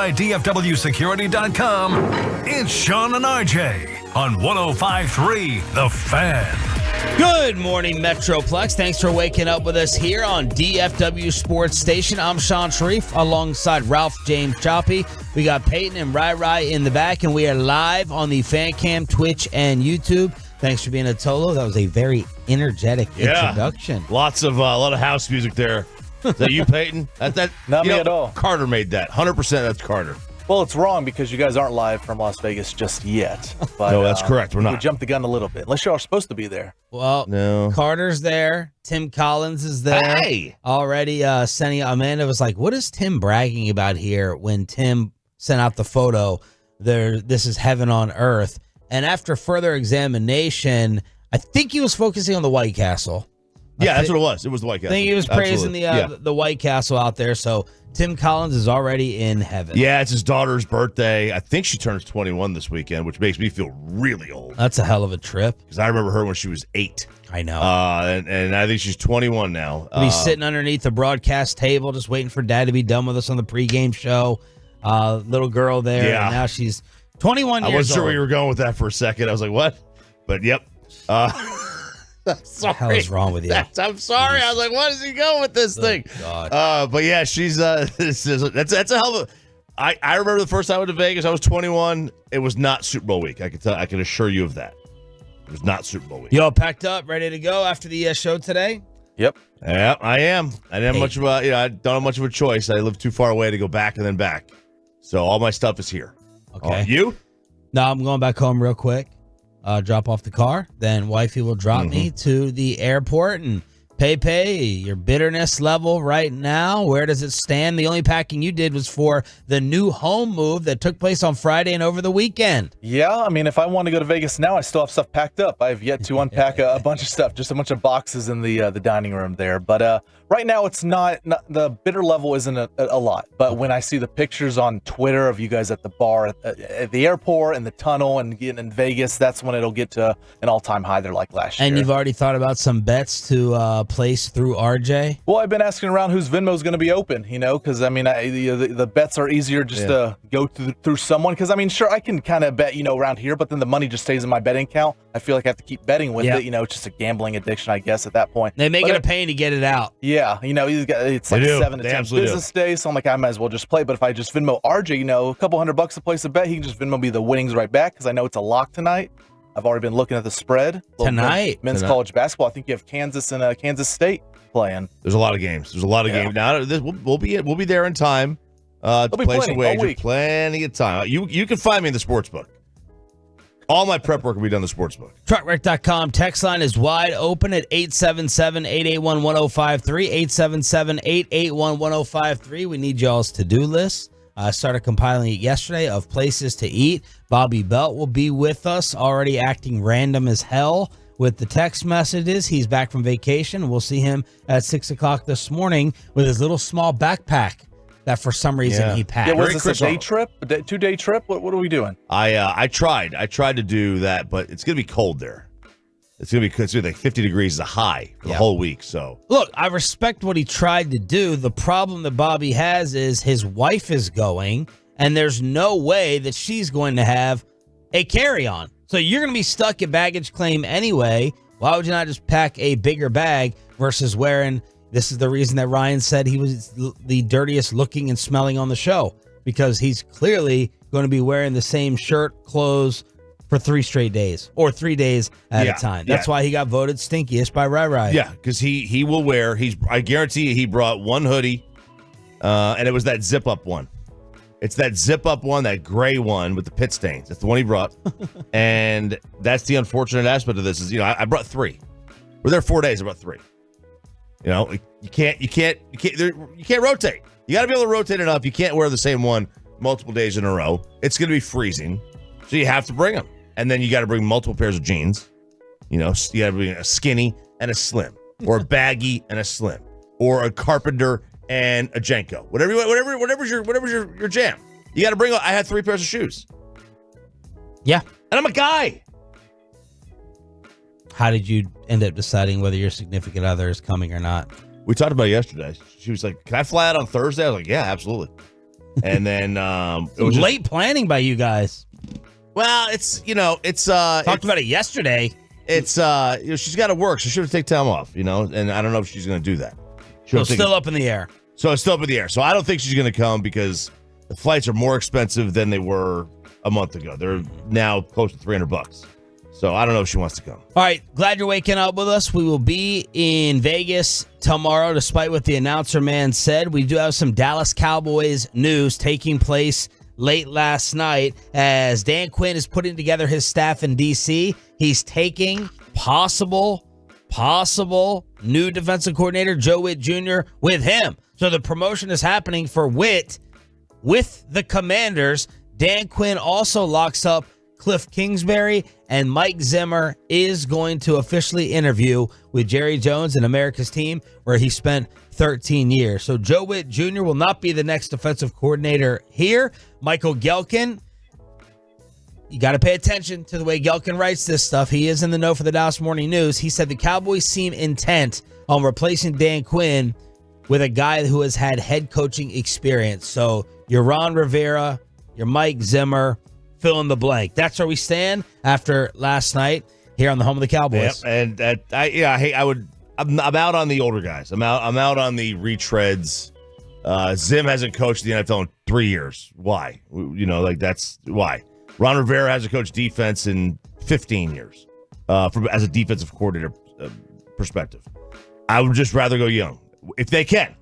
by DFWsecurity.com, it's Sean and RJ on 105.3 The Fan. Good morning, Metroplex. Thanks for waking up with us here on DFW Sports Station. I'm Sean Sharif alongside Ralph James Choppy. We got Peyton and Rai in the back, and we are live on the Fan Cam, Twitch, and YouTube. Thanks for being a Tolo. That was a very energetic introduction. A lot of house music there. Is that you, Peyton? Not me at all. Carter made that. 100% that's Carter. Well, it's wrong because you guys aren't live from Las Vegas just yet. But, no, that's correct. We're not. We jumped the gun a little bit. Unless you're supposed to be there. Well, no. Carter's there. Tim Collins is there. Hey! Already sending. Amanda was like, what is Tim bragging about here when Tim sent out the photo? This is heaven on earth. And after further examination, I think he was focusing on the White Castle. Yeah, that's what it was. It was the White Castle. I think he was praising the White Castle out there. So Tim Collins is already in heaven. Yeah, it's his daughter's birthday. I think she turns 21 this weekend, which makes me feel really old. That's a hell of a trip. Because I remember her when she was 8. I know. And I think she's 21 now. He's sitting underneath the broadcast table just waiting for Dad to be done with us on the pregame show. Little girl there. Yeah. And now she's 21 years old. I wasn't sure where you were going with that for a second. I was like, what? But, yep. What the hell is wrong with you? I'm sorry. I was like, what is he going with this thing? God. But yeah, she's that's a hell of a. I remember the first time I went to Vegas. I was 21. It was not Super Bowl week. I can assure you of that. It was not Super Bowl week. You all packed up, ready to go after the show today? Yep. Yeah, I am. I didn't have much of a. I don't have much of a choice. I live too far away to go back and then back. So all my stuff is here. Okay. You? No, I'm going back home real quick. Drop off the car. Then wifey will drop me to the airport. And Pay, your bitterness level right now, where does it stand? The only packing you did was for the new home move that took place on Friday and over the weekend. Yeah, I mean, if I want to go to Vegas now, I still have stuff packed up. I have yet to unpack a bunch of stuff, just a bunch of boxes in the dining room there. But right now, it's not the bitter level isn't a lot. But when I see the pictures on Twitter of you guys at the bar, at the airport, and the tunnel, and getting in Vegas, that's when it'll get to an all-time high there like last year. And you've already thought about some bets to place through RJ? Well, I've been asking around whose Venmo is going to be open, because, I mean, the bets are easier just to go through someone. Because, I mean, sure, I can kind of bet, around here, but then the money just stays in my betting account. I feel like I have to keep betting with it. It's just a gambling addiction, I guess, at that point. They make it a pain to get it out. Yeah, it's like 7 to 10 business days, so I'm like, I might as well just play. But if I just Venmo RJ, a couple $100 to place a bet, he can just Venmo me the winnings right back because I know it's a lock tonight. I've already been looking at the spread. Tonight. Men's college basketball. I think you have Kansas and Kansas State playing. There's a lot of games. Games. Now, we'll be there in time to place a wager. Plenty of time. You can find me in the sports book. All my prep work will be done in the sportsbook. Truckwreck.com text line is wide open at 877-881-1053, 877-881-1053. We need y'all's to-do list. I started compiling it yesterday of places to eat. Bobby Belt will be with us, already acting random as hell with the text messages. He's back from vacation. We'll see him at 6 o'clock this morning with his little small backpack that for some reason he packed. Yeah, was this a day trip? A 2-day trip? What are we doing? I tried to do that, but it's gonna be cold there. It's gonna be like 50 degrees is a high for the whole week. So look, I respect what he tried to do. The problem that Bobby has is his wife is going, and there's no way that she's going to have a carry-on. So you're gonna be stuck at baggage claim anyway. Why would you not just pack a bigger bag versus wearing? This is the reason that Ryan said he was the dirtiest looking and smelling on the show, because he's clearly going to be wearing the same shirt, clothes for 3 straight days or 3 days at a time. That's why he got voted stinkiest by Rai. Yeah, because he will wear. I guarantee you, he brought one hoodie, and it was that zip up one. It's that zip up one, that gray one with the pit stains. That's the one he brought, and that's the unfortunate aspect of this. Is I brought 3. We're there 4 days. I brought 3. You can't rotate. You got to be able to rotate enough. You can't wear the same one multiple days in a row. It's going to be freezing, so you have to bring them. And then you got to bring multiple pairs of jeans. You got to bring a skinny and a slim, or a baggy and a slim, or a carpenter and a Jenko. Whatever's your jam. You got to bring. I had 3 pairs of shoes. Yeah, and I'm a guy. How did you end up deciding whether your significant other is coming or not? We talked about it yesterday. She was like, can I fly out on Thursday? I was like, yeah, absolutely. And then it was late planning by you guys. Well, it's Talked about it yesterday. It's she's got to work, so she should take time off. And I don't know if she's going to do that. So it's still up in the air. So it's still up in the air. So I don't think she's going to come because the flights are more expensive than they were a month ago. They're now close to $300. So I don't know if she wants to come. All right. Glad you're waking up with us. We will be in Vegas tomorrow, despite what the announcer man said. We do have some Dallas Cowboys news taking place late last night as Dan Quinn is putting together his staff in D.C. He's taking possible new defensive coordinator Joe Witt Jr. with him. So the promotion is happening for Witt with the Commanders. Dan Quinn also locks up Cliff Kingsbury, and Mike Zimmer is going to officially interview with Jerry Jones and America's team, where he spent 13 years. So Joe Witt Jr. will not be the next defensive coordinator here. Michael Gelkin, you got to pay attention to the way Gelkin writes this stuff. He is in the know for the Dallas Morning News. He said the Cowboys seem intent on replacing Dan Quinn with a guy who has had head coaching experience. So your Ron Rivera, your Mike Zimmer, fill in the blank. That's where we stand after last night here on the home of the Cowboys. Yep, and I'm out on the older guys. I'm out on the retreads. Zim hasn't coached the NFL in 3 years. Why? That's why. Ron Rivera hasn't coached defense in 15 years as a defensive coordinator perspective. I would just rather go young if they can.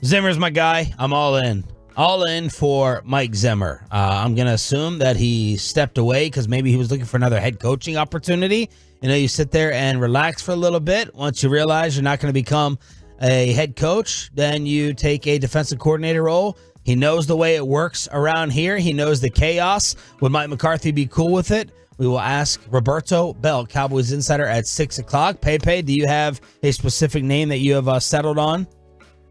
Zimmer's my guy. I'm all in. All in for Mike Zimmer. I'm going to assume that he stepped away because maybe he was looking for another head coaching opportunity. You sit there and relax for a little bit. Once you realize you're not going to become a head coach, then you take a defensive coordinator role. He knows the way it works around here. He knows the chaos. Would Mike McCarthy be cool with it? We will ask Roberto Bell, Cowboys Insider, at 6 o'clock. Pepe, do you have a specific name that you have settled on?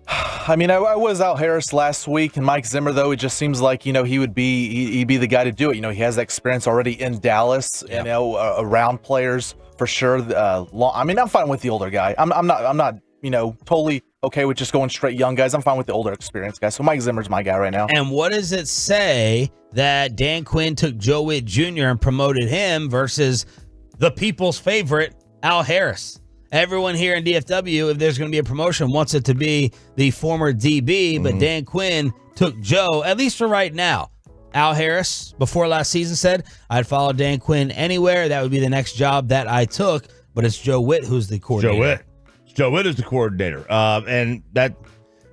I mean, I was out Harris last week, and Mike Zimmer, though, it just seems like, he'd be the guy to do it. He has that experience already in Dallas, around players for sure. I'm fine with the older guy. I'm not, totally okay with just going straight young guys. I'm fine with the older experienced guys. So Mike Zimmer's my guy right now. And what does it say that Dan Quinn took Joe Witt Jr. and promoted him versus the people's favorite, Al Harris? Everyone here in DFW, if there's going to be a promotion, wants it to be the former DB, but Dan Quinn took Joe, at least for right now. Al Harris, before last season, said, I'd follow Dan Quinn anywhere. That would be the next job that I took, but it's Joe Witt who's the coordinator. Joe Witt is the coordinator. And that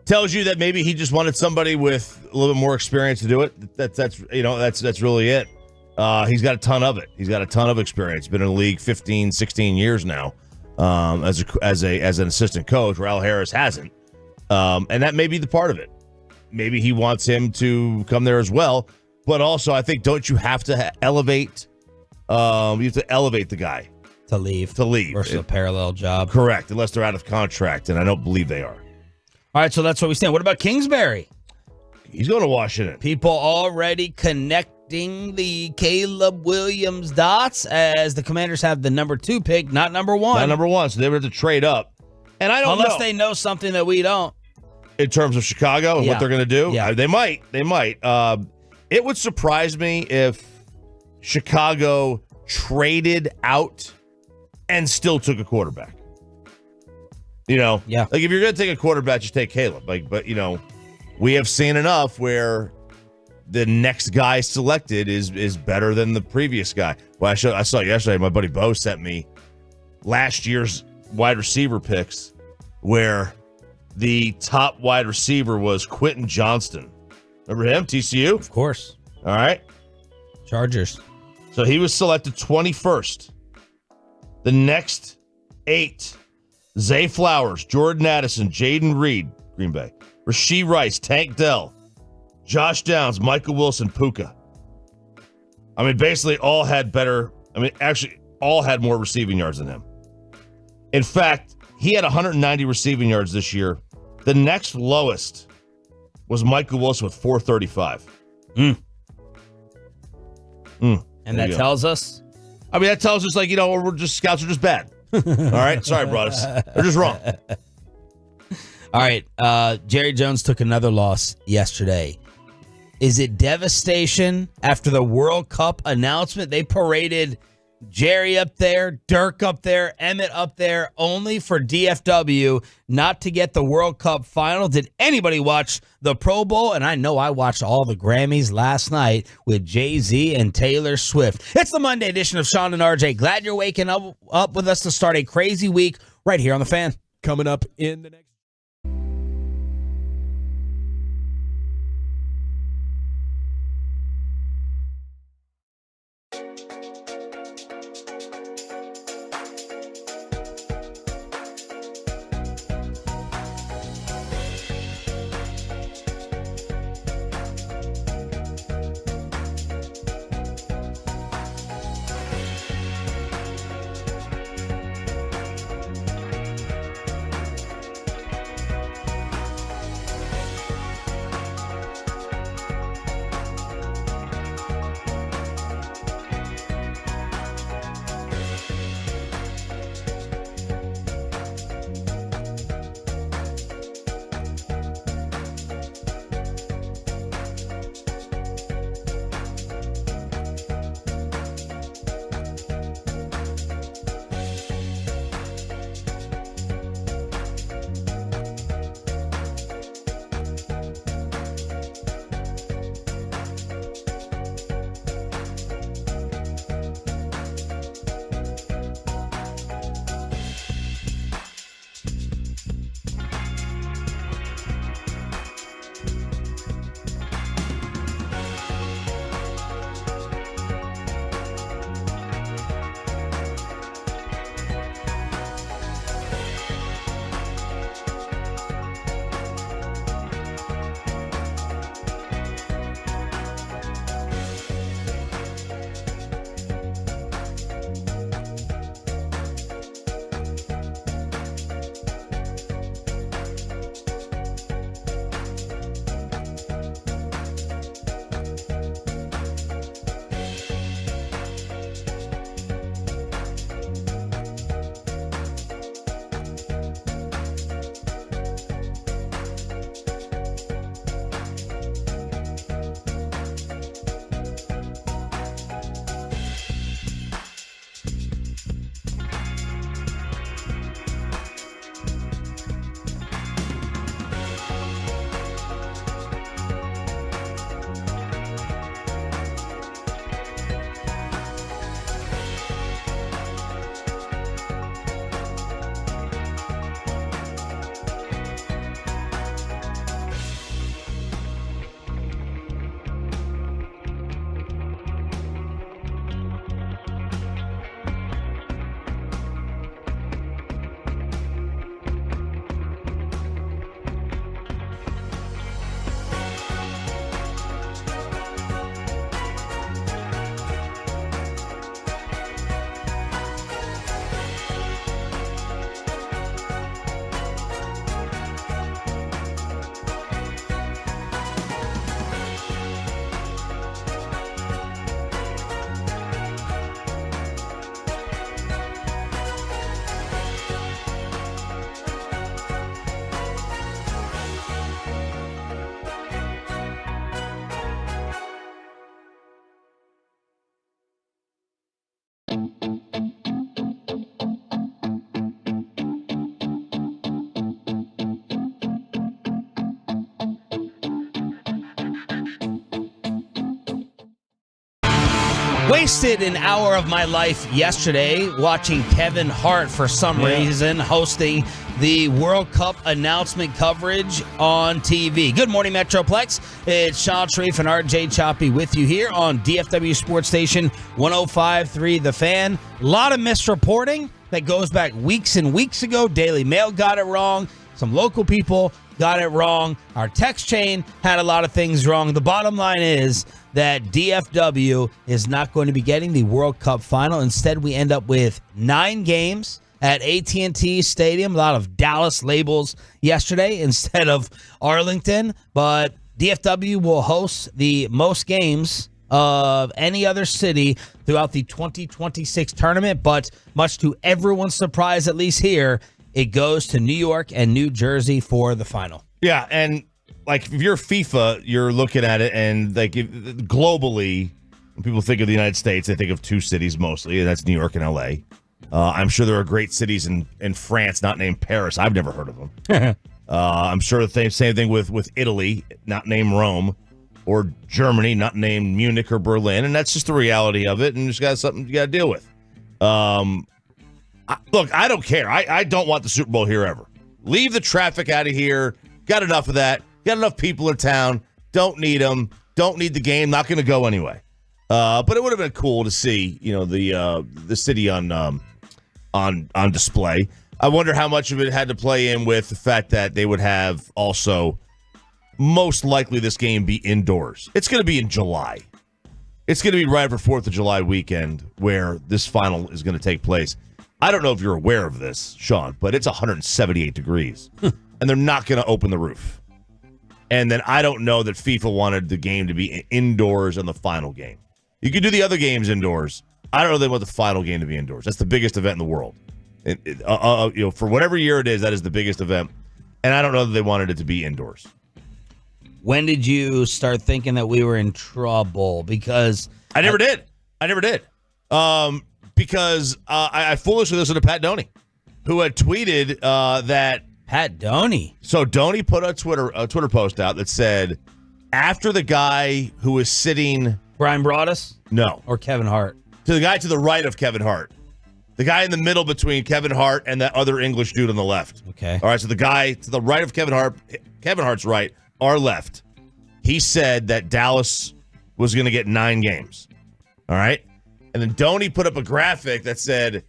tells you that maybe he just wanted somebody with a little bit more experience to do it. That's really it. He's got a ton of it. He's got a ton of experience. Been in the league 15, 16 years now. As an assistant coach, where Al Harris hasn't, and that may be the part of it. Maybe he wants him to come there as well, but also I think don't you have to elevate? You have to elevate the guy to leave versus a parallel job. Correct, unless they're out of contract, and I don't believe they are. All right, so that's where we stand. What about Kingsbury? He's going to Washington. People already connecting the Caleb Williams dots as the Commanders have the number 2 pick, not number 1. Not number 1, so they would have to trade up. And I don't know. Unless they know something that we don't. In terms of Chicago and what they're going to do? Yeah. They might. It would surprise me if Chicago traded out and still took a quarterback. Yeah. Like if you're going to take a quarterback, just take Caleb. But we have seen enough where the next guy selected is better than the previous guy. Well, I saw yesterday, my buddy Bo sent me last year's wide receiver picks where the top wide receiver was Quentin Johnston. Remember him, TCU? Of course. All right. Chargers. So he was selected 21st. The next 8, Zay Flowers, Jordan Addison, Jaden Reed, Green Bay, Rashee Rice, Tank Dell, Josh Downs, Michael Wilson, Puka. Basically all had all had more receiving yards than him. In fact, he had 190 receiving yards this year. The next lowest was Michael Wilson with 435. And that tells us? That tells us, we're just scouts are just bad. All right? Sorry, brothers. They're just wrong. All right. Jerry Jones took another loss yesterday. Is it devastation after the World Cup announcement? They paraded Jerry up there, Dirk up there, Emmett up there, only for DFW not to get the World Cup final. Did anybody watch the Pro Bowl? And I know I watched all the Grammys last night with Jay-Z and Taylor Swift. It's the Monday edition of Sean and RJ. Glad you're waking up with us to start a crazy week right here on The Fan. Coming up in the next. Wasted an hour of my life yesterday watching Kevin Hart for some reason hosting the World Cup announcement coverage on TV. Good morning, Metroplex. It's Sean Sharif and RJ Choppy with you here on DFW Sports Station 105.3 The Fan. A lot of misreporting that goes back weeks and weeks ago. Daily Mail got it wrong. Some local people got it wrong. Our text chain had a lot of things wrong. The bottom line is that DFW is not going to be getting the World Cup final. Instead, we end up with 9 games at AT&T Stadium. A lot of Dallas labels yesterday instead of Arlington. But DFW will host the most games of any other city throughout the 2026 tournament. But much to everyone's surprise, at least here, it goes to New York and New Jersey for the final. Yeah, and like if you're FIFA, you're looking at it, and like globally, when people think of the United States, they think of two cities mostly, and that's New York and L.A. I'm sure there are great cities in France not named Paris. I've never heard of them. I'm sure the same thing with Italy, not named Rome, or Germany, not named Munich or Berlin, and that's just the reality of it, and just got something you got to deal with. Look, I don't care. I don't want the Super Bowl here ever. Leave the traffic out of here. Got enough of that. Got enough people in town. Don't need them. Don't need the game. Not going to go anyway. But it would have been cool to see, the city on display. I wonder how much of it had to play in with the fact that they would have also most likely this game be indoors. It's going to be in July. It's going to be right after 4th of July weekend where this final is going to take place. I don't know if you're aware of this, Sean, but it's 178 degrees, and they're not going to open the roof. And then I don't know that FIFA wanted the game to be indoors on the final game. You could do the other games indoors. I don't know they want the final game to be indoors. That's the biggest event in the world. For whatever year it is, that is the biggest event. And I don't know that they wanted it to be indoors. When did you start thinking that we were in trouble? Because I never did. Because I foolishly listened to Pat Doney, who had tweeted that. Pat Doney. So Doney put a Twitter post out that said, after the guy who was sitting. Brian Broaddus? No. Or Kevin Hart? To the guy to the right of Kevin Hart. The guy in the middle between Kevin Hart and that other English dude on the left. Okay. All right, so the guy to the right of Kevin Hart's right, our left, he said that Dallas was going to get 9 games. All right? And then Doney put up a graphic that said,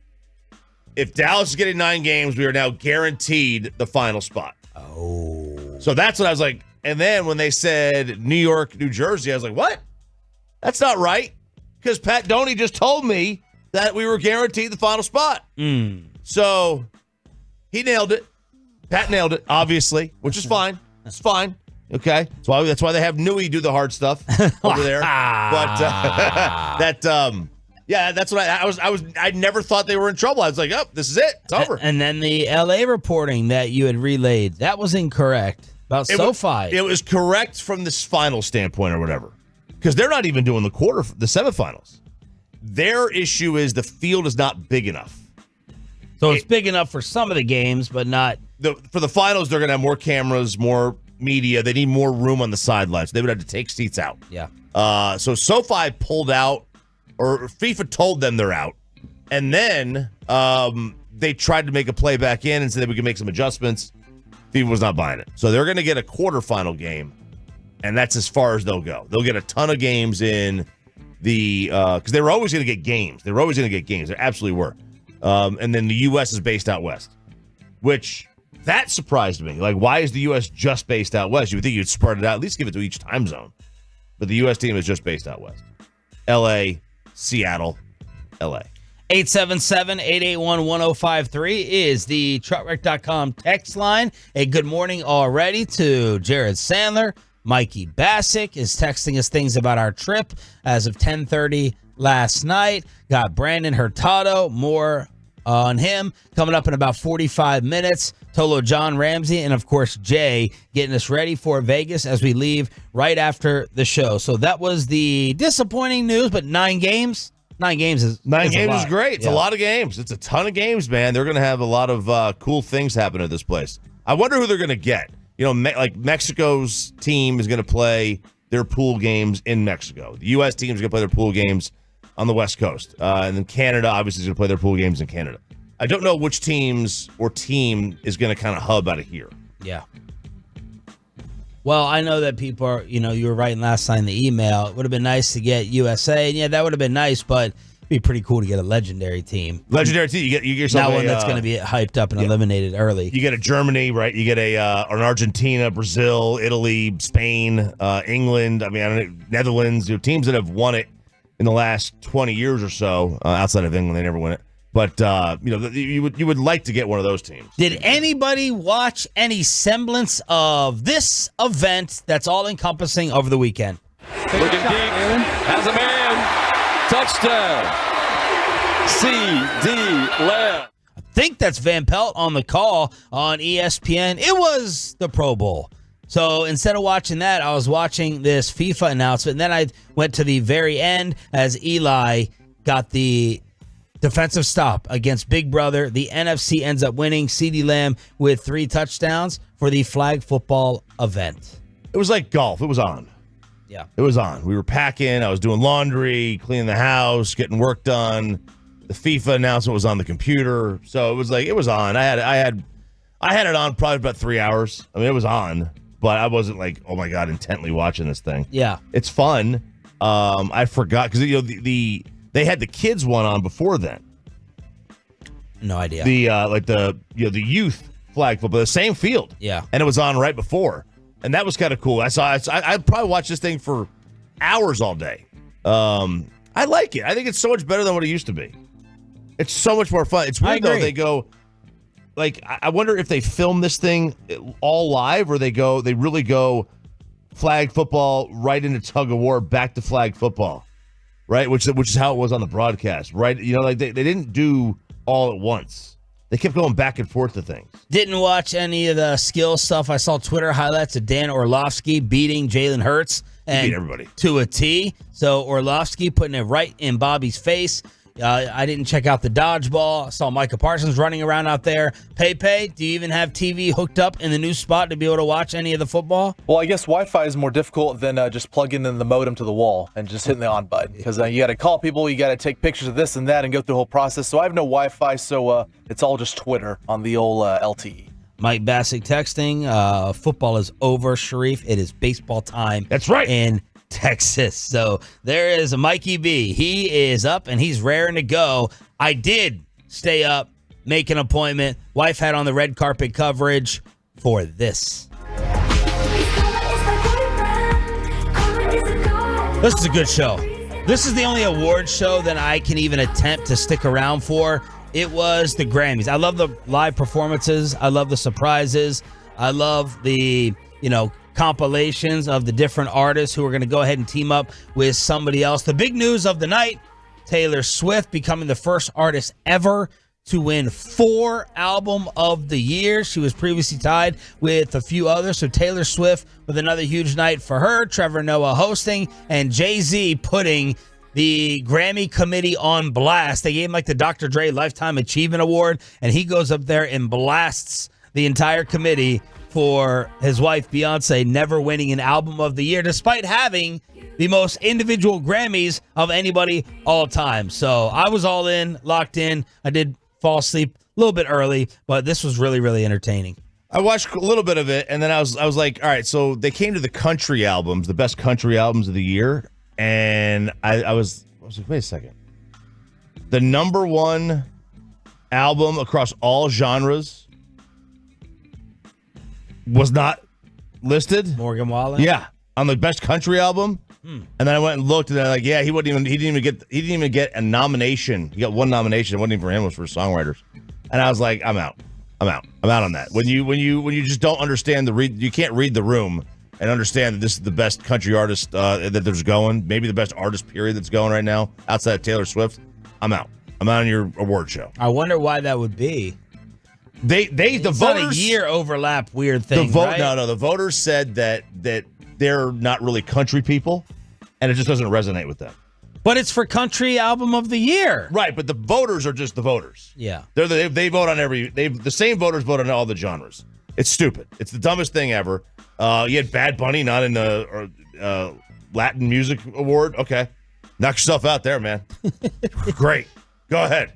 if Dallas is getting 9 games, we are now guaranteed the final spot. Oh. So that's what I was like. And then when they said New York, New Jersey, I was like, what? That's not right. Because Pat Doney just told me that we were guaranteed the final spot. So he nailed it. Pat nailed it, obviously, which is fine. It's fine. Okay. That's why they have Newey do the hard stuff over there. But that's what I never thought they were in trouble. I was like, oh, this is it. It's over. And then the LA reporting that you had relayed, that was incorrect about SoFi. It was correct from this final standpoint or whatever. Because they're not even doing the semifinals. Their issue is the field is not big enough. So it's big enough for some of the games, but not. For the finals, they're going to have more cameras, more media. They need more room on the sidelines. They would have to take seats out. Yeah. So SoFi pulled out, or FIFA told them they're out. And then they tried to make a play back in and said that we can make some adjustments. FIFA was not buying it. So they're going to get a quarterfinal game. And that's as far as they'll go. They'll get a ton of games in the because they were always going to get games. They were always going to get games. They absolutely were. And then the U.S. is based out west, which that surprised me. Like, why is the U.S. just based out west? You would think you'd spread it out, at least give it to each time zone. But the U.S. team is just based out west. L.A., Seattle, L.A. 877-881-1053 is the truckwreck.com text line. A good morning already to Jared Sandler. Mikey Bassick is texting us things about our trip as of 10:30 last night. Got Brandon Hurtado, more on him, coming up in about 45 minutes. Tolo John Ramsey, and of course Jay getting us ready for Vegas as we leave right after the show. So that was the disappointing news, but 9 games. 9 games is great. It's a lot of games. It's a ton of games, man. They're going to have a lot of cool things happen at this place. I wonder who they're going to get. Like Mexico's team is going to play their pool games in Mexico. The U.S. team is going to play their pool games on the West Coast. And then Canada, obviously, is going to play their pool games in Canada. I don't know which teams or team is going to kind of hub out of here. Yeah. Well, I know that people are, you were writing last night in the email. It would have been nice to get USA. And yeah, that would have been nice, but it'd be pretty cool to get a legendary team. Legendary team. You get yourself not one that's going to be hyped up and eliminated early. You get a Germany, right? You get an Argentina, Brazil, Italy, Spain, England. Netherlands. Teams that have won it in the last 20 years or so. Outside of England, they never win it. But you would like to get one of those teams. Did anybody watch any semblance of this event that's all encompassing over the weekend? Looking deep, has a man, touchdown, CD Lamb. I think that's Van Pelt on the call on ESPN. It was the Pro Bowl. So instead of watching that, I was watching this FIFA announcement. And then I went to the very end as Eli got the defensive stop against Big Brother. The NFC ends up winning. CeeDee Lamb with 3 touchdowns for the flag football event. It was like golf. It was on. Yeah. It was on. We were packing. I was doing laundry, cleaning the house, getting work done. The FIFA announcement was on the computer. So it was like, it was on. I had it on probably about 3 hours. I mean, it was on, but I wasn't like, oh my God, intently watching this thing. Yeah. It's fun. I forgot because they had the kids one on before then. No idea. The youth flag football, the same field. Yeah. And it was on right before. And that was kind of cool. I'd probably watch this thing for hours all day. I like it. I think it's so much better than what it used to be. It's so much more fun. It's weird though. They go, like, I wonder if they film this thing all live or they really go flag football right into tug of war back to flag football, right? Which is how it was on the broadcast, right? You know, like they didn't do all at once. They kept going back and forth to things. Didn't watch any of the skill stuff. I saw Twitter highlights of Dan Orlovsky beating Jalen Hurts and beat everybody to a T. So Orlovsky putting it right in Bobby's face. I didn't check out the dodgeball. I saw Micah Parsons running around out there. Pepe, do you even have TV hooked up in the new spot to be able to watch any of the football? Well, I guess Wi-Fi is more difficult than just plugging in the modem to the wall and just hitting the on button. Because you got to call people, you got to take pictures of this and that and go through the whole process. So I have no Wi-Fi, so it's all just Twitter on the old LTE. Mike Bassick texting, football is over, Sharif. It is baseball time. That's right. In Texas. So there is Mikey B. He is up and he's raring to go. I did stay up, make an appointment. Wife had on the red carpet coverage for this. This is a good show. This is the only award show that I can even attempt to stick around for. It was the Grammys. I love the live performances. I love the surprises. I love the, compilations of the different artists who are going to go ahead and team up with somebody else. The big news of the night, Taylor Swift becoming the first artist ever to win 4 Album of the Year. She was previously tied with a few others. So Taylor Swift with another huge night for her. Trevor Noah hosting and Jay-Z putting the Grammy committee on blast. They gave him like the Dr. Dre Lifetime Achievement Award, and he goes up there and blasts the entire committee for his wife, Beyonce, never winning an Album of the Year, despite having the most individual Grammys of anybody all time. So I was all in, locked in. I did fall asleep a little bit early, but this was really, really entertaining. I watched a little bit of it, and then I was like, all right, so they came to the country albums, the best country albums of the year, and I was like, wait a second. The number one album across all genres was not listed. Morgan Wallen? Yeah, on the best country album. And then I went and looked, and I'm like, yeah, he didn't even get a nomination. He got one nomination. It wasn't even for him. It was for songwriters. And I was like, I'm out on that. When you just don't understand you can't read the room and understand that this is the best country artist that there's going, maybe the best artist period that's going right now outside of Taylor Swift. I'm out. I'm out on your award show. I wonder why that would be. The voters, not a year overlap weird thing. Right? No. The voters said that they're not really country people, and it just doesn't resonate with them. But it's for country album of the year, right? But the voters are just the voters. Yeah, they vote on the same voters vote on all the genres. It's stupid. It's the dumbest thing ever. You had Bad Bunny not in the Latin Music Award. Okay, knock yourself out there, man. Great, go ahead.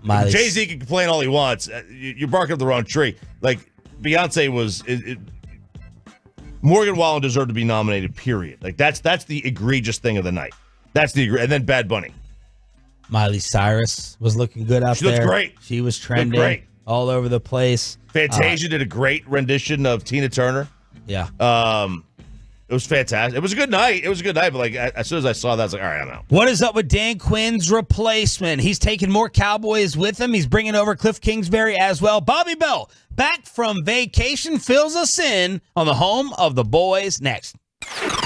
Jay-Z can complain all he wants. You're barking up the wrong tree. Like, Beyonce was... Morgan Wallen deserved to be nominated, period. Like, that's the egregious thing of the night. And then Bad Bunny. Miley Cyrus was looking good out there. She looked great. She was trending all over the place. Fantasia did a great rendition of Tina Turner. Yeah. It was fantastic. It was a good night. But like as soon as I saw that, I was like, all right, I'm out. What is up with Dan Quinn's replacement? He's taking more Cowboys with him. He's bringing over Cliff Kingsbury as well. Bobby Bell, back from vacation, fills us in on the home of the boys next.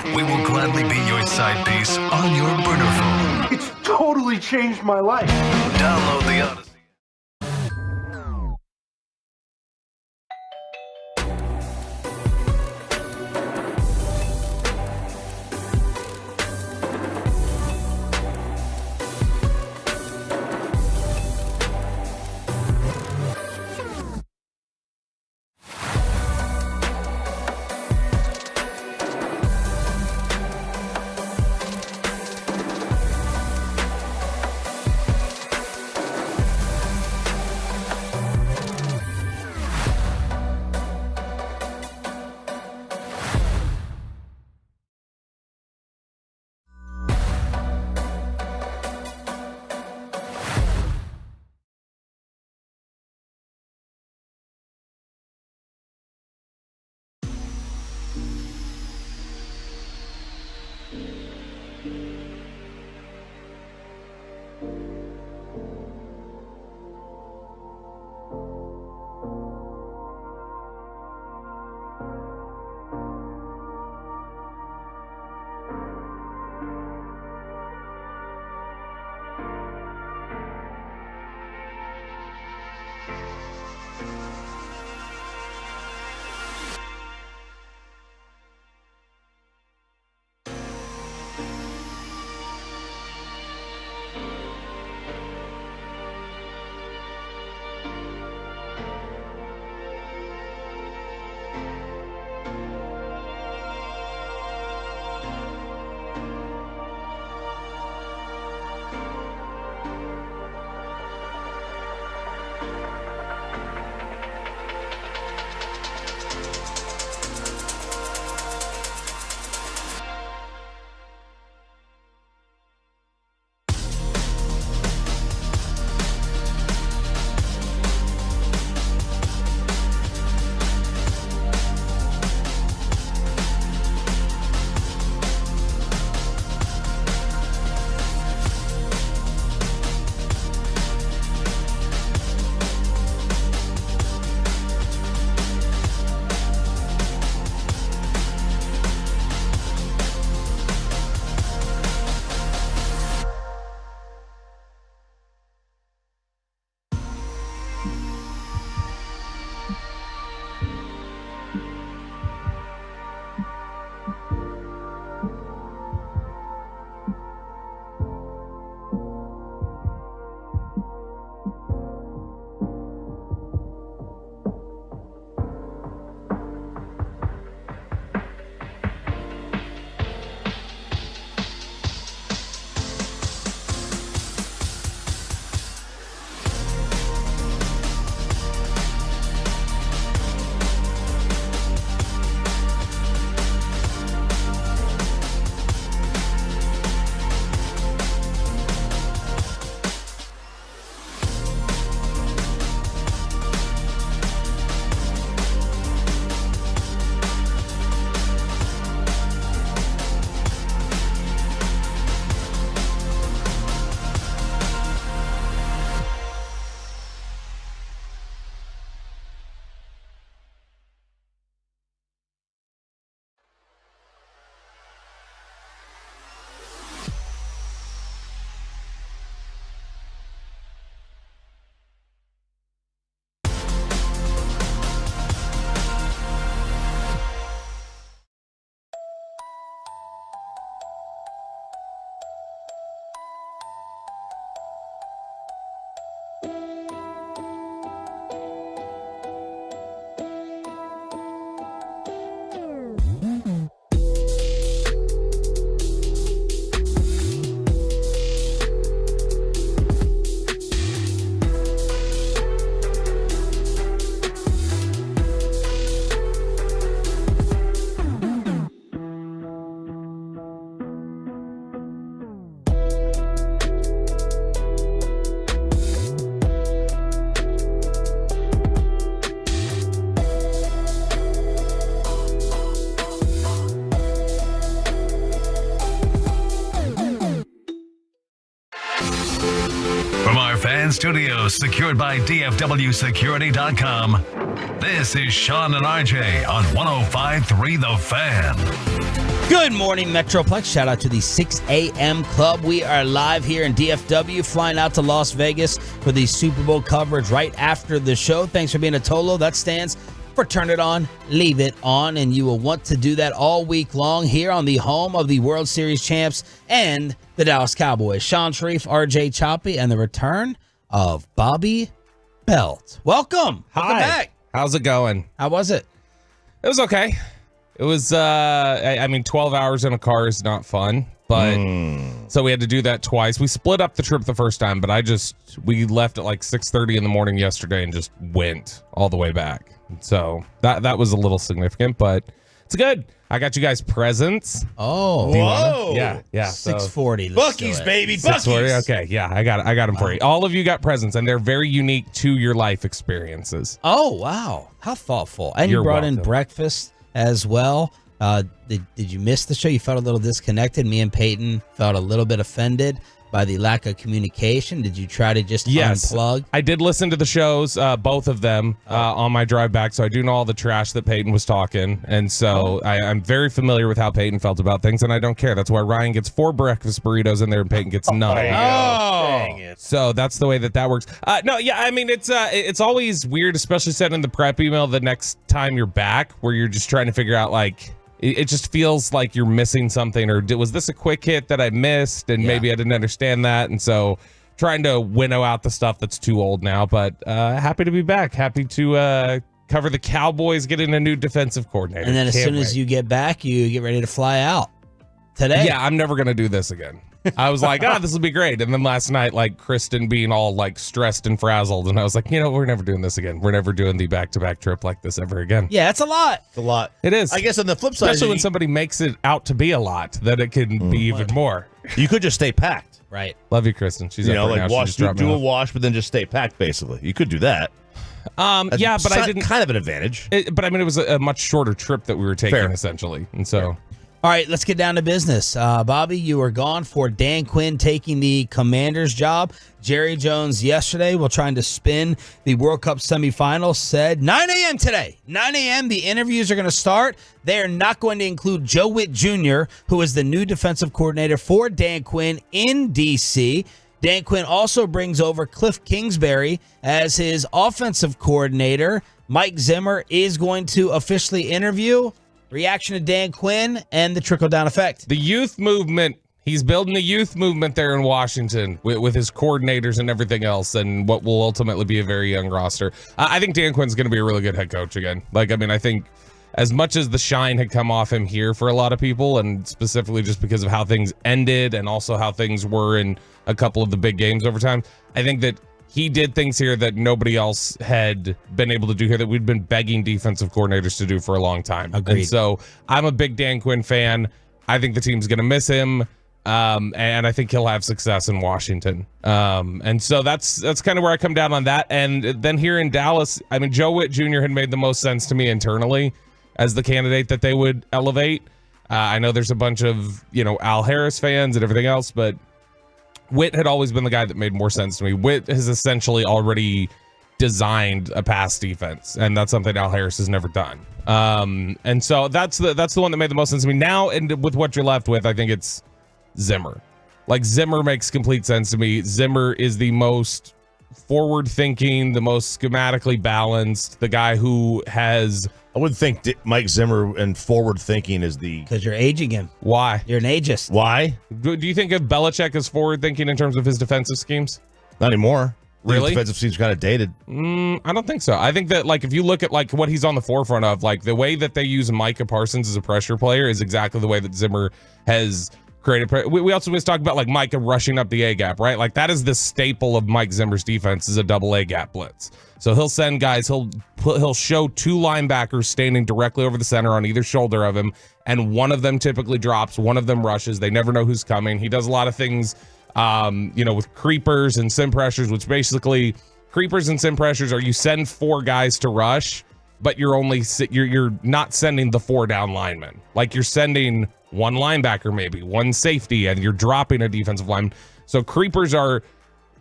We will gladly be your side piece on your burner phone. It's totally changed my life. Download the Odyssey. Fan Studios, secured by DFWsecurity.com. This is Sean and RJ on 105.3 The Fan. Good morning, Metroplex. Shout out to the 6 a.m. club. We are live here in DFW, flying out to Las Vegas for the Super Bowl coverage right after the show. Thanks for being a Tolo. That stands for Turn It On, Leave It On, and you will want to do that all week long here on the home of the World Series champs and the Dallas Cowboys. Sean Sharif, RJ Choppy, and the return of Bobby Belt. Welcome. Welcome back. How's it going? How was it? It was okay. It was, 12 hours in a car is not fun, but so we had to do that twice. We split up the trip the first time, but we left at like 6:30 in the morning yesterday and just went all the way back. So that was a little significant, but it's good. I got you guys presents. Oh, whoa. Yeah. 640. Buc-ee's, baby. Buc-ee's. 640. Okay. Yeah, I got them for you. All of you got presents, and they're very unique to your life experiences. Oh, wow. How thoughtful. And You're you brought in welcome. breakfast as well. Did you miss the show? You felt a little disconnected. Me and Peyton felt a little bit offended. by the lack of communication? Did you try to just unplug? I did listen to the shows, both of them, on my drive back, so I do know all the trash that Peyton was talking, and so I'm very familiar with how Peyton felt about things, and I don't care. That's why Ryan gets 4 breakfast burritos in there and Peyton gets none. Dang it. So that's the way that works. No, yeah, I mean, it's always weird, especially sending the prep email the next time you're back, where you're just trying to figure out, like, it just feels like you're missing something, or was this a quick hit that I missed, and maybe I didn't understand that, and so trying to winnow out the stuff that's too old now, but happy to be back. Happy to cover the Cowboys getting a new defensive coordinator. And then as soon as you get back, you get ready to fly out today. Yeah, I'm never going to do this again. I was like, this will be great. And then last night, like Kristen being all like stressed and frazzled. And I was like, we're never doing this again. We're never doing the back-to-back trip like this ever again. Yeah, it's a lot. It's a lot. It is. I guess on the flip side, especially when somebody makes it out to be a lot, that it can be even more. you could just stay packed. Right. Love you, Kristen. She's up right like now. wash, do a wash, but then just stay packed, basically. You could do that. Yeah, but I didn't. Kind of an advantage. But I mean, it was a much shorter trip that we were taking, essentially. And so. Fair. All right, let's get down to business. Bobby, you were gone for Dan Quinn taking the Commander's job. Jerry Jones yesterday, while trying to spin the World Cup semifinals, said 9 a.m. today. 9 a.m. The interviews are going to start. They are not going to include Joe Witt Jr., who is the new defensive coordinator for Dan Quinn in D.C. Dan Quinn also brings over Cliff Kingsbury as his offensive coordinator. Mike Zimmer is going to officially interview. Reaction to Dan Quinn and the trickle-down effect. The youth movement. He's building a youth movement there in Washington with his coordinators and everything else, and what will ultimately be a very young roster. I think Dan Quinn's going to be a really good head coach again. I think as much as the shine had come off him here for a lot of people, and specifically just because of how things ended and also how things were in a couple of the big games over time, I think that he did things here that nobody else had been able to do here, that we'd been begging defensive coordinators to do for a long time. Agreed. And so I'm a big Dan Quinn fan. I think the team's going to miss him, and I think he'll have success in Washington. And so that's kind of where I come down on that. And then here in Dallas, I mean, Joe Witt Jr. had made the most sense to me internally as the candidate that they would elevate. I know there's a bunch of, Al Harris fans and everything else, but Witt had always been the guy that made more sense to me. Witt has essentially already designed a pass defense, and that's something Al Harris has never done. And so that's the one that made the most sense to me. Now, and with what you're left with, I think it's Zimmer. Like, Zimmer makes complete sense to me. Zimmer is the most forward-thinking, the most schematically balanced, the guy who has... I wouldn't think Mike Zimmer and forward-thinking is the... Because you're aging him. Why? You're an ageist. Why? Do you think of Belichick as forward-thinking in terms of his defensive schemes? Not anymore. Really? The defensive scheme's kind of dated. I don't think so. I think that, if you look at, what he's on the forefront of, the way that they use Micah Parsons as a pressure player is exactly the way that Zimmer has created. We also always talk about, Micah rushing up the A-gap, right? That is the staple of Mike Zimmer's defense, is a double A-gap blitz. So he'll send guys, he'll show 2 linebackers standing directly over the center on either shoulder of him, and one of them typically drops, one of them rushes. They never know who's coming. He does a lot of things, with creepers and sim pressures, which basically creepers and sim pressures are you send 4 guys to rush, but you're not sending the 4 down linemen. You're sending 1 linebacker, maybe 1 safety, and you're dropping a defensive lineman. So creepers are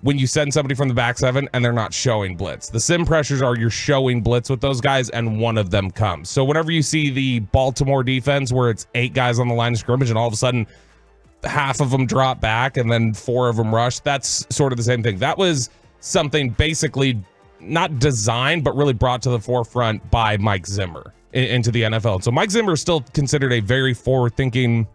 when you send somebody from the back 7 and they're not showing blitz. The sim pressures are you're showing blitz with those guys and one of them comes. So whenever you see the Baltimore defense where it's 8 guys on the line of scrimmage and all of a sudden half of them drop back and then 4 of them rush, that's sort of the same thing. That was something basically not designed, but really brought to the forefront by Mike Zimmer into the NFL. So Mike Zimmer is still considered a very forward-thinking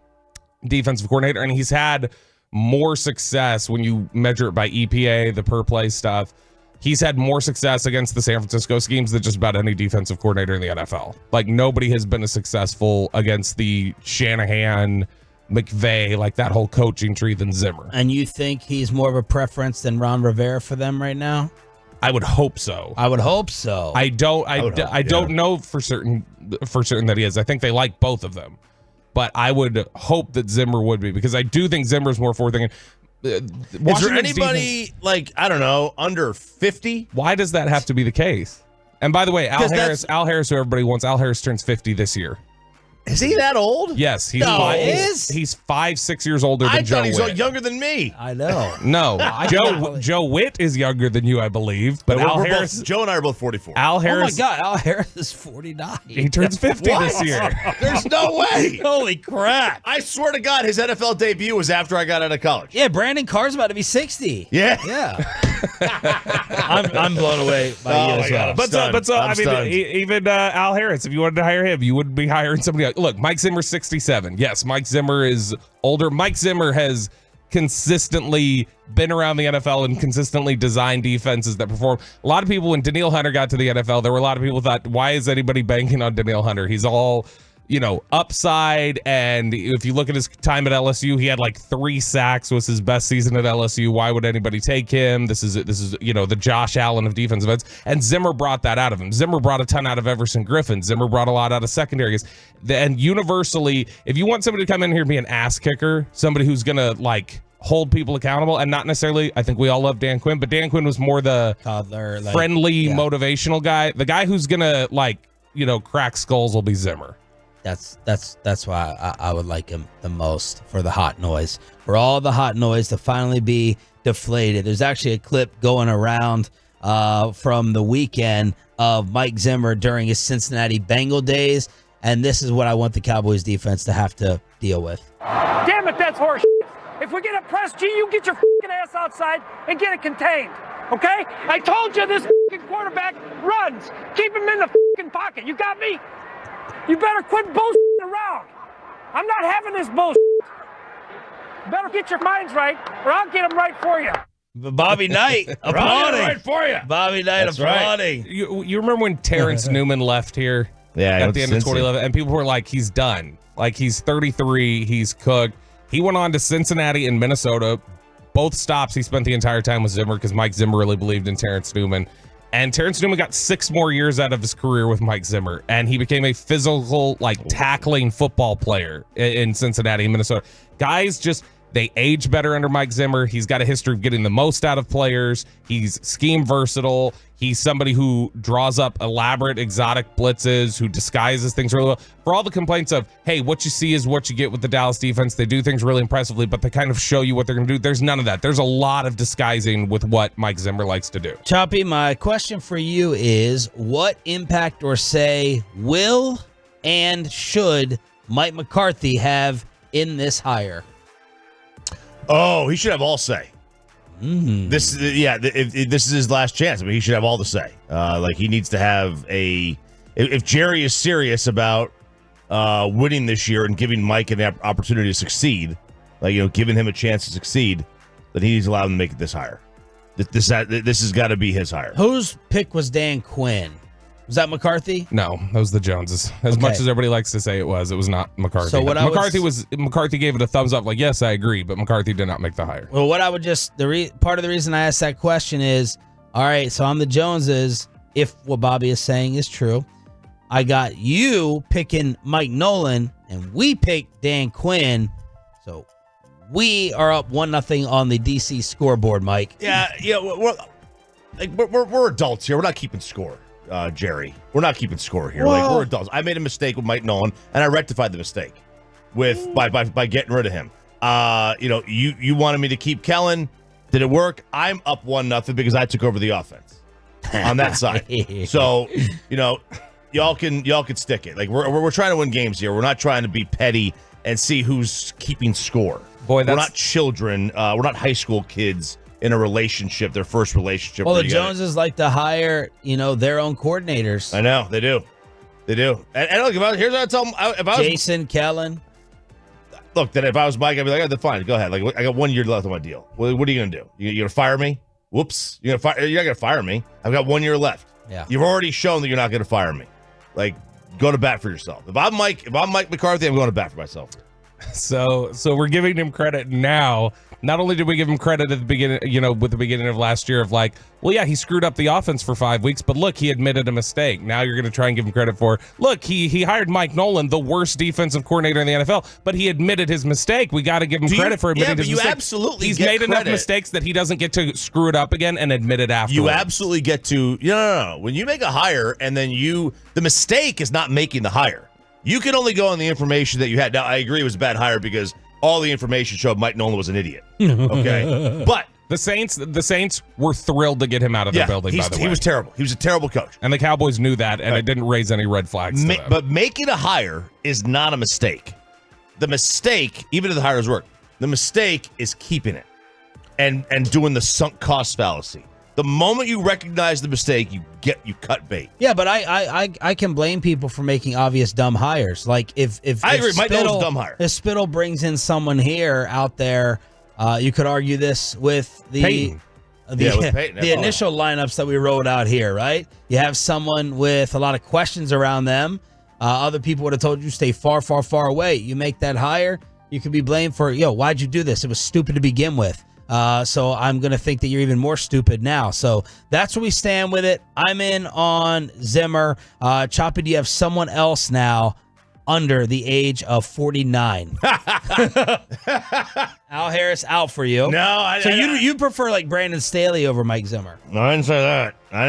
defensive coordinator, and he's had more success when you measure it by EPA, the per play stuff. He's had more success against the San Francisco schemes than just about any defensive coordinator in the NFL. Nobody has been as successful against the Shanahan, McVay, that whole coaching tree than Zimmer. And you think he's more of a preference than Ron Rivera for them right now? I would hope so. I would hope so. I don't know for certain that he is. I think they like both of them. But I would hope that Zimmer would be, because I do think Zimmer's more forward-thinking. Is there anybody, I don't know, under 50? Why does that have to be the case? And by the way, Al Harris, who everybody wants, Al Harris turns 50 this year. Is he that old? Yes, he's No, five, is? he's 5-6 years older than I Joe thought he was Witt. younger than me. I know. No, Joe Witt is younger than you, I believe. But Al Harris, Joe and I are both 44. Al Oh, Harris, my God. Al Harris is 49. he turns 50 this year. There's no way. Holy crap. I swear to God, his NFL debut was after I got out of college. Yeah, Brandon Carr's about to be 60. Yeah. Yeah. I'm blown away by Oh, you my as God. well. But I'm I mean, stunned. even Al Harris, if you wanted to hire him, you wouldn't be hiring somebody else. Look, Mike Zimmer's 67. Yes, Mike Zimmer is older. Mike Zimmer has consistently been around the NFL and consistently designed defenses that perform. A lot of people, when Danielle Hunter got to the NFL, there were a lot of people who thought, why is anybody banking on Danielle Hunter? He's all, upside. And if you look at his time at LSU, he had like 3 sacks, was his best season at LSU. Why would anybody take him? This is the Josh Allen of defensive ends. And Zimmer brought that out of him. Zimmer brought a ton out of Everson Griffin. Zimmer brought a lot out of secondaries. And universally, if you want somebody to come in here and be an ass kicker, somebody who's going to hold people accountable, and not necessarily, I think we all love Dan Quinn, but Dan Quinn was more the Toddler, friendly, motivational guy. The guy who's going to crack skulls will be Zimmer. That's why I would like him the most, for the hot noise, for all the hot noise to finally be deflated. There's actually a clip going around from the weekend of Mike Zimmer during his Cincinnati Bengal days, and this is what I want the Cowboys defense to have to deal with. Damn it, that's horse shit. If we get a press, G, you get your fucking ass outside and get it contained, okay? I told you this fucking quarterback runs. Keep him in the fucking pocket. You got me? You better quit bullshitting around. I'm not having this bullshit. You better get your minds right, or I'll get them right for you. Bobby Knight applauding. Right for you. Bobby Knight That's right. applauding. You remember when Terrence Newman left here? Yeah, At the end of 2011, and people were like, he's done. Like, he's 33, he's cooked. He went on to Cincinnati and Minnesota. Both stops he spent the entire time with Zimmer, because Mike Zimmer really believed in Terrence Newman. And Terrence Newman got 6 more years out of his career with Mike Zimmer, and he became a physical, tackling football player in Cincinnati and Minnesota. Guys just, they age better under Mike Zimmer. He's got a history of getting the most out of players. He's scheme versatile. He's somebody who draws up elaborate, exotic blitzes, who disguises things really well. For all the complaints of, hey, what you see is what you get with the Dallas defense. They do things really impressively, but they kind of show you what they're going to do. There's none of that. There's a lot of disguising with what Mike Zimmer likes to do. Choppy, my question for you is, what impact or say will and should Mike McCarthy have in this hire? Oh, he should have all say. This is his last chance. I mean, he should have all the say. He needs to have if Jerry is serious about winning this year and giving Mike an opportunity to succeed, giving him a chance to succeed, then he needs to allow him to make this hire. This has got to be his hire. Whose pick was Dan Quinn? Was that McCarthy? No, that was the Joneses. As much as everybody likes to say it was not McCarthy. So what McCarthy gave it a thumbs up, yes, I agree, but McCarthy did not make the hire. Well, what I would part of the reason I asked that question is, all right, so I'm the Joneses. If what Bobby is saying is true, I got you picking Mike Nolan, and we picked Dan Quinn. So we are up 1-0 on the DC scoreboard, Mike. Yeah, we're adults here. We're not keeping score. Jerry, we're not keeping score here. We're adults. I made a mistake with Mike Nolan, and I rectified the mistake by getting rid of him. You wanted me to keep Kellen. Did it work? I'm up 1-0 because I took over the offense on that side. So y'all can stick it. We're trying to win games here. We're not trying to be petty and see who's keeping score. Boy, we're not children. We're not high school kids in a relationship, their first relationship. Well, the Joneses like to hire, their own coordinators. I know they do. And look, here's what I tell them. If I was Jason Kellen. Look, then if I was Mike, I'd be like, fine, go ahead. I got 1 year left on my deal. What are you gonna do? You're gonna fire me? Whoops! You're not gonna fire me. I've got 1 year left. Yeah. You've already shown that you're not gonna fire me. Go to bat for yourself. If I'm Mike McCarthy, I'm going to bat for myself. So we're giving him credit now. Not only did we give him credit at the beginning, with the beginning of last year of he screwed up the offense for 5 weeks, but look, he admitted a mistake. Now you're going to try and give him credit for, look, he hired Mike Nolan, the worst defensive coordinator in the NFL, but he admitted his mistake. We got to give him credit for admitting his mistake. Absolutely He's made enough mistakes that he doesn't get to screw it up again and admit it afterwards. You absolutely get to, no. When you make a hire and then the mistake is not making the hire. You can only go on the information that you had. Now, I agree it was a bad hire because all the information showed Mike Nolan was an idiot. Okay, but The Saints were thrilled to get him out of their building, by the way. He was terrible. He was a terrible coach. And the Cowboys knew that, and it didn't raise any red flags to them. But making a hire is not a mistake. The mistake, even if the hires work, the mistake is keeping it and doing the sunk cost fallacy. The moment you recognize the mistake, you cut bait. Yeah, but I can blame people for making obvious dumb hires. Like if I agree, Mike Nolan's Spittle, a dumb hire. If Spittle brings in someone here out there, you could argue this with the Peyton. With Peyton, the initial lineups that we rolled out here, right? You have someone with a lot of questions around them. Other people would have told you stay far, far, far away. You make that hire, you could be blamed for, why'd you do this? It was stupid to begin with. So I'm going to think that you're even more stupid now. So that's where we stand with it. I'm in on Zimmer. Choppy, do you have someone else now under the age of 49? Al Harris out for you. No, you prefer like Brandon Staley over Mike Zimmer. No, I didn't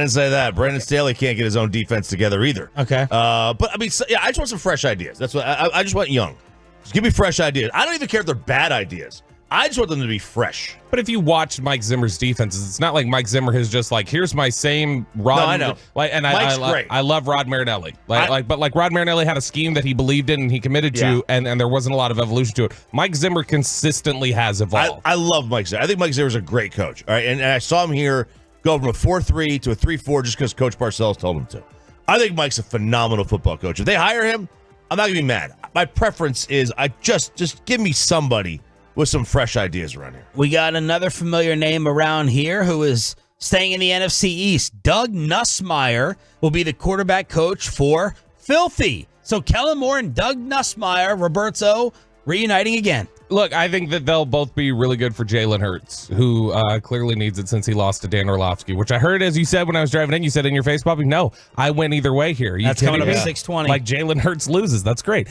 say that. Brandon Staley can't get his own defense together either. Okay. But I mean, I just want some fresh ideas. That's what I just want young. Just give me fresh ideas. I don't even care if they're bad ideas. I just want them to be fresh. But if you watch Mike Zimmer's defenses, it's not like Mike Zimmer is just like, here's my same Rod. No, I know. Mike's great. I love Rod Marinelli. But Rod Marinelli had a scheme that he believed in and he committed to, and there wasn't a lot of evolution to it. Mike Zimmer consistently has evolved. I love Mike Zimmer. I think Mike Zimmer's a great coach. All right, and I saw him here go from a 4-3 to a 3-4 just because Coach Parcells told him to. I think Mike's a phenomenal football coach. If they hire him, I'm not gonna be mad. My preference is I just give me somebody with some fresh ideas around here. We got another familiar name around here who is staying in the NFC East. Doug Nussmeier will be the quarterback coach for Filthy. So Kellen Moore and Doug Nussmeier, Roberto, reuniting again. Look, I think that they'll both be really good for Jalen Hurts, who clearly needs it since he lost to Dan Orlovsky, which I heard, as you said when I was driving in, you said in your face, Bobby, no, I went either way here. That's coming up at 620. Like Jalen Hurts loses. That's great.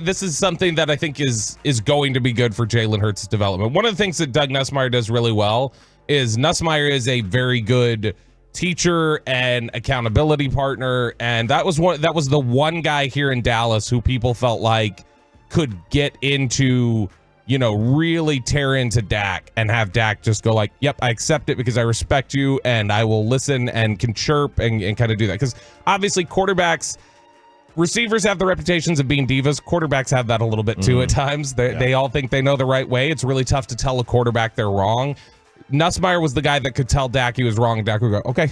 This is something that I think is going to be good for Jalen Hurts' development. One of the things that Doug Nussmeier does really well is Nussmeier is a very good teacher and accountability partner, and that was the one guy here in Dallas who people felt like could get into, really tear into Dak and have Dak just go like, yep, I accept it because I respect you and I will listen and can chirp and kind of do that. Because obviously receivers have the reputations of being divas. Quarterbacks have that a little bit too at times. They all think they know the right way. It's really tough to tell a quarterback they're wrong. Nussmeier was the guy that could tell Dak he was wrong, and Dak would go, okay,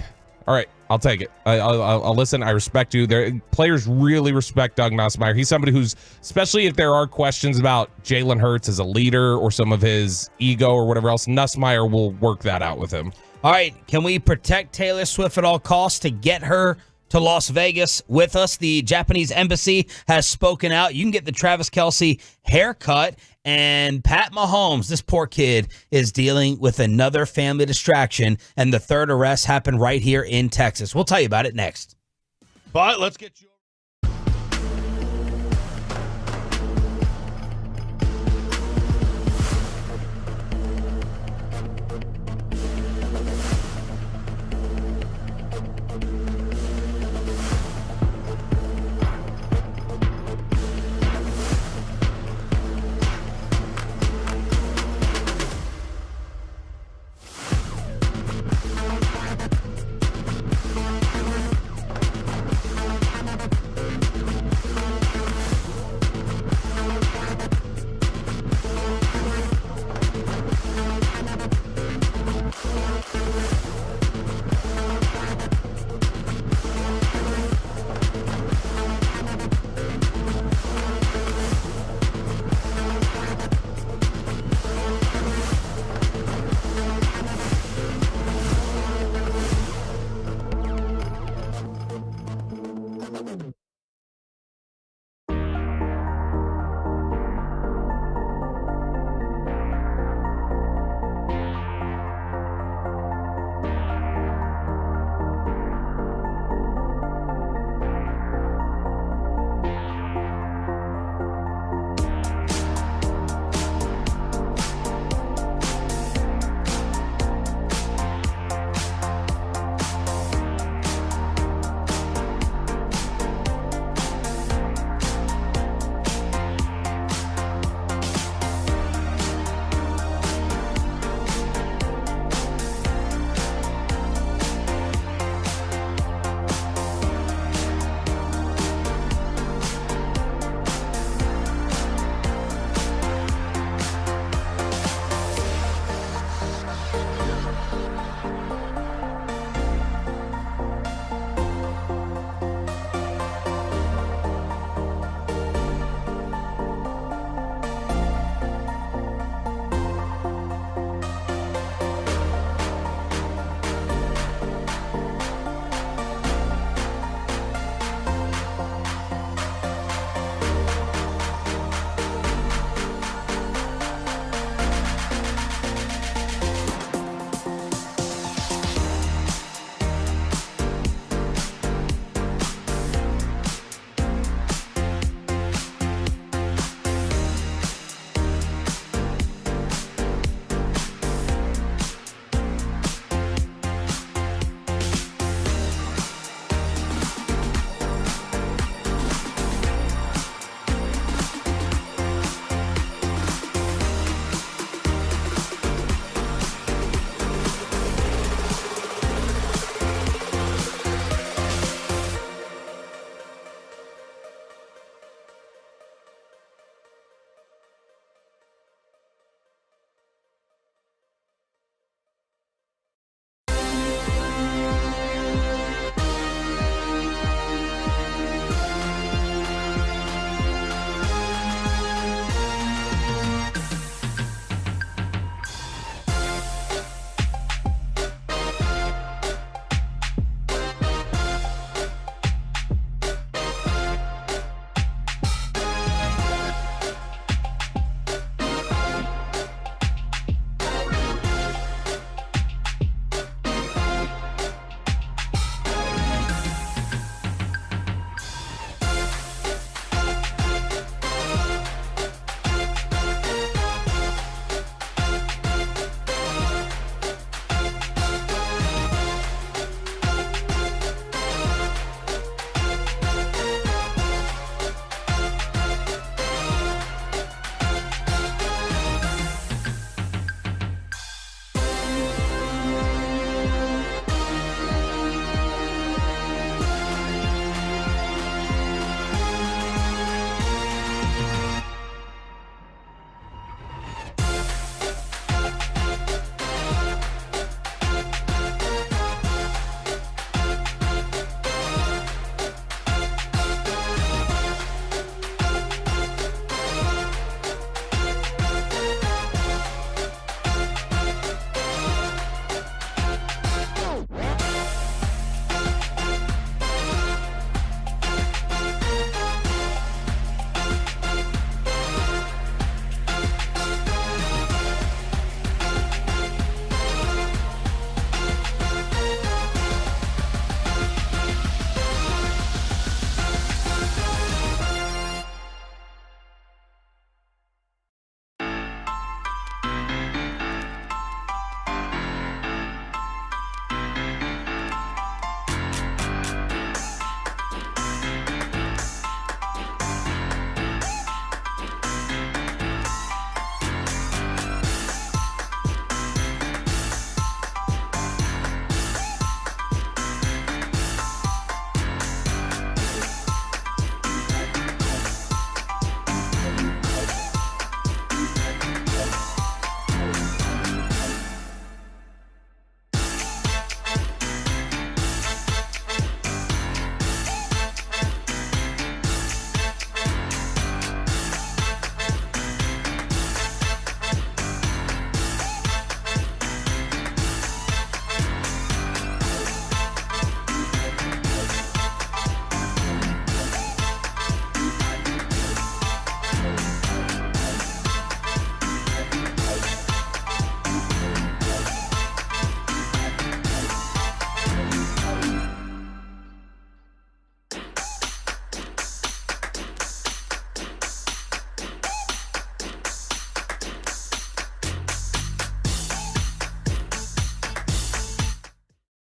all right, I'll take it. I'll listen. I respect you. Players really respect Doug Nussmeier. He's somebody who's, especially if there are questions about Jalen Hurts as a leader or some of his ego or whatever else, Nussmeier will work that out with him. All right, can we protect Taylor Swift at all costs to get her to Las Vegas with us? The Japanese embassy has spoken out. You can get the Travis Kelce haircut. And Pat Mahomes, this poor kid, is dealing with another family distraction. And the third arrest happened right here in Texas. We'll tell you about it next. But let's get you.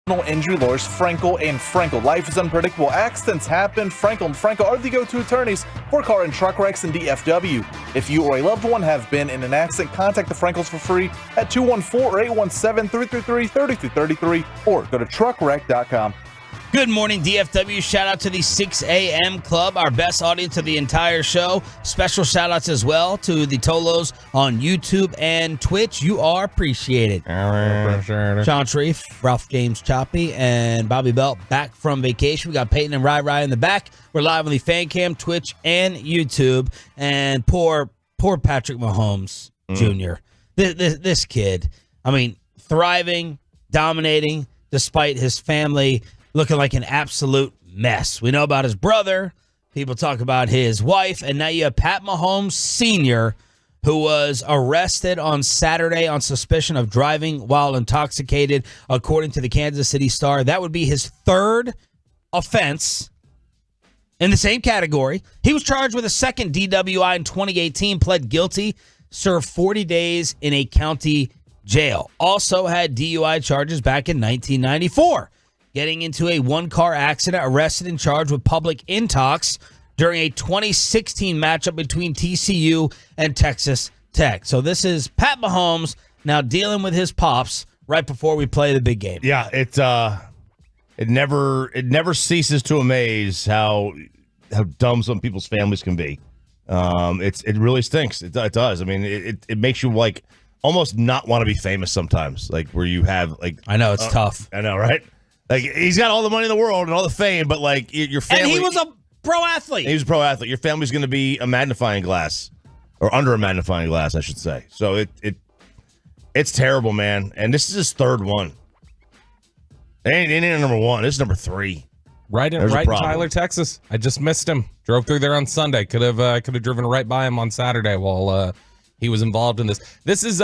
Injury lawyers Frankel and Frankel. Life is unpredictable. Accidents happen. Frankel and Frankel are the go-to attorneys for car and truck wrecks and DFW. If you or a loved one have been in an accident, contact the Frankels for free at 214 or 817-333-3333 or go to truckwreck.com. Good morning, DFW. Shout out to the 6 a.m. club, our best audience of the entire show. Special shout outs as well to the Tolos on YouTube and Twitch. You are appreciated. Sean Sharif, Ralph James Choppy, and Bobby Belt back from vacation. We got Peyton and Rai in the back. We're live on the fan cam, Twitch, and YouTube. And poor Patrick Mahomes Jr. This kid, I mean, thriving, dominating, despite his family looking like an absolute mess. We know about his brother. People talk about his wife. And now you have Pat Mahomes Sr., who was arrested on Saturday on suspicion of driving while intoxicated, according to the Kansas City Star. That would be his third offense in the same category. He was charged with a second DWI in 2018, pled guilty, served 40 days in a county jail. Also had DUI charges back in 1994. Getting into a one-car accident, arrested and charged with public intox during a 2016 matchup between TCU and Texas Tech. So this is Pat Mahomes now dealing with his pops right before we play the big game. Yeah, it never ceases to amaze how dumb some people's families can be. It really stinks. It does. I mean, it makes you like almost not want to be famous sometimes. Like where you have like I know it's tough. I know, right? Like, he's got all the money in the world and all the fame, but, like, your family... And he was a pro athlete. He was a pro athlete. Your family's going to be a magnifying glass, or under a magnifying glass, I should say. So, it's terrible, man. And this is his third one. It ain't number one. This is number 3. Right in Tyler, Texas. I just missed him. Drove through there on Sunday. Could have driven right by him on Saturday while he was involved in this. This is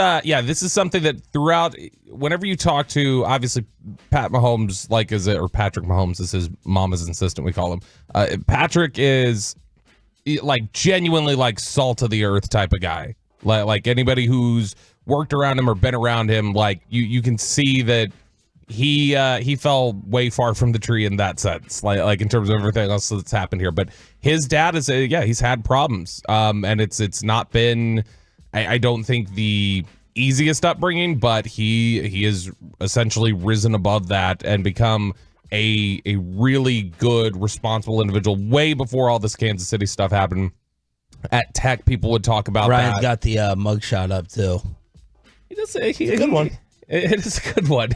something that throughout, whenever you talk to, obviously Pat Mahomes, or Patrick Mahomes is his mama's assistant, we call him. Patrick is like genuinely like salt of the earth type of guy. Like anybody who's worked around him or been around him, like you can see that he fell way far from the tree in that sense, like in terms of everything else that's happened here. But his dad is he's had problems, and it's not been, I don't think, the easiest upbringing, but he has essentially risen above that and become a really good, responsible individual way before all this Kansas City stuff happened. At Tech, people would talk about Ryan's that. got the mugshot up too. He does say he's a good one. It is a good one.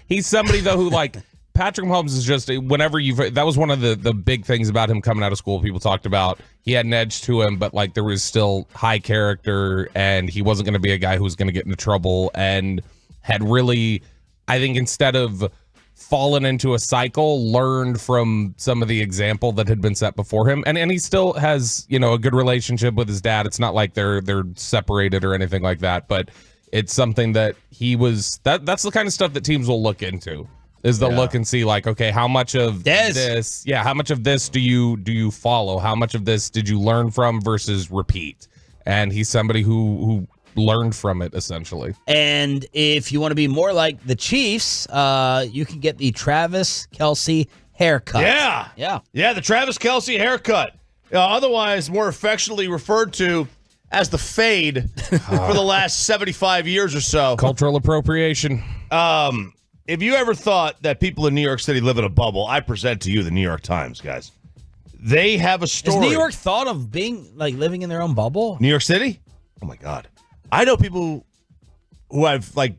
He's somebody though who, like, Patrick Mahomes is just, whenever that was one of the big things about him coming out of school. People talked about he had an edge to him, but like there was still high character, and he wasn't going to be a guy who was going to get into trouble, and had really, I think, instead of fallen into a cycle, learned from some of the example that had been set before him. And he still has, a good relationship with his dad. It's not like they're separated or anything like that, but it's something that that's the kind of stuff that teams will look into. Is they'll look and see, like, okay, how much of this? Yeah, how much of this do you follow? How much of this did you learn from versus repeat? And he's somebody who learned from it, essentially. And if you want to be more like the Chiefs, you can get the Travis Kelce haircut. Yeah, the Travis Kelce haircut, otherwise more affectionately referred to as the fade for the last 75 years or so. Cultural appropriation. If you ever thought that people in New York City live in a bubble, I present to you the New York Times, guys. They have a story. Has New York thought of being, like, living in their own bubble? New York City? Oh, my God. I know people who I've, like,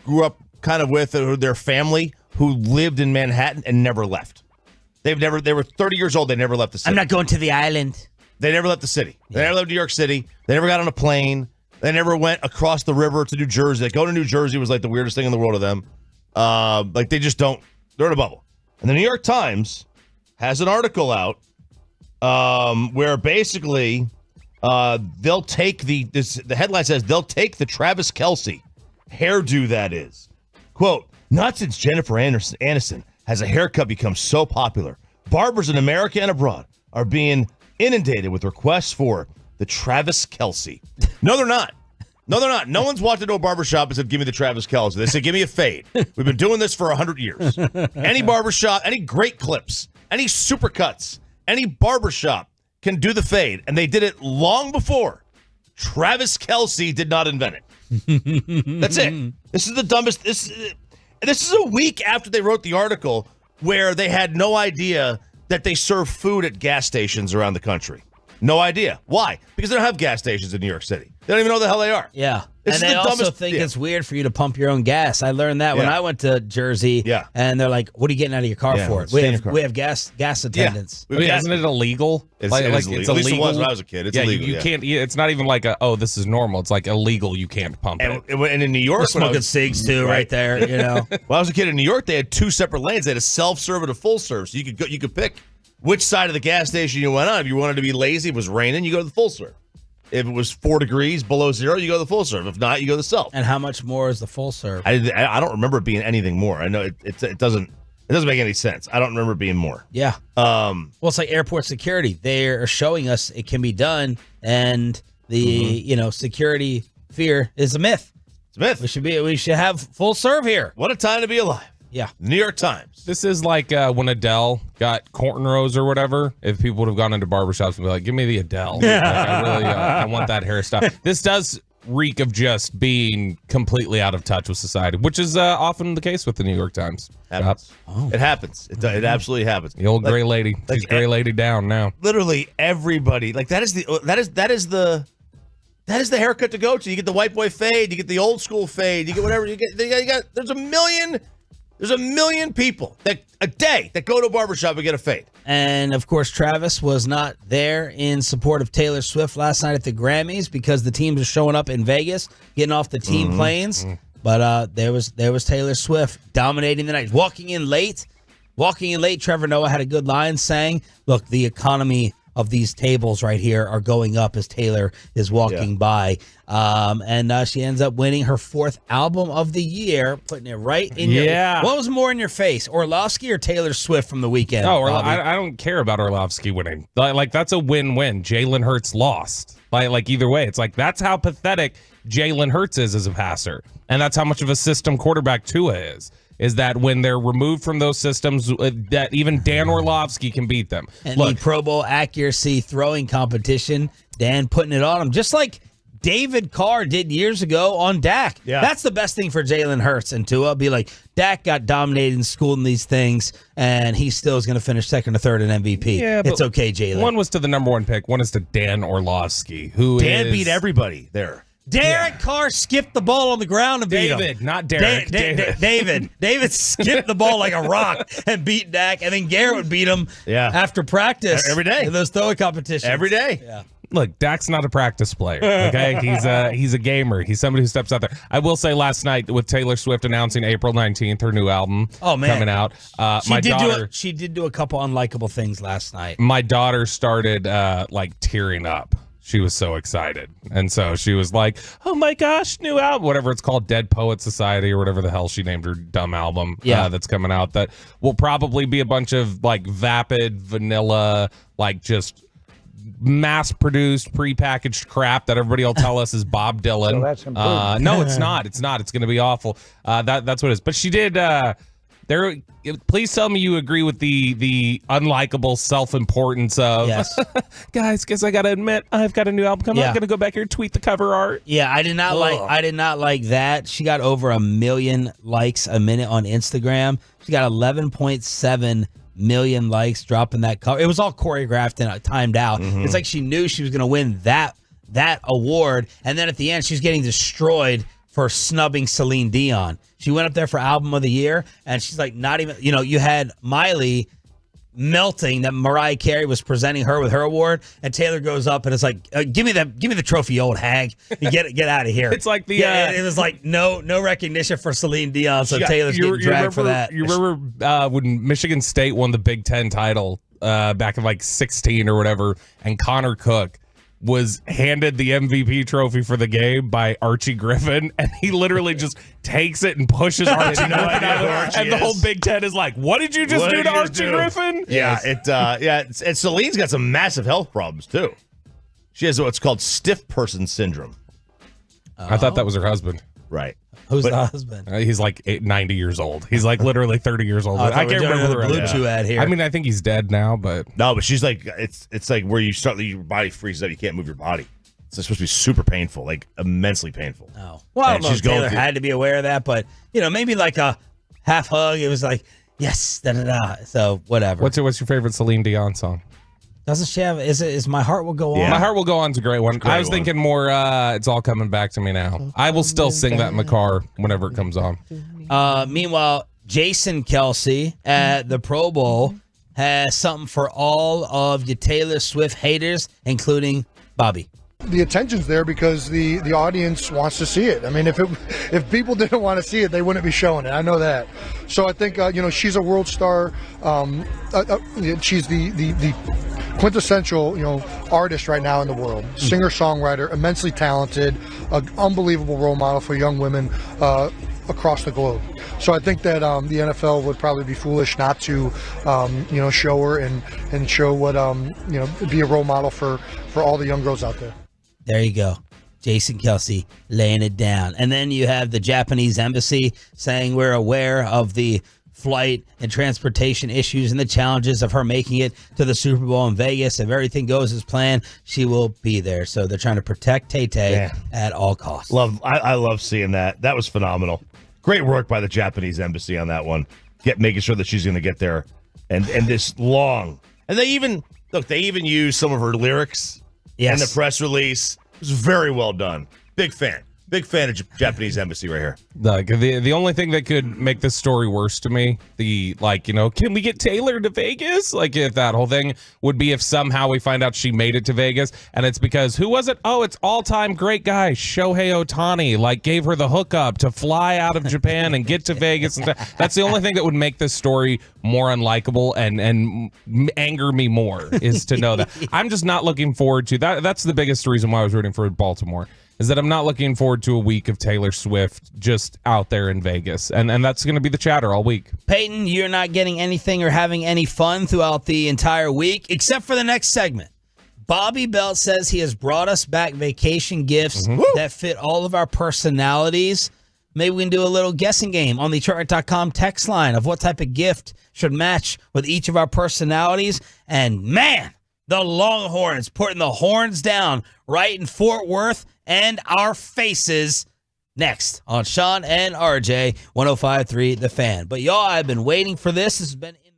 grew up kind of with, or their family, who lived in Manhattan and never left. They were 30 years old. They never left the city. I'm not going to the island. They never left the city. They never left New York City. They never got on a plane. They never went across the river to New Jersey. Go to New Jersey was like the weirdest thing in the world to them. Like they just don't. They're in a bubble. And the New York Times has an article out where basically they'll take the headline says they'll take the Travis Kelce hairdo, that is. Quote, not since Jennifer Aniston has a haircut become so popular. Barbers in America and abroad are being inundated with requests for the Travis Kelce. No, they're not. No, they're not. No one's walked into a barbershop and said, give me the Travis Kelce. They said, give me a fade. We've been doing this for 100 years. Any barbershop, any great clips, any supercuts, any barbershop can do the fade. And they did it long before Travis Kelce did not invent it. That's it. This is the dumbest. This is a week after they wrote the article where they had no idea that they serve food at gas stations around the country. No idea. Why? Because they don't have gas stations in New York City. They don't even know the hell they are. Yeah. This and is they the also dumbest- think yeah. it's weird for you to pump your own gas. I learned that when Yeah. I went to Jersey. Yeah. And they're like, what are you getting out of your car Yeah, for? stay in your car. We have gas attendants. We have gas- Isn't it illegal? It's illegal. It's At least it illegal. was when I was a kid. It's illegal, You yeah. can't. It's not even like this is normal. It's like illegal. You can't pump it. And in New York, We're smoking cigs too, right there. You know. When I was a kid in New York, they had two separate lanes. They had a self-serve and a full-serve. So you could pick which side of the gas station you went on. If you wanted to be lazy, it was raining, you go to the full-serve. If it was 4 degrees below zero, you go to the full-serve. If not, you go to the self. And how much more is the full serve? I don't remember it being anything more. I know it doesn't make any sense. I don't remember it being more. Yeah. Well, it's like airport security. They're showing us it can be done, and the security fear is a myth. It's a myth. We should have full serve here. What a time to be alive. Yeah. New York Times. This is like when Adele got cornrows or whatever. If people would have gone into barbershops and be like, give me the Adele. Like, I really I want that hairstyle. This does reek of just being completely out of touch with society, which is often the case with the New York Times. Happens. It happens. It absolutely happens. The old gray lady. She's gray lady down now. Literally everybody. Like that is the haircut to go to. You get the white boy fade, you get the old school fade, you get whatever you get. There's a million people a day that go to a barbershop and get a fade. And of course, Travis was not there in support of Taylor Swift last night at the Grammys because the teams are showing up in Vegas, getting off the team planes. But there was Taylor Swift dominating the night, walking in late. Trevor Noah had a good line saying, "Look, the economy of these tables right here are going up as Taylor is walking by." And she ends up winning her 4th album of the year, putting it right in your... What was more in your face, Orlovsky or Taylor Swift from the weekend? Oh, Bobby? I don't care about Orlovsky winning. Like that's a win-win. Jalen Hurts lost. Like either way, it's like that's how pathetic Jalen Hurts is as a passer, and that's how much of a system quarterback Tua is. Is that when they're removed from those systems, that even Dan Orlovsky can beat them. And the Pro Bowl accuracy throwing competition, Dan putting it on him, just like David Carr did years ago on Dak. Yeah. That's the best thing for Jalen Hurts and Tua. Be like, Dak got dominated in school in these things, and he still is going to finish 2nd or 3rd in MVP. Yeah, but it's okay, Jalen. One was to the number 1 pick. One is to Dan Orlovsky, who Dan beat everybody there. Derek Carr skipped the ball on the ground and beat him. David, not Derek. David skipped the ball like a rock and beat Dak, and then Garrett would beat him after practice every day in those throwing competitions every day. Yeah. Look, Dak's not a practice player. Okay, he's a gamer. He's somebody who steps out there. I will say, last night with Taylor Swift announcing April 19th, her new album coming out. She did do a couple unlikable things last night. My daughter started tearing up. She was so excited. And so she was like, oh my gosh, new album, whatever it's called, Dead Poet Society or whatever the hell she named her dumb album that's coming out, that will probably be a bunch of vapid, vanilla, just mass-produced, prepackaged crap that everybody will tell us is Bob Dylan. So that's improved. No, it's not. It's not. It's going to be awful. That's what it is. But she did... please tell me you agree with the unlikable self-importance of guys, because I gotta admit I've got a new album coming. I'm gonna go back here and tweet the cover art. Yeah, I did not like that. She got over 1 million likes a minute on Instagram. She got 11.7 million likes dropping that cover. It was all choreographed and timed out. It's like she knew she was gonna win that award, and then at the end she's getting destroyed for snubbing Celine Dion. She went up there for Album of the Year, and she's like, not even, you had Miley melting that Mariah Carey was presenting her with her award, and Taylor goes up and it's like, give me the trophy, you old hag. You get out of here. It's like it was like no recognition for Celine Dion, so Taylor's getting dragged for that. You remember when Michigan State won the Big Ten title back in 16 or whatever, and Connor Cook was handed the MVP trophy for the game by Archie Griffin, and he literally just takes it and pushes Archie Griffin out, and the whole Big Ten is like, what did you just do to Archie Griffin? Yeah, and Celine's got some massive health problems too. She has what's called stiff person syndrome. I thought that was her husband. Right. Who's the husband? He's like 90 years old. He's like literally 30 years old. I can't remember the Blue Chew ad here. I mean, I think he's dead now, but No, but she's like, it's like where you start, your body freezes up. You can't move your body. It's supposed to be super painful, like immensely painful. Oh. Well, I don't know if Taylor had to be aware of that, but, maybe like a half hug. It was like, yes, da-da-da. So, whatever. What's your favorite Celine Dion song? Doesn't she have, is My Heart Will Go On? Yeah. My Heart Will Go On's a great one. I was thinking more, It's All Coming Back to Me Now. I will still sing that in the car whenever it comes on. Meanwhile, Jason Kelsey at the Pro Bowl has something for all of your Taylor Swift haters, including Bobby. The attention's there because the audience wants to see it. I mean, if people didn't want to see it, they wouldn't be showing it. I know that. So I think she's a world star. She's the quintessential artist right now in the world. Singer songwriter, immensely talented, an unbelievable role model for young women across the globe. So I think that the NFL would probably be foolish not to show her and show what be a role model for all the young girls out there. There you go. Jason Kelsey laying it down. And then you have the Japanese embassy saying we're aware of the flight and transportation issues and the challenges of her making it to the Super Bowl in Vegas. If everything goes as planned, she will be there. So they're trying to protect Tay-Tay at all costs. I love seeing that. That was phenomenal. Great work by the Japanese embassy on that one. Making sure that she's going to get there. And this long. And they even used some of her lyrics. Yes. And the press release. It was very well done. Big fan of Japanese embassy right here. Like the only thing that could make this story worse to me, can we get Taylor to Vegas? Like if that whole thing would be if somehow we find out she made it to Vegas and it's because who was it? Oh, it's all-time great guy Shohei Ohtani gave her the hookup to fly out of Japan and get to Vegas. And that's the only thing that would make this story more unlikable and anger me more is to know that. I'm just not looking forward to that. That's the biggest reason why I was rooting for Baltimore. Is that I'm not looking forward to a week of Taylor Swift just out there in Vegas. And that's going to be the chatter all week. Peyton, you're not getting anything or having any fun throughout the entire week, except for the next segment. Bobby Belt says he has brought us back vacation gifts that fit all of our personalities. Maybe we can do a little guessing game on the Detroit.com text line of what type of gift should match with each of our personalities. And man, the Longhorns putting the horns down right in Fort Worth and our faces next on Sean and RJ 105.3 The Fan. But y'all, I've been waiting for this. This has been in the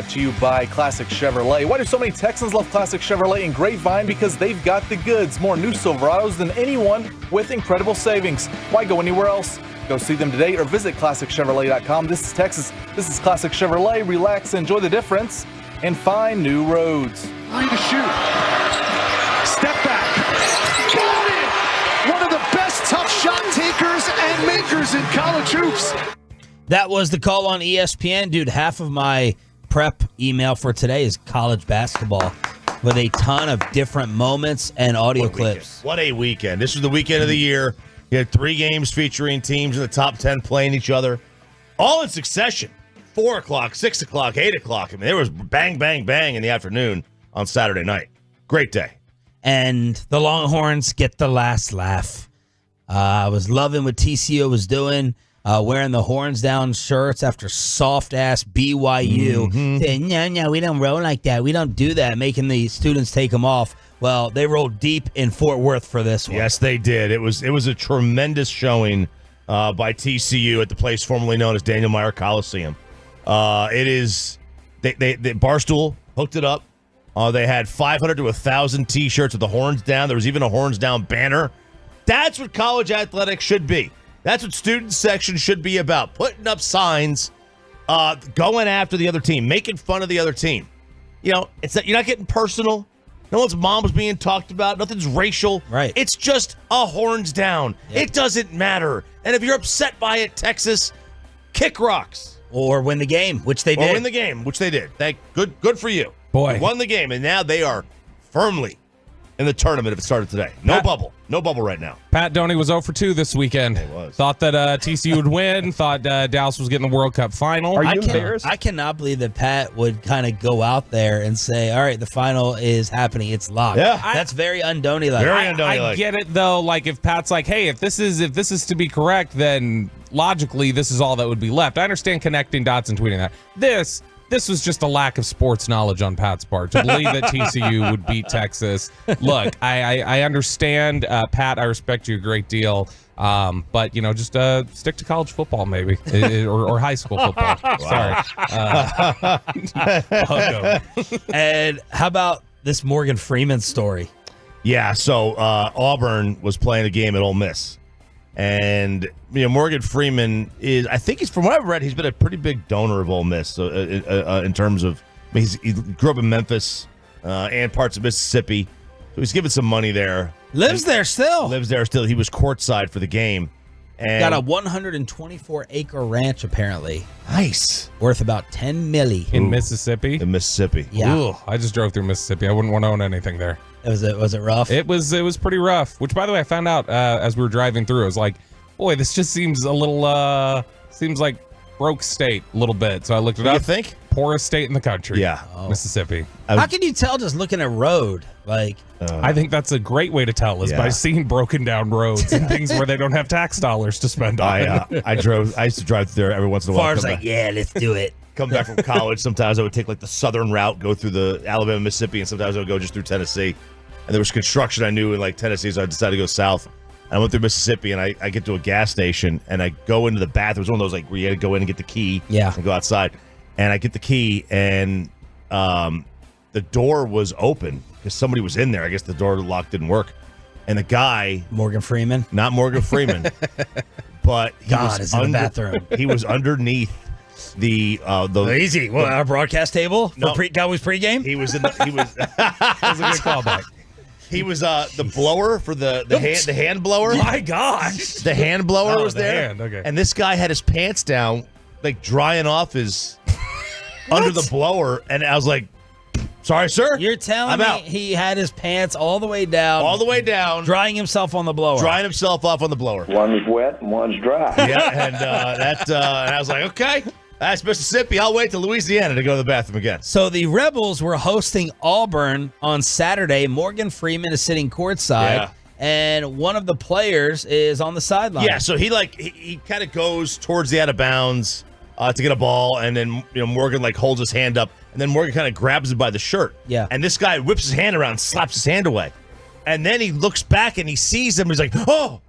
brought to you by Classic Chevrolet. Why do so many Texans love Classic Chevrolet and Grapevine? Because they've got the goods. More new Silverados than anyone with incredible savings. Why go anywhere else? Go see them today or visit ClassicChevrolet.com. This is Texas. This is Classic Chevrolet. Relax, enjoy the difference, and find new roads. 3 to shoot. Step back. Got it! One of the best tough shot takers and makers in college hoops. That was the call on ESPN. Dude, half of my prep email for today is college basketball with a ton of different moments and audio clips. What a weekend. This was the weekend of the year. You had 3 games featuring teams in the top 10 playing each other, all in succession. 4 o'clock, 6 o'clock, 8 o'clock. I mean, there was bang, bang, bang in the afternoon on Saturday night. Great day. And the Longhorns get the last laugh. I was loving what TCU was doing. Wearing the horns down shirts after soft-ass BYU. Saying, no, we don't roll like that. We don't do that, making the students take them off. Well, they rolled deep in Fort Worth for this one. Yes, they did. It was a tremendous showing by TCU at the place formerly known as Daniel Meyer Coliseum. It is they Barstool hooked it up. They had 500 to 1,000 T-shirts with the horns down. There was even a horns down banner. That's what college athletics should be. That's what student section should be about. Putting up signs, going after the other team, making fun of the other team. You know, you're not getting personal. No one's mom's being talked about. Nothing's racial. Right. It's just a horns down. Yep. It doesn't matter. And if you're upset by it, Texas, kick rocks. Or win the game, which they did. Or win the game, which they did. Good for you. Boy. They won the game, and now they are firmly in the tournament if it started today. No bubble right now. Pat Doney was 0 for 2 this weekend. He was. Thought that TCU would win. Thought Dallas was getting the World Cup final. Are you embarrassed? I cannot believe that Pat would kind of go out there and say, all right, the final is happening. It's locked. Yeah. That's very undoney-like. Very I get it though. Like if Pat's like, hey, if this is to be correct, then logically this is all that would be left. I understand connecting dots and tweeting that. This was just a lack of sports knowledge on Pat's part to believe that TCU would beat Texas. Look, I understand, Pat. I respect you a great deal, but just stick to college football maybe, or high school football. Sorry. And how about this Morgan Freeman story? Yeah, so Auburn was playing a game at Ole Miss. And Morgan Freeman is, I think from what I've read, he's been a pretty big donor of Ole Miss. So in terms of, he grew up in Memphis and parts of Mississippi, so he's given some money there. Lives there still. He was courtside for the game, and got a 124-acre ranch apparently. Nice, worth about $10 million in Mississippi. In Mississippi, yeah. Ooh, I just drove through Mississippi. I wouldn't want to own anything there. Was it rough? It was pretty rough. Which, by the way, I found out as we were driving through. I was like, boy, this just seems a little seems like broke state a little bit. So I looked it up. You think? Poorest state in the country. Yeah, Mississippi. How can you tell just looking at road? Like, I think that's a great way to tell is by seeing broken down roads and things where they don't have tax dollars to spend on. I used to drive there every once in a while. Far's like, yeah, let's do it. Come back from college, sometimes I would take like the southern route, go through the Alabama, Mississippi, and sometimes I would go just through Tennessee. And there was construction I knew in like Tennessee, so I decided to go south. And I went through Mississippi, and I get to a gas station, and I go into the bathroom. It was one of those like where you had to go in and get the key, and go outside. And I get the key, and the door was open because somebody was in there. I guess the door lock didn't work. And the guy, Morgan Freeman, not Morgan Freeman, but he was in the bathroom. He was underneath the easy. Well, our broadcast table for Cowboys pregame. He was in the that was a good callback. He was the blower for the hand blower. My gosh, the hand blower was there. Hand, okay. And this guy had his pants down, like drying off his under the blower, and I was like, "Sorry, sir." You're telling me he had his pants all the way down, drying himself on the blower, drying himself off on the blower. One's wet and one's dry. Yeah, and and I was like, okay. That's Mississippi. I'll wait till Louisiana to go to the bathroom again. So the Rebels were hosting Auburn on Saturday. Morgan Freeman is sitting courtside, and one of the players is on the sideline. Yeah, so he kind of goes towards the out of bounds to get a ball, and then Morgan holds his hand up, and then Morgan kind of grabs him by the shirt. Yeah, and this guy whips his hand around, slaps his hand away, and then he looks back and he sees him. He's like, oh.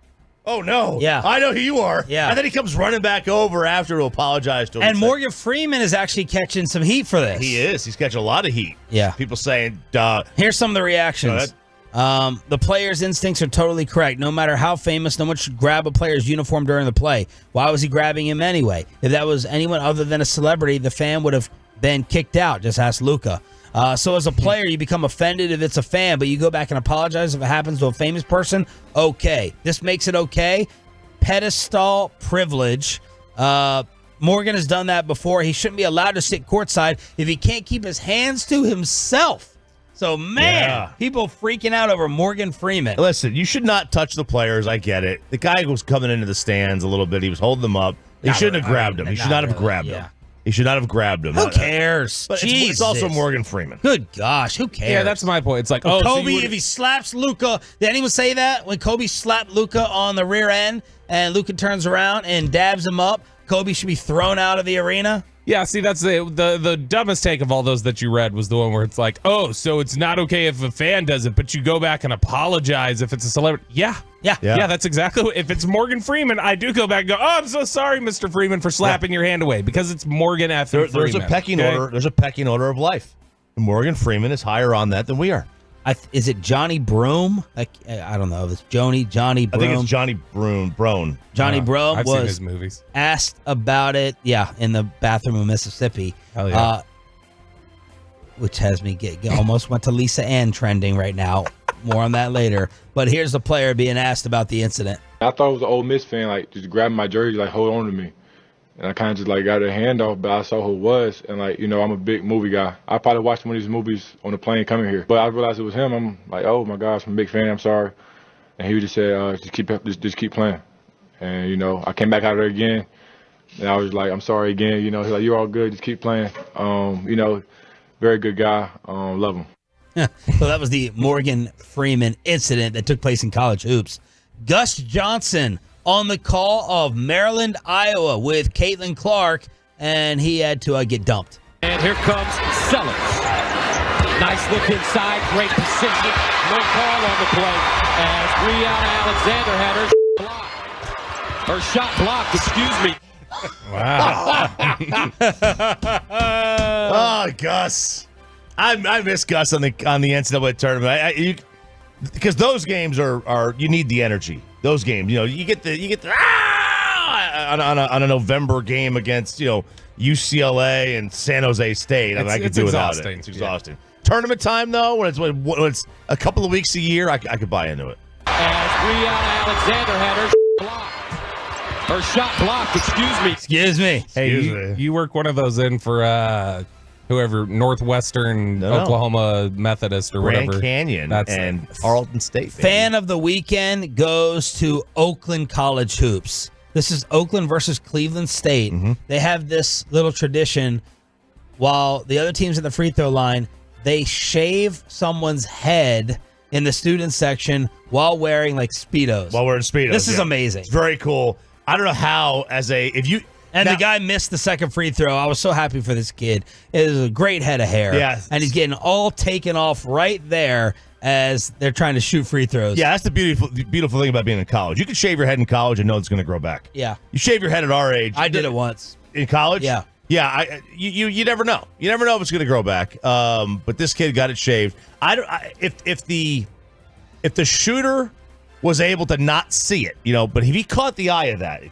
Oh, no. Yeah. I know who you are. Yeah. And then he comes running back over after to apologize to him. And Morgan Freeman is actually catching some heat for this. He is. He's catching a lot of heat. Yeah. People saying, duh. Here's some of the reactions. The player's instincts are totally correct. No matter how famous, no one should grab a player's uniform during the play. Why was he grabbing him anyway? If that was anyone other than a celebrity, the fan would have been kicked out. Just ask Luka. So as a player, you become offended if it's a fan, but you go back and apologize if it happens to a famous person. Okay. This makes it okay. Pedestal privilege. Morgan has done that before. He shouldn't be allowed to sit courtside if he can't keep his hands to himself. So, man, people freaking out over Morgan Freeman. Listen, you should not touch the players. I get it. The guy was coming into the stands a little bit. He was holding them up. He shouldn't have grabbed him. He should not have grabbed him. He should not have grabbed him. Who cares? But it's also Morgan Freeman. Good gosh, who cares? Yeah, that's my point. It's like, Kobe, if he slaps Luka, did anyone say that? When Kobe slapped Luka on the rear end and Luka turns around and dabs him up, Kobe should be thrown out of the arena? Yeah, see, that's the dumbest take of all those that you read was the one where it's like, oh, so it's not okay if a fan does it, but you go back and apologize if it's a celebrity. Yeah, that's exactly what, if it's Morgan Freeman, I do go back and go, oh, I'm so sorry, Mr. Freeman, for slapping your hand away, because it's Morgan F. There's Freeman. a pecking order. There's a pecking order of life. Morgan Freeman is higher on that than we are. Is it Johnny Broom? I don't know. It's Johnny Broom. I think it's Johnny Brown. Johnny Broom I've seen was his movies. asked about it, in the bathroom in Mississippi. Hell yeah. Which has me almost went to Lisa Ann trending right now. More on that later. But here's the player being asked about the incident. I thought it was an Ole Miss fan, like, just grabbing my jersey, like, hold on to me. And I kind of just, like, got a hand off, but I saw who it was. And, like, I'm a big movie guy. I probably watched one of these movies on the plane coming here. But I realized it was him. I'm like, oh, my gosh, I'm a big fan. I'm sorry. And he just said, just keep playing. And, I came back out there again. And I was like, I'm sorry again. He's like, you're all good. Just keep playing. Very good guy. Love him. So that was the Morgan Freeman incident that took place in college hoops. Gus Johnson on the call of Maryland, Iowa with Caitlin Clark, and he had to get dumped. And here comes Sellers. Nice look inside, great position. No call on the play as Brianna Alexander had her blocked. Her shot blocked, excuse me. Wow. Oh, Gus. I miss Gus on the NCAA tournament. Because those games are you need the energy. Those games, you get the on a November game against UCLA and San Jose State. I could do without it. It's exhausting. Yeah. Tournament time though, when it's a couple of weeks a year, I could buy into it. As Brianna Alexander had her blocked. Her shot blocked. Excuse me. Hey, you work one of those in for whoever, Northwestern Oklahoma Methodist or Grand whatever. Canyon and Arlington State. Baby. Fan of the weekend goes to Oakland College Hoops. This is Oakland versus Cleveland State. Mm-hmm. They have this little tradition while the other team's at the free throw line, they shave someone's head in the student section while wearing Speedos. While wearing Speedos. This is amazing. It's very cool. I don't know how the guy missed the second free throw. I was so happy for this kid. It was a great head of hair. Yeah. And he's getting all taken off right there as they're trying to shoot free throws. Yeah, that's the beautiful thing about being in college. You can shave your head in college and know it's going to grow back. Yeah. You shave your head at our age. I did it once. In college? Yeah. Yeah, you never know. You never know if it's going to grow back. But this kid got it shaved. If the shooter was able to not see it, but if he caught the eye of that,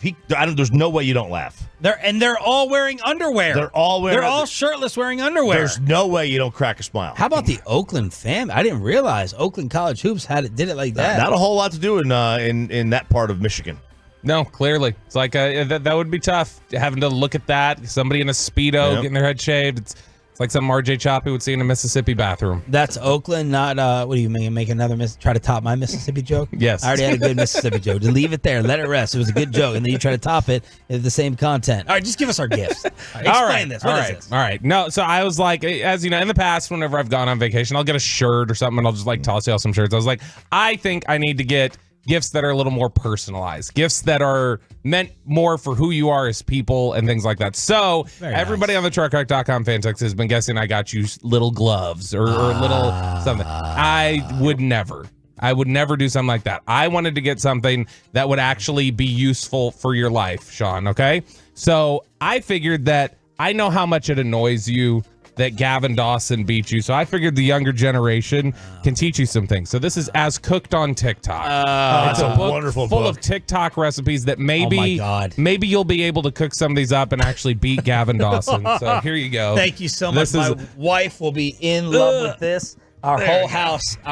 there's no way you don't laugh. They're all wearing underwear. They're all shirtless wearing underwear. There's no way you don't crack a smile. How about the Oakland fam? I didn't realize Oakland College Hoops did it like that. Not a whole lot to do in that part of Michigan. No, clearly. It's like that would be tough, having to look at that. Somebody in a Speedo getting their head shaved. It's like something RJ Choppy would see in a Mississippi bathroom. That's Oakland, not, what do you mean, make another, try to top my Mississippi joke? Yes. I already had a good Mississippi joke. Just leave it there. Let it rest. It was a good joke. And then you try to top it with the same content. All right, just give us our gifts. Explain this. What is this? All right. No, so I was like, as you know, in the past, whenever I've gone on vacation, I'll get a shirt or something, and I'll just toss y'all some shirts. I was like, I think I need to get gifts that are a little more personalized, gifts that are meant more for who you are as people and things like that. So everybody on the truckhawk.com fan text has been guessing I got you little gloves or little something. I would never. I would never do something like that. I wanted to get something that would actually be useful for your life, Sean, okay? So I figured that I know how much it annoys you that Gavin Dawson beat you. So I figured the younger generation can teach you some things. So this is As Cooked on TikTok. It's a book wonderful full book of TikTok recipes that maybe, Oh my God. maybe you'll be able to cook some of these up and actually beat Gavin Dawson. So here you go. Thank you so much. This is- My wife will be in love with this. Our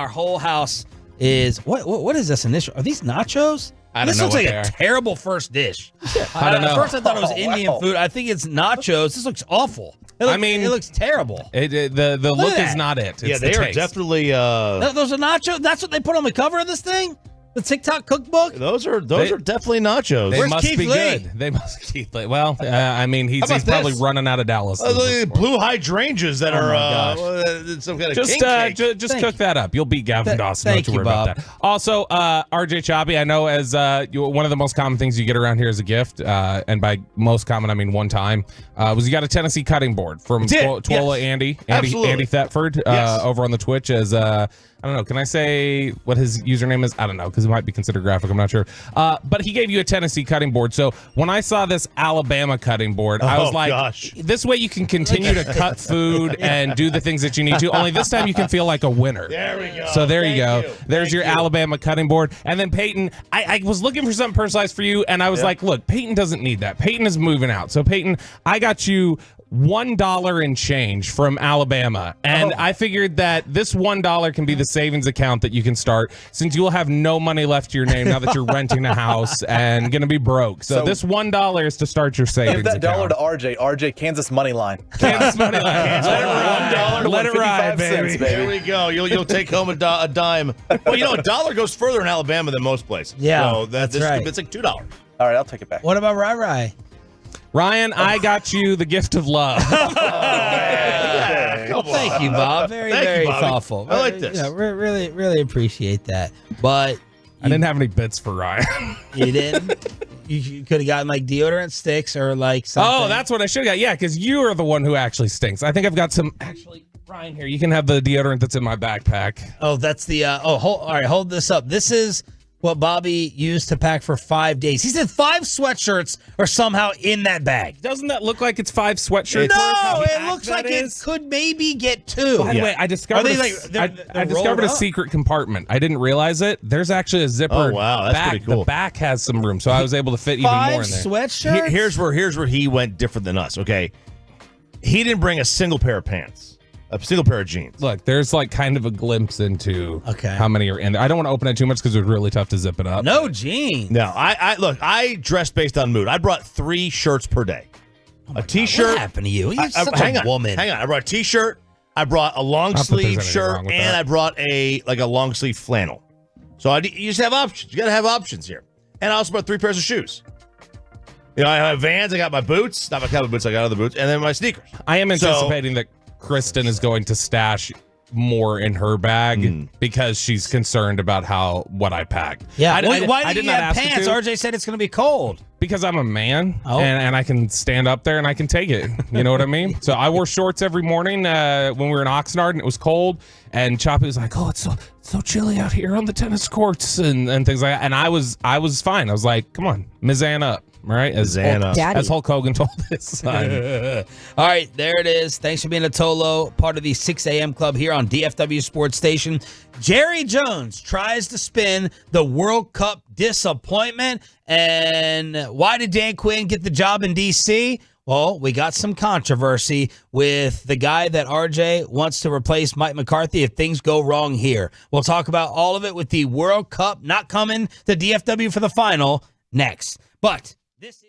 whole house is what is this initial? Are these nachos? I don't This know looks what like they a are. terrible first dish. I don't know. At first I thought it was Indian wow. food. I think it's nachos. This looks awful. It looks terrible. The look is that. not it. It's Yeah, the they are taste. definitely. Those are nachos. That's what they put on the cover of this thing. The TikTok cookbook. Those are definitely nachos. They Where's must Keith be Lee? good. They must Keith Lee. Well, I mean, he's about probably this? running out of Dallas. Blue hydrangeas that are gosh. some kind of Just king cake. just Thank cook you. that up. You'll beat Gavin Dawson. thank Don't you you, worry about Bob. that. Also, RJ Choppy, I know as one of the most common things you get around here as a gift, and by most common I mean one time, was you got a Tennessee cutting board from Twola yes. Andy Absolutely. Thetford Yes. over on the Twitch as I don't know. Can I say what his username is? I don't know because it might be considered graphic. I'm not sure. But he gave you a Tennessee cutting board. So when I saw this Alabama cutting board, I was like, gosh. this way you can continue to cut food and do the things that you need to. Only this time you can feel like a winner. There we go. So there you go. Thank you. There's your Alabama cutting board. And then Peyton, I was looking for something personalized for you, and I was like, look, Peyton doesn't need that. Peyton is moving out. So Peyton, I got you $1 in change from Alabama. And I figured that this $1 can be the savings account that you can start since you will have no money left to your name now that you're renting a house and going to be broke. So this $1 is to start your savings Give that account. dollar to RJ. RJ, Kansas money line. Kansas money line. $1 Let it ride, baby. There we go. You'll take home a dime. Well, you know, a dollar goes further in Alabama than most places. Yeah, so that's right. It's like $2. All right, I'll take it back. What about Rai? Ryan, I got you the gift of love. Well, thank you, Bob. Very, Thank you, very Bobby. thoughtful. I like this. Yeah, really, really appreciate that. But I didn't have any bits for Ryan. you didn't. You could have gotten like deodorant sticks or like something. Oh, that's what I should have got. Yeah, because you are the one who actually stinks. I think I've got some. Actually, Ryan, here, you can have the deodorant that's in my backpack. Oh, that's the. All right, hold this up. This is what Bobby used to pack for 5 days. He said 5 sweatshirts are somehow in that bag. Doesn't that look like it's 5 sweatshirts? No, it looks like it could maybe get 2. By the way, I discovered, Are they a- like- I they're discovered a rolled up? secret compartment. I didn't realize it. There's actually a zipper. Oh, wow, that's back. pretty cool. The back has some room, so I was able to fit even 5 more in there. sweatshirts. Here's where he went different than us. Okay, he didn't bring a single pair of pants, a single pair of jeans. Look, there's like kind of a glimpse into Okay. how many are in there. I don't want to open it too much because it was really tough to zip it up. No jeans. No, I dress based on mood. I brought 3 shirts per day. A t-shirt. What happened to you? You're such hang a on, woman. Hang on. I brought a t-shirt. I brought a long Not that there's sleeve anything shirt, wrong with and that. I brought a long sleeve flannel. So you just have options. You got to have options here. And I also brought 3 pairs of shoes. You know, I have Vans. I got my boots, not my cowboy boots. I got other boots, and then my sneakers. I am anticipating that Kristen is going to stash more in her bag because she's concerned about what I pack. Yeah. I Why did did you not have ask her pants? to. RJ said it's going to be cold. Because I'm a man Oh. and I can stand up there and I can take it. You know what I mean? So I wore shorts every morning when we were in Oxnard and it was cold. And Choppy was like, "Oh, it's so chilly out here on the tennis courts and things like that." And I was fine. I was like, "Come on, Mizan up." Right? Mizan up. As Hulk Hogan told his son. All right, there it is. Thanks for being a Tolo, part of the 6 a.m. club here on DFW Sports Station. Jerry Jones tries to spin the World Cup disappointment. And why did Dan Quinn get the job in D.C.? Well, we got some controversy with the guy that RJ wants to replace Mike McCarthy if things go wrong here. We'll talk about all of it with the World Cup not coming to DFW for the final next. But this is...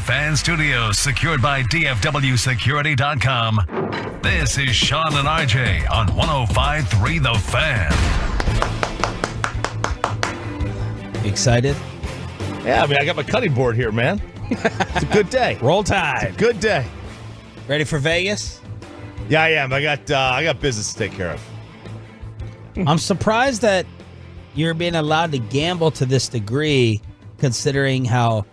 Fan Studios, secured by DFWSecurity.com. This is Sean and RJ on 105.3 The Fan. Excited? Yeah, I mean, I got my cutting board here, man. It's a good day. Roll Tide. Good day. Ready for Vegas? Yeah, I am. I got business to take care of. I'm surprised that you're being allowed to gamble to this degree, considering how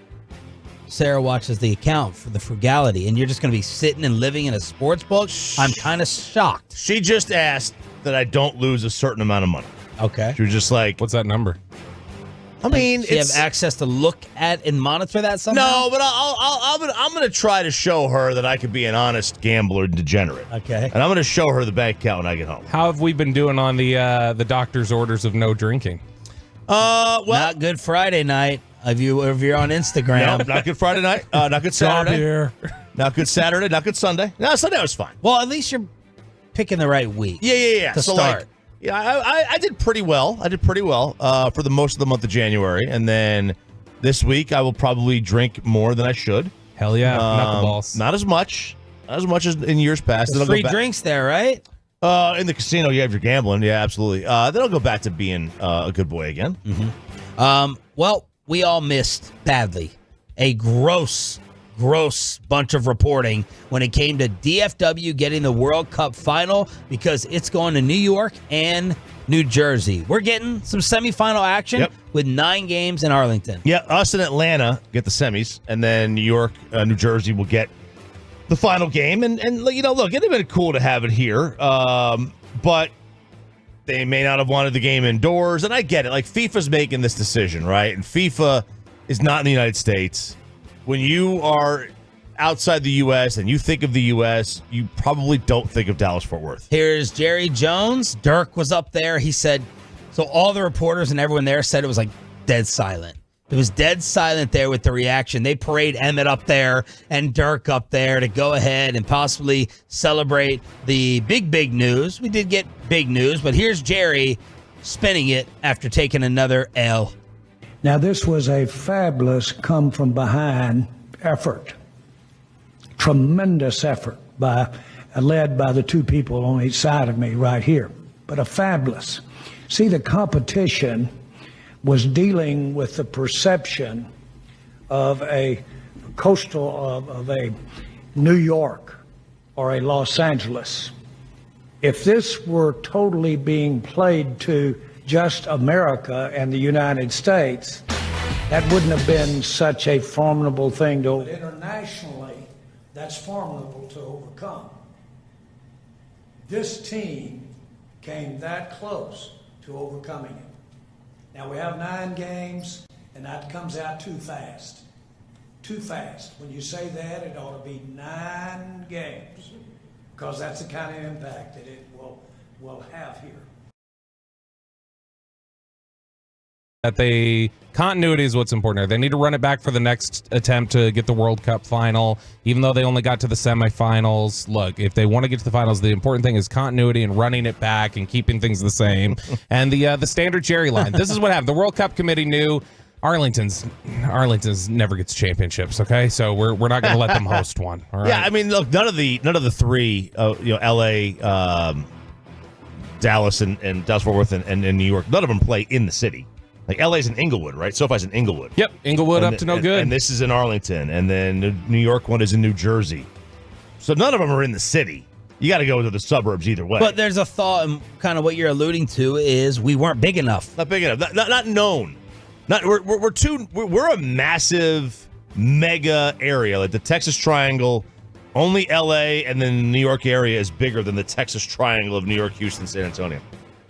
Sarah watches the account for the frugality, and you're just going to be sitting and living in a sports book. I'm kind of shocked. She just asked that I don't lose a certain amount of money. Okay. She was just like, What's that number? I mean, Do you have access to look at and monitor that somehow? No, but I'm going to try to show her that I could be an honest gambler and degenerate. Okay. And I'm going to show her the bank account when I get home. How have we been doing on the doctor's orders of no drinking? Well, not Good Friday night. If you're on Instagram. No, not Good Friday night. Not Good Saturday. Not Good Saturday. Not Good Sunday. No, Sunday was fine. Well, at least you're picking the right week. Yeah. To So start. like, yeah, I did pretty well. For the most of the month of January, and then this week I will probably drink more than I should. Hell yeah, knuckleballs. Not as much as in years past. There's free drinks there, right? In the casino, you have your gambling. Yeah, absolutely. Then I'll go back to being a good boy again. Mm-hmm. Well, we all missed badly a gross bunch of reporting when it came to DFW getting the World Cup final, because it's going to New York and New Jersey. We're getting some semifinal action with 9 games in Arlington. Yeah, us in Atlanta get the semis, and then New York, New Jersey will get the final game. And look, it'd have been cool to have it here, but they may not have wanted the game indoors, and I get it. Like, FIFA's making this decision, right? And FIFA is not in the United States. When you are outside the U.S. and you think of the U.S., you probably don't think of Dallas-Fort Worth. Here's Jerry Jones. Dirk was up there. He said, so all the reporters and everyone there said it was like dead silent. It was dead silent there with the reaction. They parade Emmett up there and Dirk up there to go ahead and possibly celebrate the big news. We did get big news, but here's Jerry spinning it after taking another L. Now, this was a fabulous come-from-behind effort, tremendous effort led by the two people on each side of me right here, but a fabulous. See, the competition was dealing with the perception of a of a New York or a Los Angeles. If this were totally being played to just America and the United States, that wouldn't have been such a formidable thing to... But internationally, that's formidable to overcome. This team came that close to overcoming it. Now, we have 9 games, and that comes out too fast. Too fast. When you say that, it ought to be 9 games, because that's the kind of impact that it will have here. That continuity is what's important here. They need to run it back for the next attempt to get the World Cup final, even though they only got to the semifinals. Look, if they want to get to the finals, the important thing is continuity and running it back and keeping things the same. And the standard Jerry line. This is what happened. The World Cup committee knew Arlington's never gets championships. Okay, so we're not going to let them host one. All right? Yeah, I mean, look, none of the three, L.A., Dallas, and Dallas-Fort Worth, and New York, none of them play in the city. Like, LA's in Inglewood, right? SoFi's in Inglewood. Yep, Inglewood up to no good. And this is in Arlington, and then the New York one is in New Jersey. So none of them are in the city. You got to go to the suburbs either way. But there's a thought, and kind of what you're alluding to is we weren't big enough. Not big enough. Not known. We're a massive mega area. Like the Texas Triangle, only LA and then the New York area is bigger than the Texas Triangle of New York, Houston, San Antonio.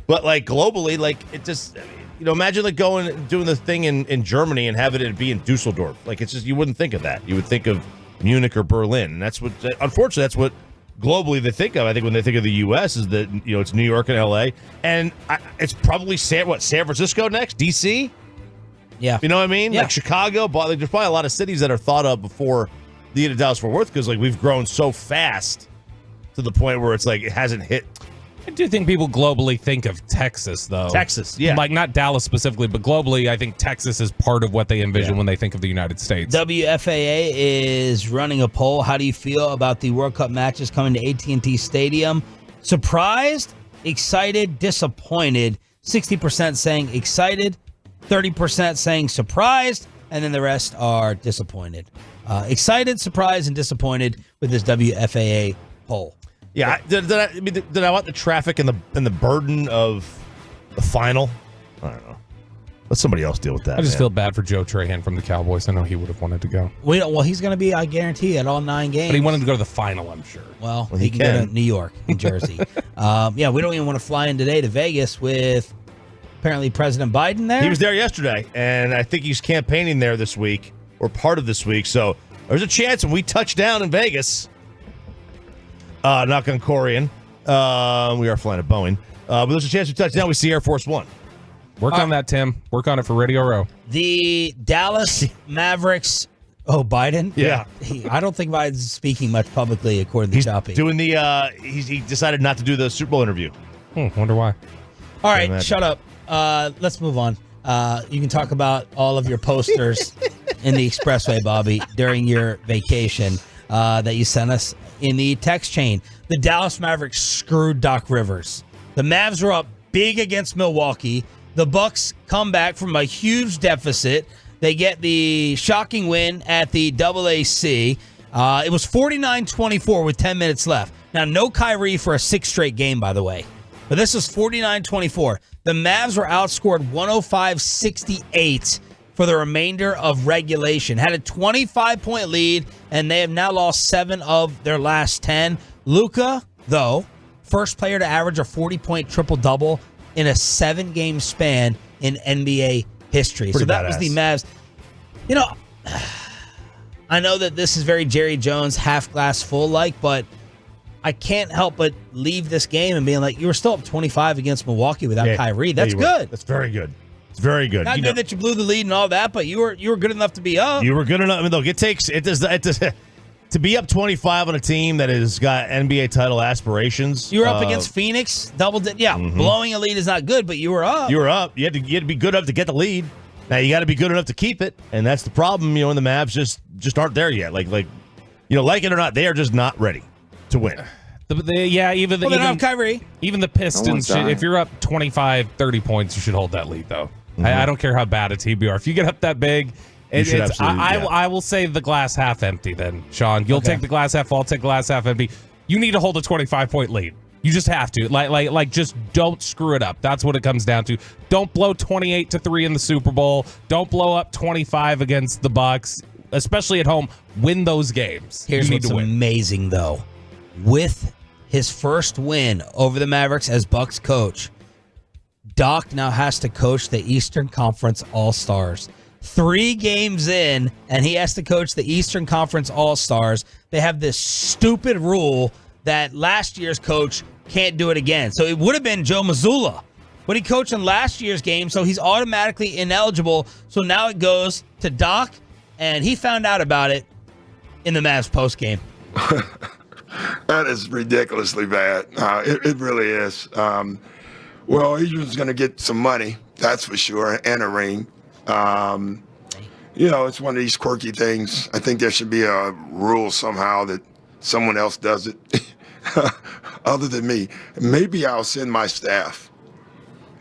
But like globally, like it just, imagine like doing the thing in Germany and having it be in Dusseldorf. Like it's just, you wouldn't think of that. You would think of Munich or Berlin. And that's what, unfortunately, that's what globally they think of. I think when they think of the U.S. is that, it's New York and L.A. And it's probably San Francisco next? D.C.? Yeah. You know what I mean? Yeah. Like Chicago. But like, there's probably a lot of cities that are thought of before the Dallas-Fort Worth because like we've grown so fast to the point where it's like it hasn't hit I do think people globally think of Texas, though. Texas, yeah. Like, not Dallas specifically, but globally, I think Texas is part of what they envision when they think of the United States. WFAA is running a poll. How do you feel about the World Cup matches coming to AT&T Stadium? Surprised, excited, disappointed. 60% saying excited, 30% saying surprised, and then the rest are disappointed. Excited, surprised, and disappointed with this WFAA poll. Yeah, did I want the traffic and the burden of the final? I don't know. Let somebody else deal with that. I just feel bad for Joe Trahan from the Cowboys. I know he would have wanted to go. Well, he's going to be, I guarantee, at all 9 games. But he wanted to go to the final, I'm sure. Well, he can go to New York, New Jersey. Yeah, we don't even want to fly in today to Vegas with apparently President Biden there. He was there yesterday, and I think he's campaigning there this week, or part of this week. So there's a chance when we touch down in Vegas, knock on Corian, we are flying a Boeing, but there's a chance we touch down, we see Air Force One. Work on that, Tim. Work on it for Radio Row. The Dallas Mavericks. Oh, Biden? Yeah. I don't think Biden's speaking much publicly, according to Choppy. Doing the, he decided not to do the Super Bowl interview. Wonder why. All right, shut up. Let's move on. You can talk about all of your posters in the expressway, Bobby, during your vacation that you sent us in the text chain. The Dallas Mavericks screwed Doc Rivers. The Mavs were up big against Milwaukee. The Bucks come back from a huge deficit. They get the shocking win at the AAC. It was 49-24 with 10 minutes left. Now, no Kyrie for a 6th straight game, by the way. But this was 49-24. The Mavs were outscored 105-68 for the remainder of regulation. Had a 25-point lead, and they have now lost 7 of their last 10. Luka, though, first player to average a 40-point triple-double in a 7-game span in NBA history. Pretty so that badass. was the Mavs. You know, I know that this is very Jerry Jones, half glass full like, but I can't help but leave this game and being like, you were still up 25 against Milwaukee without Kyrie. That's good. That's very good. It's very good. Not good that you blew the lead and all that, but you were good enough to be up. You were good enough. I mean, look, it does to be up 25 on a team that has got NBA title aspirations. You were up against Phoenix, blowing a lead is not good, but you were up. You were up. You had to be good enough to get the lead. Now you got to be good enough to keep it, and that's the problem. You know, when the Mavs just aren't there yet. Like it or not, they are just not ready to win. They don't have Kyrie. Even the Pistons, if you're up 25, 30 points, you should hold that lead, though. I don't care how bad a team you are. If you get up that big, I will say the glass half empty then, Sean. You'll take the glass half full, I'll take glass half empty. You need to hold a 25-point lead. You just have to. Like, just don't screw it up. That's what it comes down to. Don't blow 28-3 in the Super Bowl. Don't blow up 25 against the Bucks, especially at home. Win those games. Here's what's amazing, though. With his first win over the Mavericks as Bucks coach, Doc now has to coach the Eastern Conference All-Stars. 3 games in, and he has to coach the Eastern Conference All-Stars. They have this stupid rule that last year's coach can't do it again. So it would have been Joe Mazzulla, but he coached in last year's game, so he's automatically ineligible. So now it goes to Doc, and he found out about it in the Mavs postgame. That is ridiculously bad. It really is. Well, Adrian's going to get some money, that's for sure, and a ring. It's one of these quirky things. I think there should be a rule somehow that someone else does it other than me. Maybe I'll send my staff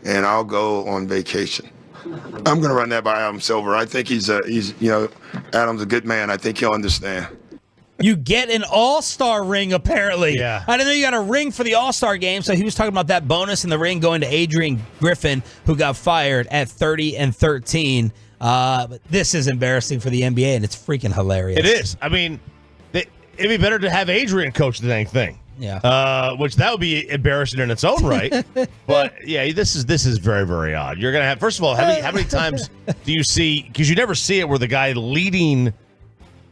and I'll go on vacation. I'm going to run that by Adam Silver. I think he's Adam's a good man. I think he'll understand. You get an all-star ring, apparently. Yeah. I didn't know you got a ring for the all-star game, so he was talking about that bonus in the ring going to Adrian Griffin, who got fired at 30-13. But this is embarrassing for the NBA, and it's freaking hilarious. It is. I mean, it'd be better to have Adrian coach the dang thing. Yeah. Which that would be embarrassing in its own right. But yeah, this is very, very odd. You're gonna have, first of all, how many times do you see? Because you never see it where the guy leading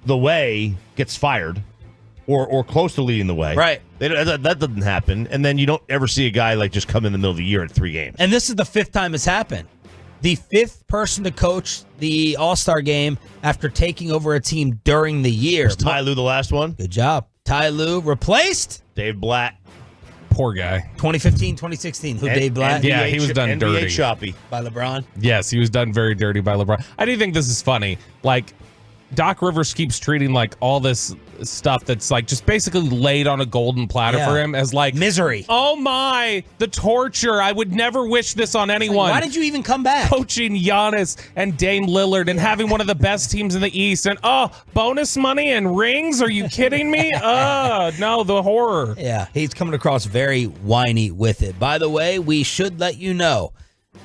the way gets fired, or close to leading the way. Right. That doesn't happen, and then you don't ever see a guy like just come in the middle of the year at 3 games. And this is the 5th time it's happened. The 5th person to coach the All-Star game after taking over a team during the year. Was Ty Lue the last one? Good job. Ty Lue replaced Dave Blatt. Poor guy. 2015, 2016. Who, Dave Blatt? Yeah, he was done NBA dirty. choppy. By LeBron? Yes, he was done very dirty by LeBron. I do think this is funny. Like, Doc Rivers keeps treating like all this stuff that's like just basically laid on a golden platter for him as like misery. Oh my, the torture. I would never wish this on anyone. Why did you even come back? Coaching Giannis and Dame Lillard and having one of the best teams in the East and bonus money and rings? Are you kidding me? No, the horror. Yeah, he's coming across very whiny with it. By the way, we should let you know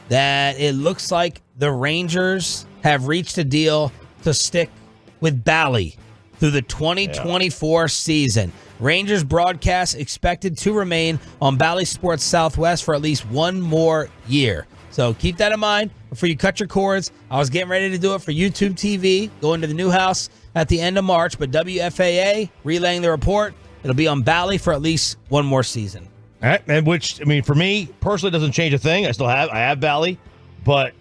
that it looks like the Rangers have reached a deal to stick with Bally through the 2024 season. Rangers broadcast expected to remain on Bally Sports Southwest for at least one more year. So keep that in mind before you cut your cords. I was getting ready to do it for YouTube TV, going to the new house at the end of March, but WFAA relaying the report. It'll be on Bally for at least one more season. All right, and which, I mean, for me personally, doesn't change a thing. I have Bally, but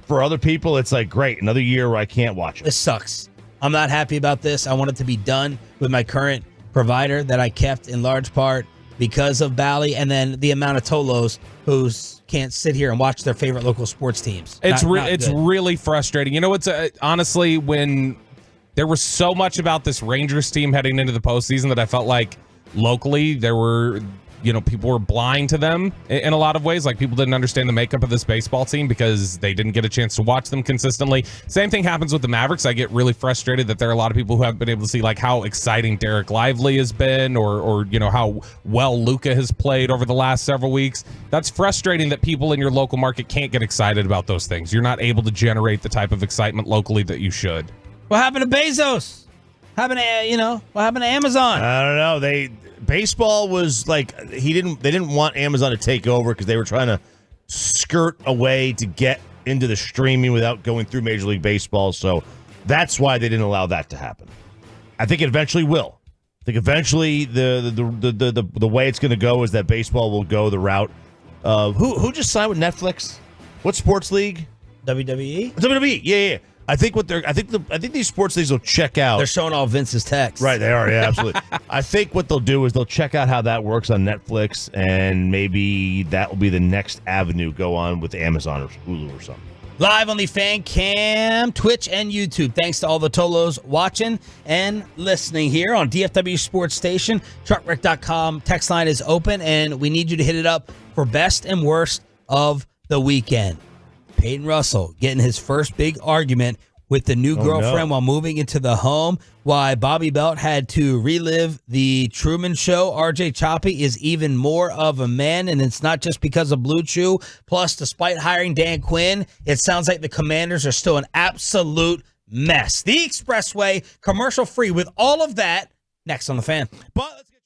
for other people, it's like, great, another year where I can't watch it. This sucks. I'm not happy about this. I want it to be done with my current provider that I kept in large part because of Bally, and then the amount of Tolos who can't sit here and watch their favorite local sports teams. It's good. really frustrating. You know, it's honestly, when there was so much about this Rangers team heading into the postseason that I felt like locally there were, people were blind to them in a lot of ways. Like, people didn't understand the makeup of this baseball team because they didn't get a chance to watch them consistently. Same thing happens with the Mavericks. I get really frustrated that there are a lot of people who haven't been able to see like how exciting Derek Lively has been or how well Luka has played over the last several weeks. That's frustrating that people in your local market can't get excited about those things. You're not able to generate the type of excitement locally that you should. What happened to Bezos? What happened to Amazon? I don't know. Baseball was like, they didn't want Amazon to take over because they were trying to skirt a way to get into the streaming without going through Major League Baseball. So that's why they didn't allow that to happen. I think it eventually will. I think eventually the way it's going to go is that baseball will go the route of who just signed with Netflix? What sports league? WWE? WWE. Yeah. I think these sports leagues will check out. They're showing all Vince's texts. Right, they are. Yeah, absolutely. I think what they'll do is they'll check out how that works on Netflix, and maybe that will be the next avenue go on with Amazon or Hulu or something. Live on the Fan Cam, Twitch, and YouTube. Thanks to all the Tolos watching and listening here on DFW Sports Station. Truckwreck.com text line is open, and we need you to hit it up for best and worst of the weekend. Peyton Russell getting his first big argument with the new girlfriend while moving into the home. Why Bobby Belt had to relive the Truman Show. RJ Choppy is even more of a man, and it's not just because of Blue Chew. Plus, despite hiring Dan Quinn, it sounds like the Commanders are still an absolute mess. The Expressway, commercial free with all of that next on The Fan. But let's get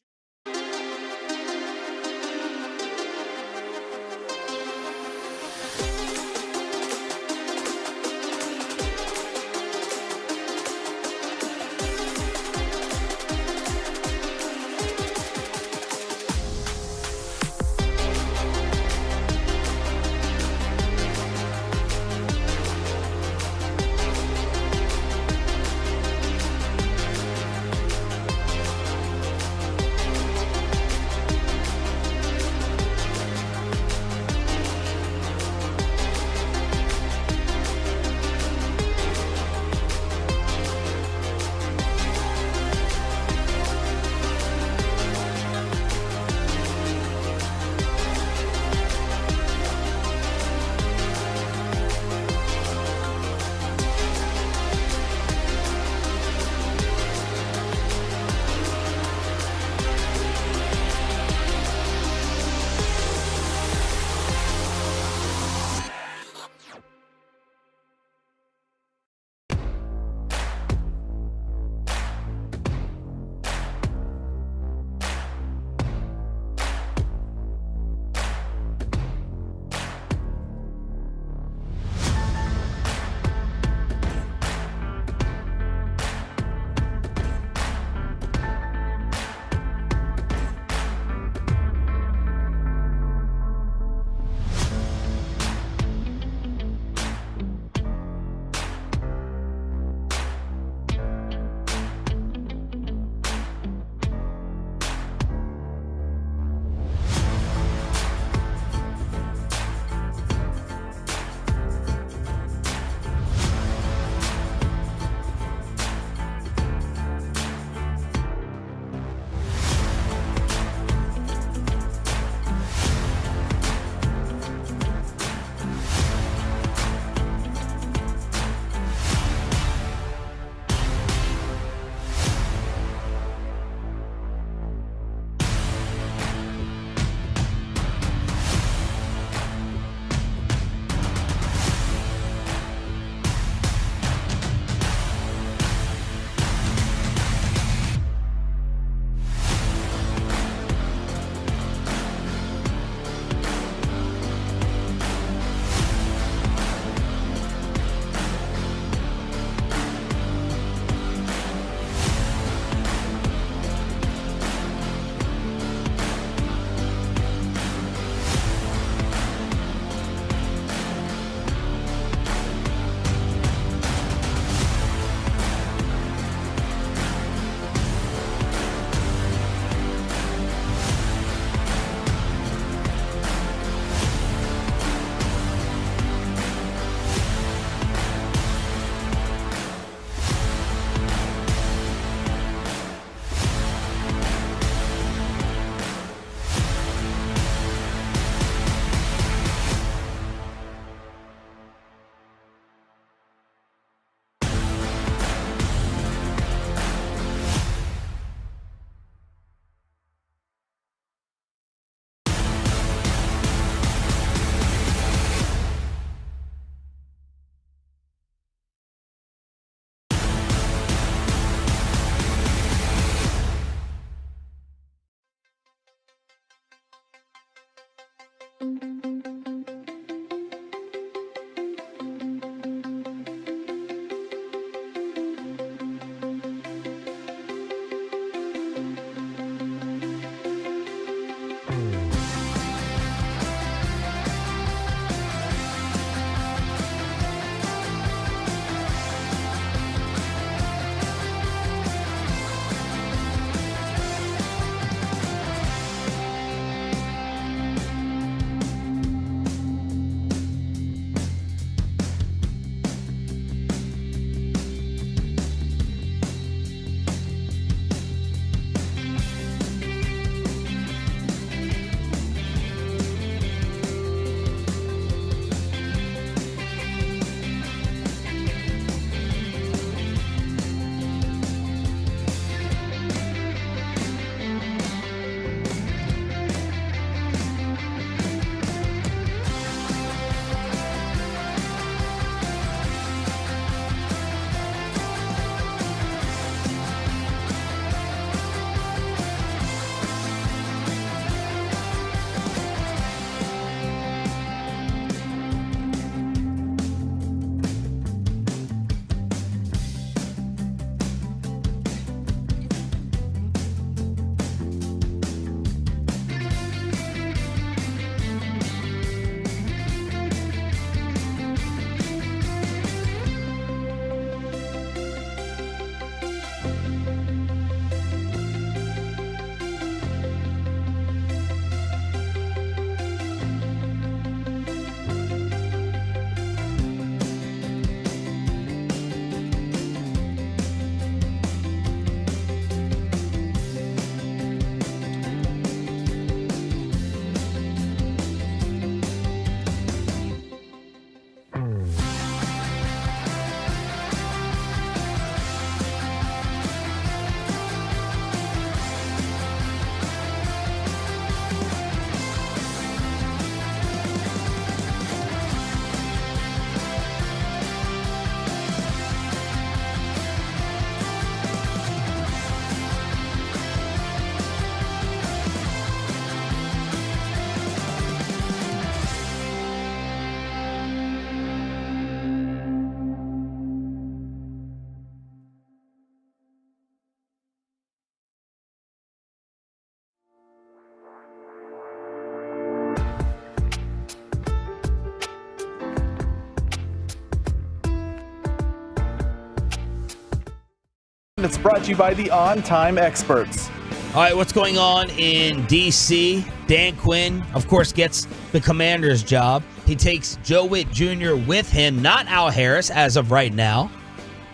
It's brought to you by the On Time Experts. All right, what's going on in D.C.? Dan Quinn, of course, gets the Commander's job. He takes Joe Witt Jr. with him, not Al Harris as of right now.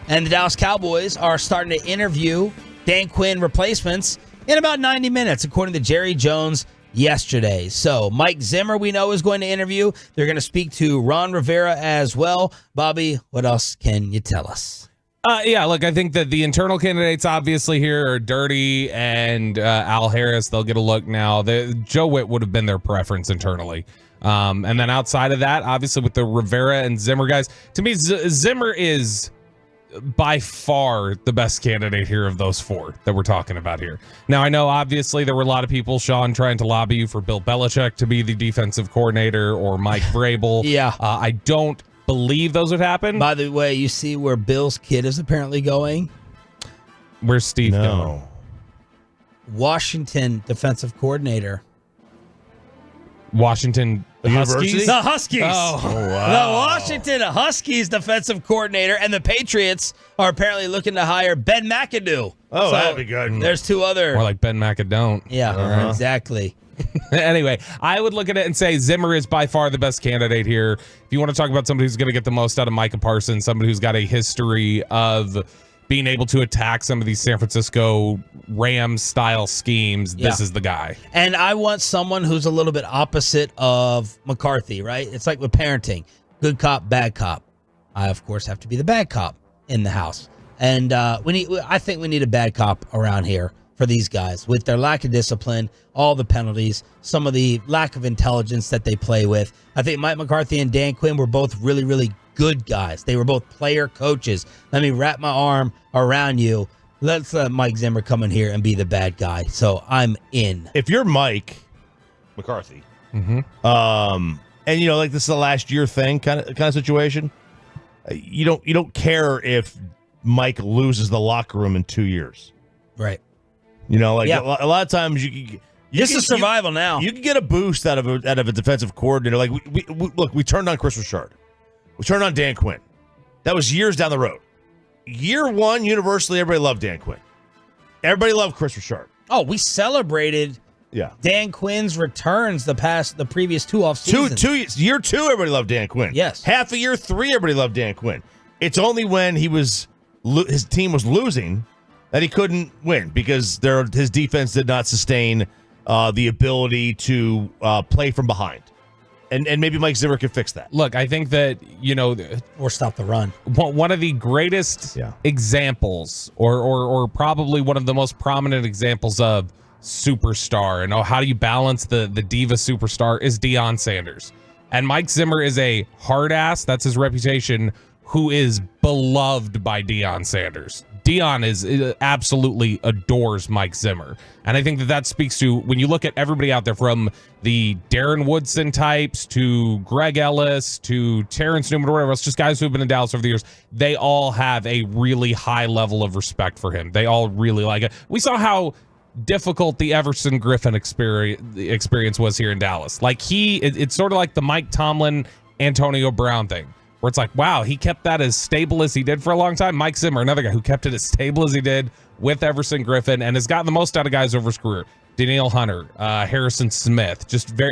And the Dallas Cowboys are starting to interview Dan Quinn replacements in about 90 minutes, according to Jerry Jones yesterday. So Mike Zimmer, we know, is going to interview. They're going to speak to Ron Rivera as well. Bobby, what else can you tell us? Yeah, look, I think that the internal candidates obviously here are Dirty and Al Harris. They'll get a look now. Joe Witt would have been their preference internally. And then outside of that, obviously with the Rivera and Zimmer guys, to me, Zimmer is by far the best candidate here of those four that we're talking about here. Now, I know obviously there were a lot of people, Sean, trying to lobby you for Bill Belichick to be the defensive coordinator or Mike Vrabel. Yeah. I don't believe those would happen. By the way, you see where Bill's kid is apparently going? Where's Steve going? Washington defensive coordinator. Washington Huskies? The Huskies. Oh, wow. The Washington Huskies defensive coordinator, and the Patriots are apparently looking to hire Ben McAdoo. Oh, that'd be good. There's two other. More like Ben McAdoo. Yeah, exactly. Anyway, I would look at it and say Zimmer is by far the best candidate here. If you want to talk about somebody who's going to get the most out of Micah Parsons, somebody who's got a history of being able to attack some of these San Francisco Rams style schemes, this is the guy. And I want someone who's a little bit opposite of McCarthy, right? It's like with parenting. Good cop, bad cop. I, of course, have to be the bad cop in the house. And I think we need a bad cop around here for these guys with their lack of discipline, all the penalties, some of the lack of intelligence that they play with. I think Mike McCarthy and Dan Quinn were both really, really good guys. They were both player coaches. Let me wrap my arm around you. Let's let Mike Zimmer come in here and be the bad guy. So I'm in. If you're Mike McCarthy, And like this is a last year thing kind of situation. You don't care if Mike loses the locker room in 2 years, right? A lot of times this is survival now. You can get a boost out of a defensive coordinator. Like we turned on Chris Richard, we turned on Dan Quinn. That was years down the road. Year one, universally, everybody loved Dan Quinn. Everybody loved Chris Richard. Oh, we celebrated. Yeah, Dan Quinn's returns the previous 2 off seasons. Year two, everybody loved Dan Quinn. Yes. Half of year 3, everybody loved Dan Quinn. It's only when his team was losing that he couldn't win because his defense did not sustain the ability to play from behind. And maybe Mike Zimmer could fix that. Look, I think that, or stop the run. One of the greatest examples or probably one of the most prominent examples of superstar and how do you balance the diva superstar is Deion Sanders. And Mike Zimmer is a hard ass, that's his reputation, who is beloved by Deion Sanders. Deion absolutely adores Mike Zimmer. And I think that speaks to, when you look at everybody out there, from the Darren Woodson types to Greg Ellis to Terrence Newman or whatever else, just guys who've been in Dallas over the years, they all have a really high level of respect for him. They all really like it. We saw how difficult the Everson Griffin experience was here in Dallas. Like it's sort of like the Mike Tomlin, Antonio Brown thing, where it's like, wow, he kept that as stable as he did for a long time. Mike Zimmer, another guy who kept it as stable as he did with Everson Griffin and has gotten the most out of guys over his career. Danielle Hunter, Harrison Smith,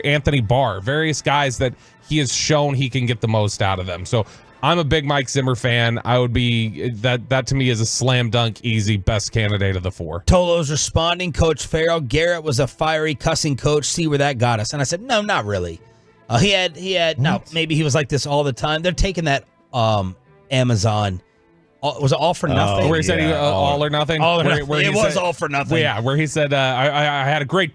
Anthony Barr, various guys that he has shown he can get the most out of them. So I'm a big Mike Zimmer fan. I would be, that to me is a slam dunk, easy, best candidate of the 4. Tolo's responding, Coach Farrell, Garrett was a fiery, cussing coach. See where that got us. And I said, no, not really. He had no, maybe he was like this all the time. They're taking that Amazon. Was it all for nothing? Where he said all or nothing? All or nothing. It was all for nothing. Yeah, where he said, I had a great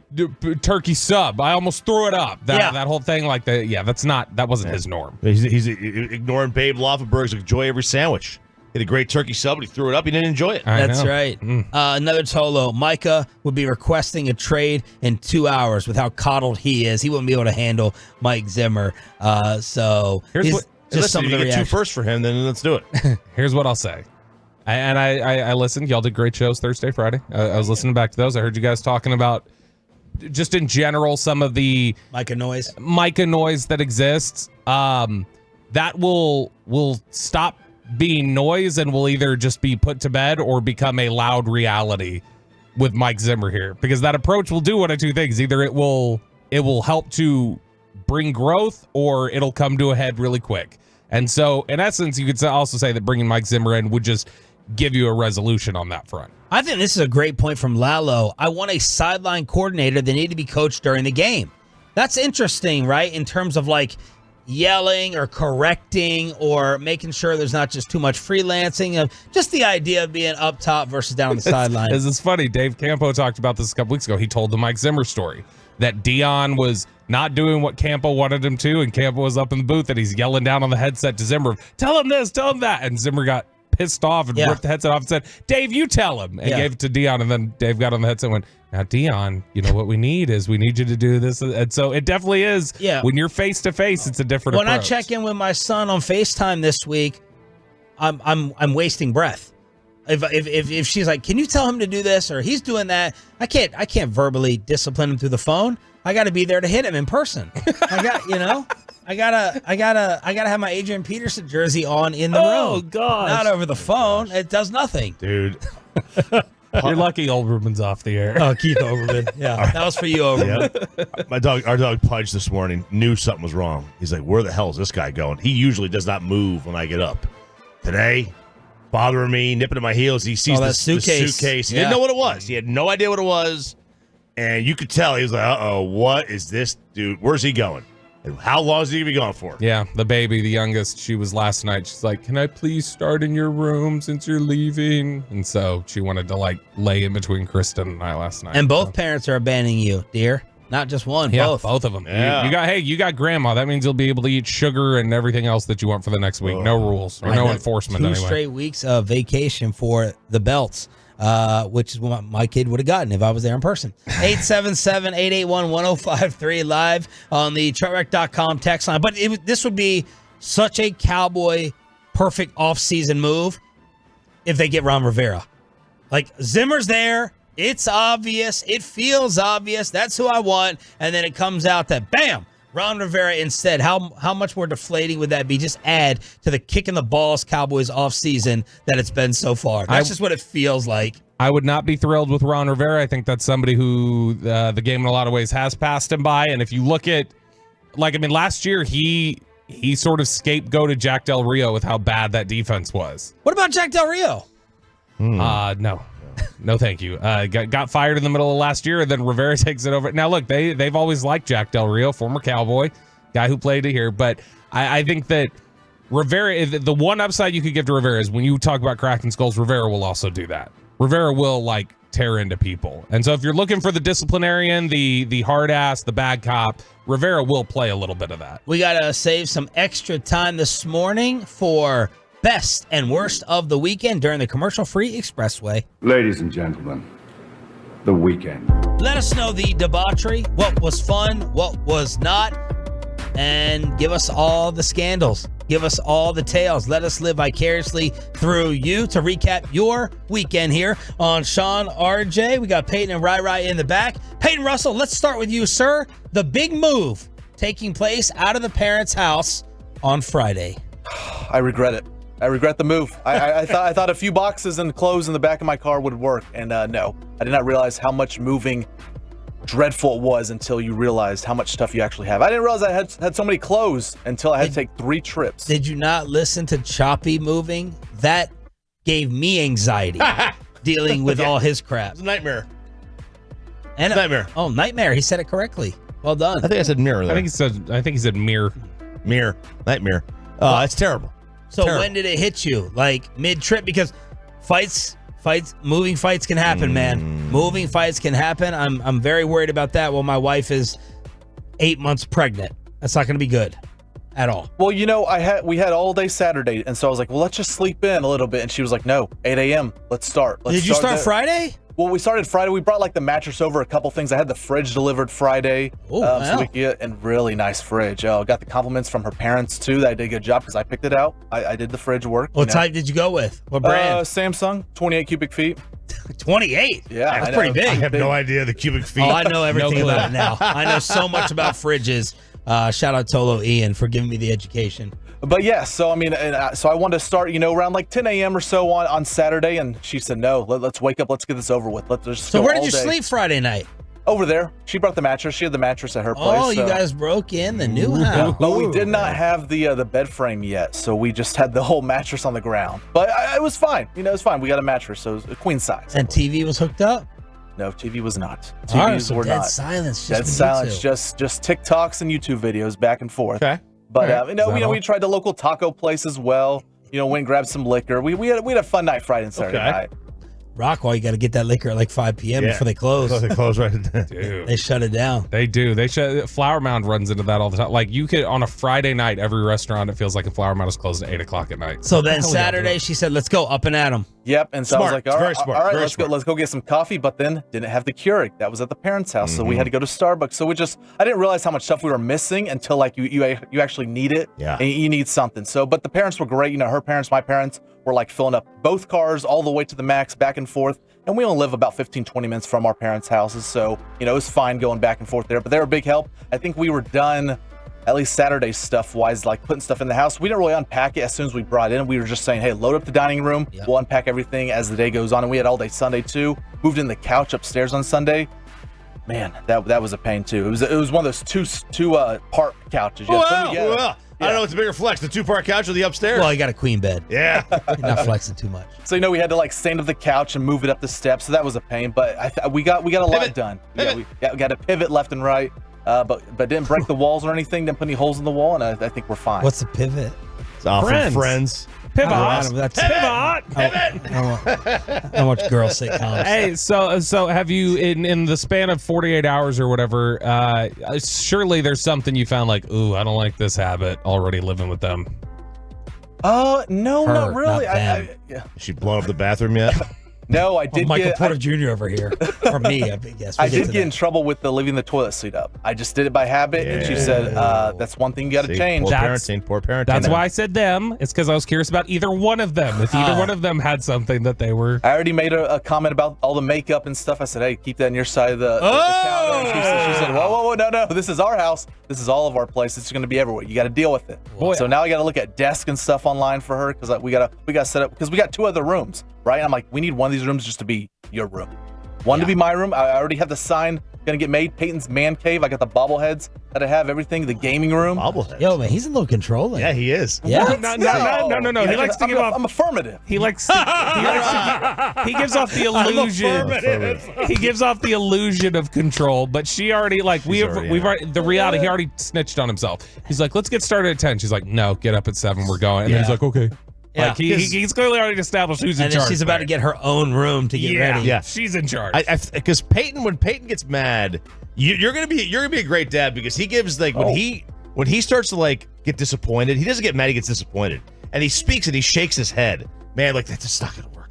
turkey sub. I almost threw it up. That whole thing, that wasn't his norm. He's ignoring Babe Laufenberg's enjoy every sandwich. He had a great turkey sub, but he threw it up. He didn't enjoy it. That's right. Another Tolo. Micah would be requesting a trade in 2 hours with how coddled he is. He wouldn't be able to handle Mike Zimmer. So here's what. Just some of the reaction. Get 2 firsts for him, then let's do it. Here's what I'll say. I listened. Y'all did great shows Thursday, Friday. I was listening back to those. I heard you guys talking about just in general some of the Micah noise that exists. That will stop being noise and will either just be put to bed or become a loud reality with Mike Zimmer here, because that approach will do one of 2 things. Either it will help to bring growth or it'll come to a head really quick. And so in essence, you could also say that bringing Mike Zimmer in would just give you a resolution on that front. I think this is a great point from Lalo. I want a sideline coordinator that need to be coached during the game. That's interesting, right? In terms of like yelling or correcting or making sure there's not just too much freelancing. Just the idea of being up top versus down the sideline. This is funny. Dave Campo talked about this a couple weeks ago. He told the Mike Zimmer story that Deion was not doing what Campo wanted him to, and Campo was up in the booth and he's yelling down on the headset to Zimmer, tell him this, tell him that. And Zimmer got pissed off and ripped the headset off and said, Dave, you tell him, and gave it to Deion. And then Dave got on the headset and went, now, Deion, what we need you to do this. And so it definitely is. Yeah. When you're face to face, it's a different approach. When I check in with my son on FaceTime this week, I'm wasting breath. If she's like, can you tell him to do this, or he's doing that, I can't verbally discipline him through the phone. I got to be there to hit him in person. I gotta have my Adrian Peterson jersey on in the room. Oh gosh, not over the phone. It does nothing, dude. You're lucky Olbermann's off the air. Oh, Keith Olbermann. Yeah, that was for you, Olbermann. Yeah. Our dog Pudge this morning knew something was wrong. He's like, where the hell is this guy going? He usually does not move when I get up. Today, bothering me, nipping at my heels. He sees the suitcase. He didn't know what it was. He had no idea what it was. And you could tell he was like, uh-oh, what is this dude? Where's he going? And how long is he going to be gone for? Yeah, the baby, the youngest, she was last night. She's like, can I please start in your room since you're leaving? And so she wanted to lay in between Kristen and I last night. And both parents are abandoning you, dear. Not just one, both of them. Yeah. You got grandma. That means you'll be able to eat sugar and everything else that you want for the next week. No rules or no enforcement anyway. 2 straight weeks of vacation for the Belts. which is what my kid would have gotten if I was there in person. 877-881-1053 live on the Truckwreck.com text line. But this would be such a Cowboy perfect offseason move if they get Ron Rivera. Like, Zimmer's there. It's obvious. It feels obvious. That's who I want. And then it comes out that, bam, Ron Rivera instead. How much more deflating would that be? Just add to the kick in the balls Cowboys offseason that it's been so far. That's just what it feels like. I would not be thrilled with Ron Rivera. I think that's somebody who the game in a lot of ways has passed him by. And if you look at, last year he sort of scapegoated Jack Del Rio with how bad that defense was. What about Jack Del Rio? No. No, thank you. Got fired in the middle of last year, and then Rivera takes it over. Now, look, they've always liked Jack Del Rio, former Cowboy, guy who played it here. But I think that Rivera, the one upside you could give to Rivera is when you talk about cracking skulls, Rivera will also do that. Rivera will, tear into people. And so if you're looking for the disciplinarian, the hard ass, the bad cop, Rivera will play a little bit of that. We got to save some extra time this morning for best and worst of the weekend during the commercial-free expressway. Ladies and gentlemen, the weekend. Let us know the debauchery, what was fun, what was not, and give us all the scandals. Give us all the tales. Let us live vicariously through you. To recap your weekend here on Sean RJ, we got Peyton and Rai in the back. Peyton Russell, let's start with you, sir. The big move taking place out of the parents' house on Friday. I regret it. I regret the move. I thought a few boxes and clothes in the back of my car would work, and no. I did not realize how much moving dreadful it was until you realized how much stuff you actually have. I didn't realize I had so many clothes until I had to take 3 trips. Did you not listen to Choppy moving? That gave me anxiety dealing with all his crap. It's a nightmare. And nightmare. Oh, nightmare. He said it correctly. Well done. I think I said mirror there. I think he said mirror. Mirror. Nightmare. Oh, it's terrible. So when did it hit you? Mid-trip? Because moving fights can happen, man. Moving fights can happen. I'm very worried about that. Well, my wife is 8 months pregnant. That's not going to be good at all. Well, we had all day Saturday, and so I was like, well, let's just sleep in a little bit. And she was like, no, 8 a.m. Let's start. Did you start Friday? Well, we started Friday. We brought the mattress over, a couple things. I had the fridge delivered Friday. Oh, wow. So we could get a really nice fridge. Got the compliments from her parents, too, that I did a good job because I picked it out. I did the fridge work. What type did you go with? What brand? Samsung, 28 cubic feet. 28? Yeah, that's pretty big. I have no idea the cubic feet. Oh, I know everything about it now. I know so much about fridges. Shout out Tolo Ian for giving me the education. But yeah, so I wanted to start, around 10 a.m. or so on Saturday, and she said, no, let's wake up, let's get this over with. Let's just So go where did all you day. sleep Friday night? Over there. She brought the mattress. She had the mattress at her place. Oh, you guys broke in the new house. But we did not have the bed frame yet, so we just had the whole mattress on the ground. But it was fine. It was fine. We got a mattress, so it was a queen size. And TV was hooked up? No, TV was not. All right, TVs so were dead not. silence. Dead silence. Just TikToks and YouTube videos back and forth. Okay. But we tried the local taco place as well. Went and grabbed some liquor. We had a fun night Friday and Saturday night. Rockwall, you got to get that liquor at 5 p.m. before they close. They close right. Dude. They shut it down. They do. Flower Mound runs into that all the time. You could, on a Friday night, every restaurant, it feels like a Flower Mound is closed at 8 o'clock at night. So then Saturday, she said, let's go up and at 'em. Yep. And so I was like, all right, Very let's go. Let's go get some coffee. But then didn't have the Keurig. That was at the parents' house, so we had to go to Starbucks. So I didn't realize how much stuff we were missing until you actually need it. Yeah. And you need something. So, but the parents were great. Her parents, my parents were filling up both cars all the way to the max, back and forth. And we only live about 15, 20 minutes from our parents' houses. So, it was fine going back and forth there. But they were a big help. I think we were done, at least Saturday stuff-wise, putting stuff in the house. We didn't really unpack it as soon as we brought it in. We were just saying, hey, load up the dining room. Yep. We'll unpack everything as the day goes on. And we had all day Sunday, too. Moved in the couch upstairs on Sunday. Man, that was a pain, too. It was one of those two part couches. Well. I don't know what's a bigger flex, the 2-part couch or the upstairs? Well, you got a queen bed. Yeah. You're not flexing too much. So, we had to stand up the couch and move it up the steps. So that was a pain, but we got a lot done. Yeah, we got to pivot left and right, but didn't break the walls or anything, didn't put any holes in the wall, and I think we're fine. What's the pivot? It's off of Friends. Pivot. Pivot. I watch girl sitcoms. Hey, so have you in the span of 48 hours or whatever? Surely there's something you found ooh, I don't like this habit. Already living with them. No, not really. Is she blowing up the bathroom yet? No, I did Michael get Porter Jr. over here. Or me, I guess. I did get in trouble with the leaving the toilet seat up. I just did it by habit, and she said, that's one thing you got to change. Poor parenting. That's why I said them. It's because I was curious about either one of them. If either one of them had something that they were. I already made a comment about all the makeup and stuff. I said, hey, keep that on your side of the counter. And she said, whoa, no. This is our house. This is all of our place. It's going to be everywhere. You got to deal with it. Boy. So now I got to look at desk and stuff online for her because we got to set up because we got 2 other rooms, right? And I'm like, we need one of these rooms just to be your room. One to be my room. I already have the sign gonna get made. Peyton's man cave. I got the bobbleheads that I have. Everything. The gaming room. Bobbleheads. Yo, man, he's a little controlling. Yeah, he is. Yeah. No. He likes to give off. I'm affirmative. He likes. He gives off the illusion. He gives off the illusion of control. But she already we've already the reality. He already snitched on himself. He's like, let's get started at 10. She's like, no, get up at 7. We're going. And then he's like, okay. Yeah, like he's clearly already established who's in and charge. then she's about to get her own room to get ready. Yeah, she's in charge. Because when Peyton gets mad, you're gonna be a great dad because he gives when he starts to get disappointed, he doesn't get mad, he gets disappointed, and he speaks and he shakes his head, man, that's just not gonna work.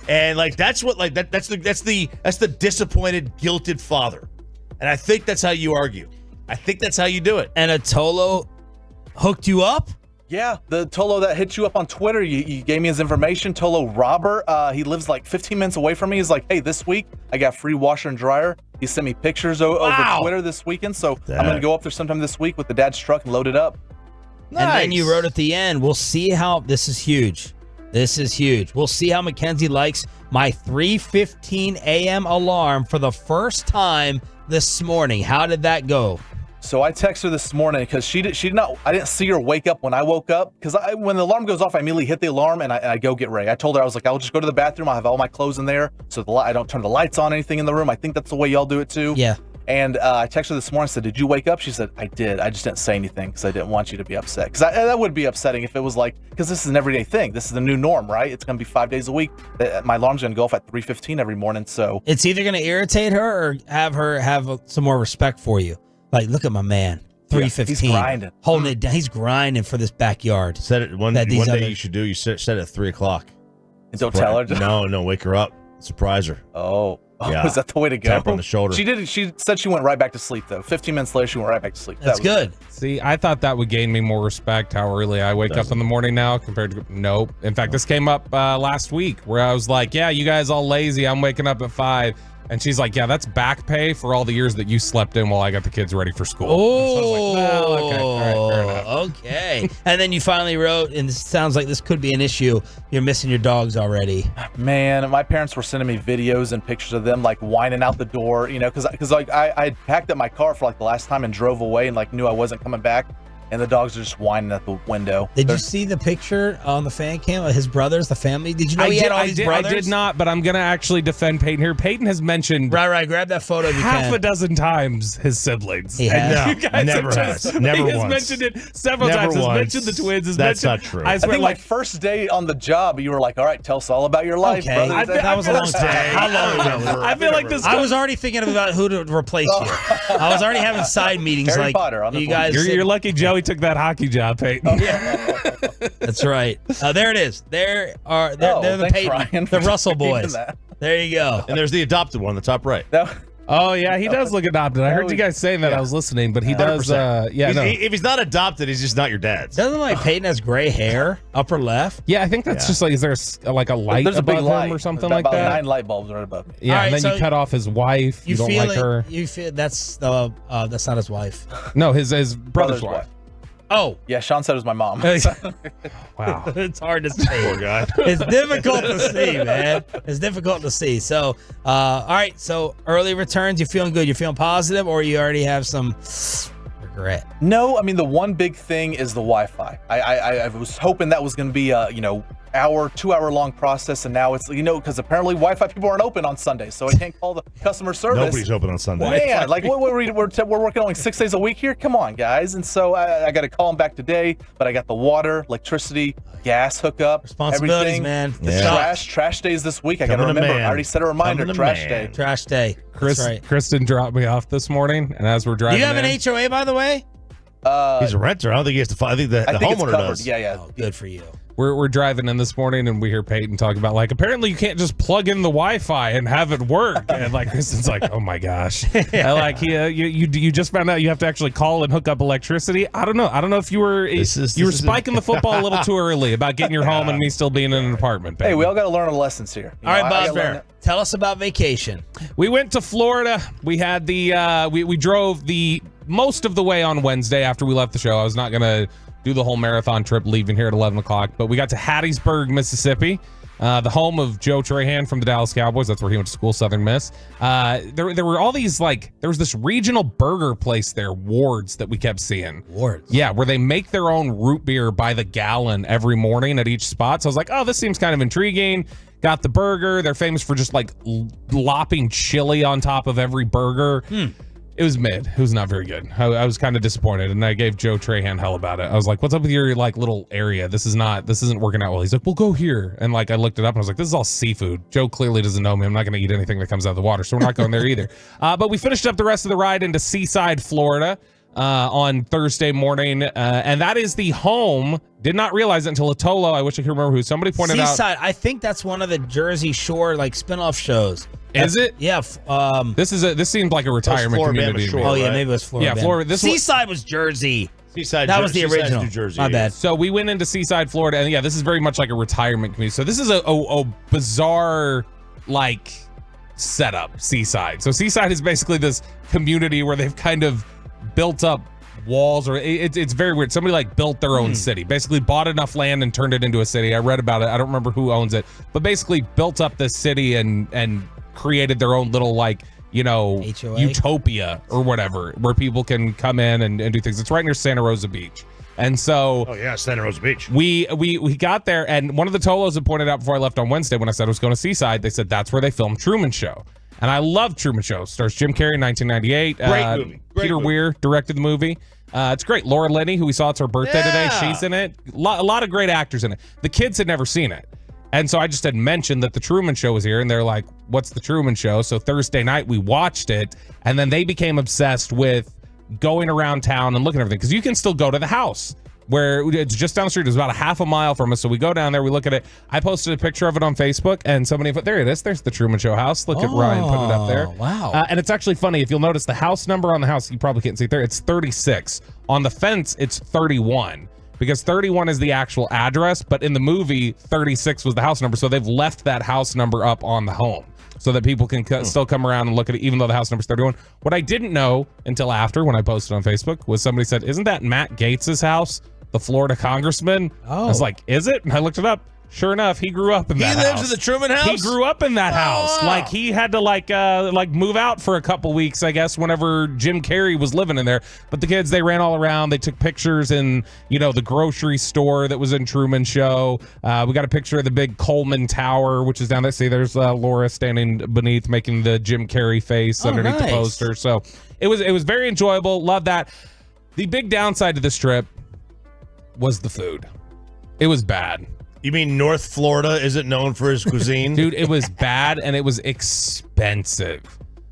And that's what that's the disappointed, guilted father, and I think that's how you argue. I think that's how you do it. And Atolo hooked you up. Yeah, the Tolo that hit you up on Twitter, you gave me his information. Tolo Robert, he lives 15 minutes away from me. He's like, hey, this week I got free washer and dryer. He sent me pictures over Twitter this weekend, so I'm going to go up there sometime this week with the dad's truck and load it up. Nice. And then you wrote at the end, we'll see how, this is huge. We'll see how Mackenzie likes my 3:15 a.m. alarm for the first time this morning. How did that go? So I texted her this morning because she did not. I didn't see her wake up when I woke up because when the alarm goes off, I immediately hit the alarm and I go get ready. I told her, I was like, I'll just go to the bathroom. I'll have all my clothes in there, so I don't turn the lights on, anything in the room. I think that's the way y'all do it too. Yeah. And I texted her this morning. I said, did you wake up? She said, I did. I just didn't say anything because I didn't want you to be upset. Because that would be upsetting if it was because this is an everyday thing. This is the new norm, right? It's going to be 5 days a week. My alarm's going to go off at 3:15 every morning. So it's either going to irritate her or have her have some more respect for you. Like, look at my man. 3:15. He's grinding. Holding it down. He's grinding for this backyard. Set it one day you should do. You set it at 3:00. And don't tell her. No, wake her up. Surprise her. Oh, yeah. Is that the way to go? Tap her on the shoulder. She did. She said she went right back to sleep though. 15 minutes later, she went right back to sleep. That's good. See, I thought that would gain me more respect. How early I wake up in the morning now compared to nope. In fact, this came up last week where I was like, "Yeah, you guys all lazy. I'm waking up at 5." And she's like, yeah, that's back pay for all the years that you slept in while I got the kids ready for school. Oh, so I was like, well, okay. All right, fair enough. Okay. And then you finally wrote, and this sounds like this could be an issue, you're missing your dogs already. Man, my parents were sending me videos and pictures of them whining out the door, because I had packed up my car for the last time and drove away and knew I wasn't coming back. And the dogs are just whining at the window. Did you see the picture on the fan cam of his brothers, the family? Did you know he had all these brothers? I did not, but I'm going to actually defend Peyton here. Peyton has mentioned right. Grab that photo if you half can. a dozen times his siblings. He has. No, never has. Never once. He has mentioned it several times. He's mentioned the twins. That's not true. I think my first day on the job, you were like, all right, tell us all about your life, brother. That was a long time. How long ago? I feel like this. I was already thinking about who to replace you. I was already having side meetings Harry Potter on the you guys. You're lucky Joey took that hockey job, Peyton. That's right. There it is. They're the Peyton, Ryan, the Russell boys. There you go. And there's the adopted one, the top right. Oh yeah, he does look adopted. I heard you guys saying that. I was listening, but he does. If he's not adopted, he's just not your dad's. Doesn't Peyton has gray hair, upper left? Yeah, I think that's just is there a light There's above a big light him or something about like that? 9 light bulbs right above me. Yeah, All and right, then you cut off his wife. You don't feel like her. You feel that's not his wife. No, his brother's wife. Oh. Yeah, Sean said it was my mom. Wow. It's hard to see. Poor guy. It's difficult to see, man. It's difficult to see. So, all right. So, early returns, you feeling good? You feeling positive, or you already have some regret? No, I mean, the one big thing is the Wi-Fi. I was hoping that was going to be a, 2-hour long process, and now it's, because apparently Wi-Fi people aren't open on Sundays, so I can't call the customer service. Nobody's open on Sunday. Man, we're working only 6 days a week here? Come on, guys. And so I got to call them back today, but I got the water, electricity, gas hookup, responsibilities, everything. man. Trash days this week. I got to remember. I already set a reminder. Trash day. Trash day. That's right. Kristen dropped me off this morning, and as we're driving, Do you have an HOA, by the way? He's a renter. I don't think he has to file. I think the homeowner does. Yeah. Oh, good for you. we're driving in this morning and we hear Peyton talk about like apparently you can't just plug in the Wi-Fi and have it work. And like Kristen's like, oh my gosh. Like you just found out you have to actually call and hook up electricity. I don't know if you were spiking the football a little too early about getting your home and me still being in an apartment. Peyton. Hey, we all got to learn our lessons here. All right, Bob Bear, tell us about vacation. We went to Florida. We had we drove the most of the way on Wednesday after we left the show. I was not gonna do the whole marathon trip leaving here at 11 o'clock. But we got to Hattiesburg, Mississippi, the home of Joe Trahan from the Dallas Cowboys. That's where he went to school, Southern Miss. There were all these, like, there was this regional burger place there, Ward's, that we kept seeing. Ward's? Yeah, where they make their own root beer by the gallon every morning at each spot. So I was like, oh, this seems kind of intriguing. Got the burger. They're famous for just, like, lopping chili on top of every burger. It was mid. It was not very good. I was kind of disappointed, and I gave Joe Trahan hell about it. I was like, "What's up with your like little area? This isn't working out well." He's like, "We'll go here," and like I looked it up, and I was like, "This is all seafood." Joe clearly doesn't know me. I'm not going to eat anything that comes out of the water, so we're not going there either. But we finished up the rest of the ride into Seaside, Florida, on Thursday morning, and that is the home. Did not realize it until Atolo. I wish I could remember who. Somebody pointed out. Seaside. I think that's one of the Jersey Shore like spinoff shows. Is it? Yeah. This seemed like a retirement community. Shore, right? Yeah, maybe it was Florida. Yeah, Florida. Seaside was Jersey. That was the original. New Jersey. My bad. So we went into Seaside, Florida, and yeah, this is very much like a retirement community. So this is a bizarre like setup. Seaside. So Seaside is basically this community where they've kind of built up walls, or it's very weird. Somebody like built their own city, basically bought enough land and turned it into a city. I read about it. I don't remember who owns it, but basically built up this city and created their own little like, you know, HOA? utopia or whatever, where people can come in and do things. It's right near Santa Rosa Beach. And so Santa Rosa Beach. We got there, and one of the Tolos had pointed out before I left on Wednesday when I said I was going to Seaside, they said that's where they filmed Truman Show. And I love Truman Show. Stars Jim Carrey in 1998. Great movie. Peter Weir directed the movie. It's great. Laura Linney, who we saw, it's her birthday today, she's in it. A lot of great actors in it. The kids had never seen it. And so I just had mentioned that the Truman Show was here, and they're like, what's the Truman Show? So Thursday night we watched it, and then they became obsessed with going around town and looking at everything, because you can still go to the house where it's just down the street. It's about a half a mile from us. So we go down there, we look at it. I posted a picture of it on Facebook, and somebody put, there it is. There's the Truman Show house. Look at Ryan put it up there. Wow. And it's actually funny. If you'll notice the house number on the house, you probably can't see it there. It's 36. On the fence, it's 31. Because 31 is the actual address, but in the movie, 36 was the house number. So they've left that house number up on the home so that people can still come around and look at it, even though the house number is 31. What I didn't know until after, when I posted on Facebook, was somebody said, isn't that Matt Gaetz's house, the Florida congressman? I was like, is it? And I looked it up. Sure enough, he grew up in that house. He lives in the Truman house? He grew up in that house. Wow. Like, he had to, like move out for a couple weeks, I guess, whenever Jim Carrey was living in there. But the kids, they ran all around. They took pictures in, you know, the grocery store that was in Truman Show. We got a picture of the big Coleman Tower, which is down there. See, there's Laura standing beneath, making the Jim Carrey face underneath the poster. So it was very enjoyable. Love that. The big downside to this trip was the food. It was bad. You mean North Florida isn't known for his cuisine? Dude, it was bad and it was expensive.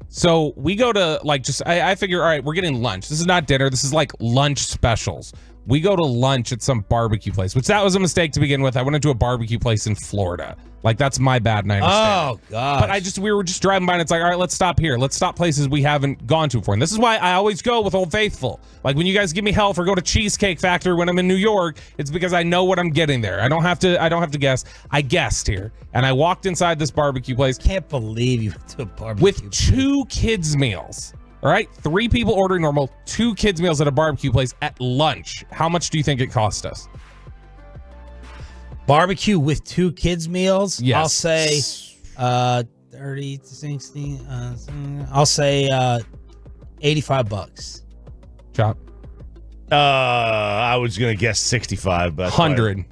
So we go to like I figure, all right, we're getting lunch. This is not dinner. This is like lunch specials. We go to lunch at some barbecue place, which that was a mistake to begin with. I went into a barbecue place in Florida. Like, that's my bad, and I understand. Oh, God. But we were just driving by, and it's like, all right, let's stop here. Let's stop places we haven't gone to before. And this is why I always go with Old Faithful. Like, when you guys give me hell for go to Cheesecake Factory when I'm in New York, it's because I know what I'm getting there. I don't have to guess. I guessed here, and I walked inside this barbecue place. Can't believe you went to a barbecue with 2 kids' meals. All right, 3 people ordering normal, 2 kids' meals at a barbecue place at lunch. How much do you think it cost us? Barbecue with 2 kids' meals? Yes. I'll say 30 to 60. I'll say $85. Chop. I was going to guess 65, but 100.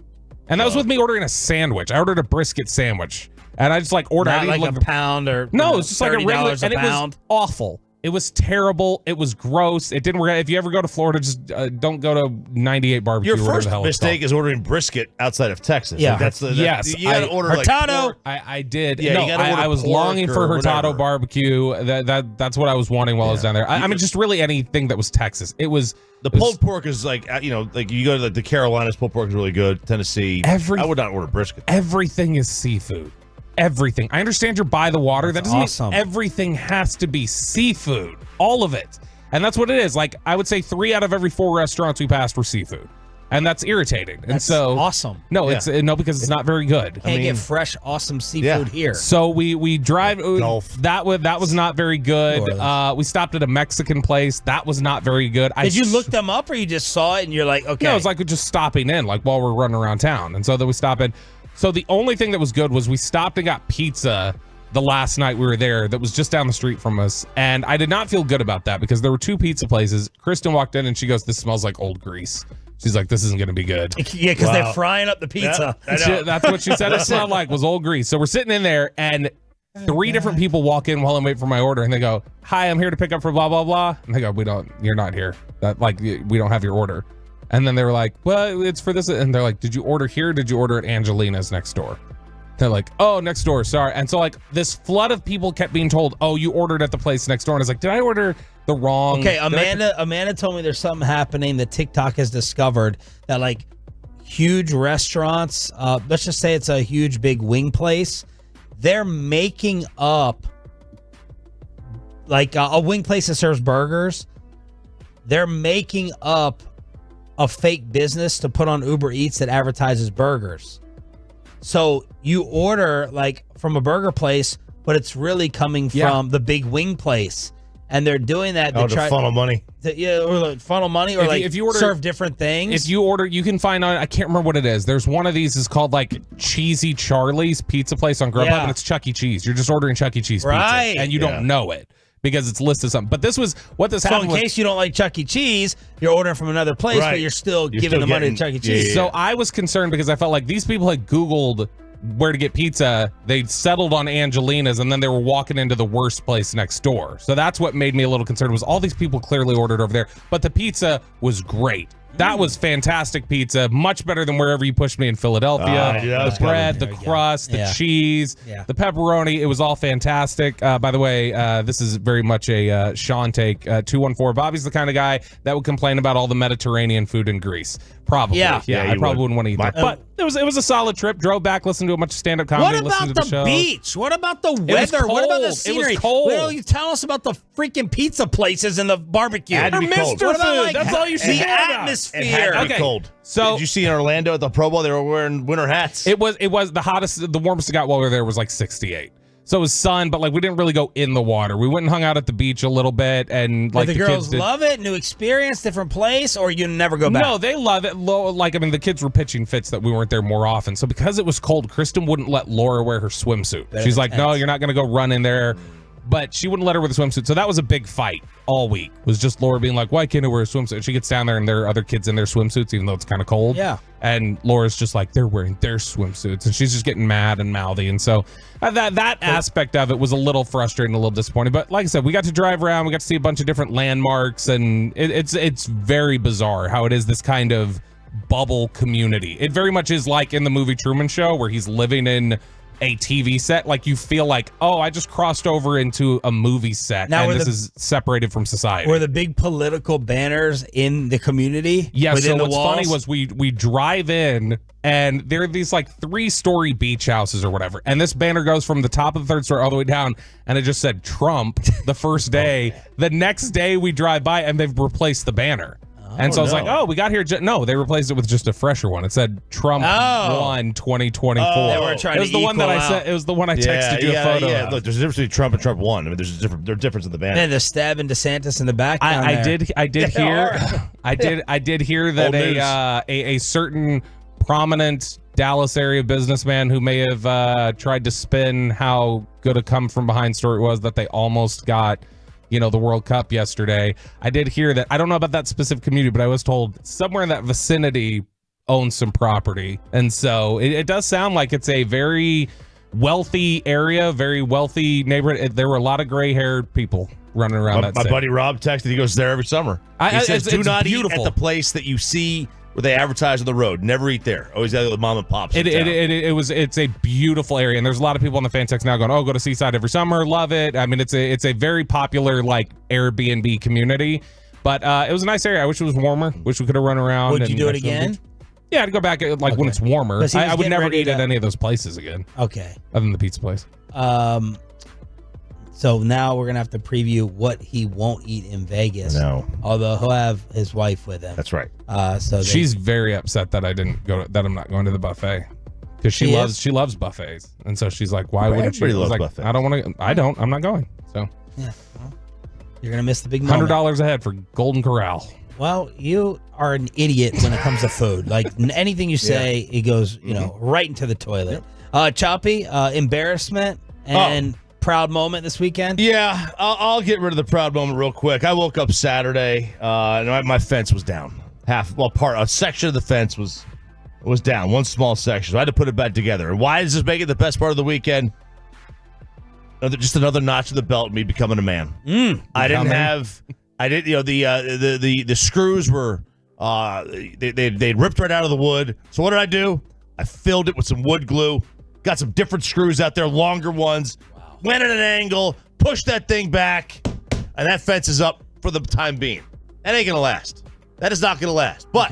And that was with me ordering a sandwich. I ordered a brisket sandwich. And I just like ordered Not like a pound or no, it's just like a regular, and it was awful. It was terrible. It was gross. It didn't work. If you ever go to Florida, just don't go to 98 Barbecue. Your or first the hell mistake is ordering brisket outside of Texas. Yeah. Like, that's the yes. You gotta order Hurtado. Like pork. I did. Yeah, no, you gotta order I was pork longing for or Hurtado whatever. barbecue. That's what I was wanting while I was down there. I mean, just really anything that was Texas. It was The pulled pork is like like you go to the Carolinas, pulled pork is really good. Tennessee, I would not order brisket. Everything is seafood. Everything. I understand you're by the water. That doesn't awesome. mean everything has to be seafood. All of it. And that's what it is. Like, I would say 3 out of every 4 restaurants we passed were seafood. And that's irritating. And That's so awesome. No, it's because it's not very good. Can't get fresh, awesome seafood here. So we drive. That was not very good. We stopped at a Mexican place. That was not very good. Did you look them up, or you just saw it and you're like, okay? No, it was like just stopping in, like while we're running around town. And so then we stop in. So the only thing that was good was we stopped and got pizza the last night we were there that was just down the street from us. And I did not feel good about that because there were 2 pizza places. Kristen walked in and she goes, "This smells like old grease." She's like, "This isn't going to be good." Yeah, because they're frying up the pizza. That's what she said it smelled like, was old grease. So we're sitting in there and 3 different people walk in while I'm waiting for my order and they go, "Hi, I'm here to pick up for blah, blah, blah." And they go, "You're not here. We don't have your order." And then they were like, "Well, it's for this." And they're like, "Did you order here? Or did you order at Angelina's next door?" They're like, "Oh, next door, sorry." And so like this flood of people kept being told, "Oh, you ordered at the place next door." And I was like, "Did I order the wrong?" Okay, Amanda told me there's something happening that TikTok has discovered that like huge restaurants, let's just say it's a huge big wing place, they're making up like a wing place that serves burgers. They're making up a fake business to put on Uber Eats that advertises burgers. So you order like from a burger place, but it's really coming from the big wing place. And they're doing that to try funnel money. Or like funnel money, or if you order, serve different things. If you order, you can find on, I can't remember what it is. There's one of these is called like Cheesy Charlie's Pizza Place on Grubhub, and it's Chuck E. Cheese. You're just ordering Chuck E. Cheese Right. pizza, and you don't know it because it's listed something. But this was what this happened. So in case you don't like Chuck E. Cheese, you're ordering from another place, but you're still giving the money to Chuck E. Cheese. So I was concerned because I felt like these people had Googled where to get pizza. They settled on Angelina's, and then they were walking into the worst place next door. So that's what made me a little concerned, was all these people clearly ordered over there, but the pizza was great. That was fantastic pizza, much better than wherever you pushed me in Philadelphia. The bread, the crust, the cheese, the pepperoni, it was all fantastic. By the way, this is very much a Sean take. 214. Bobby's the kind of guy that would complain about all the Mediterranean food in Greece. Probably. I probably wouldn't want to eat that. But it was a solid trip. Drove back, listened to a bunch of stand-up comedy. What about listened to the beach? What about the weather? What about the scenery? It was cold. Well, you tell us about the freaking pizza places and the barbecue. Had to be cold. What about, like, That's all you should the care about. atmosphere? It had to be cold. So did you see in Orlando at the Pro Bowl they were wearing winter hats? It was the hottest, the warmest it got while we were there was like 68. So it was sun, but like we didn't really go in the water. We went and hung out at the beach a little bit, and like the girls kids love it, new experience, different place, or you never go back? No, they love it. Like, I mean, the kids were pitching fits that we weren't there more often. So because it was cold, Kristen wouldn't let Laura wear her swimsuit. She's like, "No, you're not going to go run in there." But she wouldn't let her wear the swimsuit. So that was a big fight all week, was just Laura being like, "Why can't I wear a swimsuit?" She gets down there and there are other kids in their swimsuits, even though it's kind of cold. Yeah. And Laura's just like, "They're wearing their swimsuits." And she's just getting mad and mouthy. And so that aspect of it was a little frustrating, a little disappointing. But like I said, we got to drive around. We got to see a bunch of different landmarks. And it's very bizarre how it is this kind of bubble community. It very much is like in the movie Truman Show, where he's living in a TV set. Like you feel like, oh, I just crossed over into a movie set, now, and this is separated from society. Were the big political banners in the community? Yeah, within so the what's walls? funny was we drive in, and there are these like 3-story beach houses or whatever, and this banner goes from the top of the 3rd story all the way down, and it just said Trump the first day. The next day we drive by, and they've replaced the banner. And so I was like, "Oh, we got here." No, they replaced it with just a fresher one. It said Trump won 2024. They were trying it was to the one that equal I said. It was the one I texted you a photo. Yeah, of. look, there's a difference between Trump and Trump won. I mean, there's a difference in the banner. And the stabbing DeSantis in the back. I did hear that a certain prominent Dallas area businessman who may have tried to spin how good a come from behind story it was that they almost got, the World Cup yesterday. I did hear that. I don't know about that specific community, but I was told somewhere in that vicinity owns some property. And so it does sound like it's a very wealthy area, very wealthy neighborhood. There were a lot of gray-haired people running around that My state. buddy Rob texted. He goes there every summer. He says, do not eat at the place that you see where they advertise on the road. Never eat there. Always at the mom and pops. It's a beautiful area, and there's a lot of people on the fan text now going, "Oh, go to Seaside every summer, love it." I mean, it's a very popular like Airbnb community, but it was a nice area. I wish it was warmer. Wish we could have run around. Would you do it again? Yeah, I'd go back like when it's warmer. I would never eat at any of those places again. Okay. Other than the pizza place. So now we're gonna have to preview what he won't eat in Vegas. No. Although he'll have his wife with him. That's right. So she's very upset that I didn't go. That I'm not going to the buffet because she loves buffets, and so she's like, "Why wouldn't she?" Everybody loves like, buffets. I don't want to. I don't. I'm not going. So yeah, well, you're gonna miss the big moment. $100 a head for Golden Corral. Well, you are an idiot when it comes to food. Like anything you say, it goes right into the toilet. Choppy, embarrassment and. Proud moment this weekend? Yeah, I'll get rid of the proud moment real quick. I woke up Saturday, and my fence was down. A section of the fence was down. One small section. So I had to put it back together. And why does this make it the best part of the weekend? Just another notch of the belt, me becoming a man. The screws were, they'd ripped right out of the wood. So what did I do? I filled it with some wood glue, got some different screws out there, longer ones. Went at an angle, pushed that thing back, and that fence is up for the time being. That ain't going to last. That is not going to last. But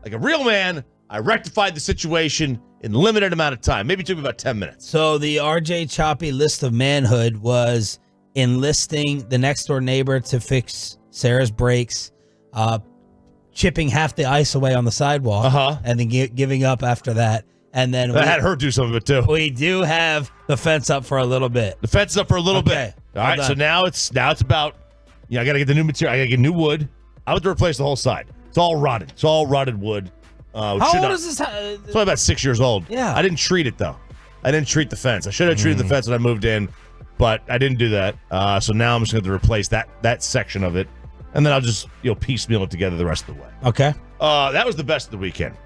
like a real man, I rectified the situation in limited amount of time. Maybe it took me about 10 minutes. So the RJ Choppy list of manhood was enlisting the next door neighbor to fix Sarah's brakes, chipping half the ice away on the sidewalk, and then giving up after that. And then I had her do some of it too. We do have the fence up for a little bit. The fence is up for a little bit. All right, so now it's about, I got to get the new material. I got to get new wood. I have to replace the whole side. It's all rotted. It's all rotted wood. How old is this? It's only about 6 years old. Yeah. I didn't treat it though. I didn't treat the fence. I should have treated the fence when I moved in, but I didn't do that. So now I'm just going to replace that section of it, and then I'll just piecemeal it together the rest of the way. Okay. That was the best of the weekend.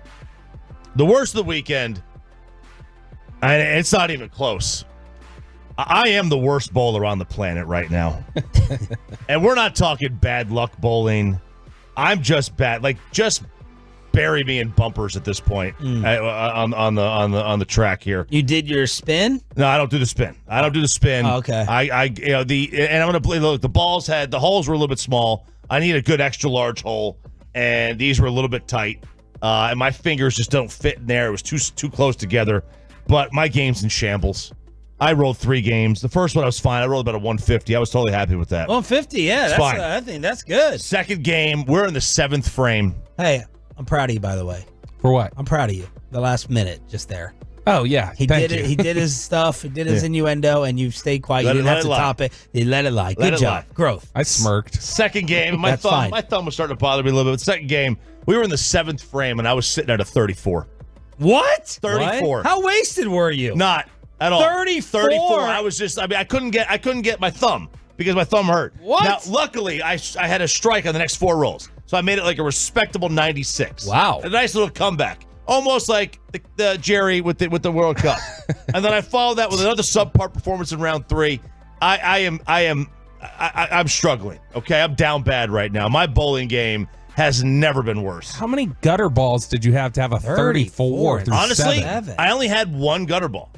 The worst of the weekend, and it's not even close. I am the worst bowler on the planet right now. And we're not talking bad luck bowling. I'm just bad. Like, just bury me in bumpers at this point on the track here. You did your spin? No, I don't do the spin. Oh, okay. And I'm going to play. Look, the holes were a little bit small. I need a good extra large hole, and these were a little bit tight. And my fingers just don't fit in there. It was too close together. But my game's in shambles. I rolled 3 games. The first one I was fine. I rolled about a 150. I was totally happy with that. 150, yeah. That's fine. I think that's good. Second game, we're in the 7th frame. Hey, I'm proud of you, by the way. For what? I'm proud of you. The last minute, just there. Oh, yeah. He did it. He did his stuff. He did his innuendo, and you stayed quiet. You didn't have to top it. You let it lie. Good job. Growth. I smirked. Second game, my thumb was starting to bother me a little bit. Second game, we were in the 7th frame, and I was sitting at a 34. What? 34. What? How wasted were you? Not at all. 34. I was just. I couldn't get my thumb because my thumb hurt. What? Now, luckily, I had a strike on the next 4 rolls, so I made it like a respectable 96. Wow. A nice little comeback, almost like the Jerry with the World Cup. And then I followed that with another subpar performance in round 3. I'm struggling. Okay, I'm down bad right now. My bowling game has never been worse. How many gutter balls did you have to have a 34 through Honestly, 7? I only had 1 gutter ball.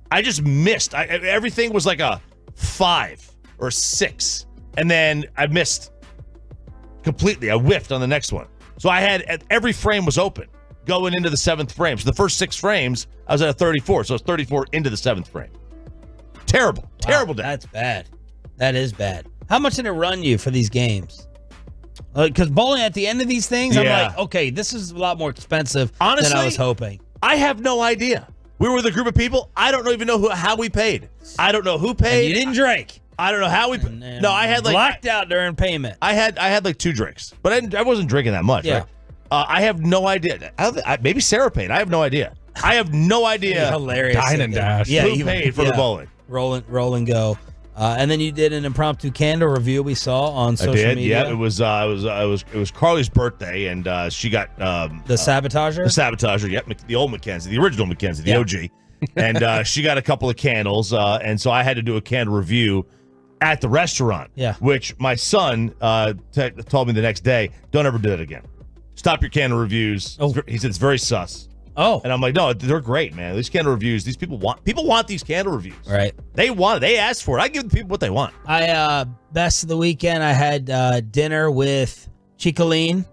I just missed. Everything was like a 5 or 6. And then I missed completely. I whiffed on the next one. So I had, every frame was open going into the 7th frame. So the first 6 frames, I was at a 34. So it's 34 into the 7th frame. Terrible. Terrible day. That's bad. That is bad. How much did it run you for these games? Because bowling at the end of these things, I'm like, okay, this is a lot more expensive than I was hoping. I have no idea. We were with a group of people. I don't even know how we paid. I don't know who paid. And you didn't drink. I don't know how we. No, I had like blacked out during payment. I had like 2 drinks, but I wasn't drinking that much. Yeah. Right? I have no idea. Maybe Sarah paid. I have no idea. I have no idea. Hilarious. Dine and dash. Yeah, who paid for the bowling? Roll and go. And then you did an impromptu candle review we saw on social media. Yeah, it was Carly's birthday, and she got the Sabotager. The Sabotager, yep, the old Mackenzie, the original Mackenzie, the OG, and she got a couple of candles, and so I had to do a candle review. at the restaurant. Yeah. Which my son told me the next day, don't ever do that again. Stop your candle reviews. Oh. He said it's very sus. Oh. And I'm like, no, they're great, man. These candle reviews, these people want these candle reviews. Right. They want it. They asked for it. I give the people what they want. Best of the weekend, I had dinner with Chicoline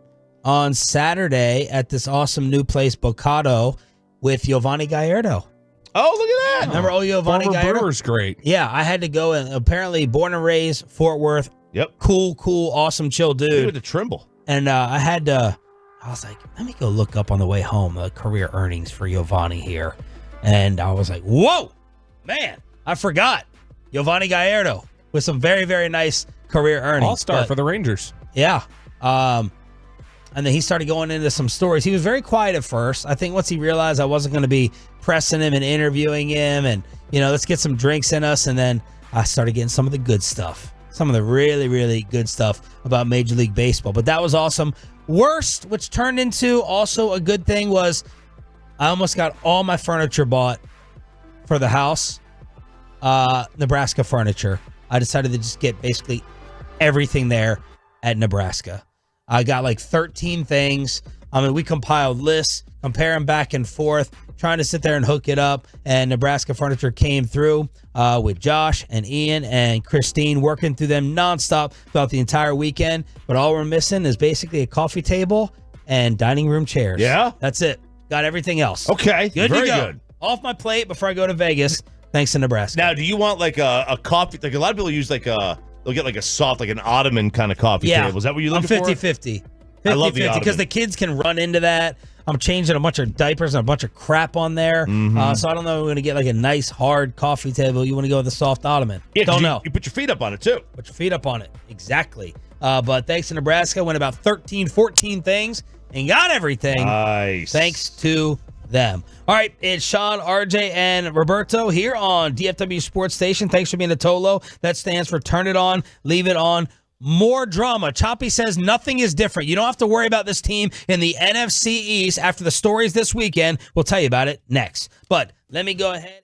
on Saturday at this awesome new place, Bocado, with Giovanni Gallardo. Oh, look at that. Remember Giovanni Former Gallardo? Brewer's great. Yeah, I had to go, and apparently born and raised Fort Worth. Yep. Cool, awesome, chill dude. He went to Trimble. And I was like, let me go look up on the way home the career earnings for Giovanni here. And I was like, whoa, man, I forgot. Giovanni Gallardo with some very, very nice career earnings. All-star for the Rangers. Yeah. And then he started going into some stories. He was very quiet at first. I think once he realized I wasn't going to be pressing him and interviewing him and, let's get some drinks in us. And then I started getting some of the good stuff, some of the really, really good stuff about Major League Baseball. But that was awesome. Worst, which turned into also a good thing, was I almost got all my furniture bought for the house. Nebraska furniture. I decided to just get basically everything there at Nebraska. I got like 13 things. I mean, we compiled lists, compare them back and forth, trying to sit there and hook it up. And Nebraska Furniture came through with Josh and Ian and Christine, working through them nonstop throughout the entire weekend. But all we're missing is basically a coffee table and dining room chairs. Yeah? That's it. Got everything else. Okay. Good Very to go. good. Off my plate before I go to Vegas, thanks to Nebraska. Now, do you want like a coffee? Like a lot of people use they'll get like a soft, like an ottoman kind of coffee table. Is that what you're looking for? 50-50. I love the ottoman. Because the kids can run into that. I'm changing a bunch of diapers and a bunch of crap on there. So I don't know if we're going to get like a nice hard coffee table. You want to go with a soft ottoman. Yeah, Don't know. You put your feet up on it too. Put your feet up on it. Exactly. But thanks to Nebraska, went about 13, 14 things and got everything. Nice. Thanks to them. All right, it's Sean, RJ, and Roberto here on DFW Sports Station. Thanks for being a Tolo. That stands for Turn It On, Leave It On. More drama. Choppy says nothing is different. You don't have to worry about this team in the NFC East after the stories this weekend. We'll tell you about it next. But let me go ahead.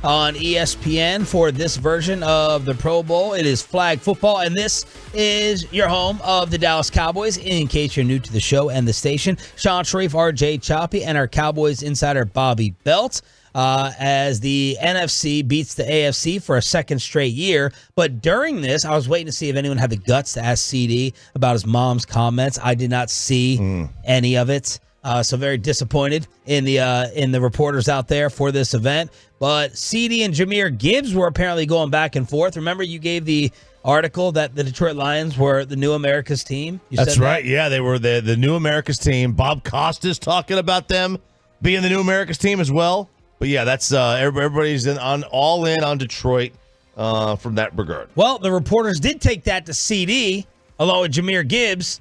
On ESPN for this version of the Pro Bowl. It is flag football, and this is your home of the Dallas Cowboys. In case you're new to the show and the station, Sean Sharif, RJ Choppy, and our Cowboys insider Bobby Belt. As the NFC beats the AFC for a second straight year. But during this, I was waiting to see if anyone had the guts to ask CD about his mom's comments. I did not see any of it. So very disappointed in the reporters out there for this event. But CD and Jahmyr Gibbs were apparently going back and forth. Remember, you gave the article that the Detroit Lions were the new America's team? That's right. Yeah, they were the new America's team. Bob Costas talking about them being the new America's team as well. But yeah, that's everybody's all in on Detroit from that regard. Well, the reporters did take that to CD along with Jahmyr Gibbs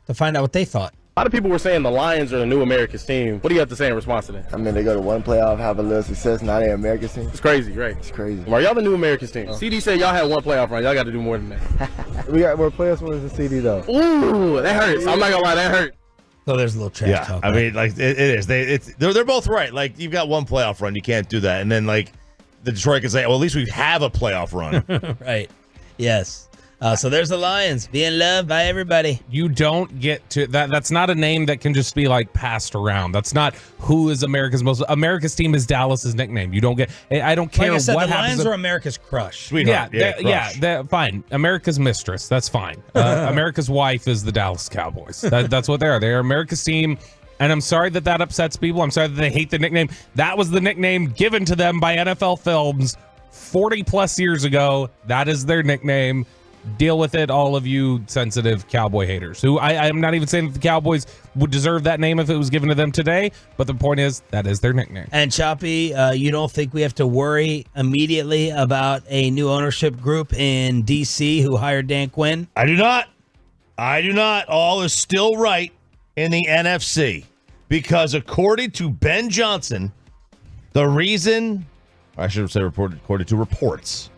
to find out what they thought. A lot of people were saying the Lions are the new America's team. What do you have to say in response to that? I mean, they go to one playoff, have a little success, now they're America's team. It's crazy, right? It's crazy. Are y'all the new America's team? CD said y'all had one playoff run. Y'all got to do more than that. We got more playoffs wins than CD, though. Ooh, that hurts. I'm not going to lie, that hurt. So there's a little trash talk. I mean, like it is. They're both right. Like you've got one playoff run, you can't do that. And then like the Detroit can say, well, at least we have a playoff run. Right. Yes. So there's the Lions being loved by everybody. You don't get to that. That's not a name that can just be like passed around. That's not who is America's team is Dallas's nickname. You don't get. I don't care like I said, what the happens. Lions are America's crush. Sweetheart. Fine. America's mistress. That's fine. America's wife is the Dallas Cowboys. That's what they are. They are America's team. And I'm sorry that upsets people. I'm sorry that they hate the nickname. That was the nickname given to them by NFL Films 40 plus years ago. That is their nickname. Deal with it, all of you sensitive Cowboy haters. Who I'm not even saying that the Cowboys would deserve that name if it was given to them today, but the point is that is their nickname. And Choppy, you don't think we have to worry immediately about a new ownership group in D.C. who hired Dan Quinn? I do not. All is still right in the NFC because according to Ben Johnson, the reason, I should say according to reports,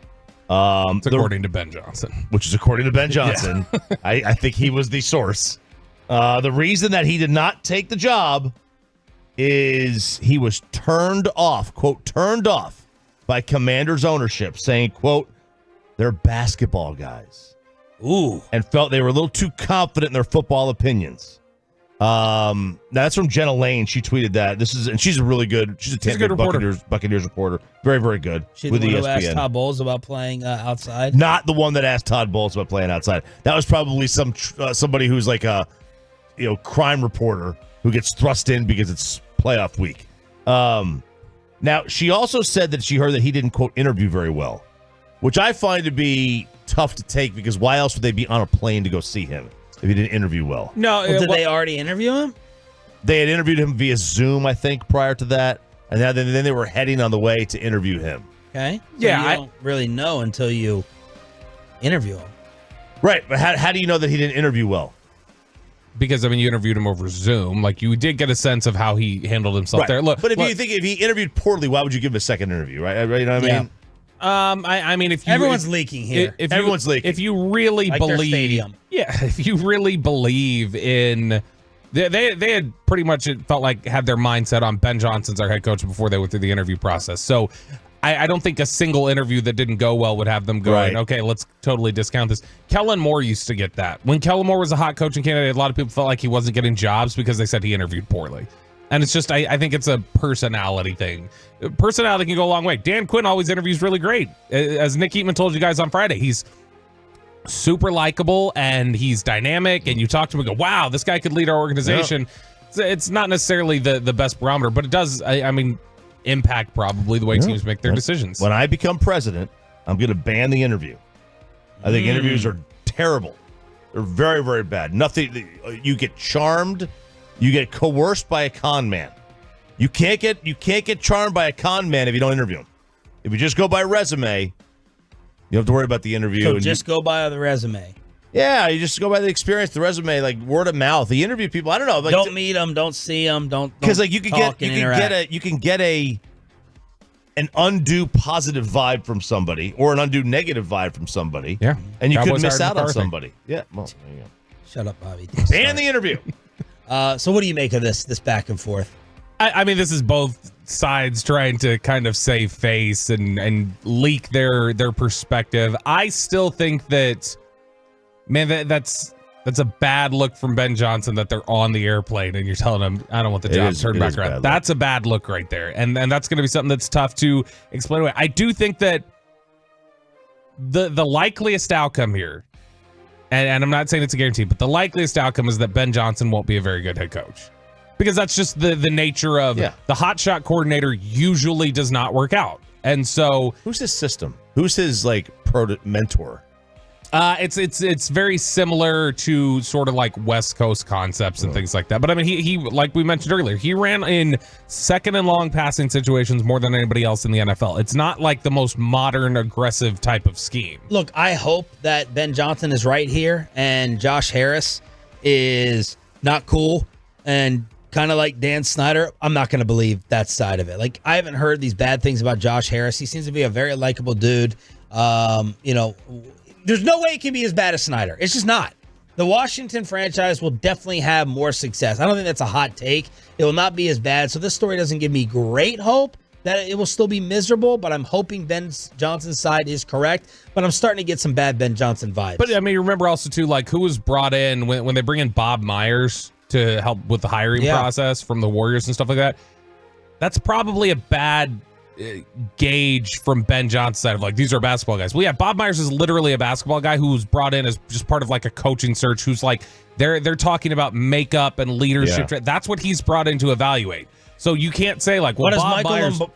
it's according to Ben Johnson. Which is according to Ben Johnson. Yeah. I think he was the source. The reason that he did not take the job is he was turned off, quote, turned off by Commanders ownership, saying, quote, they're basketball guys. Ooh. And felt they were a little too confident in their football opinions. That's from Jenna Lane. She tweeted that. She's a really good. She's a good reporter. Buccaneers reporter. Very, very good. She's the one who asked Todd Bowles about playing outside. Not the one that asked Todd Bowles about playing outside. That was probably somebody who's like a crime reporter who gets thrust in because it's playoff week. Now she also said that she heard that he didn't quote interview very well, which I find to be tough to take because why else would they be on a plane to go see him if he didn't interview well? No, did they already interview him? They had interviewed him via Zoom, I think, prior to that, and then they were heading on the way to interview him. Okay. So you don't really know until you interview him. Right, but how do you know that he didn't interview well? Because you interviewed him over Zoom. Like you did get a sense of how he handled himself there. Look, but if you think if he interviewed poorly, why would you give him a second interview? Right? You know what I mean? I mean, if you, Everyone's leaking here. Everyone's leaking. If you really Like their believe, stadium. if you really believe in, they had pretty much, it felt like, had their mindset on Ben Johnson's our head coach before they went through the interview process. So I don't think a single interview that didn't go well would have them going, okay, let's totally discount this. Kellen Moore used to get that. When Kellen Moore was a hot coaching candidate, a lot of people felt like he wasn't getting jobs because they said he interviewed poorly. And it's just, I think it's a personality thing. Personality can go a long way. Dan Quinn always interviews really great. As Nick Eatman told you guys on Friday, he's super likable and he's dynamic. And you talk to him and go, wow, this guy could lead our organization. Yeah. It's not necessarily the best barometer, but it does, I mean, impact probably the way teams make their decisions. When I become president, I'm going to ban the interview. I think interviews are terrible. They're very, very bad. Nothing. You get charmed. You get coerced by a con man. You can't get charmed by a con man if you don't interview him. If you just go by resume, you don't have to worry about the interview. So just go by the resume. Yeah, you just go by the experience, the resume, like word of mouth. The interview people, I don't know. Like, don't meet them, don't see them, don't because like you can get an undue positive vibe from somebody or an undue negative vibe from somebody. Yeah, and you Cowboys could miss out on McCarthy. somebody. Yeah, well, there you go. Shut up, Bobby. Ban the interview. So what do you make of this back and forth? I mean, this is both sides trying to kind of save face and leak their perspective. I still think that, man, that's a bad look from Ben Johnson that they're on the airplane and you're telling them, I don't want the job, turn back around. That's a bad look right there. And that's going to be something that's tough to explain away. I do think that the likeliest outcome here, and I'm not saying it's a guarantee, but the likeliest outcome is that Ben Johnson won't be a very good head coach. Because that's just the nature of the hotshot coordinator usually does not work out. And so who's his system? Who's his like mentor? It's very similar to sort of like West Coast concepts and things like that. But I mean, he like we mentioned earlier, he ran in second and long passing situations more than anybody else in the NFL. It's not like the most modern, aggressive type of scheme. Look, I hope that Ben Johnson is right here and Josh Harris is not cool and kind of like Dan Snyder. I'm not going to believe that side of it. Like, I haven't heard these bad things about Josh Harris. He seems to be a very likable dude. There's no way it can be as bad as Snyder. It's just not. The Washington franchise will definitely have more success. I don't think that's a hot take. It will not be as bad. So this story doesn't give me great hope that it will still be miserable, but I'm hoping Ben Johnson's side is correct. But I'm starting to get some bad Ben Johnson vibes. But I mean, remember also too, like who was brought in when they bring in Bob Myers to help with the hiring process from the Warriors and stuff like that. That's probably a bad gauge from Ben Johnson's side of like, these are basketball guys. Well, yeah, Bob Myers is literally a basketball guy who was brought in as just part of like a coaching search, who's like, they're talking about makeup and leadership. Yeah. That's what he's brought in to evaluate. So you can't say like, well,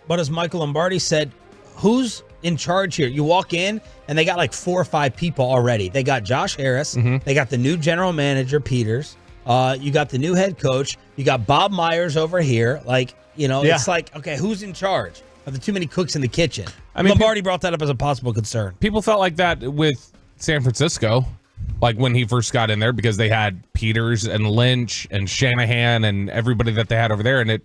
what has Michael Lombardi said? Who's in charge here? You walk in and they got like 4 or 5 people already. They got Josh Harris. They got the new general manager, Peters. You got the new head coach. You got Bob Myers over here. Like, it's like, okay, who's in charge? Are there too many cooks in the kitchen? I mean, Lombardi brought that up as a possible concern. People felt like that with San Francisco, like when he first got in there, because they had Peters and Lynch and Shanahan and everybody that they had over there, and it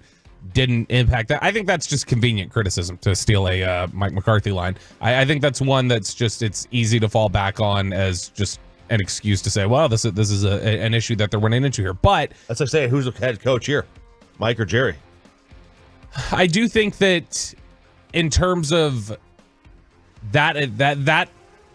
didn't impact that. I think that's just convenient criticism, to steal a Mike McCarthy line. I think that's one that's just, it's easy to fall back on as just an excuse to say, well, this is an issue that they're running into here. But that's like saying, who's the head coach here, Mike or Jerry? I do think that in terms of that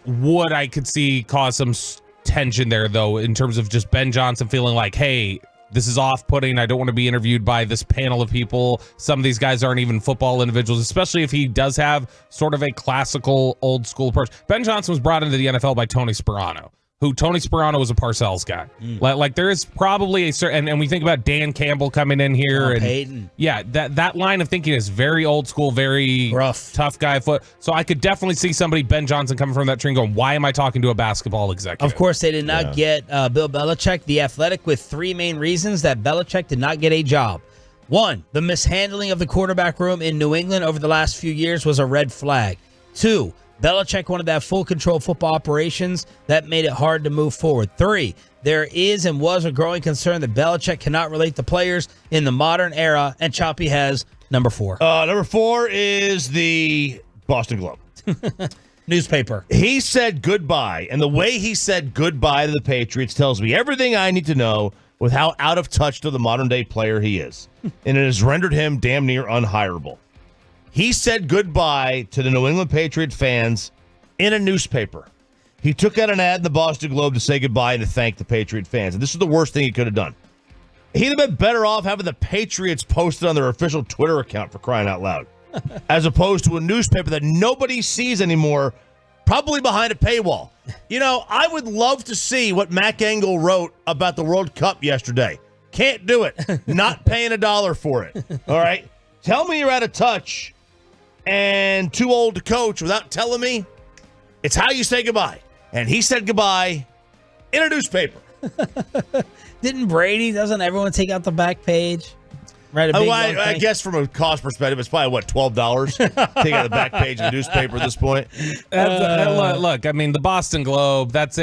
would, I could see, cause some tension there, though, in terms of just Ben Johnson feeling like, hey, this is off-putting. I don't want to be interviewed by this panel of people. Some of these guys aren't even football individuals, especially if he does have sort of a classical old school approach. Ben Johnson was brought into the NFL by Tony Sperano, who Tony Sperano was a Parcells guy. Like there is probably a certain, and we think about Dan Campbell coming in here, and Peyton. Yeah, that line of thinking is very old school, very rough, tough guy foot. So I could definitely see somebody, Ben Johnson, coming from that tree and going, why am I talking to a basketball executive? Of course, they did not get Bill Belichick, the Athletic, with 3 main reasons that Belichick did not get a job. 1, the mishandling of the quarterback room in New England over the last few years was a red flag. 2, Belichick wanted to have full control of football operations. That made it hard to move forward. 3, there is and was a growing concern that Belichick cannot relate to players in the modern era. And Choppy has number 4. Number 4 is the Boston Globe. Newspaper. He said goodbye, and the way he said goodbye to the Patriots tells me everything I need to know with how out of touch to the modern-day player he is, and it has rendered him damn near unhireable. He said goodbye to the New England Patriot fans in a newspaper. He took out an ad in the Boston Globe to say goodbye and to thank the Patriot fans, and this is the worst thing he could have done. He'd have been better off having the Patriots posted on their official Twitter account, for crying out loud, as opposed to a newspaper that nobody sees anymore, probably behind a paywall. You know, I would love to see what Mac Engel wrote about the World Cup yesterday. Can't do it. Not paying $1 for it. All right? Tell me you're out of touch and too old to coach without telling me. It's how you say goodbye. And he said goodbye in a newspaper. Doesn't everyone take out the back page? Right, a big I guess from a cost perspective, it's probably, what, $12? Take out the back page of the newspaper at this point. Look, I mean, the Boston Globe, that's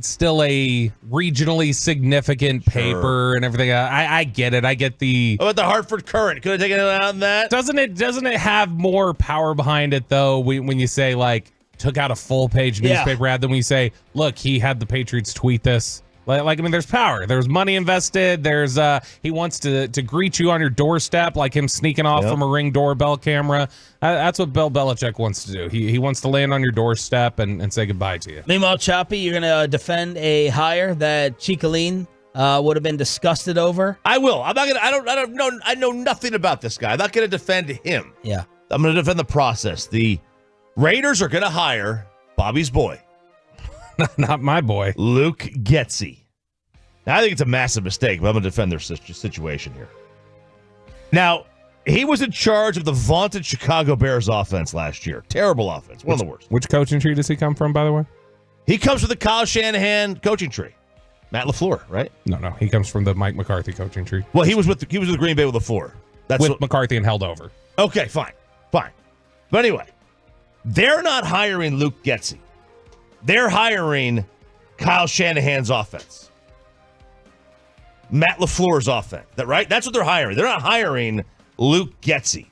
still a regionally significant paper and everything. I get it. I get the... How about the Hartford Courant? Could have taken it out on that? Doesn't it have more power behind it, though, when you say, like, took out a full-page newspaper ad than when you say, look, he had the Patriots tweet this? Like, I mean, there's power. There's money invested. There's he wants to greet you on your doorstep, like him sneaking off from a Ring doorbell camera. That's what Bill Belichick wants to do. He wants to land on your doorstep and say goodbye to you. Meanwhile, Choppy, you're going to defend a hire that Chicolin would have been disgusted over. I will. I'm not gonna. I know nothing about this guy. I'm not going to defend him. Yeah, I'm going to defend the process. The Raiders are going to hire Bobby's boy. Not my boy. Luke Getsy. Now, I think it's a massive mistake, but I'm going to defend their situation here. Now, he was in charge of the vaunted Chicago Bears offense last year. Terrible offense. One of the worst. Which coaching tree does he come from, by the way? He comes from the Kyle Shanahan coaching tree. Matt LaFleur, right? No. He comes from the Mike McCarthy coaching tree. Well, he was with Green Bay with LaFleur. That's McCarthy and held over. Okay, fine. But anyway, they're not hiring Luke Getsy. They're hiring Kyle Shanahan's offense. Matt LaFleur's offense. Right? That's what they're hiring. They're not hiring Luke Getsy.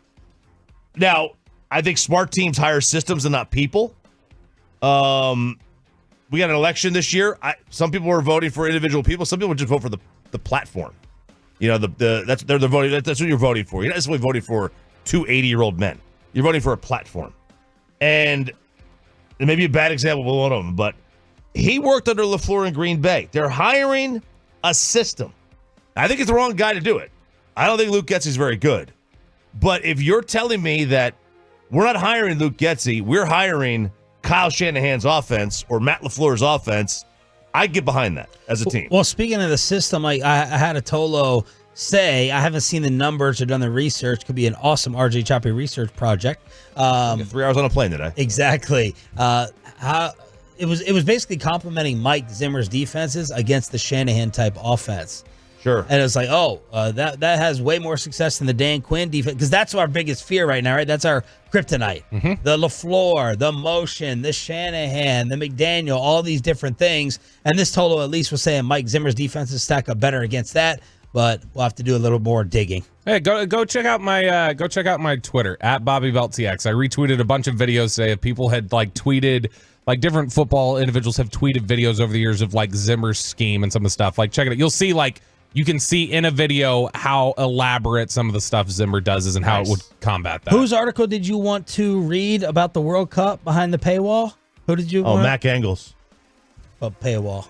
Now, I think smart teams hire systems and not people. We got an election this year. Some people were voting for individual people. Some people just vote for the platform. You know, they're voting. That's what you're voting for. You're not necessarily voting for two 80-year-old men. You're voting for a platform. And it may be a bad example of one of them, but he worked under LaFleur in Green Bay. They're hiring a system. I think it's the wrong guy to do it. I don't think Luke Getsy's very good. But if you're telling me that we're not hiring Luke Getsy, we're hiring Kyle Shanahan's offense or Matt LaFleur's offense, I get behind that as a team. Well, speaking of the system, I had a Tolo say, I haven't seen the numbers or done the research. Could be an awesome RJ Choppy research project. 3 hours on a plane today. Exactly. It was basically complimenting Mike Zimmer's defenses against the Shanahan type offense. Sure. And it's like, that has way more success than the Dan Quinn defense, because that's our biggest fear right now, right? That's our kryptonite. Mm-hmm. The LaFleur, the motion, the Shanahan, the McDaniel, all these different things. And this Tolo at least was saying Mike Zimmer's defenses stack up better against that, but we'll have to do a little more digging. Hey, go check out my Twitter at BobbyBeltTX. I retweeted a bunch of videos today of people had tweeted, different football individuals have tweeted videos over the years of Zimmer's scheme and some of the stuff. Check it out. You'll see you can see in a video how elaborate some of the stuff Zimmer does is and how it would combat that. Whose article did you want to read about the World Cup behind the paywall? Who did you want? Oh, Mac Engels. Paywall.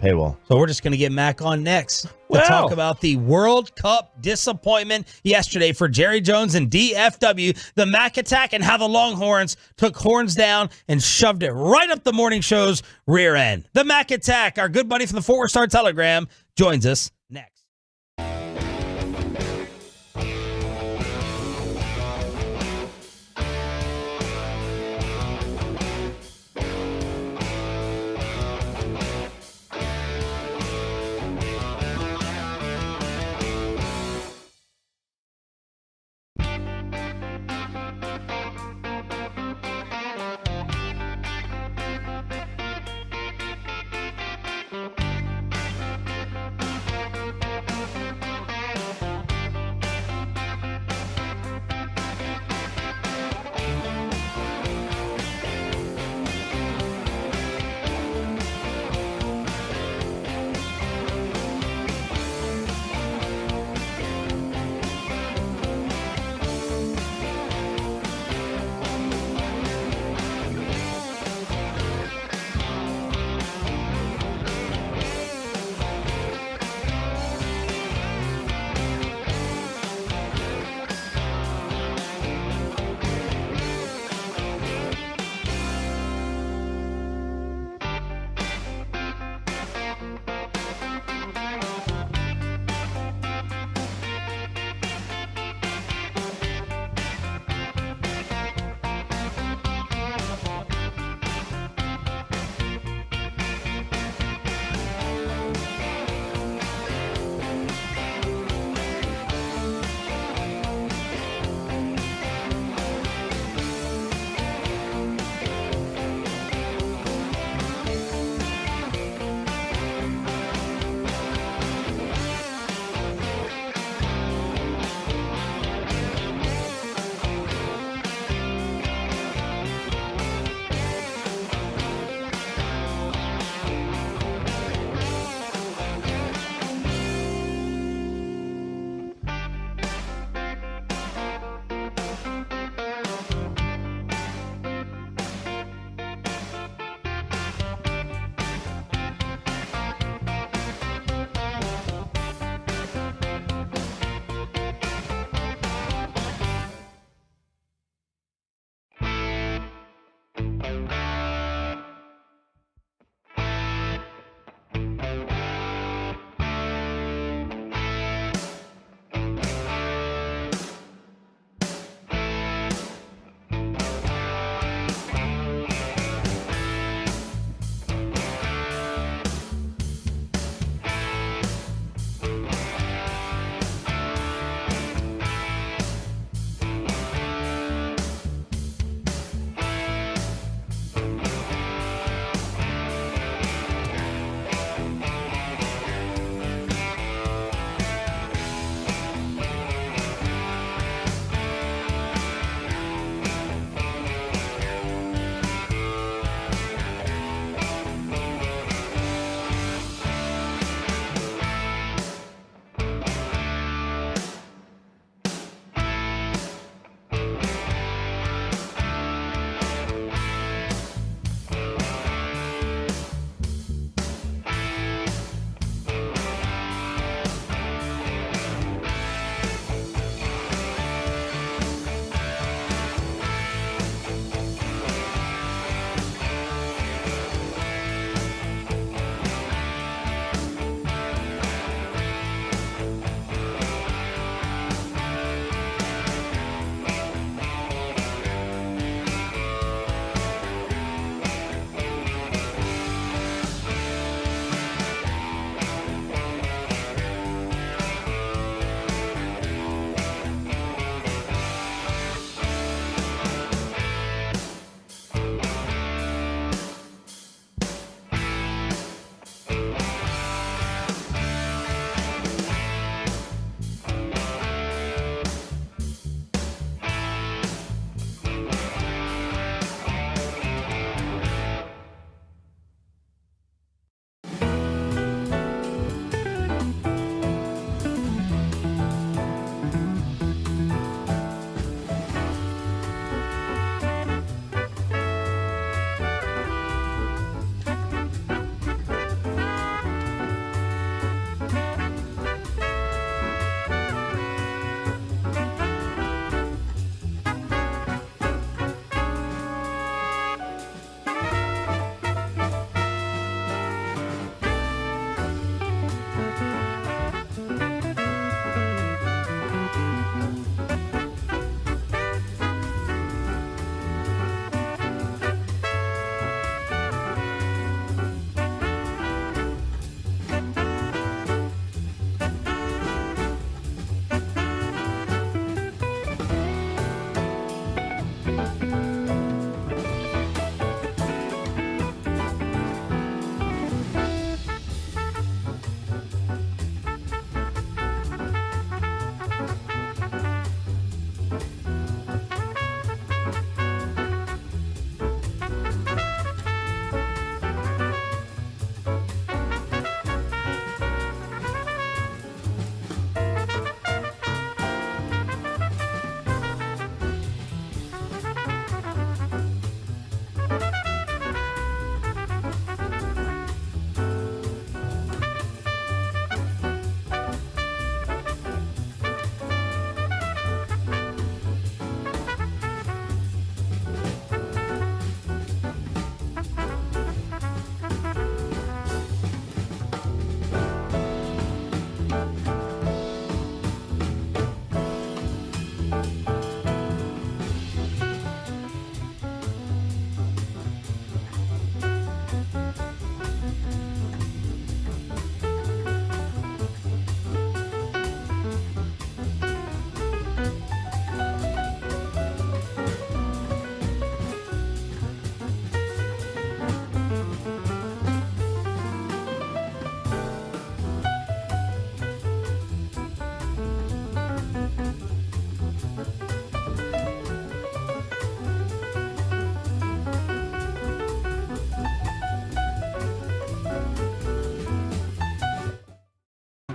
So we're just going to get Mac on next to talk about the World Cup disappointment yesterday for Jerry Jones and DFW, the Mac attack, and how the Longhorns took horns down and shoved it right up the morning show's rear end. The Mac attack, our good buddy from the 4-Star Telegram, joins us next.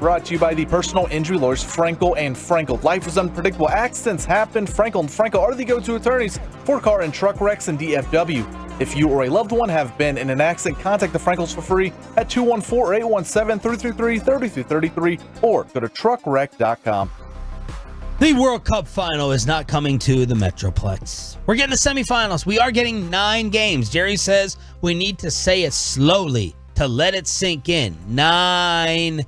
brought to you by the personal injury lawyers Frankel and Frankel. Life is unpredictable. Accidents happen. Frankel and Frankel are the go-to attorneys for car and truck wrecks and DFW. If you or a loved one have been in an accident, contact the Frankels for free at 214-817-333-3333 or go to truckwreck.com. The World Cup final is not coming to the Metroplex. We're getting the semifinals. We are getting 9 games. Jerry says we need to say it slowly to let it sink in. 9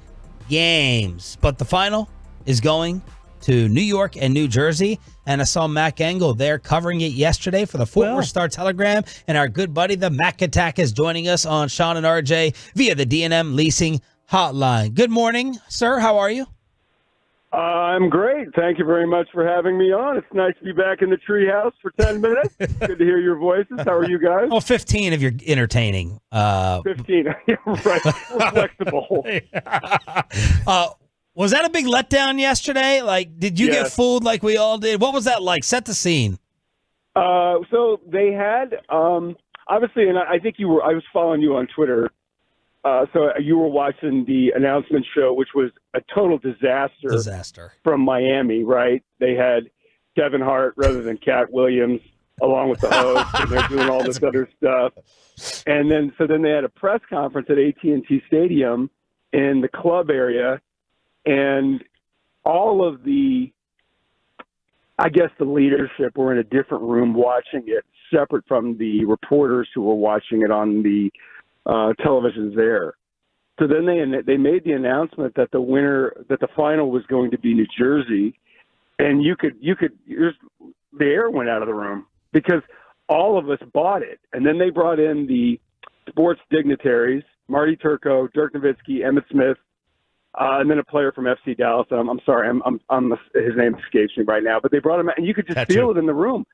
games. But the final is going to New York and New Jersey. And I saw Mac Engel there covering it yesterday for the Fort Worth Star-Telegram. And our good buddy, the Mac Attack, is joining us on Sean and RJ via the D&M Leasing Hotline. Good morning, sir. How are you? I'm great. Thank you very much for having me on. It's nice to be back in the treehouse for 10 minutes. Good to hear your voices. How are you guys? Oh, 15 if you're entertaining. 15. Yeah, right. We're flexible. Was that a big letdown yesterday? Like, did you get fooled like we all did? What was that like? Set the scene. So they had, obviously, and I think I was following you on Twitter. So you were watching the announcement show, which was a total disaster from Miami, right? They had Kevin Hart rather than Cat Williams along with the host, and they're doing all this other stuff. And then they had a press conference at AT&T Stadium in the club area, and all of the, I guess the leadership were in a different room watching it, separate from the reporters who were watching it on the televisions there. So then they made the announcement that the final was going to be New Jersey, and the air went out of the room because all of us bought it. And then they brought in the sports dignitaries, Marty Turco, Dirk Nowitzki, Emmitt Smith, and then a player from FC Dallas. I'm sorry, his name escapes me right now, but they brought him out, and you could just feel it in the room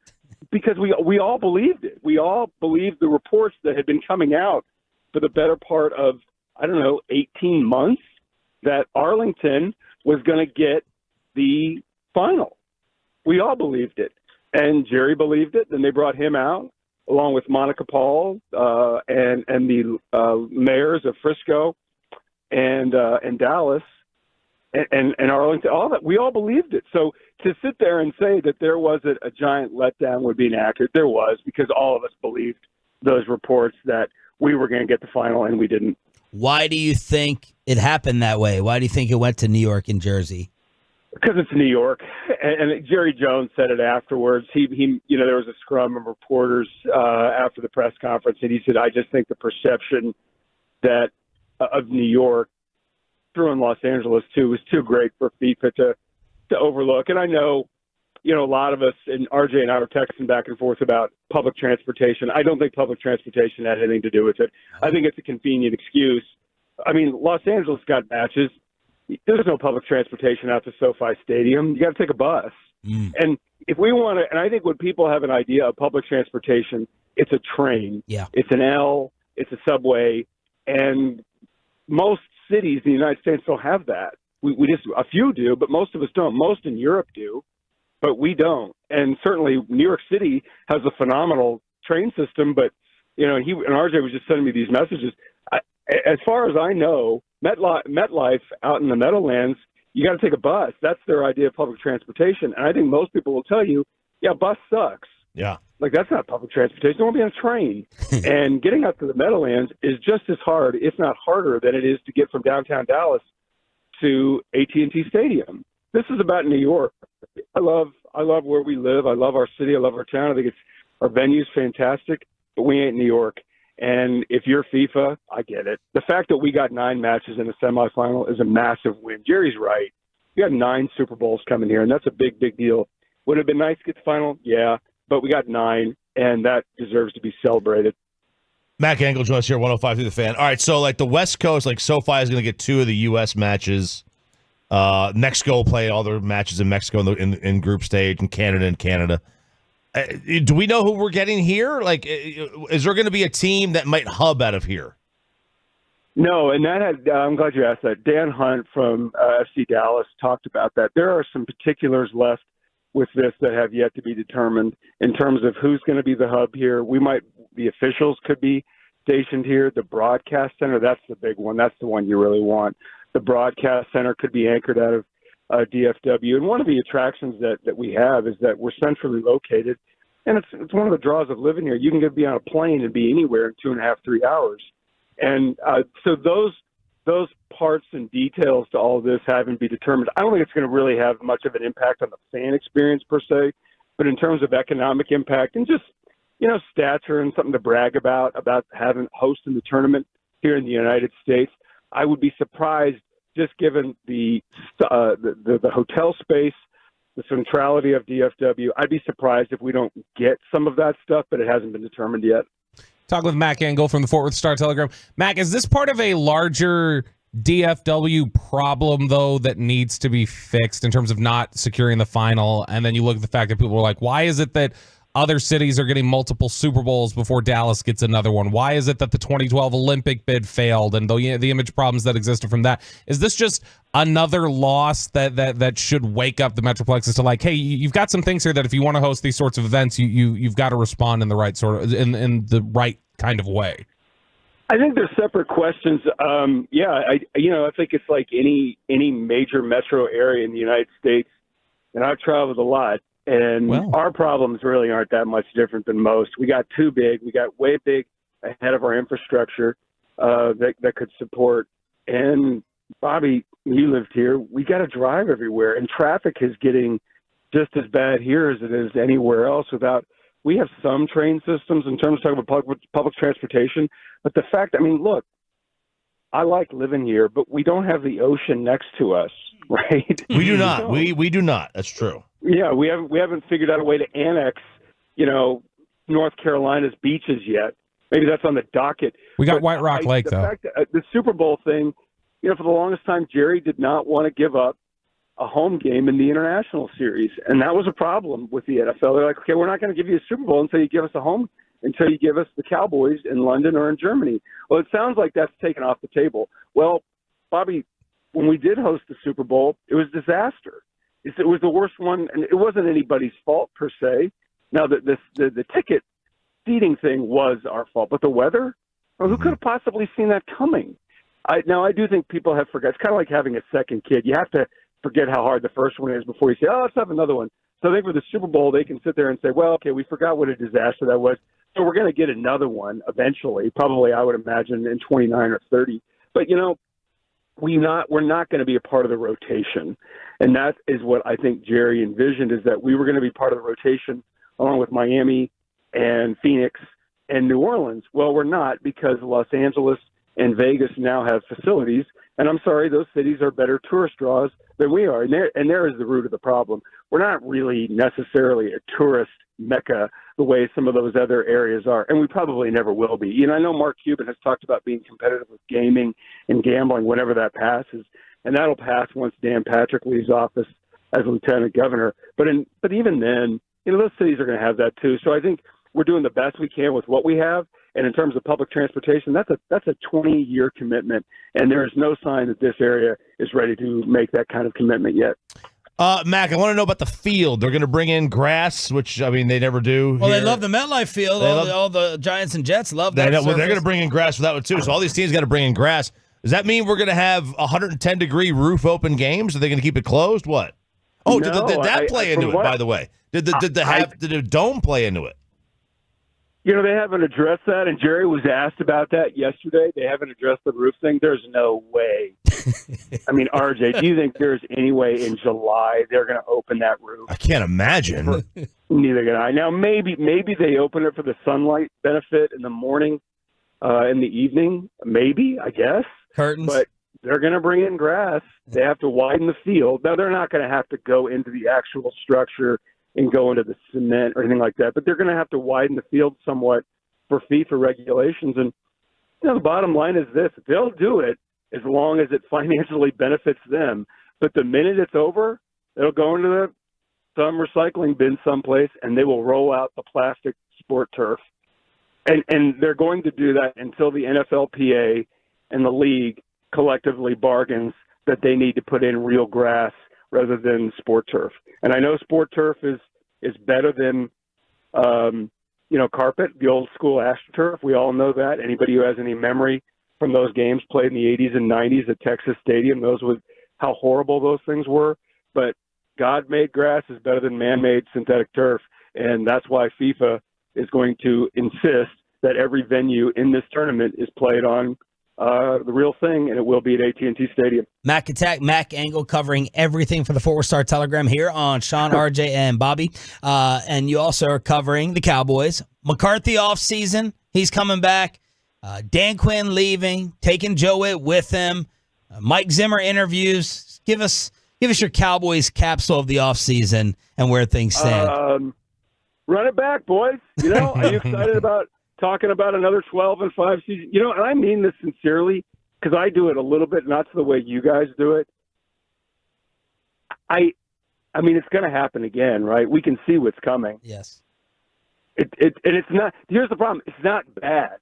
because we all believed it. We all believed the reports that had been coming out for the better part of, 18 months, that Arlington was going to get the final. We all believed it. And Jerry believed it. Then they brought him out, along with Monica Paul and the mayors of Frisco and Dallas and Arlington. All that, we all believed it. So to sit there and say that there wasn't a giant letdown would be inaccurate. There was, because all of us believed those reports that we were going to get the final, and we didn't. Why do you think it happened that way? Why do you think it went to New York and Jersey? Because it's New York, and Jerry Jones said it afterwards. He there was a scrum of reporters after the press conference, and he said, "I just think the perception that of New York, through in Los Angeles too, was too great for FIFA to overlook." And I know, a lot of us, and RJ and I were texting back and forth about public transportation. I don't think public transportation had anything to do with it. I think it's a convenient excuse. I mean, Los Angeles got matches. There's no public transportation out to SoFi Stadium. You got to take a bus. And if we want to, and I think when people have an idea of public transportation, it's a train. Yeah. It's an L. It's a subway. And most cities in the United States don't have that. We just, a few do, but most of us don't. Most in Europe do, but we don't. And certainly New York City has a phenomenal train system, but, and RJ was just sending me these messages. As far as I know, MetLife out in the Meadowlands, you got to take a bus. That's their idea of public transportation. And I think most people will tell you, yeah, bus sucks. Yeah. Like, that's not public transportation. They want to be on a train. And getting out to the Meadowlands is just as hard, if not harder, than it is to get from downtown Dallas to AT&T Stadium. This is about New York. I love where we live. I love our city. I love our town. I think our venue's fantastic, but we ain't New York. And if you're FIFA, I get it. The fact that we got 9 matches in the semifinal is a massive win. Jerry's right. We got 9 Super Bowls coming here, and that's a big, big deal. Would it have been nice to get the final? Yeah, but we got 9, and that deserves to be celebrated. Mac Engel joins us here, 105 through the Fan. All right, so like the West Coast, like SoFi is going to get 2 of the U.S. matches. Mexico will play all their matches in Mexico in group stage, and Canada. Do we know who we're getting here? Like, is there going to be a team that might hub out of here? No, and I'm glad you asked that. Dan Hunt from FC Dallas talked about that. There are some particulars left with this that have yet to be determined in terms of who's going to be the hub here. The officials could be stationed here. The broadcast center, that's the big one. That's the one you really want. The broadcast center could be anchored out of DFW. And one of the attractions that we have is that we're centrally located, and it's one of the draws of living here. You can be on a plane and be anywhere in 2.5, 3 hours. And so those parts and details to all of this haven't been determined. I don't think it's going to really have much of an impact on the fan experience per se, but in terms of economic impact and just, stature and something to brag about hosting the tournament here in the United States, I would be surprised, just given the hotel space, the centrality of DFW. I'd be surprised if we don't get some of that stuff, but it hasn't been determined yet. Talk with Mac Engel from the Fort Worth Star-Telegram. Mac, is this part of a larger DFW problem, though, that needs to be fixed in terms of not securing the final? And then you look at the fact that people are like, why is it that other cities are getting multiple Super Bowls before Dallas gets another one? Why is it that the 2012 Olympic bid failed and the image problems that existed from that? Is this just another loss that should wake up the Metroplex as to like, hey, you've got some things here that if you want to host these sorts of events, you've got to respond in the right in the right kind of way? I think they're separate questions. I think it's like any major metro area in the United States, and I've traveled a lot. And our problems really aren't that much different than most. We got too big. We got way big ahead of our infrastructure that could support. And, Bobby, you lived here. We got to drive everywhere. And traffic is getting just as bad here as it is anywhere else we have some train systems in terms of talking about public transportation. But the fact, look, I like living here, but we don't have the ocean next to us, right? We do not. We do not. That's true. Yeah, we haven't figured out a way to annex, North Carolina's beaches yet. Maybe that's on the docket. We got White Rock Lake, though. Fact that, the Super Bowl thing, for the longest time, Jerry did not want to give up a home game in the international series, and that was a problem with the NFL. They're like, okay, we're not going to give you a Super Bowl until you give us the Cowboys in London or in Germany. Well, it sounds like that's taken off the table. Well, Bobby, when we did host the Super Bowl, it was a disaster. It was the worst one, and it wasn't anybody's fault per se. Now, the ticket seating thing was our fault, but the weather? Well, who could have possibly seen that coming? I do think people have forgot. It's kind of like having a second kid. You have to forget how hard the first one is before you say, let's have another one. So I think for the Super Bowl, they can sit there and say, well, okay, we forgot what a disaster that was, so we're going to get another one eventually, probably, I would imagine, in 29 or 30. But, we're not going to be a part of the rotation. And that is what I think Jerry envisioned, is that we were going to be part of the rotation along with Miami and Phoenix and New Orleans. Well, we're not, because Los Angeles and Vegas now have facilities. And I'm sorry, those cities are better tourist draws than we are. And there is the root of the problem. We're not really necessarily a tourist mecca the way some of those other areas are, and we probably never will be. I know Mark Cuban has talked about being competitive with gaming and gambling whenever that passes, and that'll pass once Dan Patrick leaves office as lieutenant governor. But even then, those cities are going to have that too. So I think we're doing the best we can with what we have. And in terms of public transportation, that's a 20-year commitment, and there is no sign that this area is ready to make that kind of commitment yet. Mac, I want to know about the field. They're going to bring in grass, which, they never do. Well, here. they love the MetLife field. All the Giants and Jets love that. They're going to bring in grass for that one, too. So all these teams got to bring in grass. Does that mean we're going to have 110-degree roof open games? Are they going to keep it closed? What? Oh, no, did that play into it, by the way? Did the dome play into it? They haven't addressed that, and Jerry was asked about that yesterday. They haven't addressed the roof thing. There's no way. RJ, do you think there's any way in July they're going to open that roof? I can't imagine. Neither can I. Now, maybe they open it for the sunlight benefit in the morning, in the evening. Maybe, I guess. Curtains. But they're going to bring in grass. They have to widen the field. Now, they're not going to have to go into the actual structure and go into the cement or anything like that, but they're going to have to widen the field somewhat for FIFA regulations. And the bottom line is this: they'll do it as long as it financially benefits them. But the minute it's over, it'll go into some recycling bin someplace, and they will roll out the plastic sport turf. And they're going to do that until the NFLPA and the league collectively bargains that they need to put in real grass rather than sport turf. And I know sport turf is better than, carpet, the old school AstroTurf. We all know that. Anybody who has any memory from those games played in the 80s and 90s at Texas Stadium. Those was how horrible those things were. But God-made grass is better than man-made synthetic turf, and that's why FIFA is going to insist that every venue in this tournament is played on the real thing, and it will be at AT&T Stadium. Mac Attack, Mac Angle, covering everything for the 4-Star Telegram here on Sean, RJ, and Bobby. And you also are covering the Cowboys. McCarthy off season, he's coming back. Dan Quinn leaving, taking Joe Witt with him. Mike Zimmer interviews. Give us your Cowboys capsule of the offseason and where things stand. Run it back, boys. Are you excited about talking about another 12-5 season? And I mean this sincerely, because I do it a little bit, not to the way you guys do it. I mean, it's going to happen again, right? We can see what's coming. Yes. And it's not. Here's the problem. It's not bad.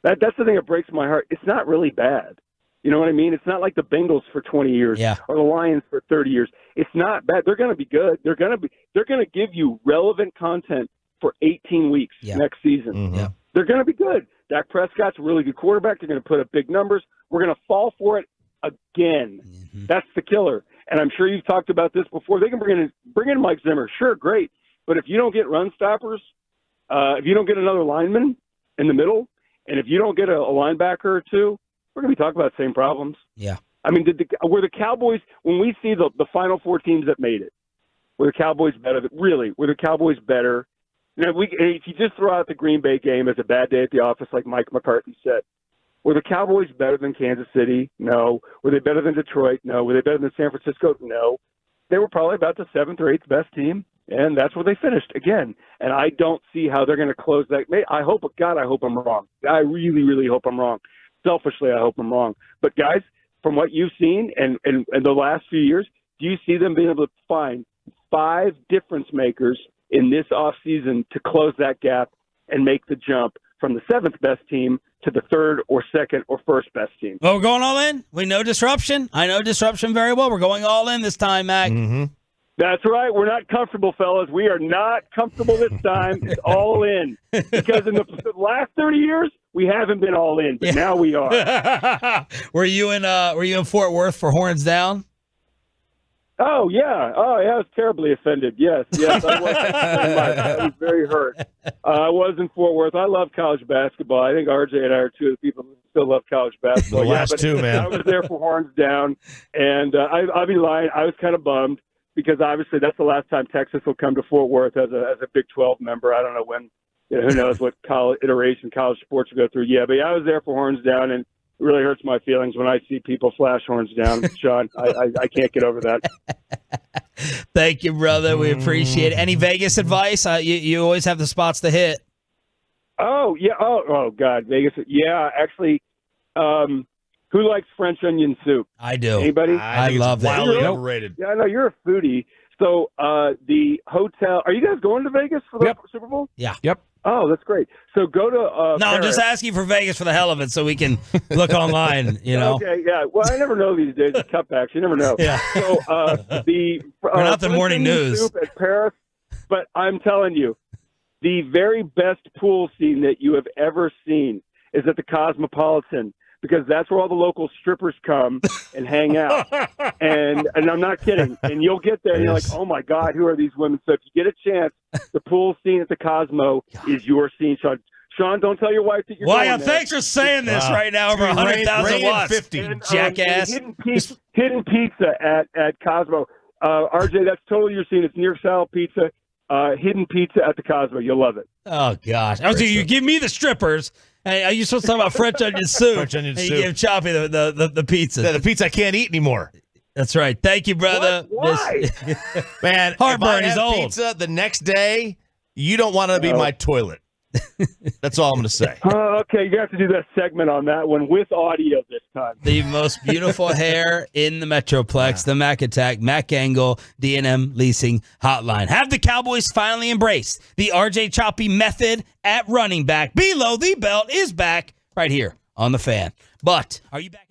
That's the thing that breaks my heart. It's not really bad. You know what I mean? It's not like the Bengals for 20 years or the Lions for 30 years. It's not bad. They're going to be good. They're going to give you relevant content for 18 weeks next season. Mm-hmm. Yeah. They're going to be good. Dak Prescott's a really good quarterback. They're going to put up big numbers. We're going to fall for it again. Mm-hmm. That's the killer. And I'm sure you've talked about this before. They can bring in Mike Zimmer. Sure, great. But if you don't get run stoppers, if you don't get another lineman in the middle, and if you don't get a linebacker or two, we're going to be talking about the same problems. Yeah. I mean, were the Cowboys, when we see the final four teams that made it, were the Cowboys better? Really, were the Cowboys better? If you just throw out the Green Bay game as a bad day at the office, like Mike McCarthy said, were the Cowboys better than Kansas City? No. Were they better than Detroit? No. Were they better than San Francisco? No. They were probably about the 7th or 8th best team, and that's where they finished again. And I don't see how they're going to close that. I hope I'm wrong. I really, really hope I'm wrong. Selfishly, I hope I'm wrong. But guys, from what you've seen and the last few years, do you see them being able to find 5 difference makers in this offseason to close that gap and make the jump from the 7th best team to the 3rd or 2nd or 1st best team? Well, we're going all in. We know disruption. I know disruption very well. We're going all in this time, Mac. Mm-hmm. That's right. We're not comfortable, fellas. We are not comfortable this time. It's all in. Because in the last 30 years, we haven't been all in, but now we are. Were you in Fort Worth for Horns Down? Oh, yeah. I was terribly offended. Yes, I was. I was very hurt. I was in Fort Worth. I love college basketball. I think RJ and I are two of the people who still love college basketball. The last two, man. I was there for Horns Down, and I'll be lying. I was kind of bummed because obviously that's the last time Texas will come to Fort Worth as a Big 12 member. I don't know when. Who knows what college sports will go through. Yeah, but I was there for Horns Down, and it really hurts my feelings when I see people flash horns down. Sean, I can't get over that. Thank you, brother. We appreciate it. Any Vegas advice? You always have the spots to hit. Oh, yeah. Oh God, Vegas. Yeah, actually, who likes French onion soup? I do. Anybody? I love that. Wildly overrated. Yeah, I know you're a foodie. So the hotel, are you guys going to Vegas for the Super Bowl? Yeah. Yep. Oh, that's great. So go to No, Paris. I'm just asking for Vegas for the hell of it so we can look online, Okay, yeah. Well, I never know these days. It's cutbacks. You never know. Yeah. So we're not the morning news. Soup at Paris, but I'm telling you, the very best pool scene that you have ever seen is at the Cosmopolitan, because that's where all the local strippers come and hang out. And I'm not kidding. And you'll get there and you're like, oh my God, who are these women? So if you get a chance, the pool scene at the Cosmo is your scene, Sean. Sean, don't tell your wife that you're going there. Thanks for saying this right now over 100,000 watts. 50. And, jackass. Hidden pizza at Cosmo. RJ, that's totally your scene. It's New York style pizza. Hidden pizza at the Cosmo. You'll love it. Oh, gosh. I was thinking, you give me the strippers. Hey, are you supposed to talk about French onion soup? French onion and soup. You give Choppy the pizza. Yeah, the pizza I can't eat anymore. That's right. Thank you, brother. Why? Man, Heartburn, if I he's have old. pizza the next day, you don't want to be my toilet. That's all I'm going to say. Okay, you have to do that segment on that one with audio this time. The most beautiful hair in the Metroplex, the Mac Attack, Mac Angle, D&M Leasing Hotline. Have the Cowboys finally embraced the RJ Choppy method at running back? Below the Belt is back right here on The Fan. But are you back?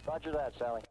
Roger that, Sally.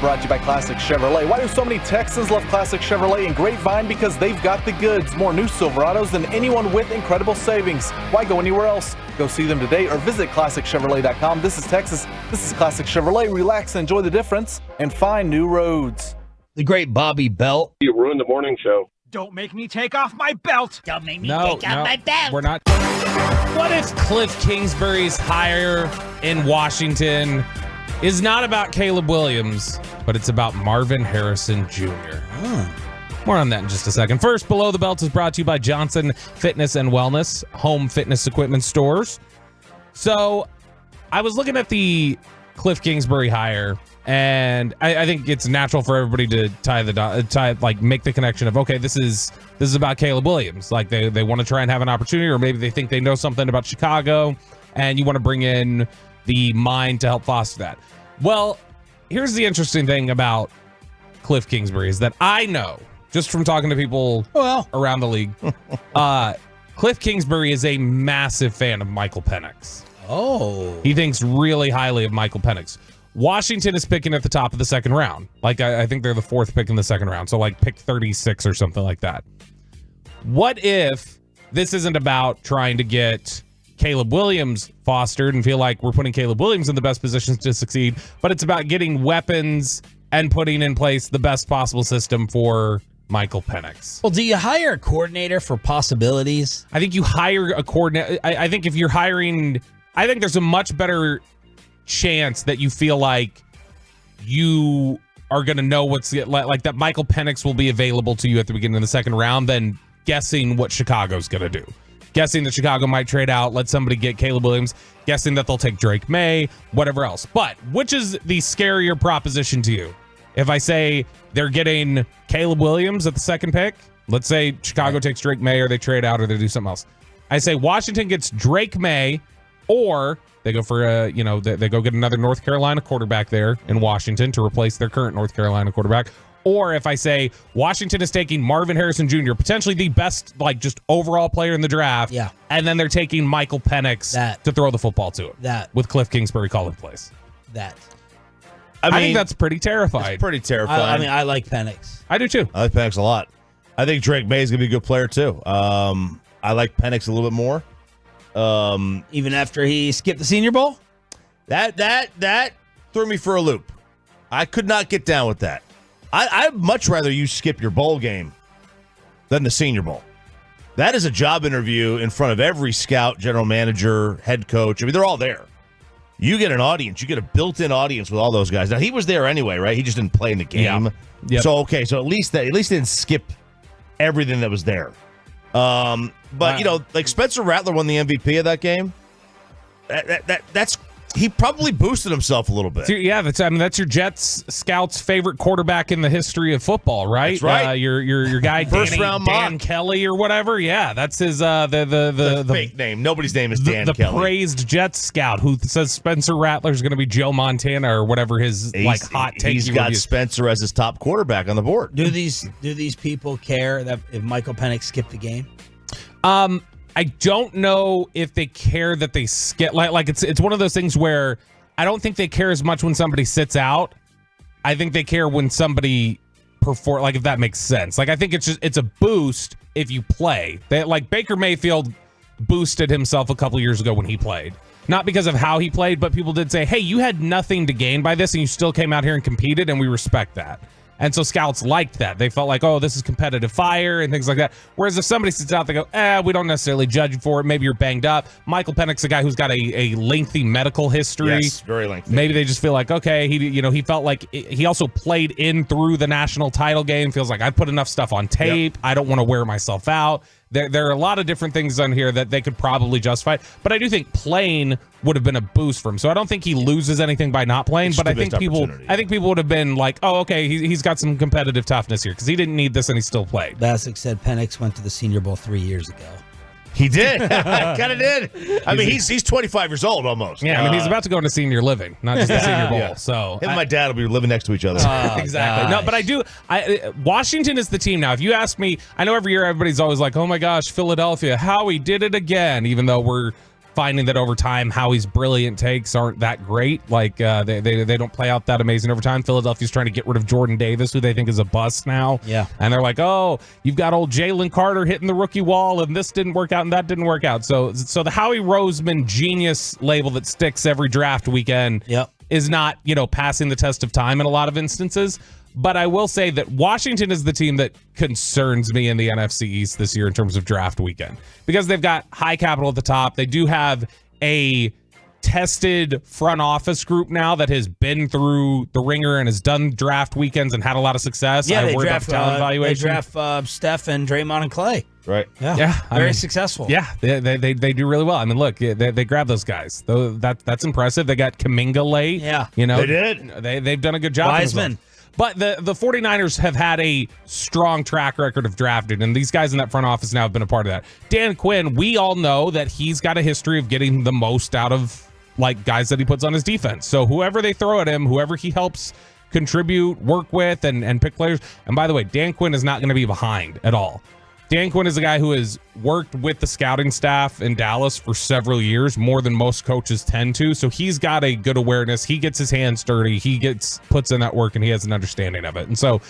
Brought to you by Classic Chevrolet. Why do so many Texans love Classic Chevrolet and Grapevine? Because they've got the goods. More new Silverados than anyone with incredible savings. Why go anywhere else? Go see them today or visit ClassicChevrolet.com. This is Texas. This is Classic Chevrolet. Relax, enjoy the difference, and find new roads. The great Bobby Belt. You ruined the morning show. Don't make me take off my belt. Don't make me take off my belt. We're not. What if Cliff Kingsbury's hire in Washington is not about Caleb Williams, but it's about Marvin Harrison Jr.? More on that in just a second. First, Below the Belt is brought to you by Johnson Fitness and Wellness, home fitness equipment stores. So I was looking at the Cliff Kingsbury hire, and I think it's natural for everybody to make the connection of, okay, this is about Caleb Williams. Like they want to try and have an opportunity, or maybe they think they know something about Chicago, and you want to bring in the mind to help foster that. Well, here's the interesting thing about Cliff Kingsbury is that I know, just from talking to people around the league, Cliff Kingsbury is a massive fan of Michael Penix. Oh. He thinks really highly of Michael Penix. Washington is picking at the top of the second round. Like, I think they're the fourth pick in the second round. So, like, pick 36 or something like that. What if this isn't about trying to get Caleb Williams fostered and feel like we're putting Caleb Williams in the best positions to succeed, but it's about getting weapons and putting in place the best possible system for Michael Penix? Well, do you hire a coordinator for possibilities? I think you hire a coordinator. I think if you're hiring, I think there's a much better chance that you feel like you are going to know what's like that Michael Penix will be available to you at the beginning of the second round than guessing what Chicago's going to do. Guessing that Chicago might trade out, let somebody get Caleb Williams, guessing that they'll take Drake May, whatever else. But which is the scarier proposition to you? If I say they're getting Caleb Williams at the second pick, let's say Chicago takes Drake May, or they trade out, or they do something else. I say Washington gets Drake May, or they go for they go get another North Carolina quarterback there in Washington to replace their current North Carolina quarterback, Or if I say Washington is taking Marvin Harrison Jr., potentially the best, like, just overall player in the draft. Yeah. And then they're taking Michael Penix to throw the football to him. With Cliff Kingsbury calling plays. I think that's pretty terrifying. It's pretty terrifying. I like Penix. I do too. I like Penix a lot. I think Drake May is going to be a good player too. I like Penix a little bit more. Even after he skipped the Senior Bowl? That threw me for a loop. I could not get down with that. I'd much rather you skip your bowl game than the Senior Bowl. That is a job interview in front of every scout, general manager, head coach. I mean, they're all there. You get an audience. You get a built-in audience with all those guys. Now, he was there anyway, right? He just didn't play in the game. Yeah. Yep. So, okay. So, at least they didn't skip everything that was there. But, like Spencer Rattler won the MVP of that game. That's he probably boosted himself a little bit. Yeah, that's your Jets scout's favorite quarterback in the history of football, right? That's right. Your guy First round Dan mock. Kelly or whatever. Yeah, that's his the fake name. Nobody's name is Dan Kelly. The praised Jets scout who says Spencer Rattler's going to be Joe Montana or whatever his hot take. He's got Spencer as his top quarterback on the board. Do these people care that if Michael Penix skipped the game? I don't know if they care that they skip. Like it's one of those things where I don't think they care as much when somebody sits out. I think they care when somebody perform. Like if that makes sense. Like I think it's a boost if you play. Like Baker Mayfield boosted himself a couple years ago when he played. Not because of how he played, but people did say, "Hey, you had nothing to gain by this, and you still came out here and competed, and we respect that." And so scouts liked that. They felt like, oh, this is competitive fire and things like that. Whereas if somebody sits out, they go, we don't necessarily judge you for it. Maybe you're banged up. Michael Penix, a guy who's got a lengthy medical history. Yes, very lengthy. Maybe they just feel like, okay, he felt like he also played in through the national title game. Feels like I put enough stuff on tape. Yep. I don't want to wear myself out. There are a lot of different things on here that they could probably justify. But I do think playing would have been a boost for him. So I don't think he loses anything by not playing. But I think people would have been like, oh, okay, he's got some competitive toughness here because he didn't need this and he still played. Bassick said Penix went to the Senior Bowl 3 years ago. He did. Kind of did. I mean, he's 25 years old almost. Yeah, I mean, he's about to go into senior living, not just the Senior Bowl. Yeah. So him and my dad will be living next to each other. Exactly. No, but Washington is the team now. If you ask me, I know every year everybody's always like, oh my gosh, Philadelphia, Howie did it again, even though we're finding that over time Howie's brilliant takes aren't that great. Like they don't play out that amazing over time. Philadelphia's trying to get rid of Jordan Davis, who they think is a bust now. Yeah. And they're like, oh, you've got old Jalen Carter hitting the rookie wall, and this didn't work out, and that didn't work out. So the Howie Roseman genius label that sticks every draft weekend is not, passing the test of time in a lot of instances. But I will say that Washington is the team that concerns me in the NFC East this year in terms of draft weekend because they've got high capital at the top. They do have a tested front office group now that has been through the ringer and has done draft weekends and had a lot of success. Yeah, they draft Steph and Draymond and Clay. Right. Yeah. Very successful. Yeah, they do really well. I mean, look, they grab those guys. Though that's impressive. They got Kuminga late. Yeah. They did. They've done a good job. Wiseman. But the 49ers have had a strong track record of drafting, and these guys in that front office now have been a part of that. Dan Quinn, we all know that he's got a history of getting the most out of guys that he puts on his defense. So whoever they throw at him, whoever he helps contribute, work with, and pick players. And by the way, Dan Quinn is not going to be behind at all. Dan Quinn is a guy who has worked with the scouting staff in Dallas for several years, more than most coaches tend to. So he's got a good awareness. He gets his hands dirty. He puts in that work, and he has an understanding of it. And so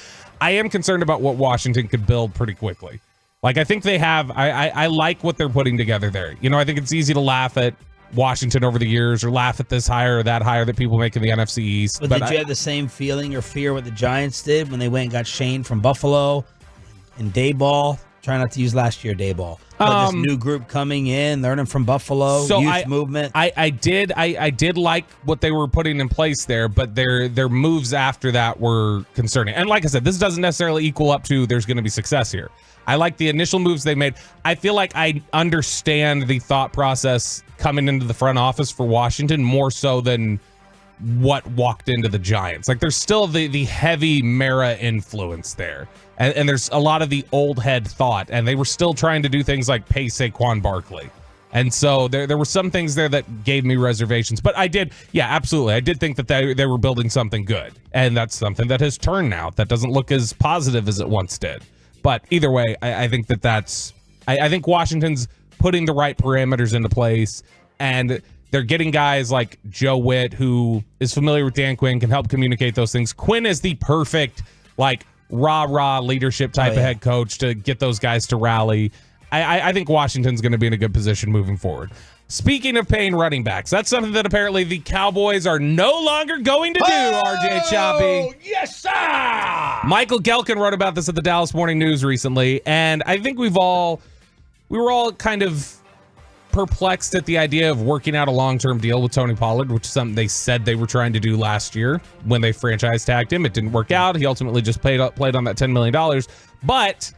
I am concerned about what Washington could build pretty quickly. I think they have, I like what they're putting together there. I think it's easy to laugh at Washington over the years or laugh at this hire or that hire that people make in the NFC East. But did you have the same feeling or fear what the Giants did when they went and got Shane from Buffalo and Dayball? Try not to use last year Dayball. But this new group coming in, learning from Buffalo, youth movement. I did like what they were putting in place there, but their moves after that were concerning. And like I said, this doesn't necessarily equal up to there's going to be success here. I like the initial moves they made. I feel like I understand the thought process coming into the front office for Washington more so than what walked into the Giants. There's still the heavy Mara influence there. And there's a lot of the old head thought, and they were still trying to do things like pay Saquon Barkley. And so there were some things there that gave me reservations. But I did, absolutely. I did think that they were building something good. And that's something that has turned now. That doesn't look as positive as it once did. But either way, I think I think Washington's putting the right parameters into place. And they're getting guys like Joe Witt, who is familiar with Dan Quinn, can help communicate those things. Quinn is the perfect, rah-rah leadership type of head coach to get those guys to rally. I think Washington's going to be in a good position moving forward. Speaking of paying running backs, that's something that apparently the Cowboys are no longer going to do, RJ Choppy. Yes, sir! Michael Gelkin wrote about this at the Dallas Morning News recently, and I think we were all kind of perplexed at the idea of working out a long-term deal with Tony Pollard, which is something they said they were trying to do last year when they franchise tagged him. It didn't work out. He ultimately just played on that $10 million. But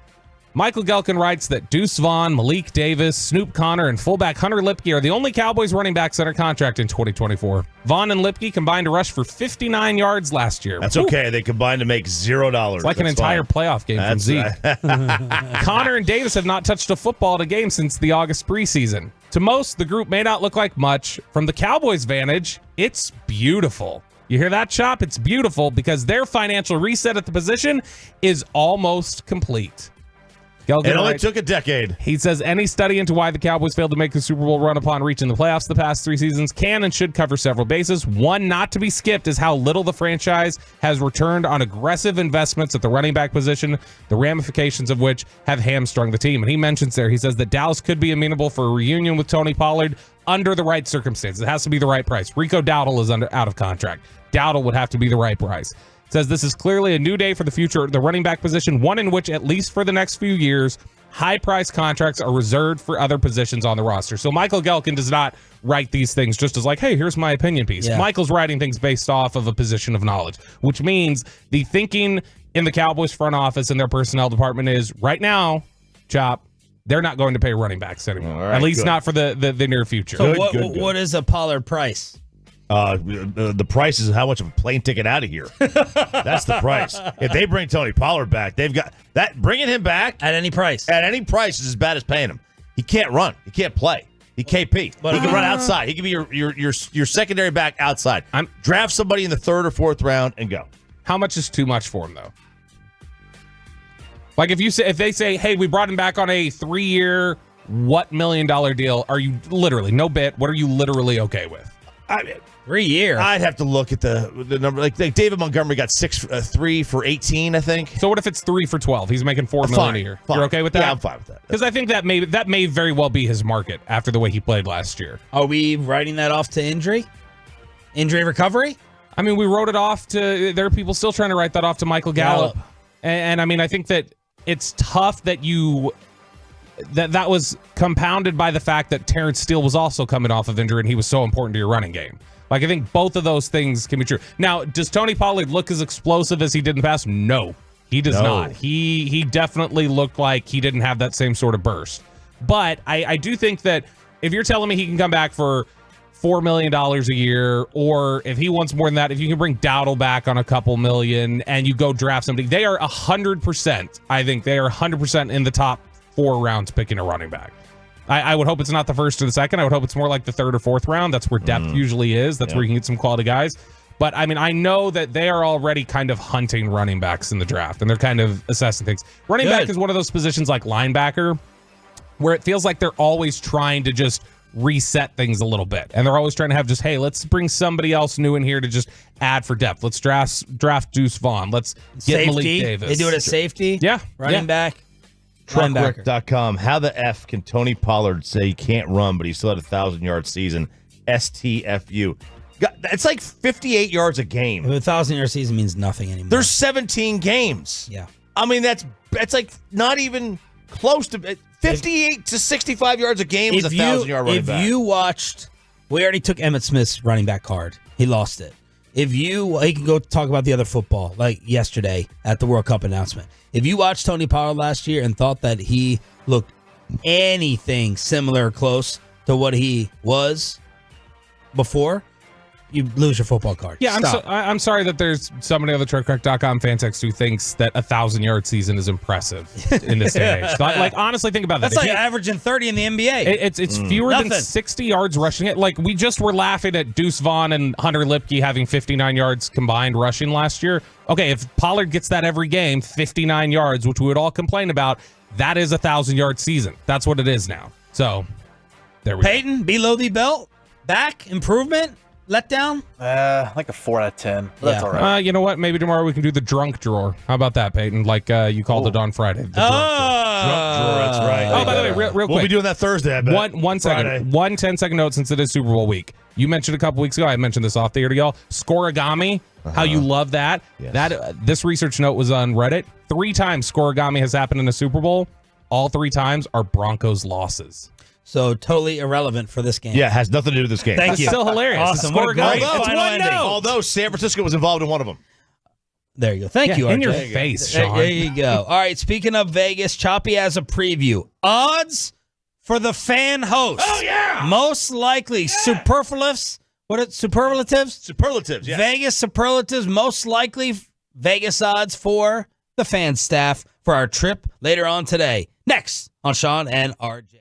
Michael Gelkin writes that Deuce Vaughn, Malik Davis, Snoop Connor, and fullback Hunter Lipke are the only Cowboys running backs under contract in 2024. Vaughn and Lipke combined to rush for 59 yards last year. That's okay. They combined to make $0. It's like an entire playoff game from Zeke. Connor and Davis have not touched a football in a game since the August preseason. To most, the group may not look like much. From the Cowboys' vantage, it's beautiful. You hear that, Chop? It's beautiful because their financial reset at the position is almost complete. It only took a decade. He says any study into why the Cowboys failed to make the Super Bowl run upon reaching the playoffs the past 3 seasons can and should cover several bases. One not to be skipped is how little the franchise has returned on aggressive investments at the running back position, the ramifications of which have hamstrung the team. And he mentions there, he says that Dallas could be amenable for a reunion with Tony Pollard under the right circumstances. It has to be the right price. Rico Dowdle is out of contract. Dowdle would have to be the right price. Says this is clearly a new day for the future of the running back position, one in which, at least for the next few years, high-priced contracts are reserved for other positions on the roster. So Michael Gelkin does not write these things just as hey, here's my opinion piece. Yeah. Michael's writing things based off of a position of knowledge, which means the thinking in the Cowboys front office and their personnel department is, right now, Chop, they're not going to pay running backs anymore, at least not for the near future. So what is a Pollard price? The price is how much of a plane ticket out of here. That's the price. If they bring Tony Pollard back, they've got that. Bringing him back at any price. At any price is as bad as paying him. He can't run. He can't play. He KP. But he can run outside. He can be your secondary back outside. Draft somebody in the 3rd or 4th round and go. How much is too much for him though? If they say, hey, we brought him back on a 3-year, $1 million deal? Are you literally no bit? What are you literally okay with? 3 year. I'd have to look at the number. Like David Montgomery got 3 for 18, I think. So what if it's 3 for 12? He's making $4 million a year. Fine. You're okay with that? Yeah, I'm fine with that. Because I think that may very well be his market after the way he played last year. Are we writing that off to injury recovery? I mean, we wrote it off to. There are people still trying to write that off to Michael Gallup. And I mean, I think that it's tough that that was compounded by the fact that Terrence Steele was also coming off of injury and he was so important to your running game. I think both of those things can be true. Now, does Tony Pollard look as explosive as he did in the past? No, he does not. He definitely looked like he didn't have that same sort of burst. But I do think that if you're telling me he can come back for $4 million a year, or if he wants more than that, if you can bring Dowdle back on a couple million and you go draft somebody, they are 100%. I think they are 100% in the top 4 rounds picking a running back. I would hope it's not the 1st or the 2nd. I would hope it's more like the 3rd or 4th round. That's where depth usually is. That's where you can get some quality guys. But, I mean, I know that they are already kind of hunting running backs in the draft, and they're kind of assessing things. Running back is one of those positions like linebacker where it feels like they're always trying to just reset things a little bit. And they're always trying to have just, hey, let's bring somebody else new in here to just add for depth. Let's draft Deuce Vaughn. Let's get Malik Davis. They do it as safety? Yeah. Running back? Truckwork.com. How the F can Tony Pollard say he can't run, but he still had a 1,000-yard season? STFU. It's like 58 yards a game. A 1,000-yard season means nothing anymore. There's 17 games. Yeah. I mean, that's like not even close to 58 to 65 yards a game is a 1,000-yard running back. If you watched, we already took Emmitt Smith's running back card. He lost it. He can go talk about the other football, like yesterday at the World Cup announcement. If you watched Tony Pollard last year and thought that he looked anything similar or close to what he was before, you lose your football card. Yeah, Stop. I'm sorry that there's somebody on the TruckCrack.com fan text who thinks that 1,000-yard season is impressive in this day and age. Like, honestly, think about that. That's like averaging 30 in the NBA. It's fewer than 60 yards rushing it. Like, we just were laughing at Deuce Vaughn and Hunter Lipke having 59 yards combined rushing last year. Okay, if Pollard gets that every game, 59 yards, which we would all complain about, that is 1,000-yard season. That's what it is now. So, there we go. Peyton, below the belt, back, improvement, letdown? Like a 4 out of 10. But that's all right. You know what? Maybe tomorrow we can do the drunk drawer. How about that, Peyton? Like you called it on Friday. The drunk drawer, that's right. Oh, by the way, real quick. We'll be doing that Thursday, I bet. One second. Friday. 1 10-second note since it is Super Bowl week. You mentioned a couple weeks ago, I mentioned this off the air to y'all, scoregami, how you love that. Yes. This research note was on Reddit. 3 times scoregami has happened in a Super Bowl. All 3 times are Broncos losses. So totally irrelevant for this game. Yeah, it has nothing to do with this game. Thank you. Still hilarious. Awesome. What a great final ending. Although San Francisco was involved in one of them. There you go. Thank you, RJ. In your face, Sean. There you go. All right, speaking of Vegas, Choppy has a preview. Odds for the fan host. Oh, yeah! Most likely, superlatives. Superlatives, yes. Vegas superlatives, most likely Vegas odds for the fan staff for our trip later on today. Next on Sean and RJ.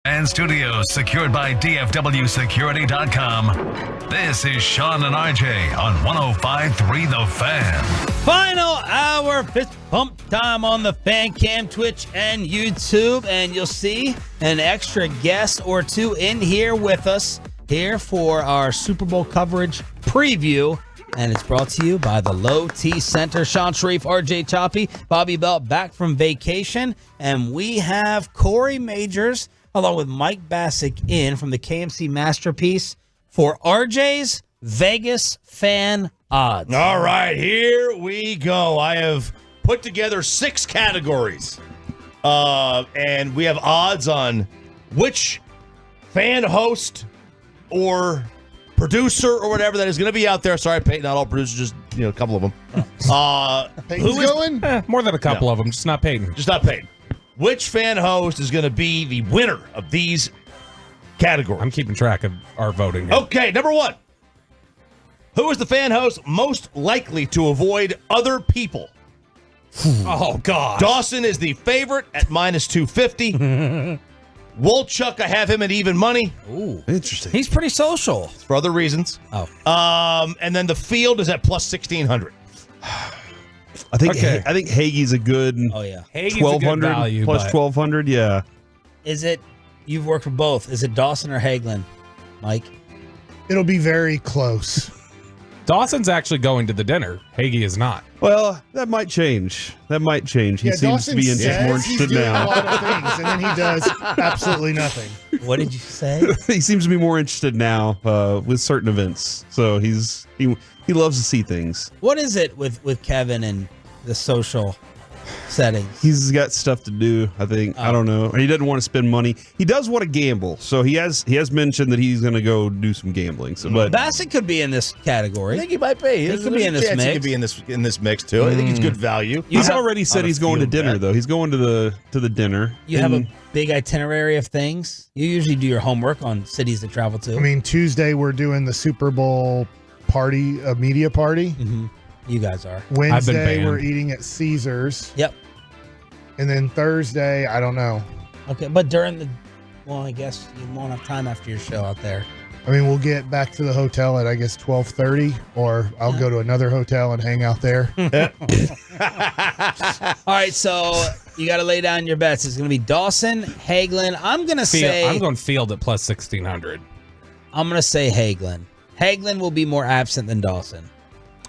And studios secured by DFWsecurity.com. This is Sean and RJ on 105.3 The Fan. Final hour fist bump time on the Fan Cam, Twitch, and YouTube. And you'll see an extra guest or two in here with us here for our Super Bowl coverage preview. And it's brought to you by the Low T Center. Sean Sharif, RJ Choppy, Bobby Belt back from vacation. And we have Corey Majors along with Mike Bassick in from the KMC Masterpiece for RJ's Vegas Fan Odds. All right, here we go. I have put together 6 categories. And we have odds on which fan host or producer or whatever that is going to be out there. Sorry, Peyton, not all producers, just a couple of them. Peyton's going? More than a couple of them, just not Peyton. Just not Peyton. Which fan host is going to be the winner of these categories? I'm keeping track of our voting. Okay, number 1. Who is the fan host most likely to avoid other people? Oh, God. Dawson is the favorite at minus 250. Wolchuk, I have him at even money. Ooh, interesting. He's pretty social. For other reasons. Oh. And then the field is at plus 1,600. I think Hagee's a good. Oh yeah, Hagee's 1,200 a good value, plus but 1,200. Yeah. Is it? You've worked for both. Is it Dawson or Hagelin, Mike? It'll be very close. Dawson's actually going to the dinner. Hagee is not. Well, that might change. He seems Dawson to be more he's interested doing now. a lot of things, and then he does absolutely nothing. What did you say? He seems to be more interested now with certain events. So he loves to see things. What is it with Kevin and the social settings? He's got stuff to do, I think. I don't know. He doesn't want to spend money. He does want to gamble. So he has mentioned that he's going to go do some gambling. So, but Bassett could be in this category. I think he might be. He could be in this mix. He could be in this mix too. I think it's good value. He's already said he's going to dinner though. He's going to the dinner. You have a big itinerary of things. You usually do your homework on cities to travel to. I mean, Tuesday we're doing the Super Bowl party, a media party. Mm-hmm. You guys are. Wednesday we're eating at Caesars. Yep. And then Thursday, I don't know. Okay, but I guess you won't have time after your show out there. I mean, we'll get back to the hotel at, I guess, 12:30, or I'll go to another hotel and hang out there. All right, so you got to lay down your bets. It's going to be Dawson, Hagelin. I'm going to say... I'm going field at plus 1,600. I'm going to say Hagelin. Hagelin will be more absent than Dawson.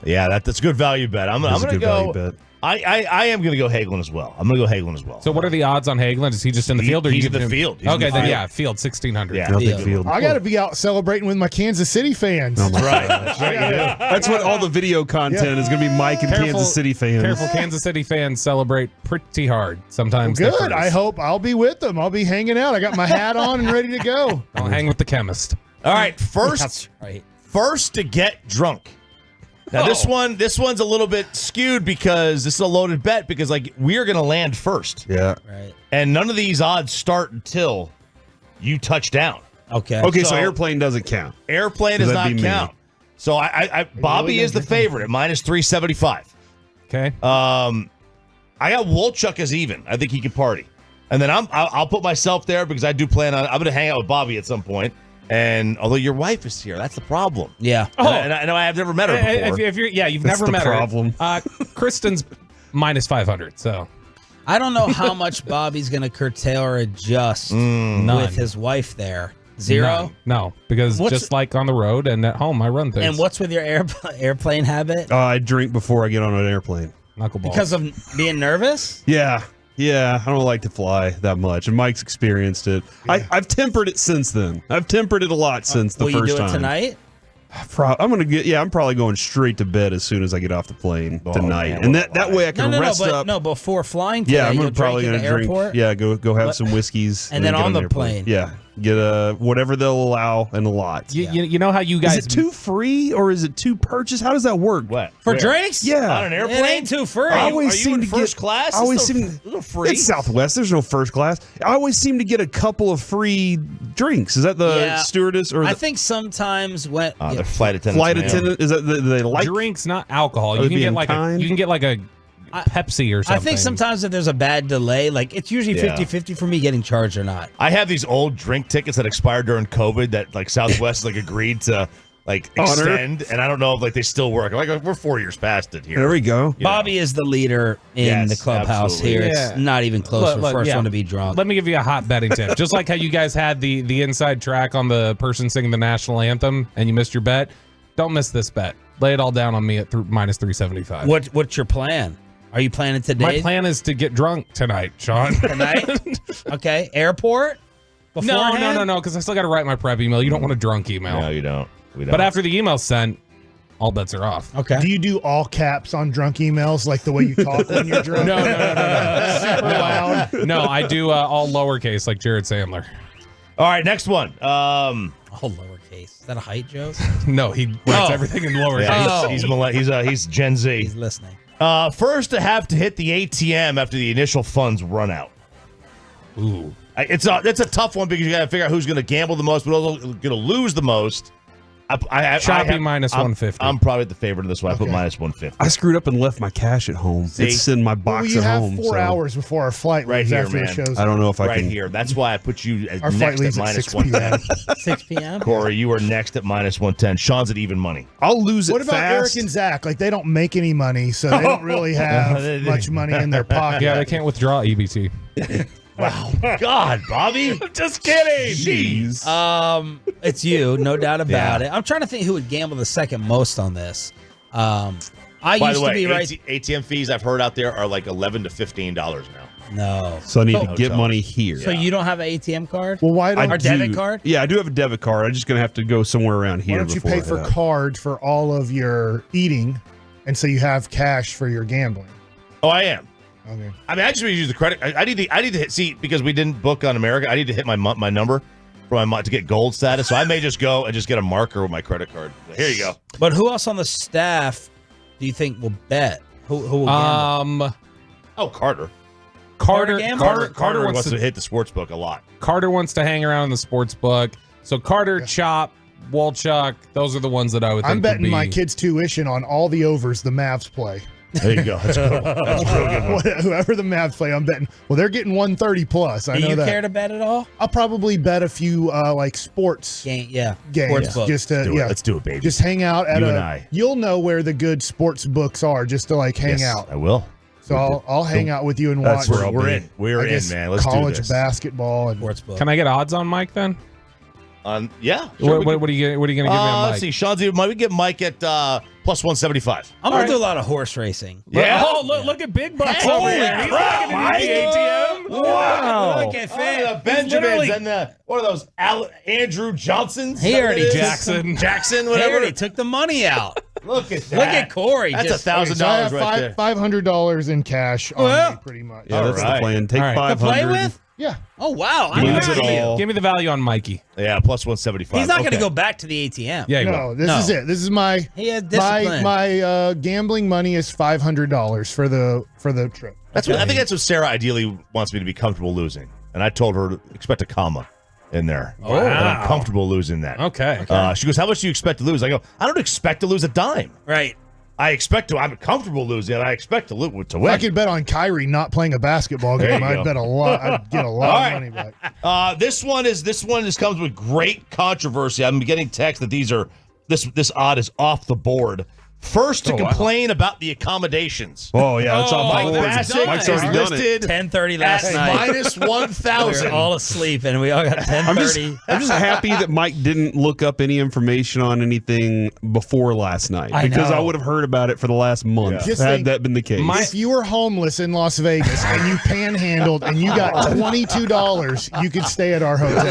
Yeah, that's a good value bet. I'm going to go... I am going to go Hagelin as well. I'm going to go Hagelin as well. So what are the odds on Hagelin? Is he just in the field? Or he's in the field. Okay, then yeah, field 1,600. Yeah, field. I got to be out celebrating with my Kansas City fans. Oh my right. gosh. That's what all the video content is going to be. Mike and Kansas City fans. Careful, Kansas City fans celebrate pretty hard. Sometimes. Well, good. I hope I'll be with them. I'll be hanging out. I got my hat on and ready to go. I'll hang with the chemist. All right, first to get drunk. Now this one's a little bit skewed because this is a loaded bet because we're gonna land first. Yeah. Right. And none of these odds start until you touch down. Okay. Okay, so airplane doesn't count. Airplane does not count. So Bobby is the favorite at minus 375. Okay. I got Wolchuk as even. I think he can party. And then I'll put myself there because I do plan on I'm gonna hang out with Bobby at some point. And although your wife is here, that's the problem. Yeah. And I know I've never met her before. You've never met her. Kristen's minus 500. So I don't know how much Bobby's going to curtail or adjust with his wife there. Zero? No, because just like on the road and at home, I run things. And what's with your airplane habit? I drink before I get on an airplane. Knuckleballs. Because of being nervous? Yeah. Yeah, I don't like to fly that much, and Mike's experienced it. Yeah. I've tempered it since then. I've tempered it a lot since the first time. Will you do it tonight? I'm probably going straight to bed as soon as I get off the plane tonight, man, and that way I can rest up. No, before flying today, yeah, I'm probably going to drink. Airport? Yeah, go have some whiskeys, and then on the plane. Yeah. Get whatever they'll allow and a lot. You know how you guys... Is it two free or is it two purchase? How does that work? What? For drinks? Yeah. On an airplane? It ain't too free. Are you in first class? I always seem to free. It's Southwest. There's no first class. I always seem to get a couple of free drinks. Is that the stewardess or? I think sometimes when the flight attendant. Flight attendant is that they like drinks, not alcohol. You can get like a Pepsi or something. I think sometimes if there's a bad delay, like it's usually 50-50 for me getting charged or not. I have these old drink tickets that expired during COVID that like Southwest like agreed to like extend, and I don't know if like they still work. Like we're 4 years past it here. There we go. Bobby is the leader in the clubhouse absolutely. here. It's not even close. We're first one to be drunk. Let me give you a hot betting tip. Just like how you guys had the inside track on the person singing the national anthem and you missed your bet, don't miss this bet. Lay it all down on me at minus 375. What's your plan? Are you planning today? My plan is to get drunk tonight, Sean. Tonight? Okay. Airport? No, Beforehand? because I still got to write my prep email. You don't want a drunk email. No, you don't. We don't. But after the email's sent, all bets are off. Okay. Do you do all caps on drunk emails, like the way you talk when you're drunk? No. Super loud. No, I do all lowercase like Jared Sandler. All right, next one. All lowercase. Is that a height joke? No, he writes everything in lowercase. Yeah, he's Gen Z. He's listening. First to have to hit the ATM after the initial funds run out. Ooh. It's a tough one because you got to figure out who's going to gamble the most, but also going to lose the most. Shopping minus 150. I'm probably the favorite of this one. I put minus 150. I screwed up and left my cash at home. It's in my box you at have home. 4 hours before our flight. Right here, after man. The show's I don't know if I right can. here. That's why I put you as Our flight next leaves at at minus 6 110. 6 p.m. Corey, you are next at minus 110. Sean's at even money. I'll lose it What about fast. Eric and Zach? Like, they don't make any money, so they don't really have much money in their pocket. Yeah, they can't withdraw EBT. Wow. God, Bobby. Just kidding. Jeez. It's you, no doubt about it. I'm trying to think who would gamble the second most on this. I By used the way, to be right. ATM fees I've heard out there are like $11 to $15 now. No. So I need to get money here. So you don't have an ATM card? Well, why don't or debit card? Yeah, I do have a debit card. I'm just going to have to go somewhere around here. Why don't you before pay I for head out. card for all of your eating, and so you have cash for your gambling? Oh, I am. Okay. I mean, I just use the credit. I need to hit. See, because we didn't book on America, I need to hit my number for my to get gold status. So I may just go and just get a marker with my credit card. Here you go. But who else on the staff do you think will bet? Who will gamble? Oh, Carter. Carter wants to hit the sports book a lot. Carter wants to hang around in the sports book. So Carter, Chop, Walchuk, those are the ones that I would think I'm betting would be. my kids' tuition on all the overs the Mavs play. There you go. That's a good one. That's a real good one. Whoever the Mavs play, I'm betting. Well, they're getting 130 plus. I Do know you that. care to bet at all? I'll probably bet a few like sports games. Sports book. Just to Let's do it, baby. Just hang out at You and I. You'll know where the good sports books are, just to like hang out. I will. So I'll hang out with you and watch. That's where we're in. We're I in, guess man. Let's do college this. basketball and sports book. Can I get odds on Mike then? Yeah. Sure, What are you going to give me on Mike? Let's see. Sean's we get Mike at plus 175. I'm going to do a lot of horse racing. Yeah. Oh, look at Big Bucks Hey, over holy there. He's crap, looking at the ATM. Wow. Look at The Benjamins and the what are those? Andrew Johnsons? He already Jackson, He whatever. already took the money out. Look at that. Look at Corey. That's just- $1,000 So I have right there. $500 in cash on me, pretty much. Yeah, that's the plan. Take All right. 500. To play with? Yeah. Oh, wow. Lose it all. Give me the value on Mikey. Yeah, plus 175. He's not going to Okay. go back to the ATM. Yeah, he No, will. this is it. This is my He has discipline. my gambling money is $500 for the trip. That's what I think. That's what Sarah ideally wants me to be comfortable losing, and I told her to expect a comma in there. Oh. And I'm comfortable losing that. Okay. She goes, "How much do you expect to lose?" I go, "I don't expect to lose a dime. Right. I expect to. I'm comfortable losing, and I expect to win. If I could bet on Kyrie not playing a basketball There game, you I'd go. bet a lot. I'd get a lot All of right. money back. This one just comes with great controversy. I'm getting texts that this odd is off the board. First to complain about the accommodations. Oh, yeah, that's off Mike the board. Bassett Mike's is already done it. listed 10:30 last at night. minus 1,000. We were all asleep, and we all got 10:30. I'm just happy that Mike didn't look up any information on anything before last night I because know. I would have heard about it for the last month Just had think, that been the case. If you were homeless in Las Vegas and you panhandled and you got $22, you could stay at our hotel.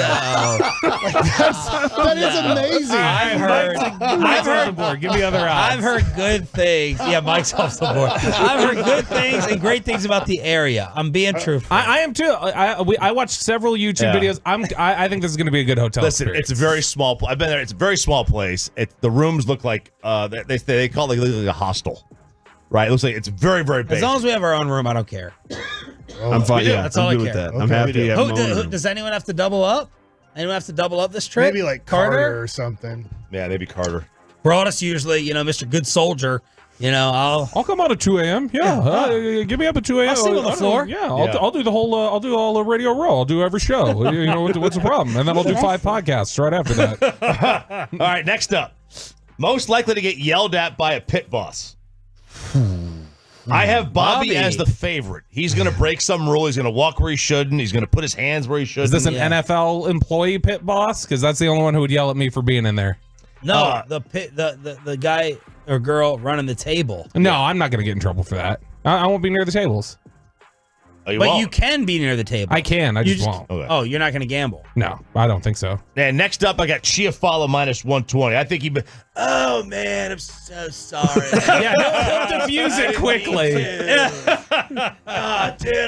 That is amazing. I've heard the board. Give me other odds. I've heard good things. Yeah, Mike's off the board. I've heard good things and great things about the area. I'm being truthful. I am too. I watched several YouTube videos. I think this is going to be a good hotel. Listen, experience. it's a very small. I've been there. It's a very small place. The rooms look like they call it like a hostel, right? It looks like it's very very big. As long as we have our own room, I don't care. I'm fine. Yeah, That's I'm all good I with care. that. I'm happy to have my own room. Does anyone have to double up? Anyone have to double up this trip? Maybe like Carter or something. Yeah, maybe Carter. Brought us usually, Mr. Good Soldier. I'll come out at 2 a.m. Yeah, give me up at 2 a.m. I'll sleep on the floor. I'll do the whole. I'll do all the Radio Row. I'll do every show. What's the problem? And then I'll do 5 podcasts right after that. All right, next up, most likely to get yelled at by a pit boss. I have Bobby as the favorite. He's going to break some rule. He's going to walk where he shouldn't. He's going to put his hands where he shouldn't. Is this an NFL employee pit boss? Because that's the only one who would yell at me for being in there. No, the guy or girl running the table. No, I'm not going to get in trouble for that. I won't be near the tables. But you can be near the table. I can. I just won't. Okay. Oh, you're not going to gamble. No, I don't think so. And next up, I got Chiafalo minus 120. I think he. Oh man, I'm so sorry. He'll diffuse it quickly. Dude,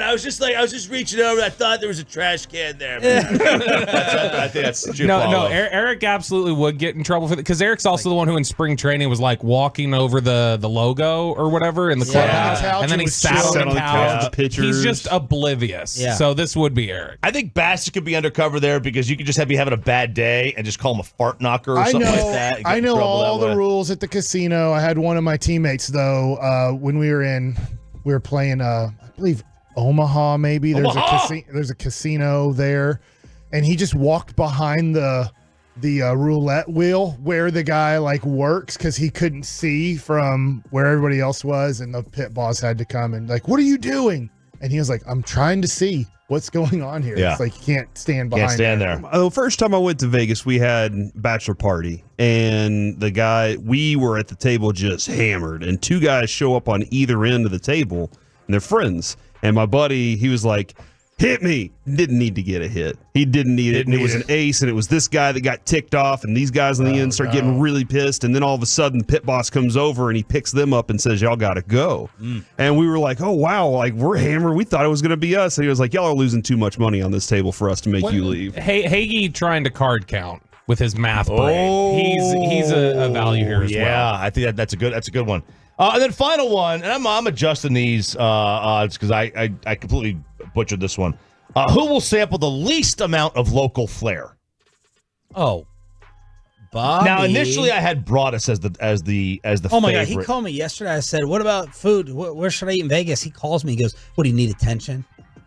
I was just reaching over. I thought there was a trash can there. I think that's Chiafalo. No, Eric absolutely would get in trouble for that because Eric's also the one who in spring training was like walking over the logo or whatever in the clubhouse, and then he sat on the couch. Pictures. He's just oblivious. Yeah. So this would be Eric. I think Bassett could be undercover there because you could just be having a bad day and just call him a fart knocker or something like that. I know all the rules at the casino. I had one of my teammates though when we were playing I believe Omaha maybe. There's a casino there, and he just walked behind the roulette wheel where the guy works because he couldn't see from where everybody else was, and the pit boss had to come and what are you doing? And he was like, I'm trying to see what's going on here. Yeah. It's like you can't stand behind. Can't stand there. The first time I went to Vegas, we had bachelor party, and we were at the table just hammered, and 2 guys show up on either end of the table, and they're friends. And my buddy, he was like, hit me. Didn't need to get a hit. He didn't need it. And it was an ace, and it was this guy that got ticked off, and these guys on the end start getting really pissed. And then all of a sudden, the pit boss comes over, and he picks them up and says, y'all got to go. And we were like, oh, wow, we're hammered. We thought it was going to be us. And he was like, y'all are losing too much money on this table for us to make you leave. Hagee trying to card count with his math brain. He's a value here as well. Yeah, I think that's a good one. And then final one, and I'm adjusting these odds because I completely butchered this one. Who will sample the least amount of local flair? Oh, Bobby. Now, initially, I had Broadus as the Oh my favorite. God, he called me yesterday. I said, "What about food? Where should I eat in Vegas?" He calls me. He goes, "What do you need attention?"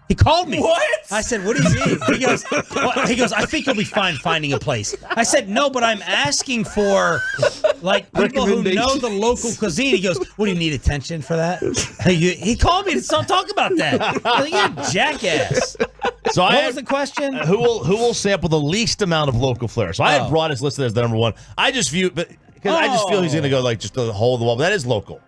He called me. What? I said, "What do you mean?" He goes, "I think you'll be fine finding a place." I said, "No, but I'm asking for people who know the local cuisine." He goes, "What do you need attention for that?" He called me to talk about that. I was like, you're a jackass. So what was the question? Who will sample the least amount of local flair? So I had Broadus listed as the number one. I just feel he's going to go just the hole of the wall. But that is local.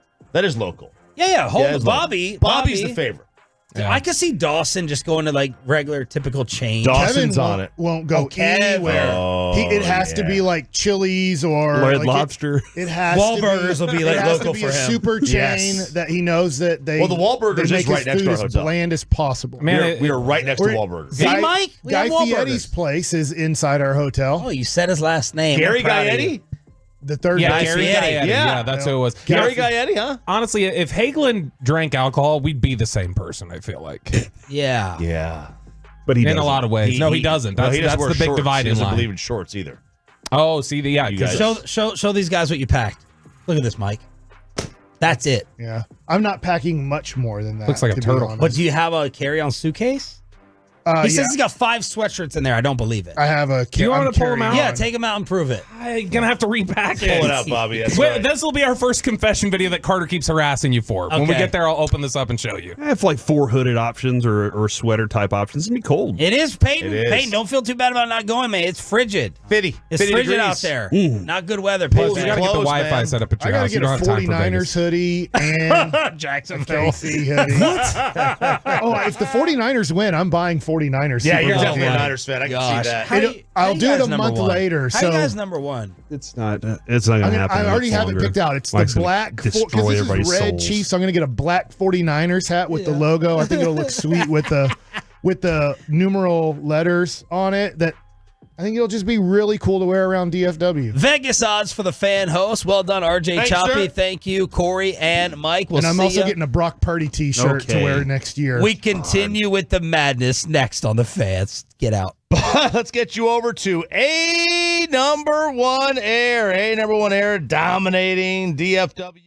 Yeah. Bobby's the favorite. Yeah. I could see Dawson just going to regular, typical chain. Dawson's on it. Won't go anywhere. It has to be Chili's or Red Lobster. It has Wahlburgers will be local for him. Super chain that he knows that they. Well, the Wahlburgers is right next to our hotel. As bland as possible. Man, we are right next to Wahlburgers. See, Mike? Guy Fieri's place is inside our hotel. Oh, you said his last name. Gary Gaetti? The third guy. Gary Gaetti. Yeah, that's who it was. Gary Gaetti, huh? Honestly, if Hagelin drank alcohol, we'd be the same person, I feel like. Yeah. But he in a lot of ways. He doesn't. That's the big dividing line. He doesn't believe in shorts either. Oh, see, show these guys what you packed. Look at this, Mike. That's it. Yeah. I'm not packing much more than that. Looks like a turtle. But do you have a carry-on suitcase? He says he's got 5 sweatshirts in there. I don't believe it. I have a. Do you want me to pull them out? Yeah, take them out and prove it. I'm gonna have to repack it. Pull it out, Bobby. This will be our first confession video that Carter keeps harassing you for. When we get there, I'll open this up and show you. I have 4 hooded options or sweater type options. It's gonna be cold. It is, Peyton. It is. Peyton, don't feel too bad about not going, man. It's frigid. It's frigid out there. Not good weather. You gotta get the Wi-Fi set up at your I house. gotta get a 49ers hoodie and Jacksonville KC hoodie. What? If the 49ers win, I'm buying 49ers. Yeah, you're definitely a Niners fan. I can see that. I'll do it a month later. How you guys number one? It's not gonna happen. I already have it picked out. It's the black because this is red Chiefs. So I'm gonna get a black 49ers hat with the logo. I think it'll look sweet with the numeral letters on it. I think it'll just be really cool to wear around DFW. Vegas odds for the fan host. Well done, RJ Thanks, Choppy. sir. Thank you, Corey and Mike. And I'm also getting a Brock Purdy t-shirt to wear next year. We continue with the madness next on the fans. Get out. Let's get you over to A number one air dominating DFW.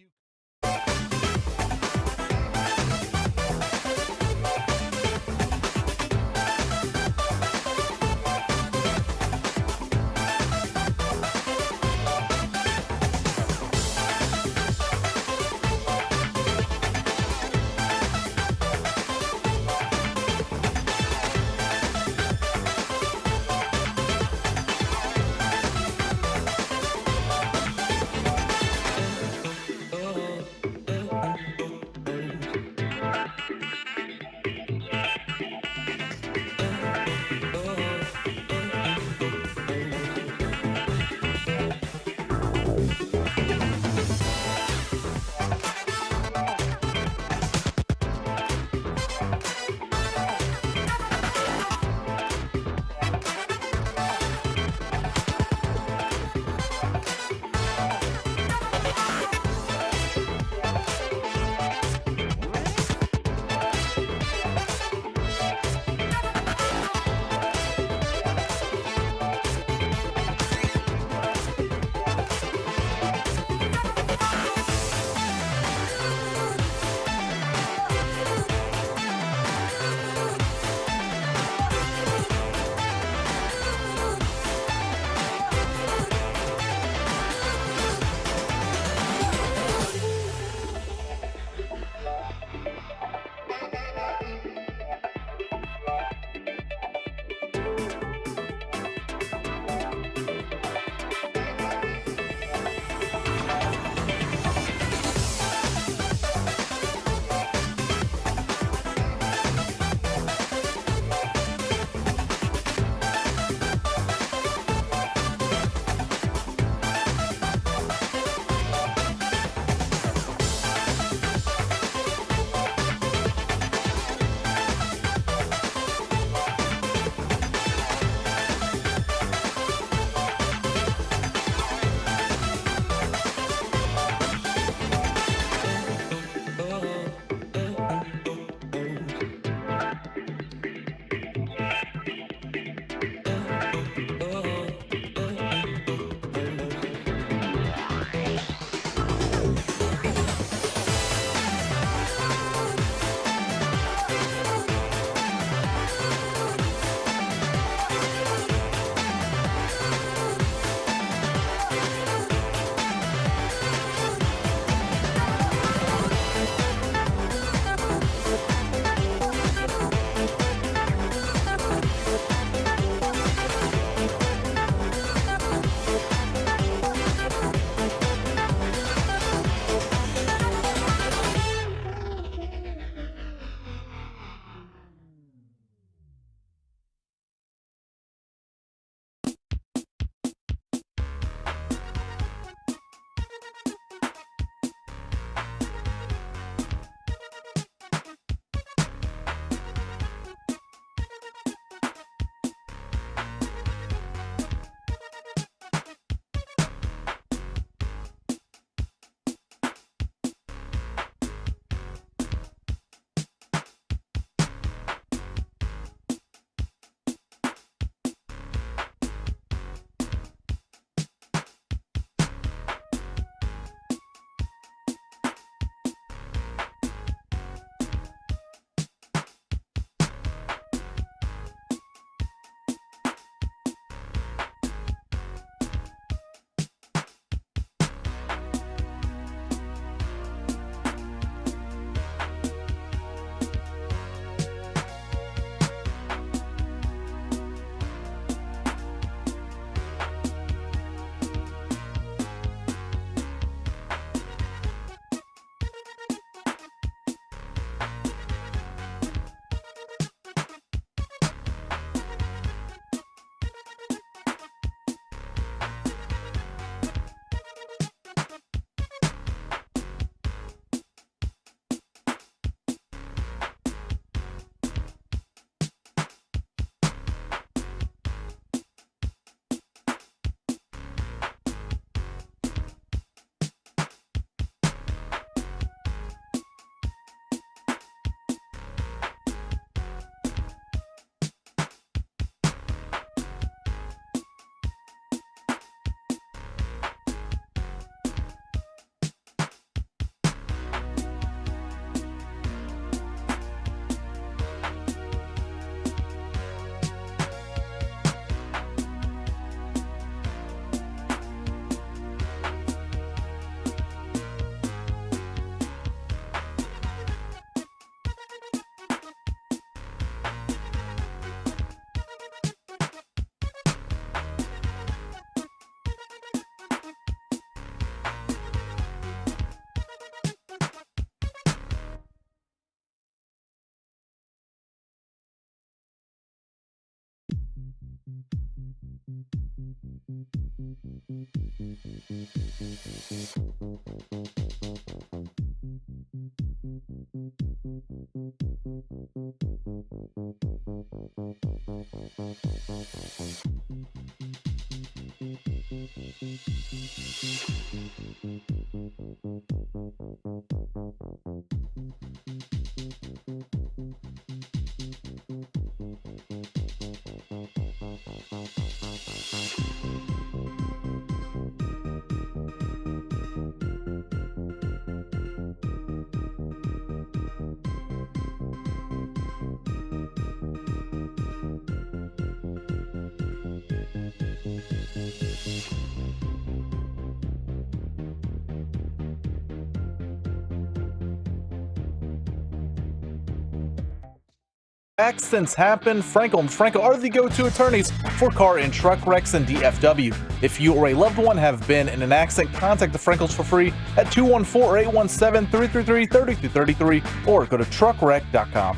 Accidents happen. Frankel and Frankel are the go-to attorneys for car and truck wrecks and DFW. If you or a loved one have been in an accident, contact the Frankels for free at 214-817-333-3233 or go to truckwreck.com.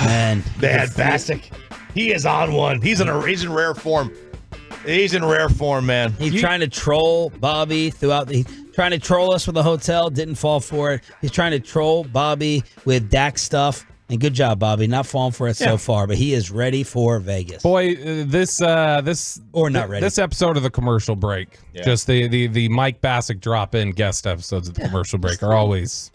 Man, Bad Bassick. He is on one. He's in rare form. He's in rare form, man. He's trying to troll Bobby throughout the. Trying to troll us with the hotel. Didn't fall for it. He's trying to troll Bobby with Dak stuff. And good job, Bobby. Not falling for it so far, but he is ready for Vegas. Boy, this episode of the commercial break, just the Mike Bassick drop-in guest episodes of the commercial break are always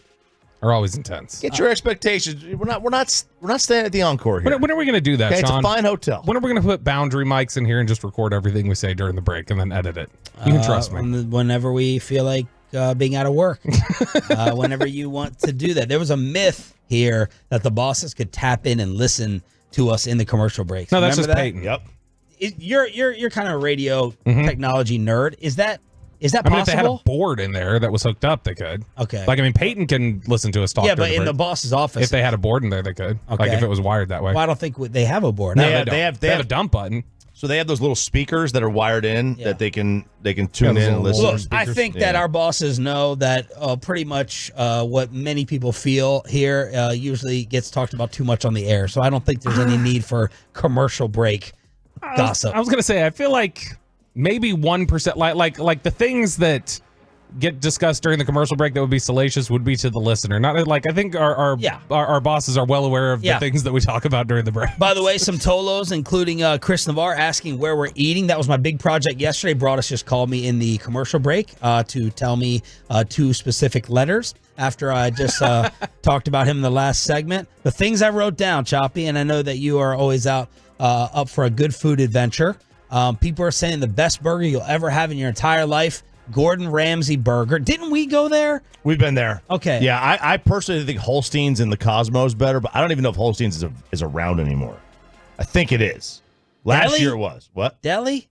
intense. Get your expectations. We're not staying at the Encore here. When are we going to do that, Okay, Sean? it's a fine hotel. When are we going to put boundary mics in here and just record everything we say during the break and then edit it? You can trust me. Whenever we feel like being out of work, whenever you want to do that. There was a myth here that the bosses could tap in and listen to us in the commercial breaks. No, that's Remember just that? Peyton. Yep. You're kind of a radio technology nerd. Is that I possible? mean, if they had a board in there that was hooked up, they could. Okay. Like, I mean, Peyton can listen to us talk. Yeah, but during in the boss's office, if they had a board in there, they could. Okay. Like, if it was wired that way. Well, I don't think they have a board. No, No, they have a dump button. So they have those little speakers that are wired in that they can tune in and listen. Look, I think that our bosses know that pretty much what many people feel here usually gets talked about too much on the air. So I don't think there's any need for commercial break gossip. I was gonna say, I feel like maybe 1%, like the things that get discussed during the commercial break that would be salacious would be to the listener. Not like, I think our bosses are well aware of the things that we talk about during the break. By the way, some Tolos, including Chris Navarre, asking where we're eating. That was my big project yesterday. Broadus just called me in the commercial break to tell me 2 specific letters after I just talked about him in the last segment. The things I wrote down, Choppy, and I know that you are always up for a good food adventure. People are saying the best burger you'll ever have in your entire life, Gordon Ramsay burger. Didn't we go there? We've been there. Okay. Yeah, I personally think Holstein's and the Cosmos better, but I don't even know if Holstein's is around anymore. I think it is. Last year it was. What? Deli?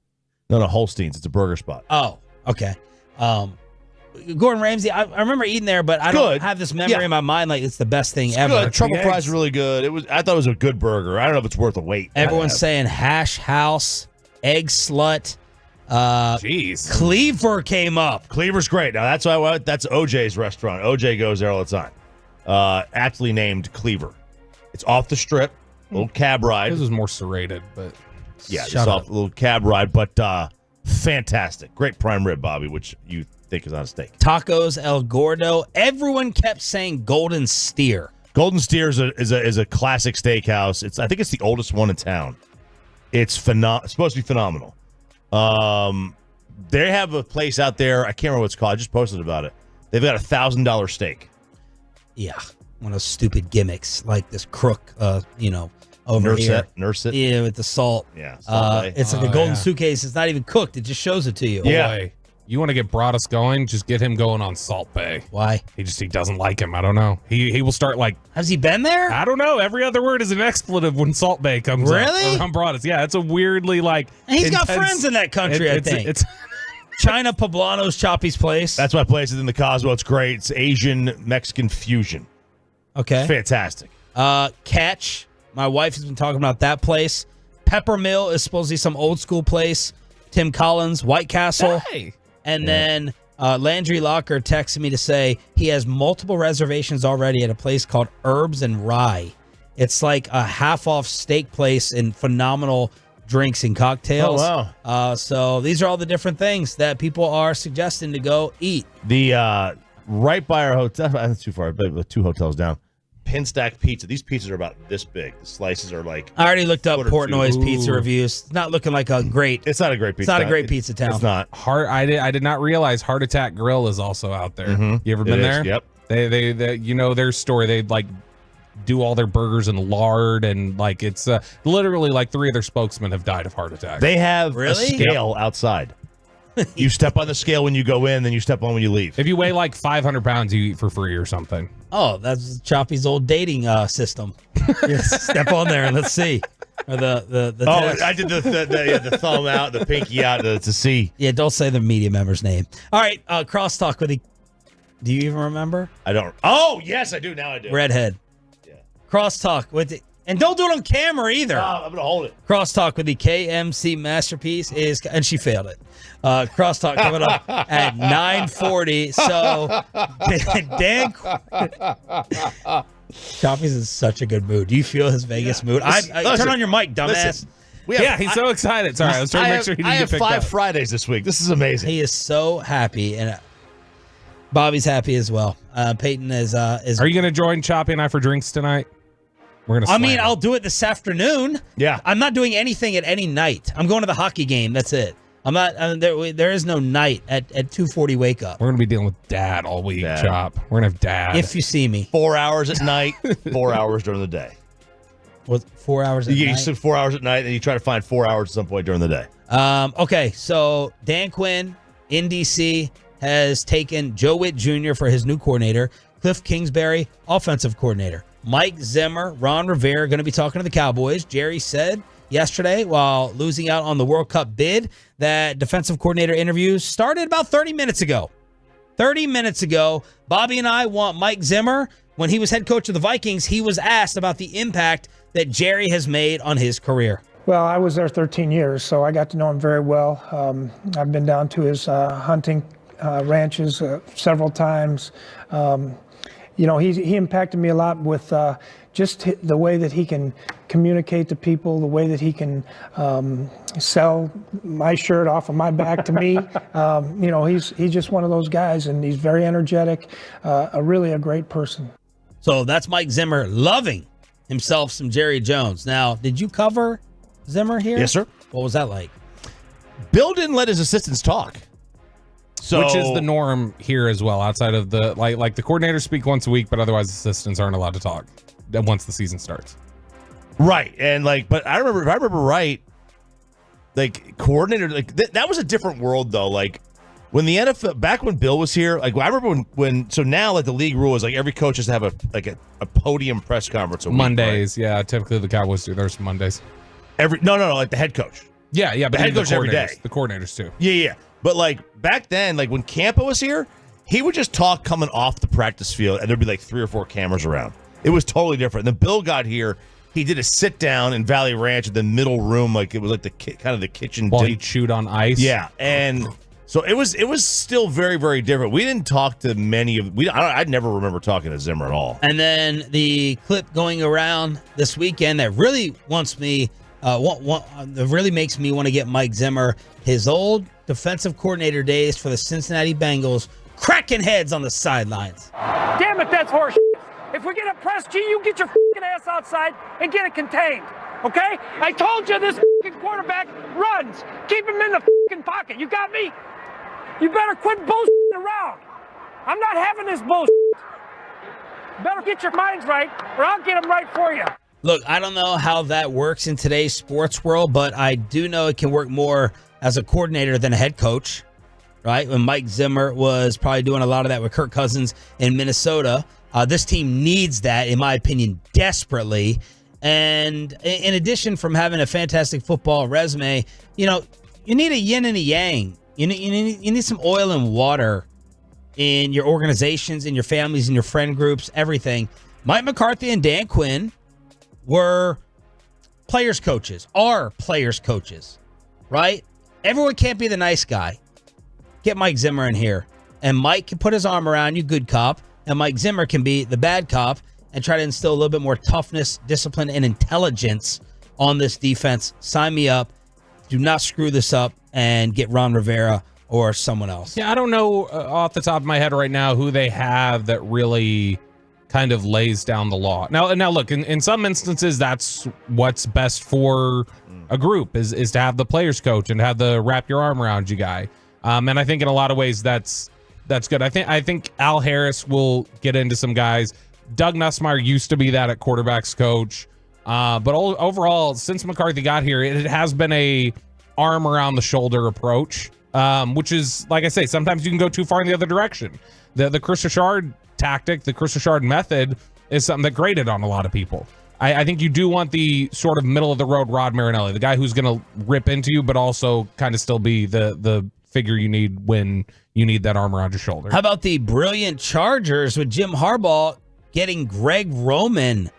No, Holstein's. It's a burger spot. Oh, okay. Gordon Ramsay, I remember eating there, but I don't have this memory in my mind like it's the best thing ever. Good. Truffle fries really good. I thought it was a good burger. I don't know if it's worth the wait. Everyone's saying Hash House, Egg Slut. Jeez. Cleaver came up. Cleaver's great. Now that's OJ's restaurant. OJ goes there all the time. Aptly named Cleaver. It's off the strip. Little cab ride. This is more serrated, but yeah, it's off a little cab ride, but fantastic. Great prime rib, Bobby, which you think is on a steak. Tacos El Gordo. Everyone kept saying Golden Steer. Golden Steer is a classic steakhouse. I think it's the oldest one in town. It's supposed to be phenomenal. They have a place out there. I can't remember what it's called. I just posted about it. They've got $1,000 steak. Yeah, one of those stupid gimmicks like this crook. Over Nurse here. Nurse it. Yeah, with the salt. Yeah, it's like a golden suitcase. It's not even cooked. It just shows it to you. Yeah. Boy, you want to get Broadus going? Just get him going on Salt Bay. Why? He doesn't like him. I don't know. He will start like. Has he been there? I don't know. Every other word is an expletive when Salt Bay comes Really? up around Broadus. Yeah, it's a weirdly like. And he's got friends in that country. I think it's China Poblano's Choppy's place. That's my place. It's in the Cosmo. It's great. It's Asian Mexican fusion. Okay, it's fantastic. Catch. My wife has been talking about that place. Peppermill is supposed to be some old school place. Tim Collins, White Castle. Hey. And then Landry Locker texted me to say he has multiple reservations already at a place called Herbs and Rye. It's like a half-off steak place in phenomenal drinks and cocktails. Oh, wow. So these are all the different things that people are suggesting to go eat. The right by our hotel, that's too far, but 2 hotels down. Pinstack pizza. These pizzas are about this big. The slices are like. I already looked up Portnoy's Ooh. pizza reviews. It's not looking like a great. It's not a great pizza. It's not a great pizza town. It's not. I did not realize Heart Attack Grill is also out there. Mhm. You ever been It there? is, yep. They you know their story. They like do all their burgers in lard and like it's literally like 3 of their spokesmen have died of heart attack. They have a Really? scale outside. You step on the scale when you go in, then you step on when you leave. If you weigh like 500 pounds, you eat for free or something. Oh, that's Choppy's old dating system. Just step on there and let's see. Or the test. I did the thumb out, the pinky out to see. Yeah, don't say the media member's name. All right, crosstalk with the. Do you even remember? I don't. Oh, yes, I do. Now I do. Redhead. Yeah. Crosstalk with the. And don't do it on camera either. I'm going to hold it. Crosstalk with the KMC masterpiece is, and she failed it. Crosstalk coming up at 9:40. So, Dan. Choppy's in such a good mood. Do you feel his Vegas mood? Turn on your mic, dumbass. Listen, he's so excited. Sorry, I was trying to make sure he didn't I have get picked 5 up. Fridays this week. This is amazing. He is so happy, and Bobby's happy as well. Peyton is. Are you going to join Choppy and I for drinks tonight? We're gonna. I mean, I'll do it this afternoon. Yeah. I'm not doing anything at any night. I'm going to the hockey game. That's it. I'm not. There is no night at 2:40 wake up. We're gonna be dealing with Dad all week, Chop. We're gonna have Dad. If you see me, 4 hours at night, 4 hours during the day. What 4 hours at You night? sit 4 hours at night, and you try to find 4 hours at some point during the day. Okay, so Dan Quinn in DC has taken Joe Witt Jr. for his new coordinator. Cliff Kingsbury, offensive coordinator. Mike Zimmer, Ron Rivera going to be talking to the Cowboys. Jerry said yesterday, while losing out on the World Cup bid, that defensive coordinator interviews started about 30 minutes ago. 30 minutes ago, Bobby and I want Mike Zimmer. When he was head coach of the Vikings, he was asked about the impact that Jerry has made on his career. Well, I was there 13 years, so I got to know him very well. I've been down to his hunting ranches several times. He impacted me a lot with just the way that he can communicate to people, the way that he can sell my shirt off of my back to me. He's just one of those guys, and he's very energetic, really a great person. So that's Mike Zimmer loving himself some Jerry Jones. Now, did you cover Zimmer here? Yes, sir. What was that like? Bill didn't let his assistants talk. So, which is the norm here as well, outside of the like the coordinators speak once a week, but otherwise assistants aren't allowed to talk once the season starts. Right. And but I remember right, coordinator, that was a different world though. Like when the NFL, back when Bill was here, I remember when so now the league rule is every coach has to have a podium press conference a week, Mondays. right? Yeah, typically the Cowboys do. There's Mondays. No, like the head coach. Yeah, but the head coach every day. The coordinators too. Yeah. But back then, when Campa was here, he would just talk coming off the practice field, and there'd be 3 or 4 cameras around. It was totally different. And then Bill got here. He did a sit down in Valley Ranch in the middle room, it was the kind of the kitchen. While he chewed on ice. Yeah, and so it was still very, very different. We didn't talk to many of. I'd never remember talking to Zimmer at all. And then the clip going around this weekend that really that really makes me want to get Mike Zimmer his old defensive coordinator days for the Cincinnati Bengals, cracking heads on the sidelines. Damn it, that's horse. If we get a press G, you get your ass outside and get it contained. Okay? I told you this quarterback runs. Keep him in the pocket. You got me? You better quit bullshitting around. I'm not having this bullshit. Better get your minds right, or I'll get them right for you. Look, I don't know how that works in today's sports world, but I do know it can work more as a coordinator than a head coach, right? When Mike Zimmer was probably doing a lot of that with Kirk Cousins in Minnesota. This team needs that, in my opinion, desperately. And in addition from having a fantastic football resume, you need a yin and a yang. You need some oil and water in your organizations, in your families, in your friend groups, everything. Mike McCarthy and Dan Quinn were players coaches, are players coaches, right? Everyone can't be the nice guy. Get Mike Zimmer in here, and Mike can put his arm around you, good cop, and Mike Zimmer can be the bad cop and try to instill a little bit more toughness, discipline, and intelligence on this defense. Sign me up. do not screw this up and get Ron Rivera or someone else. Yeah, I don't know off the top of my head right now who they have that really kind of lays down the law. Now look, in some instances, that's what's best for a group is to have the players coach and have the wrap your arm around you guy. And I think in a lot of ways that's good. I think Al Harris will get into some guys. Doug Nussmeier used to be that at quarterbacks coach. But overall, since McCarthy got here, it has been a arm around the shoulder approach, which is, like I say, sometimes you can go too far in the other direction. The Chris Richard tactic, the Chris Richard method is something that grated on a lot of people. I think you do want the sort of middle of the road Rod Marinelli, the guy who's going to rip into you, but also kind of still be the figure you need when you need that arm around your shoulder. How about the brilliant Chargers with Jim Harbaugh getting Greg Roman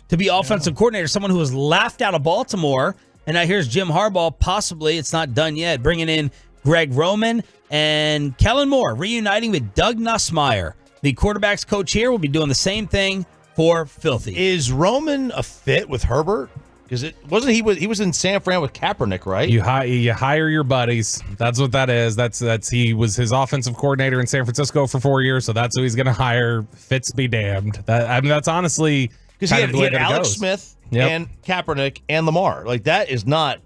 to be offensive coordinator, someone who was laughed out of Baltimore. And now here's Jim Harbaugh, possibly, it's not done yet, bringing in Greg Roman and Kellen Moore, reuniting with Doug Nussmeier. The quarterback's coach here will be doing the same thing for Filthy. Is Roman a fit with Herbert? Because it wasn't he was in San Fran with Kaepernick, right? You hire your buddies. That's what that is. That's he was his offensive coordinator in San Francisco for 4 years, so that's who he's going to hire. Fitz be damned. That's honestly because he had Alex Smith and Kaepernick and Lamar. Like that is not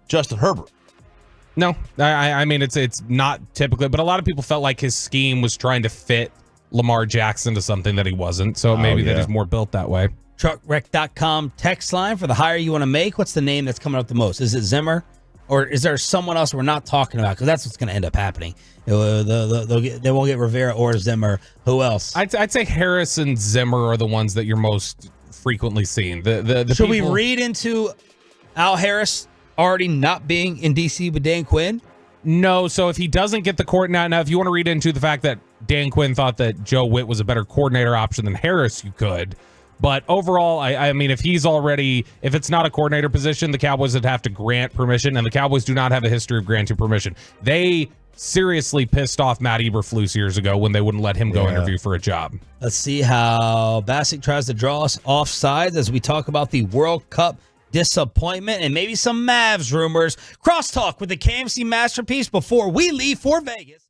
Justin Herbert. No, I mean it's not typically, but a lot of people felt like his scheme was trying to fit Lamar Jackson to something that he wasn't. So maybe that he's more built that way. Truckwreck.com text line for the hire you want to make. What's the name that's coming up the most? Is it Zimmer? Or is there someone else we're not talking about? Because that's what's going to end up happening. They won't get Rivera or Zimmer. Who else? I'd say Harris and Zimmer are the ones that you're most frequently seeing. Should we read into Al Harris already not being in D.C. with Dan Quinn? No. So if he doesn't get the court now, if you want to read into the fact that Dan Quinn thought that Joe Witt was a better coordinator option than Harris, you could. But overall, I mean, if it's not a coordinator position, the Cowboys would have to grant permission, and the Cowboys do not have a history of granting permission. They seriously pissed off Matt Eberflus years ago when they wouldn't let him go interview for a job. Let's see how Bassick tries to draw us off sides as we talk about the World Cup disappointment and maybe some Mavs rumors. Crosstalk with the KMC Masterpiece before we leave for Vegas.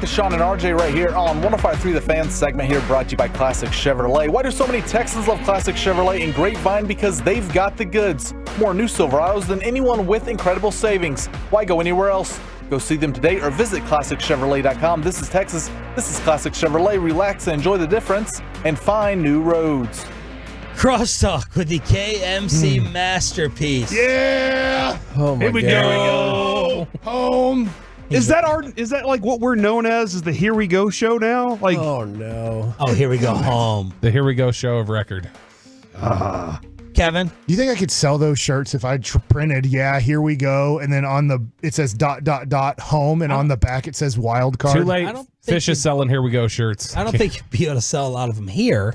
with Sean and RJ right here on 105.3 The Fan segment here, brought to you by Classic Chevrolet. Why do so many Texans love Classic Chevrolet in Grapevine? Because they've got the goods. More new Silverados than anyone with incredible savings. Why go anywhere else? Go see them today or visit ClassicChevrolet.com. This is Texas. This is Classic Chevrolet. Relax and enjoy the difference and find new roads. Crosstalk with the KMC masterpiece. Yeah. Oh my Here we go. Home. Is that like what we're known as? Is the Here We Go show now? Like, oh no. Oh, here we go home. The Here We Go show of record. Kevin, do you think I could sell those shirts if I printed? Yeah, here we go, and then it says ... home, and on the back it says wild card. Too late. Fish is selling Here We Go shirts. I don't think you'd be able to sell a lot of them here,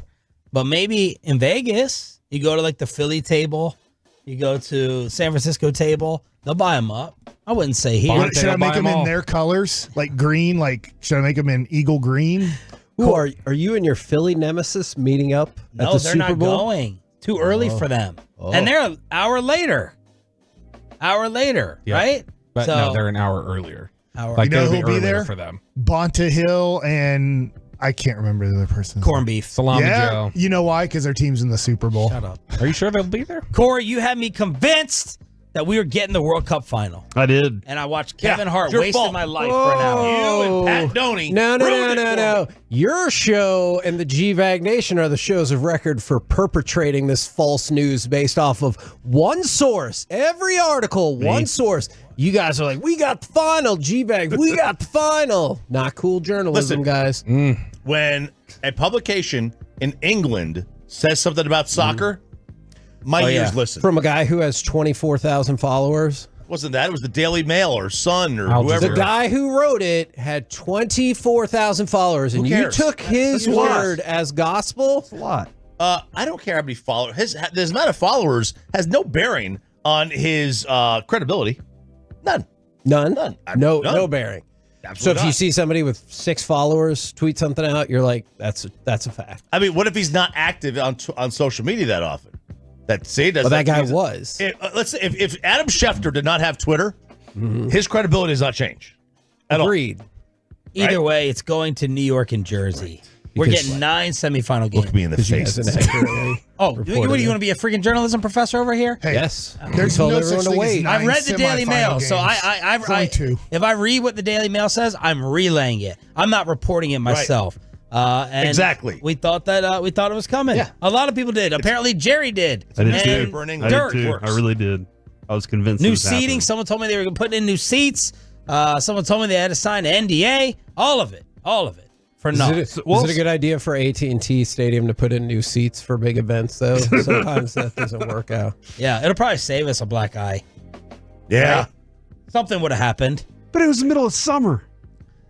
but maybe in Vegas, you go to like the Philly table, you go to San Francisco table, they'll buy them up. I wouldn't say here. Should I make them in their colors, like green? Like, should I make them in eagle green? Ooh, are you and your Philly nemesis meeting up at the Super Bowl? No, they're not going. Too early for them. And they're an hour later. Yeah. Right? But no, they're an hour earlier. You know who'll be there? For them. Bonta Hill and I can't remember the other person. Corned beef. Salami Joe. You know why? Because their team's in the Super Bowl. Shut up. Are you sure they'll be there? Corey, you had me convinced that we were getting the World Cup final. I did. And I watched Kevin Hart your wasted fault. my life for an hour. You and Pat Doney. No. Your show and the GVAG Nation are the shows of record for perpetrating this false news based off of one source. Every article, one source. You guys are like, we got the final, GVAG. We got the final. Not cool journalism, guys. When a publication in England says something about soccer, my ears listen. From a guy who has 24,000 followers. Wasn't that? It was the Daily Mail or Sun or whoever. The guy who wrote it had 24,000 followers, and you took his word as gospel. That's a lot. I don't care how many followers. The amount of followers has no bearing on his credibility. None. No bearing. Absolutely So if you not. see somebody with 6 followers tweet something out, you're like, that's a fact. I mean, what if he's not active on social media that often? That guy was. Let's say if Adam Schefter did not have Twitter, his credibility does not change. Agreed. Either way, it's going to New York and Jersey. We're getting 9 semifinal games. Look me in the face. Oh, what, you want to be a freaking journalism professor over here? Hey, yes. There's no such thing as 9 I've read the Daily Mail, so if I read what the Daily Mail says, I'm relaying it. I'm not reporting it myself. And exactly. We thought it was coming. Yeah. A lot of people did. Apparently, Jerry did. I did too. Dirk I really did. I was convinced. New it was seating. happening. Someone told me they were putting in new seats. Someone told me they had to sign an NDA. All of it. For nothing. Is it a good idea for AT&T Stadium to put in new seats for big events, though? Sometimes that doesn't work out. Yeah, it'll probably save us a black eye. Yeah. Right? Something would have happened. But it was the middle of summer.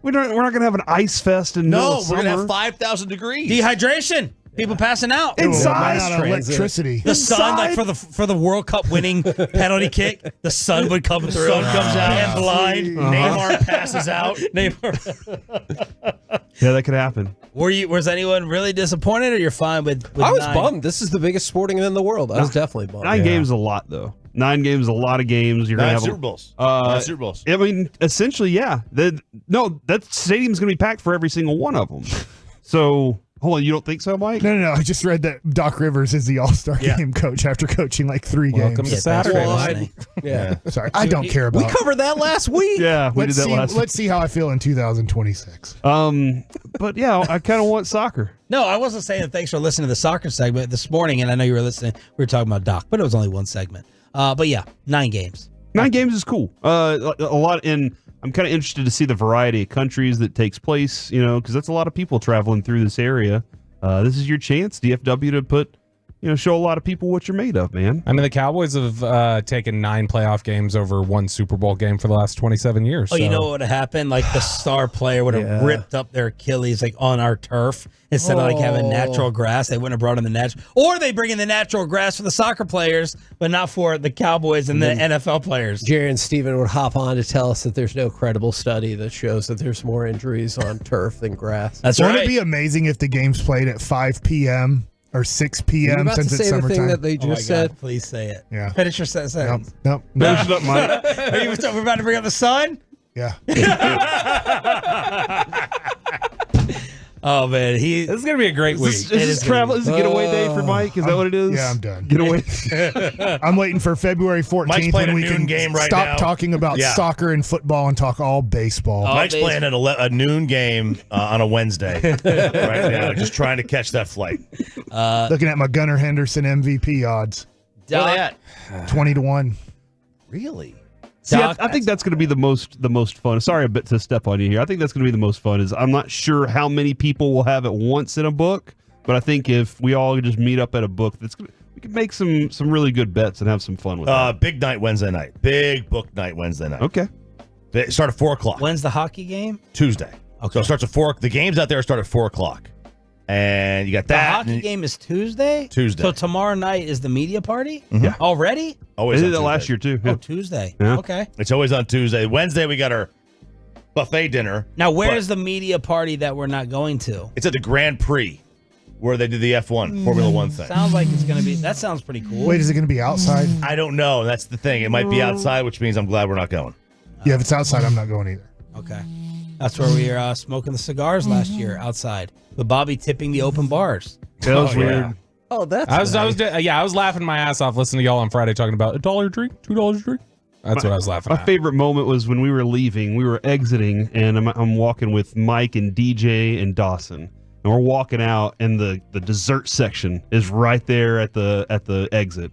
We're not going to have an ice fest in the middle of we're summer. going to have 5,000 degrees. Dehydration. People passing out. Inside electricity. The sun, like for the World Cup winning penalty kick, the sun would come through. The sun comes out and blind. Neymar passes out. Yeah, that could happen. Was anyone really disappointed, or you're fine with I was 9? bummed. This is the biggest sporting event in the world. I was definitely bummed. 9 games is a lot, though. 9 games is a lot of games. You're going to have Super Bowls. 9 Super Bowls. I mean, essentially, yeah. That stadium's going to be packed for every single one of them. So, hold on, you don't think so, Mike? No. I just read that Doc Rivers is the All-Star game coach after coaching like 3 Welcome games. to Saturday. Yeah. Sorry, I don't care about. We covered that last week. Yeah, we did that last week. Let's see how I feel in 2026. But yeah, I kind of want soccer. No, I wasn't saying that. Thanks for listening to the soccer segment this morning, and I know you were listening. We were talking about Doc, but it was only one segment. But yeah, 9 games. 9 games is cool. A lot, and I'm kind of interested to see the variety of countries that takes place. Because that's a lot of people traveling through this area. This is your chance, DFW, to put, show a lot of people what you're made of, man. I mean, the Cowboys have taken 9 playoff games over 1 Super Bowl game for the last 27 years. Oh, you know what would have happened? Like the star player would have ripped up their Achilles like on our turf instead of like having natural grass. They wouldn't have brought in the natural, or they bring in the natural grass for the soccer players, but not for the Cowboys and the NFL players. Jerry and Steven would hop on to tell us that there's no credible study that shows that there's more injuries on turf than grass. That's Wouldn't it be amazing if the game's played at 5 p.m. or 6 p.m. about since to it's say the summertime? thing that they just said? God, please say it. Yeah. Finish your sentence. Nope. Are you, we're about to bring up the sun? Yeah. Oh man, This is gonna be a great week. Is this travel? Is it getaway day for Mike? Is that what it is? Yeah, I'm done. Getaway. I'm waiting for February 14th Mike's playing when a we noon can game right stop now. talking about Yeah. soccer and football and talk all baseball. Mike's playing at a noon game on a Wednesday right now, just trying to catch that flight. Looking at my Gunnar Henderson MVP odds. Where they at? 20-1. Really? See, I think that's going to be the most fun. Sorry a bit to step on you here. I think that's going to be the most fun. Is I'm not sure how many people will have it once in a book, but I think if we all just meet up at a book, we can make some really good bets and have some fun with it. Big night Wednesday night. Big book night Wednesday night. Okay. It start at 4:00. When's the hockey game? Tuesday. Okay. So it starts at 4. The games out there start at 4:00, and you got The that. hockey game is Tuesday? Tuesday. So tomorrow night is the media party? Yeah. Already? Always They on did that Tuesday. last year too. Oh, Tuesday. Yeah. Okay. It's always on Tuesday. Wednesday we got our buffet dinner. Now, where's the media party that we're not going to? It's at the Grand Prix, where they do the F1 Formula One thing. Sounds like it's going to be. That sounds pretty cool. Wait, is it going to be outside? I don't know. That's the thing. It might be outside, which means I'm glad we're not going. Yeah, if it's outside, I'm not going either. Okay. That's where we were smoking the cigars last year outside. With Bobby tipping the open bars. That was weird. Yeah. Oh, that's I was laughing my ass off listening to y'all on Friday talking about $1 drink, $2 drink. That's what I was laughing My at. favorite moment was when we were leaving. We were exiting, and I'm walking with Mike and DJ and Dawson, and we're walking out, and the dessert section is right there at the exit,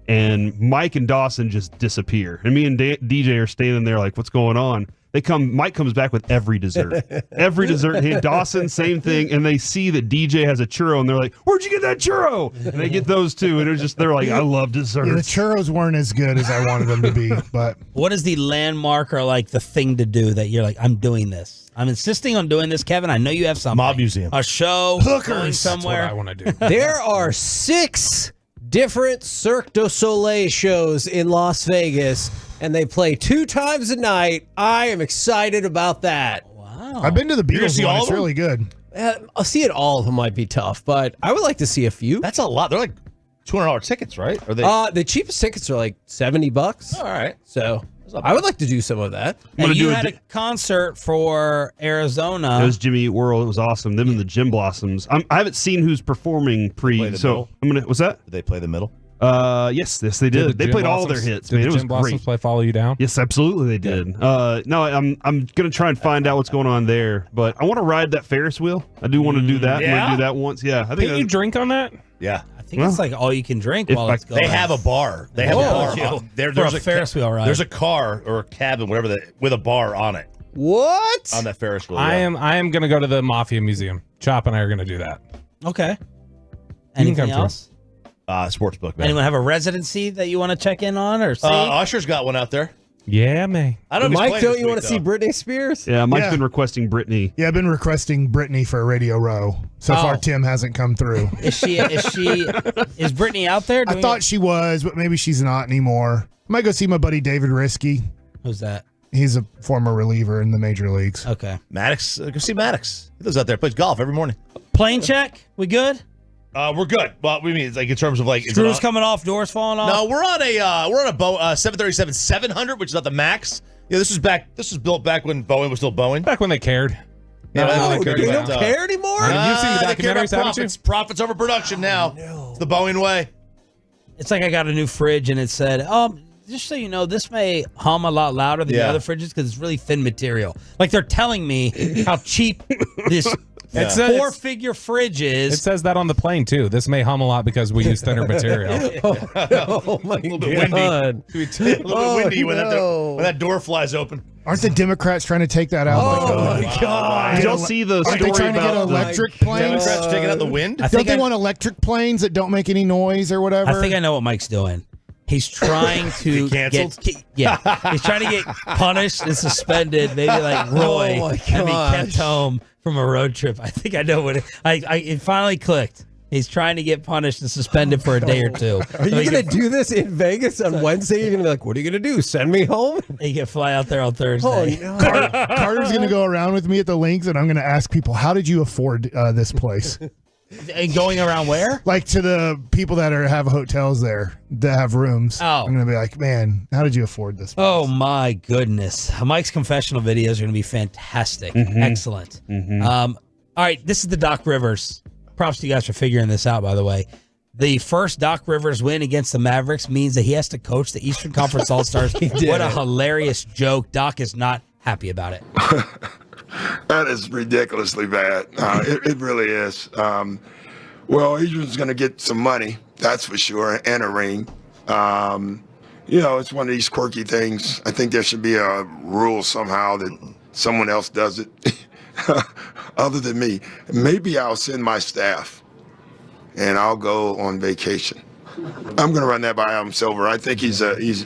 and Mike and Dawson just disappear, and me and DJ are standing there like, what's going on? Mike comes back with every dessert. Every dessert. Hey, Dawson, same thing. And they see that DJ has a churro and they're like, where'd you get that churro? And they get those too. And they're like, I love desserts. Yeah, the churros weren't as good as I wanted them to be, but What is the landmark or like the thing to do that you're like, I'm doing this? I'm insisting on doing this, Kevin. I know you have something. Mob Museum. A show. Hookers. Going somewhere. That's what I want to do. There are 6 different Cirque du Soleil shows in Las Vegas, and they play 2 times a night. I am excited about that. Wow. I've been to the gonna Beatles see one. all It's of them? really good. Seeing all of them might be tough, but I would like to see a few. That's a lot. They're like $200 tickets, right? Are they? The cheapest tickets are like $70. All right. So I would like to do some of that. And you had a concert for Arizona. It was Jimmy Eat World. It was awesome. Them and the Gym Blossoms. I haven't seen who's performing play the so middle? I'm gonna. What's that? Did they play the middle? Yes, they did. They played all their hits. Did Man, the it was Gym Blossoms great. play Follow You Down? Yes, absolutely they did. No, I'm gonna try and find out what's going on there. But I want to ride that Ferris wheel. I do want to do that. I'm Yeah? gonna do that once. Yeah, I think Can you drink on that? Yeah. I think it's like all you can drink if while I- it's going. They have a bar. They have a bar. There's a Ferris wheel ride. There's a car or a cabin, whatever, with a bar on it. What? On that Ferris wheel. I yeah. am going to go to the Mafia Museum. Chop and I are going to do that. Okay. can Anything come through. else? Sportsbook, man. Anyone have a residency that you want to check in on or see? Usher's got one out there. Yeah, man. I don't know if he's Mike, playing don't this you want week, to see though. Britney Spears? Yeah, Mike's Yeah. been requesting Britney. Yeah, I've been requesting Britney for Radio Row. So far, Oh. Tim hasn't come through. Is Britney out there? I thought she was, but maybe she's not anymore. I might go see my buddy David Risky. Who's that? He's a former reliever in the major leagues. Okay. Maddox. Go see Maddox. He lives out there. Plays golf every morning. Plane check? We good? We're good. Well, we mean it's like in terms of like Screws coming off, doors falling off? No, we're on a 737-700, which is not the max. Yeah, this was built back when Boeing was still Boeing. Back when they cared. Yeah, No, back when They don't about, care anymore? You've seen the they care about documentaries, haven't you? profits over production now. It's the Boeing way. It's like I got a new fridge and it said, just so you know, this may hum a lot louder than the Yeah. other fridges because it's really thin material. Like they're telling me how cheap this It says- four-figure fridge It is. says that on the plane, too. This may hum a lot because we use thinner material. Oh my A little bit windy. God. A little bit windy when that door flies open. Aren't the Democrats trying to take that out? Oh my God. Did y'all see the Aren't they story trying to get about the electric planes? Democrats taking out the wind. Don't they want electric planes that don't make any noise or whatever? I think I know what Mike's doing. He's trying to canceled? he's trying to get punished and suspended, maybe like Roy, Oh my and be kept gosh. home from a road trip. I think I know what it finally clicked. He's trying to get punished and suspended for a day or two. Are you going to do this in Vegas on Wednesday? You're going to be like, what are you going to do? Send me home? He can fly out there on Thursday. Oh, no. Carter's going to go around with me at the links, and I'm going to ask people, how did you afford this place? And going around where? Like to the people that have hotels there that have rooms. Oh. I'm gonna be like, man, how did you afford this? Oh my goodness. Mike's confessional videos are going to be fantastic. Excellent. All right, this is the Doc Rivers. Props to you guys for figuring this out, by the way. The first Doc Rivers win against the Mavericks means that he has to coach the Eastern Conference All-Stars. What a hilarious joke. Doc is not happy about it. That is ridiculously bad. It really is. Well, Adrian's going to get some money, that's for sure, and a ring. It's one of these quirky things. I think there should be a rule somehow that someone else does it other than me. Maybe I'll send my staff and I'll go on vacation. I'm going to run that by Adam Silver. I think he's Adam's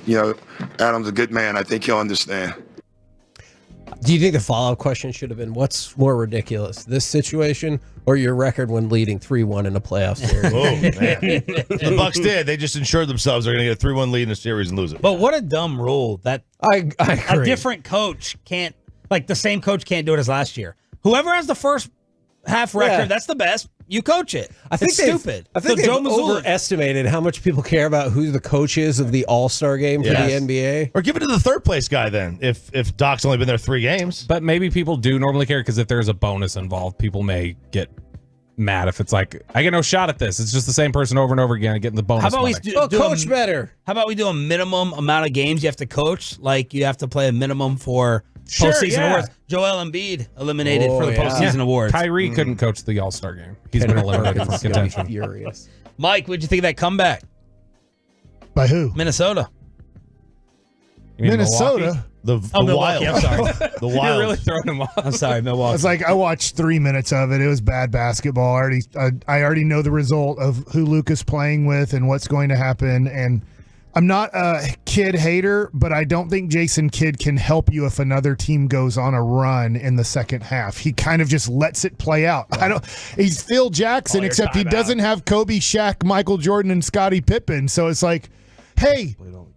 a good man. I think he'll understand. Do you think the follow-up question should have been, what's more ridiculous, this situation or your record when leading 3-1 in a playoff series? Oh, man. The Bucks did. They just ensured themselves they're going to get a 3-1 lead in a series and lose it. But what a dumb rule that I agree. A different coach can't, like the same coach can't do it as last year. Whoever has the first half record, that's the best. You coach it. I think it's stupid. I think So they've Joe Mazzulla- overestimated how much people care about who the coach is of the All-Star game for the NBA. Or give it to the third place guy then, if Doc's only been there 3 games. But maybe people do normally care because if there's a bonus involved, people may get mad if it's like, I get no shot at this. It's just the same person over and over again getting the bonus. How about money. we do coach better? How about we do a minimum amount of games you have to coach? Like you have to play a minimum for postseason awards. Joel Embiid eliminated for the postseason awards. Kyrie couldn't coach the All-Star game. He's been eliminated from contention. Furious. Mike, what'd you think of that comeback? By who? Minnesota. You mean Minnesota? The Milwaukee, Wild. I'm sorry. The You're Wild. really throwing him off. I'm sorry, Milwaukee. It's like I watched 3 minutes of it. It was bad basketball. I already know the result of who Luka's playing with and what's going to happen. And I'm not a Kidd hater, but I don't think Jason Kidd can help you if another team goes on a run in the second half. He kind of just lets it play out. He's Phil Jackson, except he doesn't have Kobe, Shaq, Michael Jordan, and Scottie Pippen. So it's like, hey,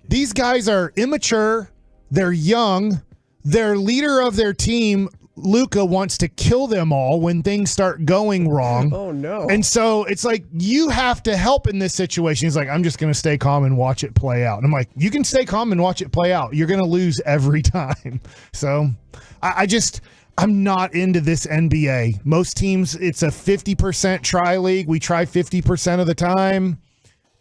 these guys are immature. They're young. Their leader of their team, Luka, wants to kill them all when things start going wrong. Oh, no. And so it's like, you have to help in this situation. He's like, I'm just going to stay calm and watch it play out. And I'm like, you can stay calm and watch it play out. You're going to lose every time. So I'm not into this NBA. Most teams, it's a 50% try league. We try 50% of the time.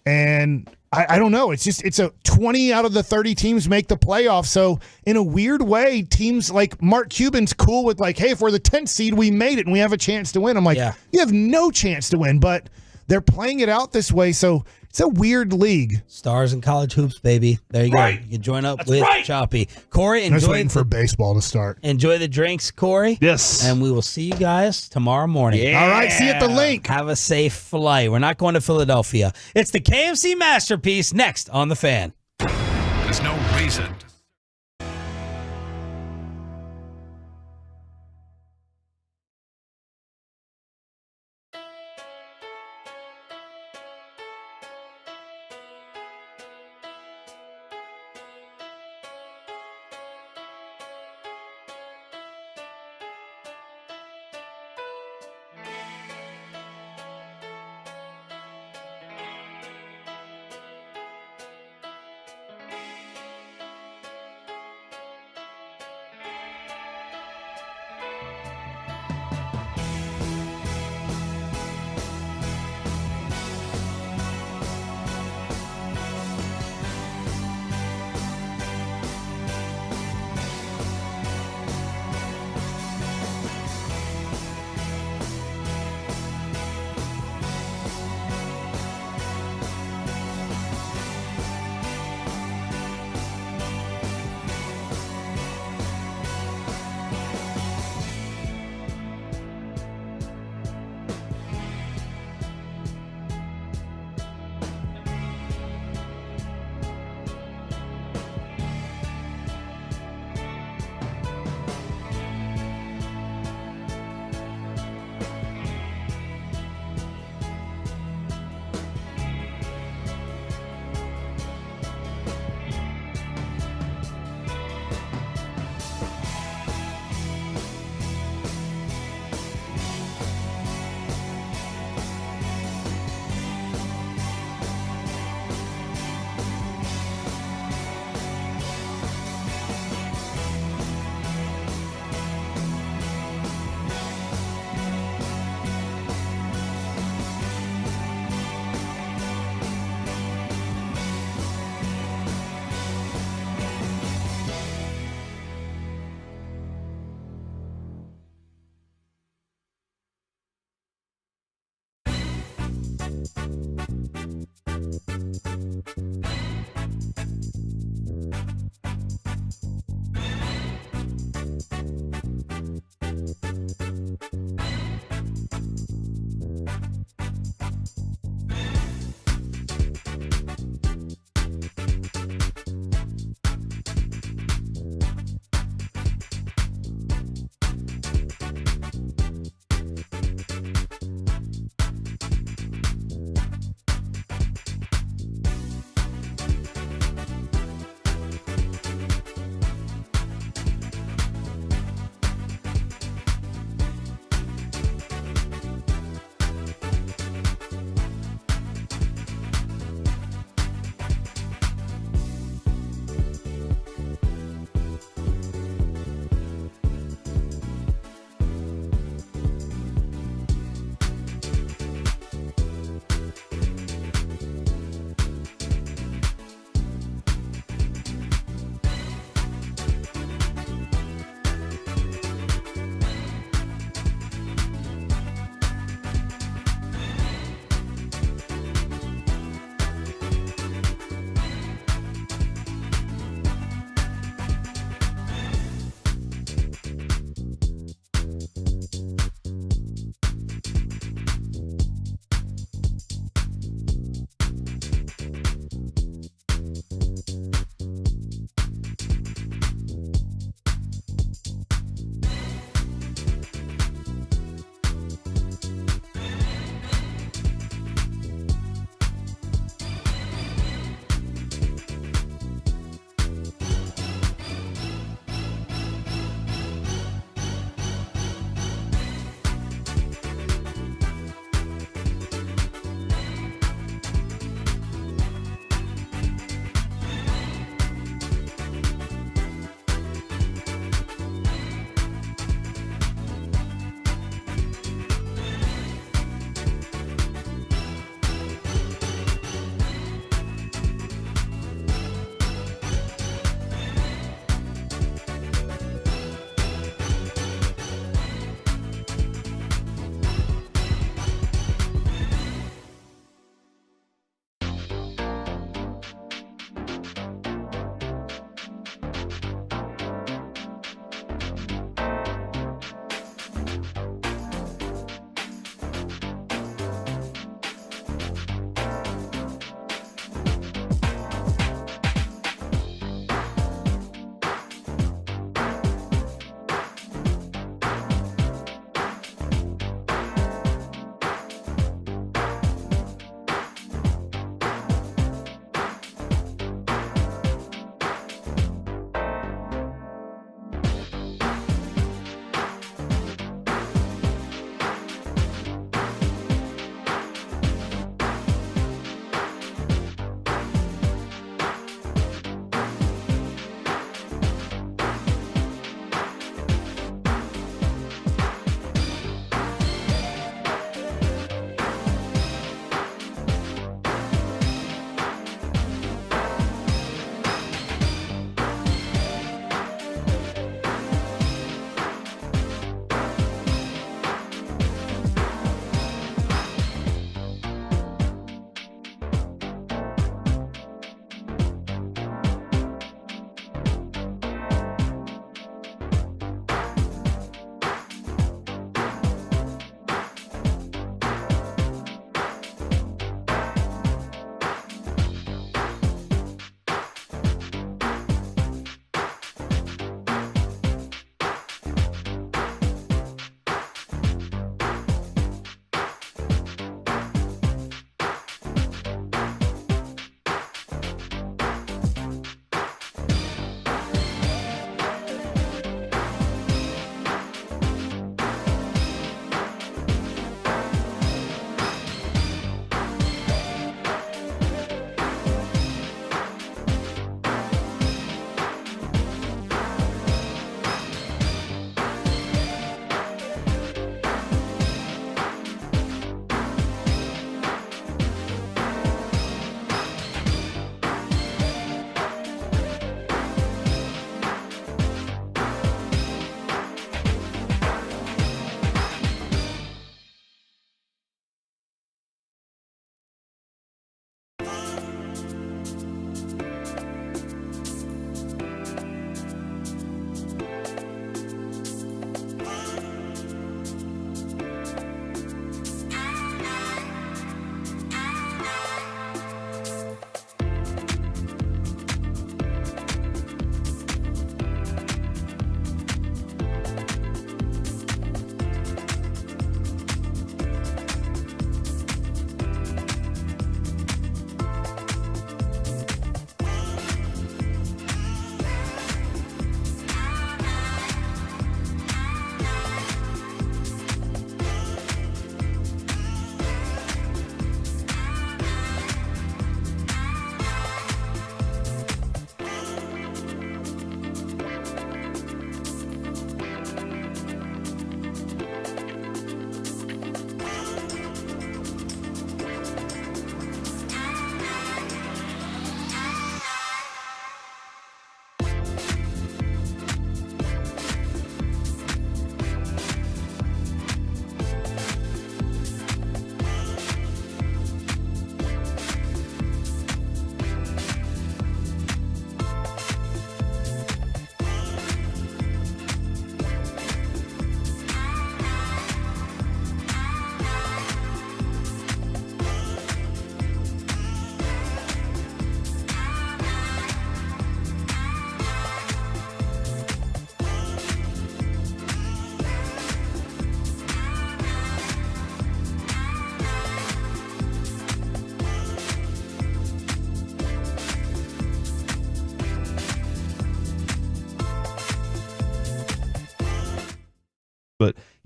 And I don't know. It's a 20 out of the 30 teams make the playoffs. So in a weird way, teams like Mark Cuban's cool with like, hey, if we're the 10th seed, we made it and we have a chance to win. I'm like, you have no chance to win, but they're playing it out this way. So it's a weird league. Stars in college hoops, baby. There you go. You can join up with Choppy. Corey, I'm just enjoy waiting for baseball to start. Enjoy the drinks, Corey. Yes. And we will see you guys tomorrow morning. Yeah. All right, see you at the link. Have a safe flight. We're not going to Philadelphia. It's the KFC Masterpiece next on The Fan. There's no reason to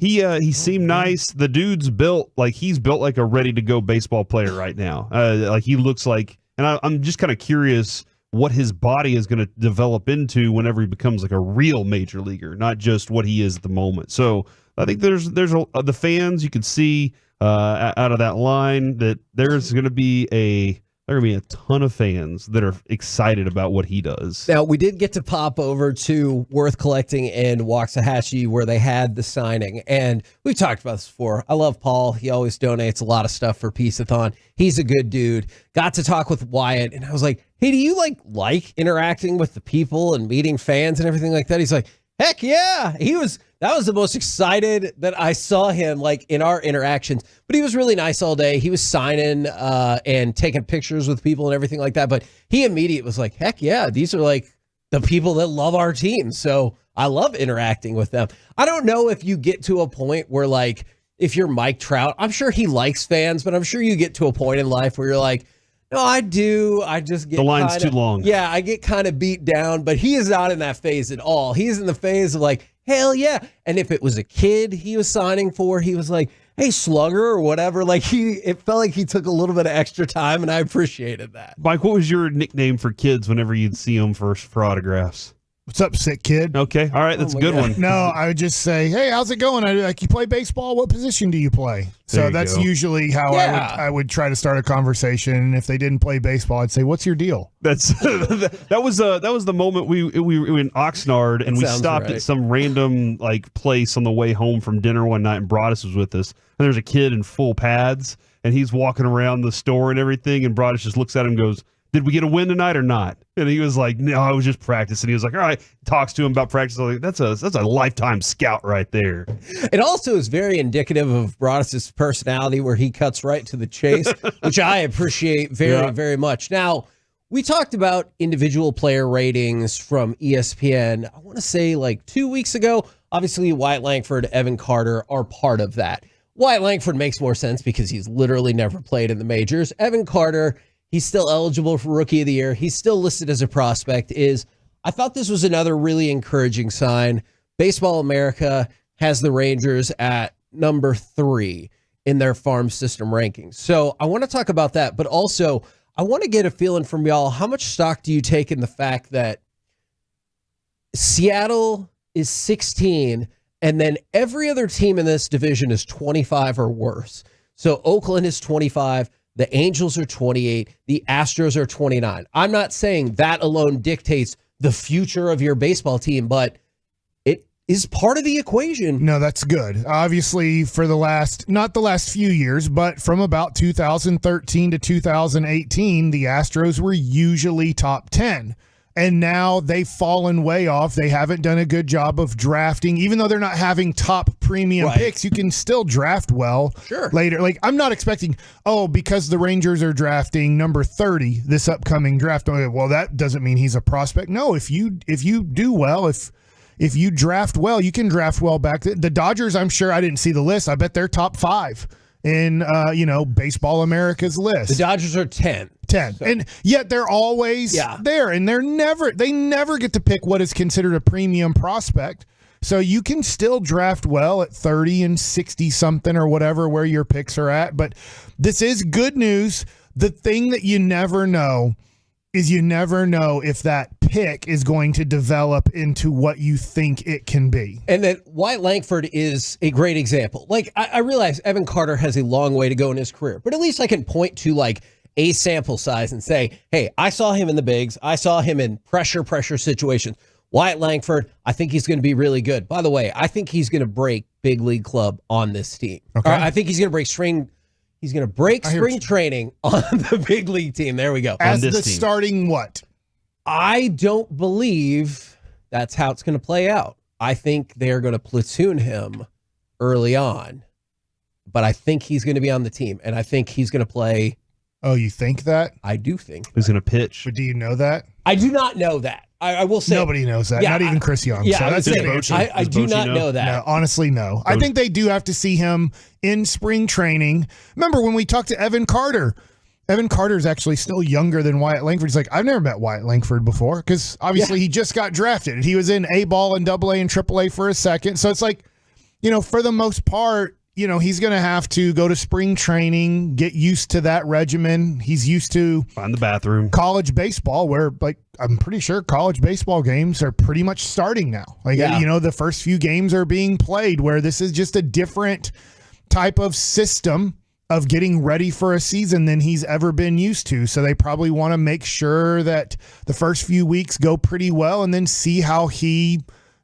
He seemed nice. The dude's built like a ready to go baseball player right now. Like he looks like, and I'm just kind of curious what his body is going to develop into whenever he becomes like a real major leaguer, not just what he is at the moment. So I think there's the fans you could see out of that line that there's going to be a ton of fans that are excited about what he does. Now, we did get to pop over to Worth Collecting in Waxahachie where they had the signing. And we've talked about this before. I love Paul. He always donates a lot of stuff for Peace-a-thon. He's a good dude. Got to talk with Wyatt, and I was like, hey, do you like interacting with the people and meeting fans and everything like that? He's like, heck yeah. That was the most excited that I saw him like in our interactions, but he was really nice all day. He was signing and taking pictures with people and everything like that. But he immediately was like, heck yeah, these are like the people that love our team. So I love interacting with them. I don't know if you get to a point where like, if you're Mike Trout, I'm sure he likes fans, but I'm sure you get to a point in life where you're like, no, I do. I just get the line's too long. Yeah, I get kind of beat down, but he is not in that phase at all. He's in the phase of like, hell yeah. And if it was a kid he was signing for, he was like, hey, slugger or whatever. Like it felt like he took a little bit of extra time, and I appreciated that. Mike, what was your nickname for kids whenever you'd see them for autographs? What's up, sick kid? Okay, all right, that's a good one. No, I would just say, hey, how's it going? You play baseball? What position do you play? So that's usually how I would try to start a conversation. And if they didn't play baseball, I'd say, what's your deal? That was the moment we were in Oxnard, and we stopped at some random like place on the way home from dinner one night, and Broadus was with us, and there's a kid in full pads, and he's walking around the store and everything, and Broadus just looks at him and goes, did we get a win tonight or not? And he was like, no, I was just practicing. He was like, all right, talks to him about practice. Like, that's a lifetime scout right there. It also is very indicative of Broadus' personality where he cuts right to the chase, which I appreciate very, very much. Now, we talked about individual player ratings from ESPN, I want to say like 2 weeks ago. Obviously, Wyatt Langford, Evan Carter are part of that. Wyatt Langford makes more sense because he's literally never played in the majors. Evan Carter, he's still eligible for Rookie of the Year. He's still listed as a prospect. I thought this was another really encouraging sign. Baseball America has the Rangers at number 3 in their farm system rankings. So I want to talk about that, but also I want to get a feeling from y'all. How much stock do you take in the fact that Seattle is 16 and then every other team in this division is 25 or worse? So Oakland is 25. The Angels are 28. The Astros are 29. I'm not saying that alone dictates the future of your baseball team, but it is part of the equation. No, that's good. Obviously, for not the last few years, but from about 2013 to 2018, the Astros were usually top 10. And now they've fallen way off. They haven't done a good job of drafting. Even though they're not having top premium picks, you can still draft well later. Like, I'm not expecting, because the Rangers are drafting number 30 this upcoming draft, well, that doesn't mean he's a prospect. No, if you do well, if you draft well, you can draft well back. The Dodgers, I'm sure, I didn't see the list. I bet they're top 5 in Baseball America's list. The Dodgers are 10. So. And yet they're always there, and they never get to pick what is considered a premium prospect. So you can still draft well at 30 and 60 something or whatever where your picks are at. But this is good news. The thing that you never know is if that pick is going to develop into what you think it can be. And then Wyatt Langford is a great example. Like, I realize Evan Carter has a long way to go in his career, but at least I can point to like a sample size and say, hey, I saw him in the bigs. I saw him in pressure situations. Wyatt Langford, I think he's going to be really good. By the way, I think he's going to break big league club on this team. Okay. I think he's going to break spring training on the big league team. There we go. As the starting what? I don't believe that's how it's going to play out. I think they're going to platoon him early on, but I think he's going to be on the team, and I think he's going to play. Oh, you think that? I do think he's going to pitch. But do you know that? I do not know that. I will say nobody knows that. Not even Chris Young. Yeah, so that's I do not know that. No, honestly, no. I think they do have to see him in spring training. Remember when we talked to Evan Carter? Evan Carter is actually still younger than Wyatt Langford. He's like, I've never met Wyatt Langford before because obviously he just got drafted. He was in A-ball and AA and AAA for a second. So it's like, for the most part, he's going to have to go to spring training, get used to that regimen. He's used to find the bathroom. College baseball, where I'm pretty sure college baseball games are pretty much starting now. The first few games are being played, where this is just a different type of system of getting ready for a season than he's ever been used to. So they probably want to make sure that the first few weeks go pretty well and then see how he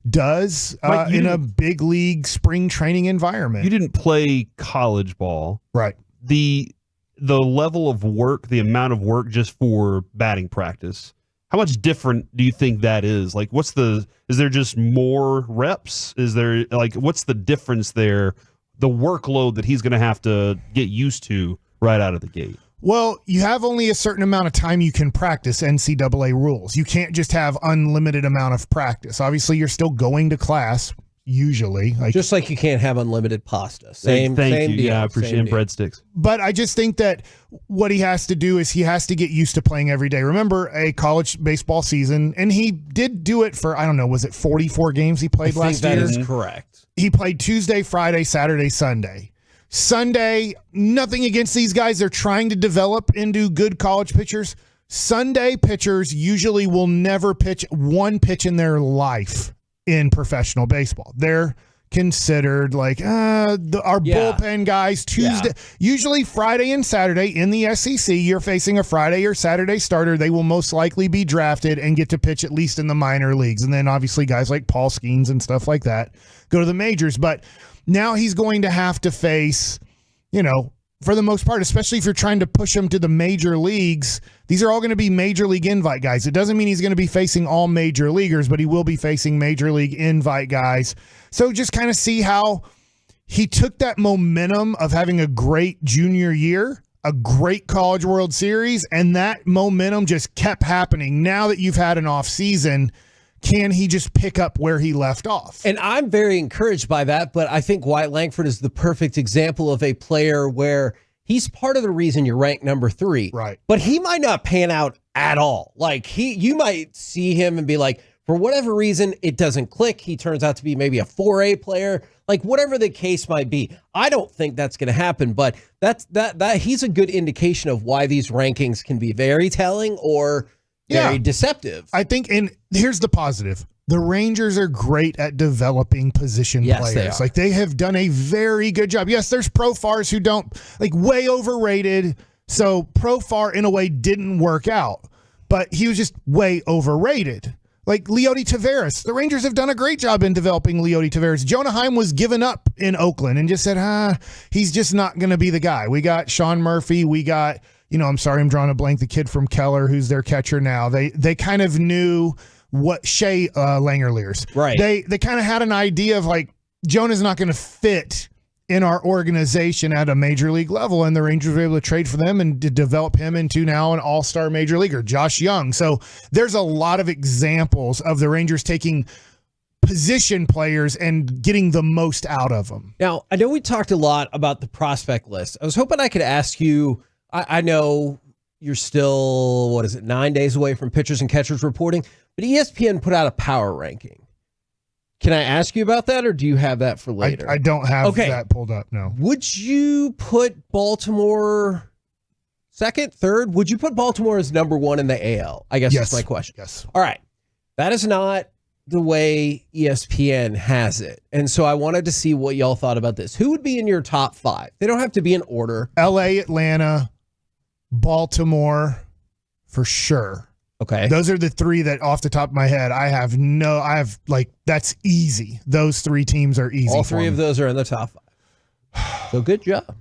does in a big league spring training environment. You didn't play college ball. Right. The level of work, the amount of work just for batting practice, how much different do you think that is? Like, is there just more reps? Is there, what's the difference there? The workload that he's going to have to get used to right out of the gate. Well, you have only a certain amount of time you can practice NCAA rules. You can't just have unlimited amount of practice. Obviously, you're still going to class, usually. Just like you can't have unlimited pasta. Same Thank you. deal. Yeah, I appreciate breadsticks. But I just think that what he has to do is he has to get used to playing every day. Remember a college baseball season, and he did do it for, I don't know, was it 44 games he played last year? That is correct. He played Tuesday, Friday, Saturday, Sunday. Sunday, nothing against these guys. They're trying to develop into good college pitchers. Sunday pitchers usually will never pitch one pitch in their life in professional baseball. They're considered our bullpen guys. Tuesday, usually Friday and Saturday in the SEC, you're facing a Friday or Saturday starter. They will most likely be drafted and get to pitch at least in the minor leagues. And then obviously guys like Paul Skeens and stuff like that go to the majors. But now he's going to have to face, for the most part, especially if you're trying to push him to the major leagues, these are all going to be major league invite guys. It doesn't mean he's going to be facing all major leaguers, but he will be facing major league invite guys. So just kind of see how he took that momentum of having a great junior year, a great College World Series, and that momentum just kept happening. Now that you've had an off season, can he just pick up where he left off? And I'm very encouraged by that, but I think Wyatt Langford is the perfect example of a player where he's part of the reason you're ranked number 3. Right. But he might not pan out at all. You might see him and be like, for whatever reason, it doesn't click. He turns out to be maybe a 4A player, whatever the case might be. I don't think that's going to happen, but that he's a good indication of why these rankings can be very telling or very deceptive. I think, and here's the positive. The Rangers are great at developing position players. They have done a very good job. Yes, there's Profars who don't, way overrated. So Profar, in a way, didn't work out. But he was just way overrated. Leody Taveras. The Rangers have done a great job in developing Leody Taveras. Jonah Heim was given up in Oakland and just said, he's just not going to be the guy. We got Sean Murphy. We got... I'm sorry, I'm drawing a blank. The kid from Keller, who's their catcher now. They kind of knew what Shea Langoliers. Right. They kind of had an idea of Jonah's not going to fit in our organization at a major league level, and the Rangers were able to trade for them and to develop him into now an all-star major leaguer, Josh Young. So there's a lot of examples of the Rangers taking position players and getting the most out of them. Now, I know we talked a lot about the prospect list. I was hoping I could ask you, I know you're still, 9 days away from pitchers and catchers reporting, but ESPN put out a power ranking. Can I ask you about that, or do you have that for later? I don't have that pulled up, no. Would you put Baltimore second, third? Would you put Baltimore as number 1 in the AL? I guess that's my question. Yes. All right. That is not the way ESPN has it. And so I wanted to see what y'all thought about this. Who would be in your top 5? They don't have to be in order. LA, Atlanta, Baltimore, for sure. Okay. Those are the 3 that off the top of my head, that's easy. Those 3 teams are easy. All 3 of those are in the top 5. So good job.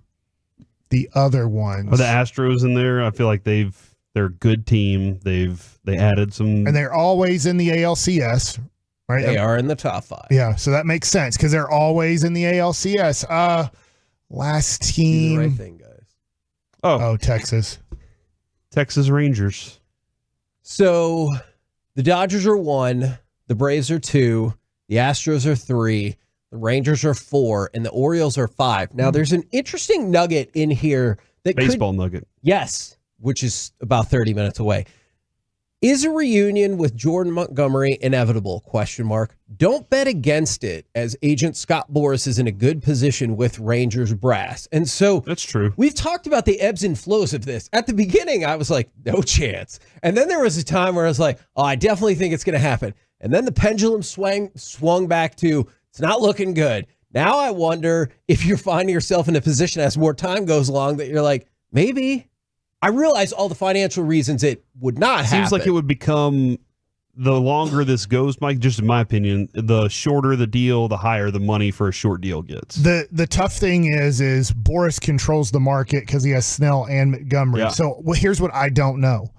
The other ones. Are the Astros in there? I feel like they're a good team. They added some. And they're always in the ALCS, right? They are in the top 5. Yeah, so that makes sense because they're always in the ALCS. Last team. Do the right thing, guys. Oh, Texas. Texas Rangers. So the Dodgers are 1, the Braves are 2, the Astros are 3, the Rangers are 4, and the Orioles are 5. Now, there's an interesting nugget in here that baseball nugget. Yes, which is about 30 minutes away. Is a reunion with Jordan Montgomery inevitable? ? Don't bet against it, as Agent Scott Boras is in a good position with Rangers brass. And so that's true. We've talked about the ebbs and flows of this. At the beginning, I was like, no chance. And then there was a time where I was like, oh, I definitely think it's going to happen. And then the pendulum swung back to, it's not looking good. Now I wonder if you're finding yourself in a position as more time goes along that you're like, maybe. I realize all the financial reasons it would not happen. Seems like it would become, the longer this goes, Mike, just in my opinion, the shorter the deal, the higher the money for a short deal gets. The tough thing is Boras controls the market because he has Snell and Montgomery. Yeah. So here's what I don't know.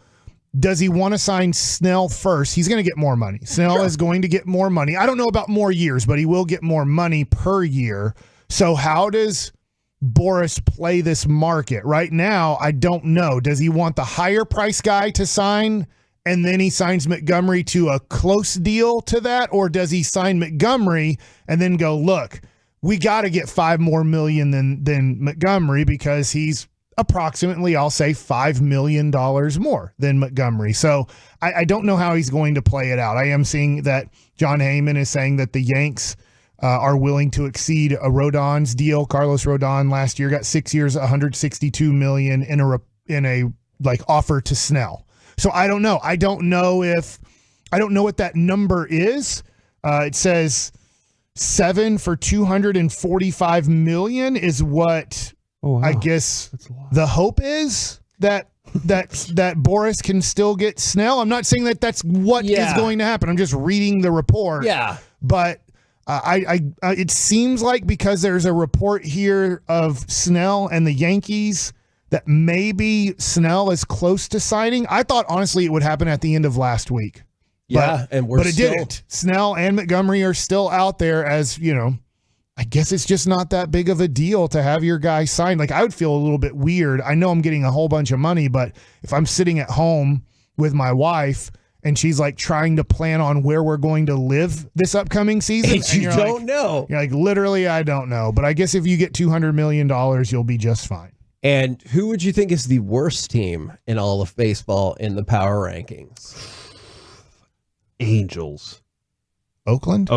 Does he want to sign Snell first? He's going to get more money. Snell is going to get more money. I don't know about more years, but he will get more money per year. So how does Boras play this market? Right now, I don't know. Does he want the higher price guy to sign and then he signs Montgomery to a close deal to that? Or does he sign Montgomery and then go, look, we got to get $5 more million than Montgomery because he's approximately, I'll say, $5 million more than Montgomery. So I don't know how he's going to play it out. I am seeing that John Heyman is saying that the Yanks are willing to exceed a Rodon's deal. Carlos Rodon last year got 6 years, $162 million in a like offer to Snell. So I don't know. I don't know what that number is. It says 7 for $245 million is what I guess the hope is that Boras can still get Snell. I'm not saying that that's what is going to happen. I'm just reading the report. Yeah, but. It seems like because there's a report here of Snell and the Yankees that maybe Snell is close to signing. I thought honestly it would happen at the end of last week. Yeah, but it didn't. Snell and Montgomery are still out there as, you know, I guess it's just not that big of a deal to have your guy signed. Like I would feel a little bit weird. I know I'm getting a whole bunch of money, but if I'm sitting at home with my wife and she's like trying to plan on where we're going to live this upcoming season. And you don't know. You're like, literally, I don't know. But I guess if you get $200 million, you'll be just fine. And who would you think is the worst team in all of baseball in the power rankings? Angels. Oakland?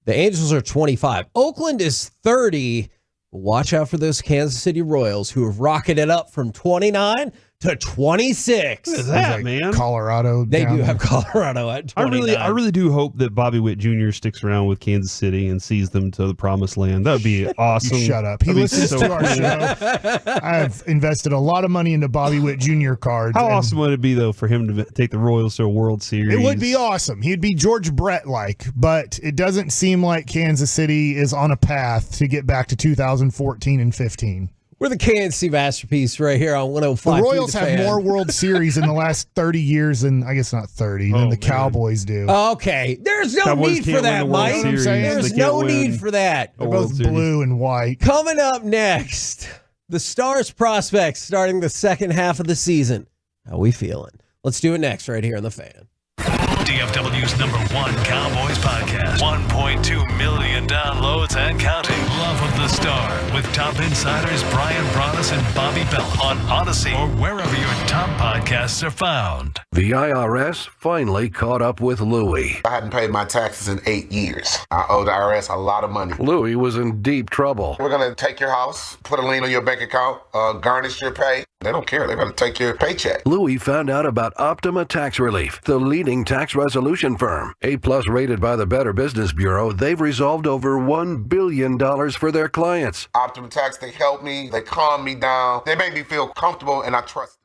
The Angels are 25. Oakland is 30. Watch out for those Kansas City Royals who have rocketed up from 29 to 26. What is that, man? Colorado. They do have Colorado at 29. I really do hope that Bobby Witt Jr. sticks around with Kansas City and sees them to the promised land. That would be awesome. You shut up. He listens to our show. I've invested a lot of money into Bobby Witt Jr. cards. How awesome would it be, though, for him to take the Royals to a World Series? It would be awesome. He'd be George Brett-like, but it doesn't seem like Kansas City is on a path to get back to 2014 and 15. We're the KNC Masterpiece right here on 105. The Royals have more World Series in the last 30 years than, I guess not 30, than the Cowboys do. Okay. There's no need for that, Mike. There's no need for that. They're both blue and white. Coming up next, the Stars prospects starting the second half of the season. How we feeling? Let's do it next right here on The Fan. DFW's #1 Cowboys podcast. 1.2 million downloads and counting. Love of the Star with top insiders Brian Broaddus and Bobby Bell on Odyssey or wherever your top podcasts are found. The IRS finally caught up with Louie. I hadn't paid my taxes in 8 years. I owe the IRS a lot of money. Louie was in deep trouble. We're going to take your house, put a lien on your bank account, garnish your pay. They don't care. They're going to take your paycheck. Louie found out about Optima Tax Relief, the leading tax resolution firm. A+ rated by the Better Business Bureau, they've resolved over $1 billion for their clients. Optima Tax, they help me. They calm me down. They make me feel comfortable, and I trust them.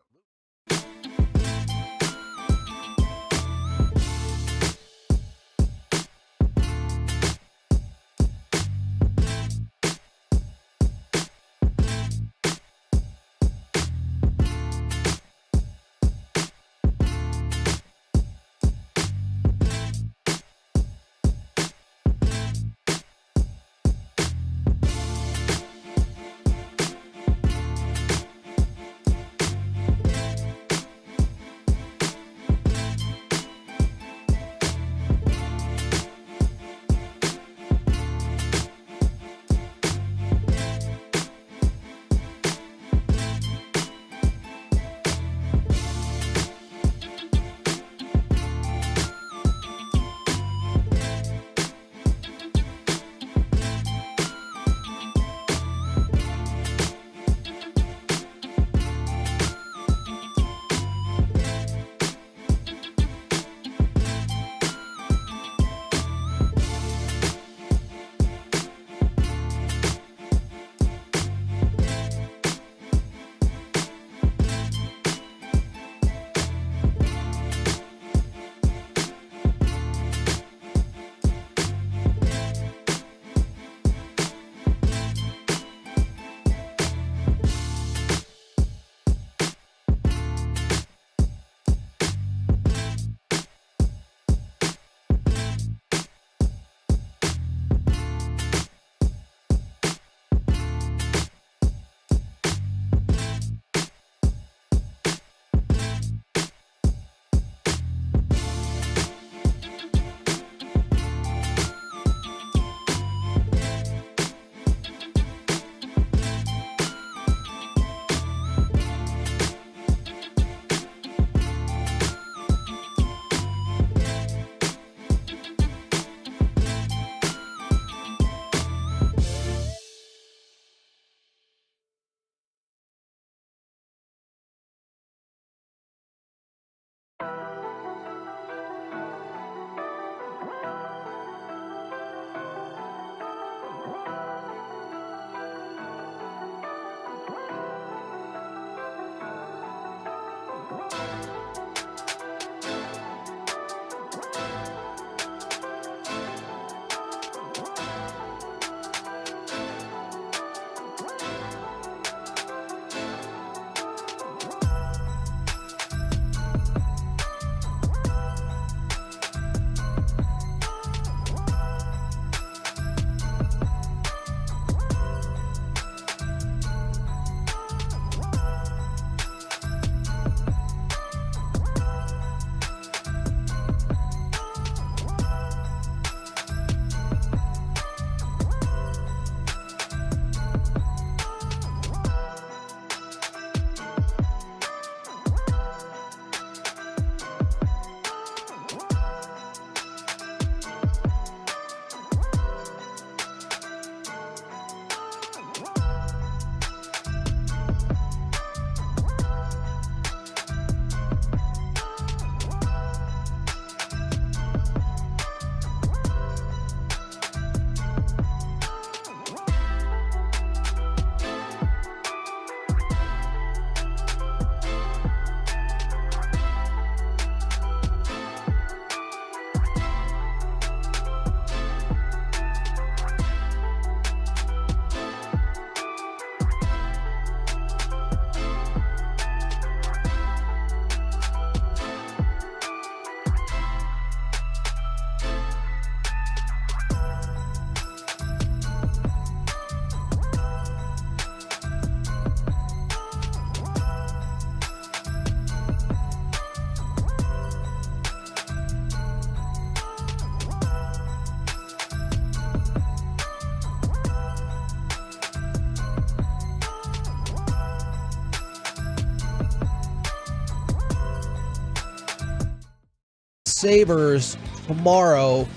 Sabres tomorrow.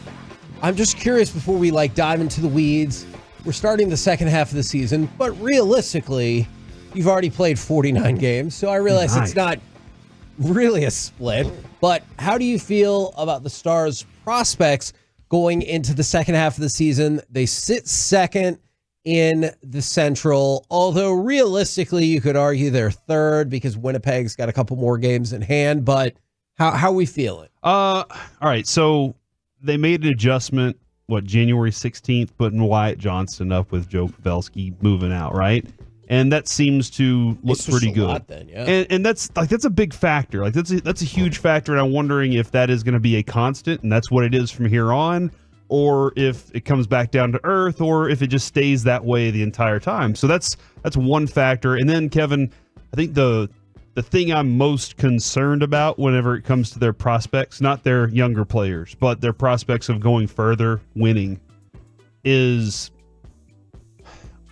I'm just curious before we dive into the weeds. We're starting the second half of the season, but realistically, you've already played 49 games, so I realize it's not really a split. But how do you feel about the Stars' prospects going into the second half of the season? They sit second in the Central, although realistically you could argue they're third because Winnipeg's got a couple more games in hand. But how are we feeling? All right, so they made an adjustment, January 16th, putting Wyatt Johnston up with Joe Pavelski moving out, right? And that seems to look pretty good. Lot then, yeah. And that's a big factor. That's a huge factor, and I'm wondering if that is going to be a constant, and that's what it is from here on, or if it comes back down to earth, or if it just stays that way the entire time. So that's one factor. And then, Kevin, I think the thing I'm most concerned about whenever it comes to their prospects, not their younger players, but their prospects of going further, winning, is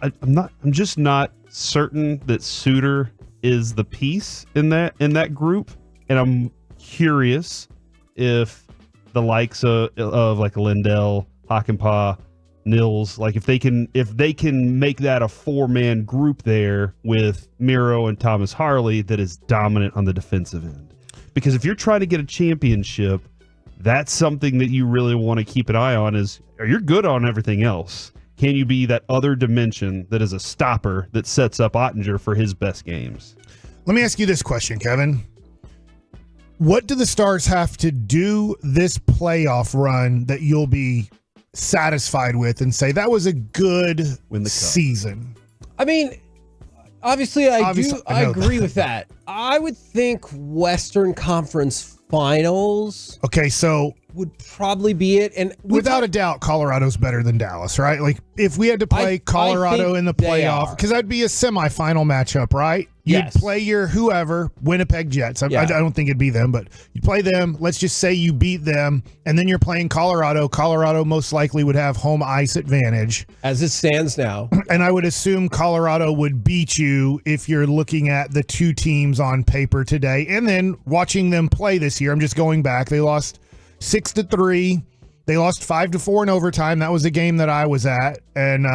I'm just not certain that Suter is the piece in that group, and I'm curious if the likes of like Lindell, Hakanpää, Nils, if they can make that a 4-man group there with Miro and Thomas Harley that is dominant on the defensive end. Because if you're trying to get a championship, that's something that you really want to keep an eye on. You're good on everything else. Can you be that other dimension that is a stopper that sets up Ottinger for his best games? Let me ask you this question, Kevin. What do the Stars have to do this playoff run that you'll be satisfied with and say that was a good season? I mean, obviously I agree with that. I would think Western Conference Finals. Okay, so would probably be it, and without a doubt, Colorado's better than Dallas, right? If we had to play Colorado in the playoff, because that'd be a semifinal matchup, right? You'd play your whoever, Winnipeg Jets. I don't think it'd be them, but you play them. Let's just say you beat them, and then you're playing Colorado. Colorado most likely would have home ice advantage. As it stands now. And I would assume Colorado would beat you if you're looking at the two teams on paper today. And then watching them play this year, I'm just going back. They lost 6-3. They lost 5-4 in overtime. That was a game that I was at. And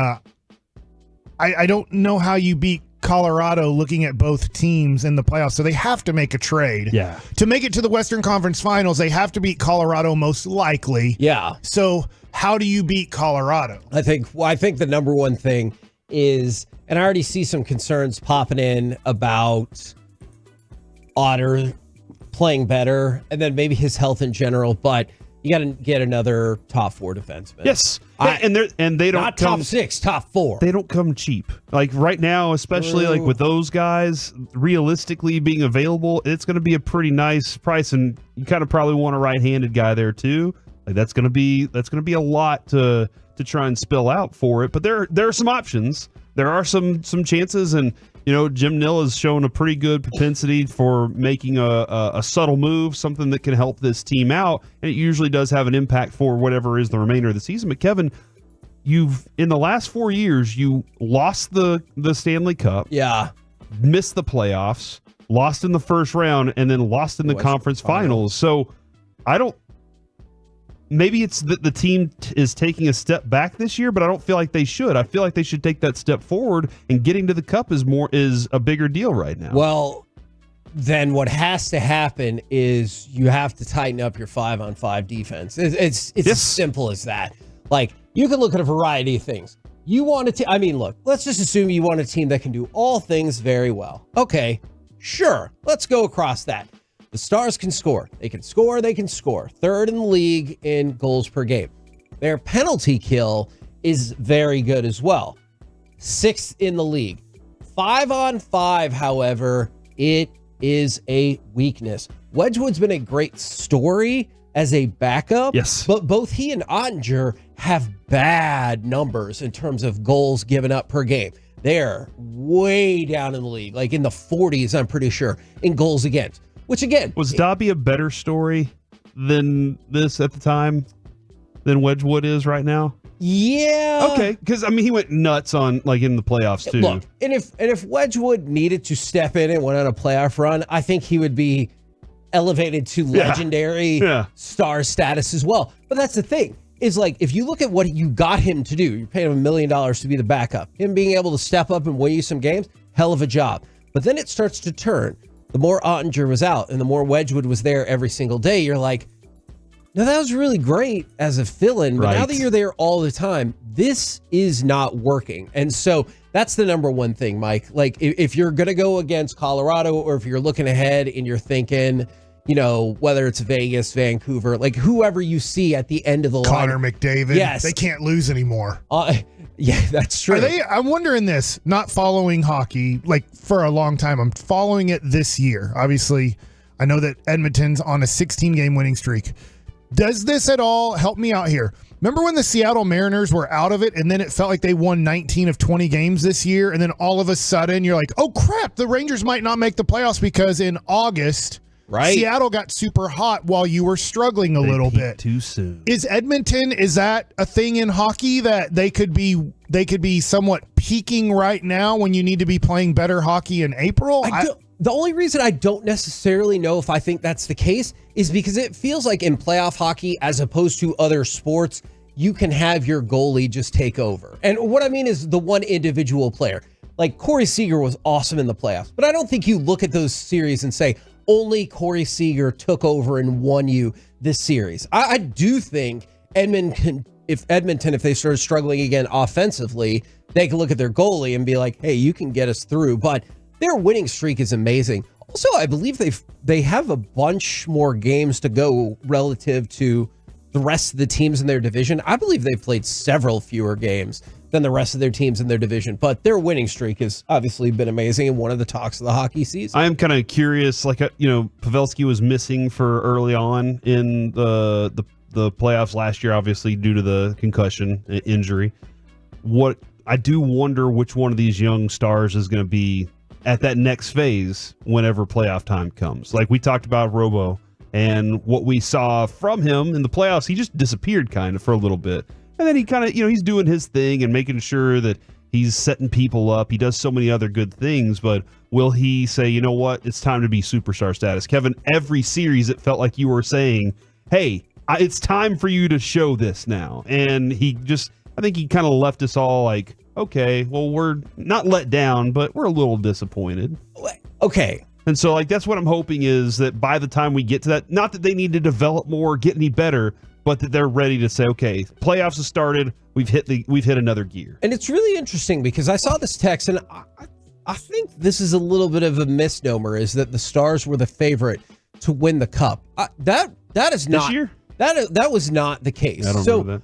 I don't know how you beat Colorado looking at both teams in the playoffs. So they have to make a trade. Yeah. To make it to the Western Conference Finals, they have to beat Colorado most likely. Yeah. So how do you beat Colorado? I think the number one thing is, and I already see some concerns popping in about Otter playing better, and then maybe his health in general, but you got to get another top 4 defenseman. Yes, and they don't not come, top 6, top 4. They don't come cheap. Right now, especially with those guys, realistically being available, it's going to be a pretty nice price, and you kind of probably want a right-handed guy there too. That's going to be a lot to try and spill out for it. But there are some options. There are some chances, and Jim Nill has shown a pretty good propensity for making a subtle move, something that can help this team out, and it usually does have an impact for whatever is the remainder of the season. But Kevin, you've in the last 4 years, you lost the Stanley Cup, missed the playoffs, lost in the first round, and then lost in the conference finals. So maybe it's that the team is taking a step back this year, but I don't feel like they should. I feel like they should take that step forward, and getting to the cup is a bigger deal right now. Well, then what has to happen is you have to tighten up your 5-on-5 defense. It's as simple as that. You can look at a variety of things. You want a team. Look, let's just assume you want a team that can do all things very well. Okay, sure. Let's go across that. The Stars can score. They can score. They can score. Third in the league in goals per game. Their penalty kill is very good as well. 6th in the league. 5-on-5, however, it is a weakness. Wedgwood's been a great story as a backup. Yes. But both he and Ottinger have bad numbers in terms of goals given up per game. They're way down in the league, in the 40s, I'm pretty sure, in goals against. Which again, was Dobby a better story than this at the time than Wedgwood is right now? Yeah. Okay, because he went nuts on in the playoffs too. Look, and if Wedgwood needed to step in and went on a playoff run, I think he would be elevated to legendary star status as well. But that's the thing. Is like, if you look at what you got him to do, you're paying him $1 million to be the backup. Him being able to step up and win you some games, hell of a job. But then it starts to turn. The more Ottinger was out and the more Wedgwood was there every single day, you're like, no, that was really great as a fill-in, but now that you're there all the time, this is not working. And so that's the number one thing, Mike. Like, if you're going to go against Colorado, or if you're looking ahead and you're thinking, you know, whether it's Vegas, Vancouver, like whoever you see at the end of the line. Connor McDavid. Yes. They can't lose anymore. Yeah, that's true. I'm wondering this, not following hockey, like for a long time. I'm following it this year. Obviously, I know that Edmonton's on a 16-game winning streak. Does this at all help me out here? Remember when the Seattle Mariners were out of it and then it felt like they won 19 of 20 games this year, and then all of a sudden you're like, oh crap, the Rangers might not make the playoffs because in August, Seattle got super hot while you were struggling a little bit. Too soon. Is Edmonton, is that a thing in hockey that they could be somewhat peaking right now when you need to be playing better hockey in April? The only reason I don't necessarily know if I think that's the case is because it feels like in playoff hockey, as opposed to other sports, you can have your goalie just take over. And what I mean is the one individual player. Like Corey Seager was awesome in the playoffs, but I don't think you look at those series and say, only Corey Seager took over and won you this series. I do think Edmonton, if they started struggling again offensively, they can look at their goalie and be like, hey, you can get us through. But their winning streak is amazing. Also, I believe they have a bunch more games to go relative to the rest of the teams in their division. I believe they've played several fewer games than the rest of their teams in their division, but their winning streak has obviously been amazing and one of the talks of the hockey season. I am kind of curious, like, Pavelski was missing for early on in the playoffs last year, obviously due to the concussion injury. What I do wonder which one of these young stars is going to be at that next phase whenever playoff time comes. Like we talked about Robo, and what we saw from him in the playoffs, he just disappeared kind of for a little bit. And then he kind of, he's doing his thing and making sure that he's setting people up. He does so many other good things, but will he say, you know what, it's time to be superstar status? Kevin, every series it felt like you were saying, hey, it's time for you to show this now. And I think he kind of left us all like, okay, well, we're not let down, but we're a little disappointed. Okay. And so, like, that's what I'm hoping is that by the time we get to that, not that they need to develop more or get any better, but that they're ready to say, okay, playoffs have started. We've hit another gear. And it's really interesting because I saw this text, and I think this is a little bit of a misnomer, is that the Stars were the favorite to win the Cup. That is not this year. That was not the case. I don't remember that.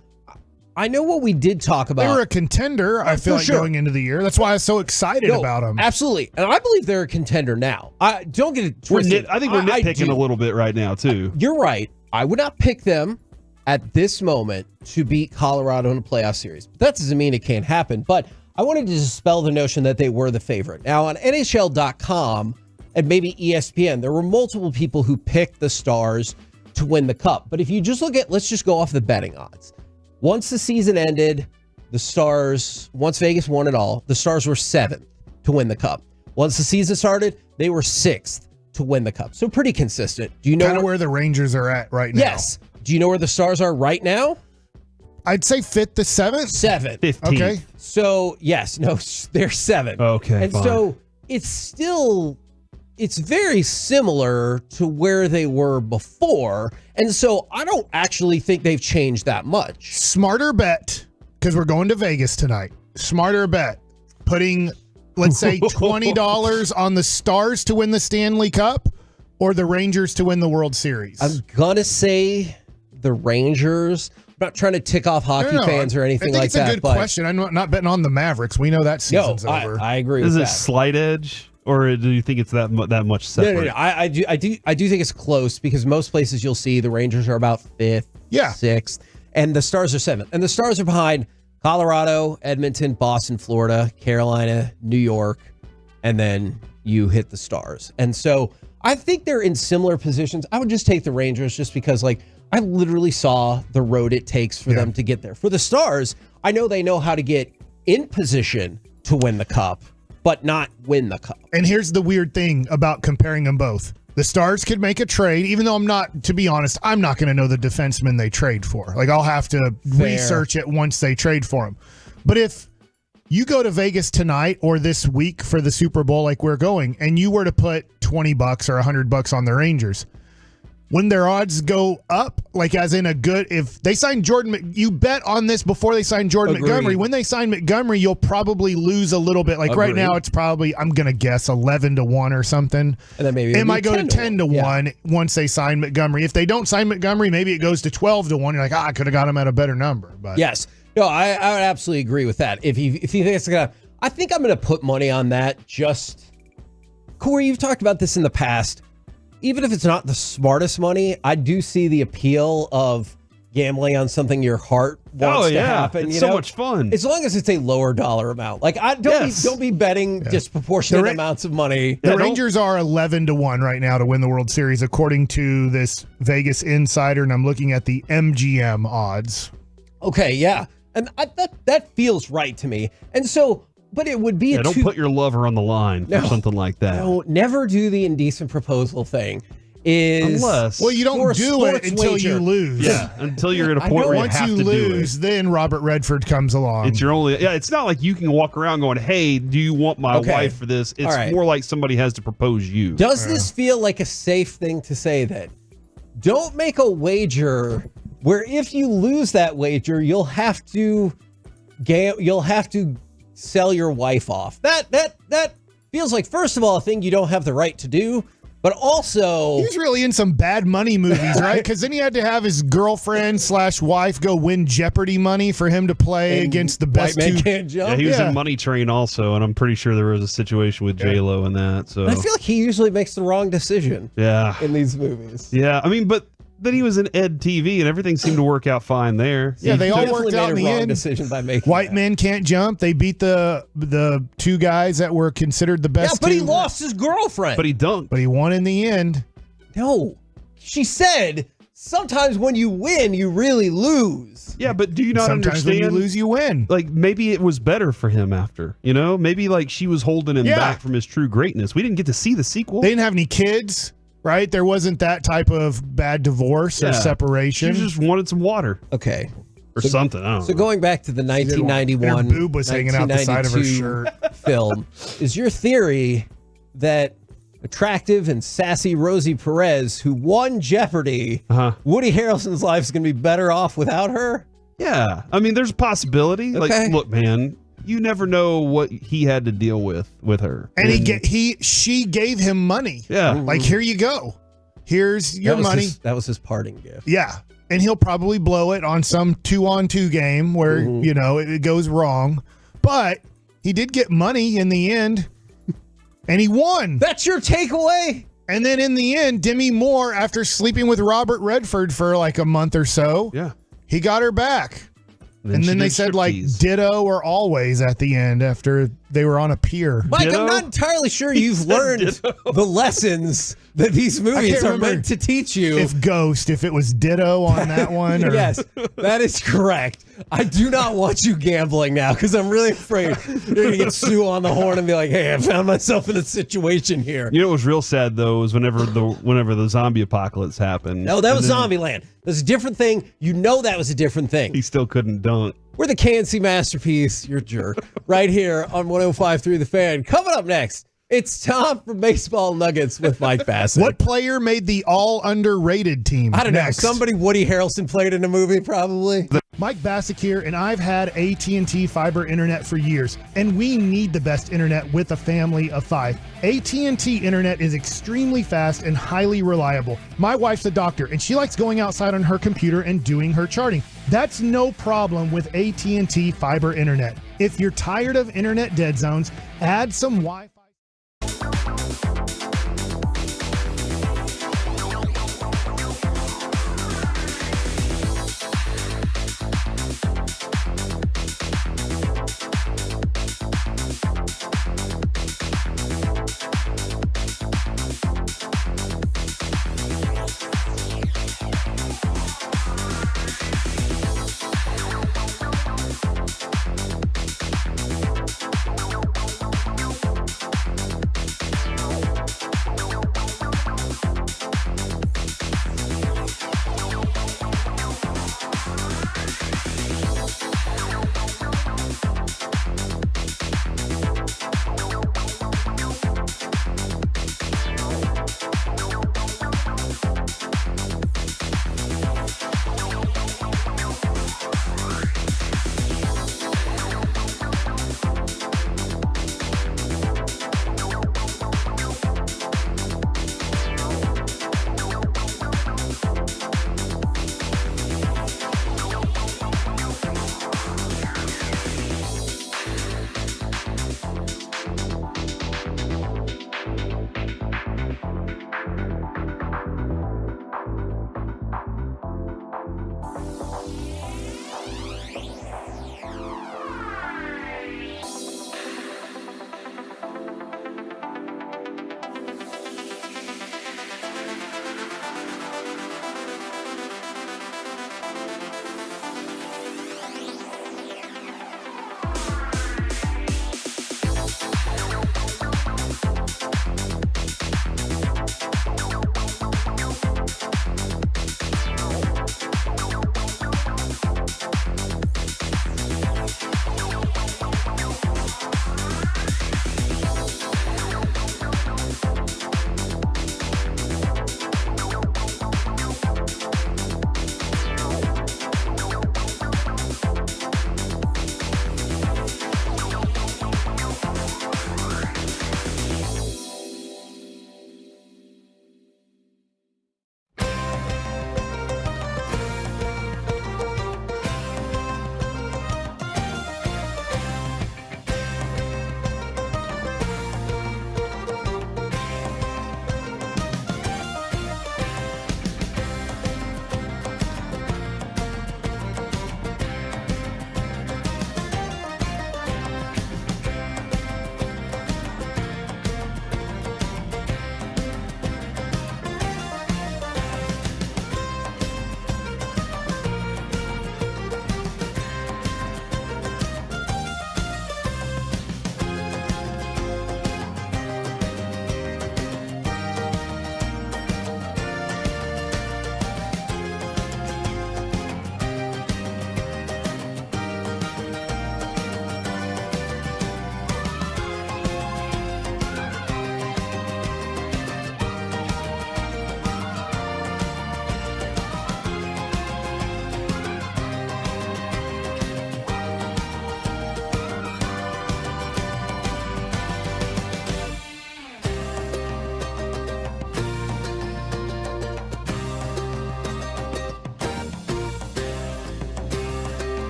I know what we did talk about. They were a contender, I feel like, going into the year. That's why I was so excited about them. Absolutely. And I believe they're a contender now. Don't get it twisted. I think we're nitpicking a little bit right now, too. You're right. I would not pick them at this moment to beat Colorado in a playoff series. But that doesn't mean it can't happen. But I wanted to dispel the notion that they were the favorite. Now, on NHL.com and maybe ESPN, there were multiple people who picked the Stars to win the Cup. But if you just let's just go off the betting odds. Once the season ended, once Vegas won it all, the Stars were 7th to win the Cup. Once the season started, they were 6th to win the Cup. So pretty consistent. Do you know kind of where the Rangers are at right now? Yes. Do you know where the Stars are right now? I'd say 5th to 7th. 7th. 15th. Okay. So, yes. No, they're 7th. Okay, and fine. So it's very similar to where they were before. And so I don't actually think they've changed that much. Smarter bet, because we're going to Vegas tonight. Smarter bet, putting, let's say, $20 on the Stars to win the Stanley Cup or the Rangers to win the World Series. I'm going to say the Rangers. I'm not trying to tick off hockey fans or anything like that. It's a good question. I'm not betting on the Mavericks. We know that season's over. I agree with that. Is it slight edge? Or do you think it's that much separate? No. I do think it's close because most places you'll see the Rangers are about 5th, 6th, and the Stars are 7th. And the Stars are behind Colorado, Edmonton, Boston, Florida, Carolina, New York, and then you hit the Stars. And so I think they're in similar positions. I would just take the Rangers just because, like, I literally saw the road it takes for them to get there. For the Stars, I know they know how to get in position to win the Cup, but not win the Cup. And here's the weird thing about comparing them both. The Stars could make a trade, even though I'm not going to know the defenseman they trade for. Like, I'll have to research it once they trade for him. But if you go to Vegas tonight or this week for the Super Bowl like we're going, and you were to put $20 or $100 on the Rangers, when their odds go up, like as in if they sign Jordan, you bet on this before they sign Jordan Montgomery. When they sign Montgomery, you'll probably lose a little bit. Like right now, it's probably, I'm going to guess 11-1 or something. And then maybe it might go to 10-1 once they sign Montgomery. If they don't sign Montgomery, maybe it goes to 12-1. You're like, I could have got him at a better number. But yes, no, I would absolutely agree with that. If you think it's gonna, I think I'm going to put money on that. Just Corey, you've talked about this in the past. Even if it's not the smartest money, I do see the appeal of gambling on something your heart wants to happen. It's so much fun. As long as it's a lower dollar amount. Like, don't be betting disproportionate amounts of money. The Rangers are 11-1 right now to win the World Series, according to this Vegas Insider, and I'm looking at the MGM odds. Okay, yeah. And that feels right to me. And so... But it would be don't put your lover on the line for something like that. No, never do the indecent proposal thing. Unless you don't do it until you lose. Yeah, until you're at a point where you have to do it. Once you lose, then Robert Redford comes along. It's your only. Yeah, it's not like you can walk around going, "Hey, do you want my wife for this?" It's more like somebody has to propose you. Does this feel like a safe thing to say? That don't make a wager where if you lose that wager, you'll have to sell your wife off. That feels like, first of all, a thing you don't have the right to do, but also... He's really in some bad money movies, right? Because then he had to have his girlfriend/wife go win Jeopardy money for him to play against the best White Man Can't Jump. Yeah, he was in Money Train also, and I'm pretty sure there was a situation with J-Lo in that. So I feel like he usually makes the wrong decision in these movies. Yeah, I mean, but... Then he was in Ed TV, and everything seemed to work out fine there. Yeah, they all worked out in the end. Decision by making White Men Can't Jump. They beat the two guys that were considered the best. Yeah, but he lost his girlfriend. But he dunked. But he won in the end. No, she said sometimes when you win, you really lose. Yeah, but do you not Sometimes understand? When you lose, you win. Like, maybe it was better for him after, maybe like she was holding him back from his true greatness. We didn't get to see the sequel. They didn't have any kids. Right? There wasn't that type of bad divorce or separation. She just wanted some water. Okay. Or something. I don't know. So going back to the 1991 her boob was hanging out the side of her shirt film, is your theory that attractive and sassy Rosie Perez, who won Jeopardy, Woody Harrelson's life is going to be better off without her? Yeah. I mean, there's a possibility. Okay. Like, look, man, you never know what he had to deal with her. And she gave him money. Yeah. Like, here you go. Here's your money. That was his parting gift. Yeah. And he'll probably blow it on some 2-on-2 game where, it goes wrong. But he did get money in the end. And he won. That's your takeaway? And then in the end, Demi Moore, after sleeping with Robert Redford for like a month or so, he got her back. And then they said like ditto or always at the end after they were on a pier. Mike, I'm not entirely sure you've learned the lessons that these movies are meant to teach you. If it was ditto on that one. Or... Yes, that is correct. I do not want you gambling now because I'm really afraid you're going to get Sue on the horn and be like, hey, I found myself in a situation here. You know what was real sad, though, was whenever the zombie apocalypse happened. No, that was Zombieland. That's a different thing. That was a different thing. He still couldn't dunk. We're the KNC Masterpiece, you're a jerk, right here on 105.3 The Fan. Coming up next, it's Tom from Baseball Nuggets with Mike Bassett. What player made the all underrated team? I don't know. Somebody Woody Harrelson played in a movie, probably. Mike Bassett here, and I've had AT&T fiber internet for years, and we need the best internet with a family of 5. AT&T internet is extremely fast and highly reliable. My wife's a doctor, and she likes going outside on her computer and doing her charting. That's no problem with AT&T fiber internet. If you're tired of internet dead zones, add some Wi-Fi.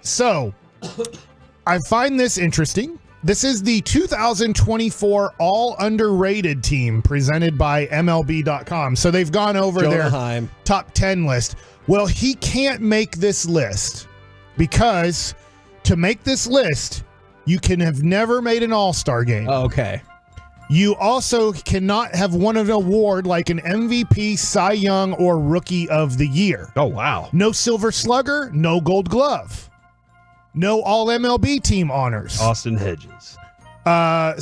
so I find this interesting. This is the 2024 All Underrated team presented by MLB.com. So they've gone over their top 10 list. Well, he can't make this list because to make this list, you can have never made an All-Star game. Okay. You also cannot have won an award like an MVP, Cy Young, or Rookie of the Year. Oh, wow. No Silver Slugger, no Gold Glove. No All-MLB team honors. Austin Hedges.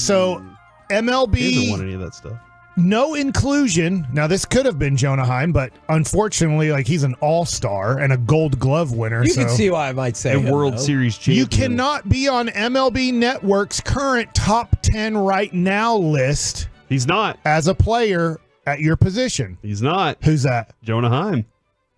So MLB... He hasn't won any of that stuff. No inclusion. Now, this could have been Jonah Heim, but unfortunately, like, he's an all-star and a Gold Glove winner. You can see why I might say a World Series champion. You cannot be on MLB Network's current top 10 right now list. He's not. As a player at your position. He's not. Who's that? Jonah Heim.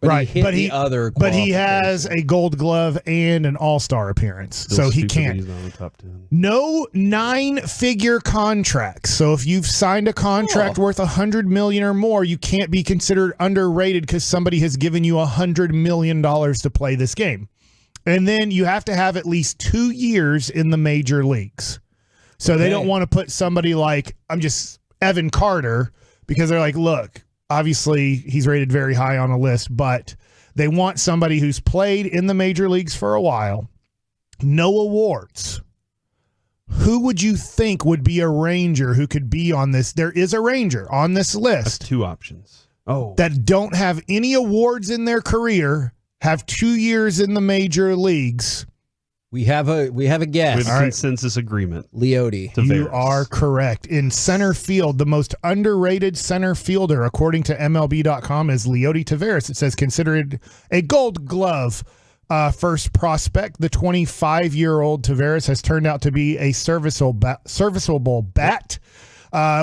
But right, he hit the other but he has a Gold Glove and an All-Star appearance, so he can't. He's not in the top 10. No 9-figure contracts. So if you've signed a contract worth $100 million or more, you can't be considered underrated because somebody has given you $100 million to play this game. And then you have to have at least 2 years in the major leagues. So they don't want to put somebody like Evan Carter because they're like, look. Obviously, he's rated very high on a list, but they want somebody who's played in the major leagues for a while. No awards. Who would you think would be a Ranger who could be on this? There is a Ranger on this list. That's 2 options. Oh. That don't have any awards in their career, have 2 years in the major leagues. We have a guess. We have a consensus agreement. Leody. Taveras. You are correct. In center field, the most underrated center fielder, according to MLB.com, is Leody Taveras. It says considered a Gold Glove first prospect. The 25-year-old Taveras has turned out to be a serviceable bat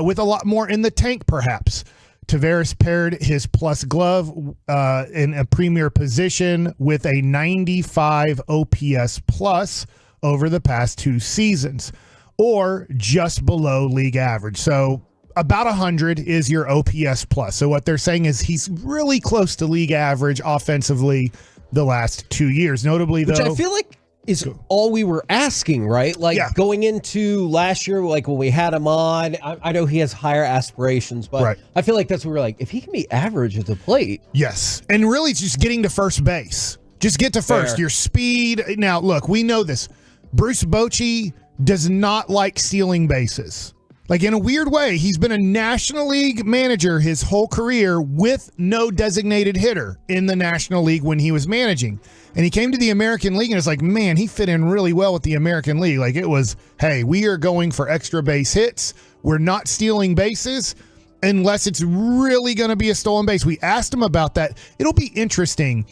with a lot more in the tank, perhaps. Taveras paired his plus glove in a premier position with a 95 OPS plus over the past 2 seasons, or just below league average. So about 100 is your OPS plus. So what they're saying is he's really close to league average offensively the last 2 years. Notably, Which though, I feel like is all we were asking, right? Like going into last year, like when we had him on, I know he has higher aspirations, but I feel like that's what we're like, if he can be average at the plate. Yes. And really it's just getting to first base. Just get to first. Fair. Your speed. Now, look, we know this. Bruce Bochy does not like stealing bases. Like, in a weird way, he's been a National League manager his whole career with no designated hitter in the National League when he was managing. And he came to the American League, and it's like, man, he fit in really well with the American League. Like, it was, hey, we are going for extra base hits. We're not stealing bases unless it's really going to be a stolen base. We asked him about that. It'll be interesting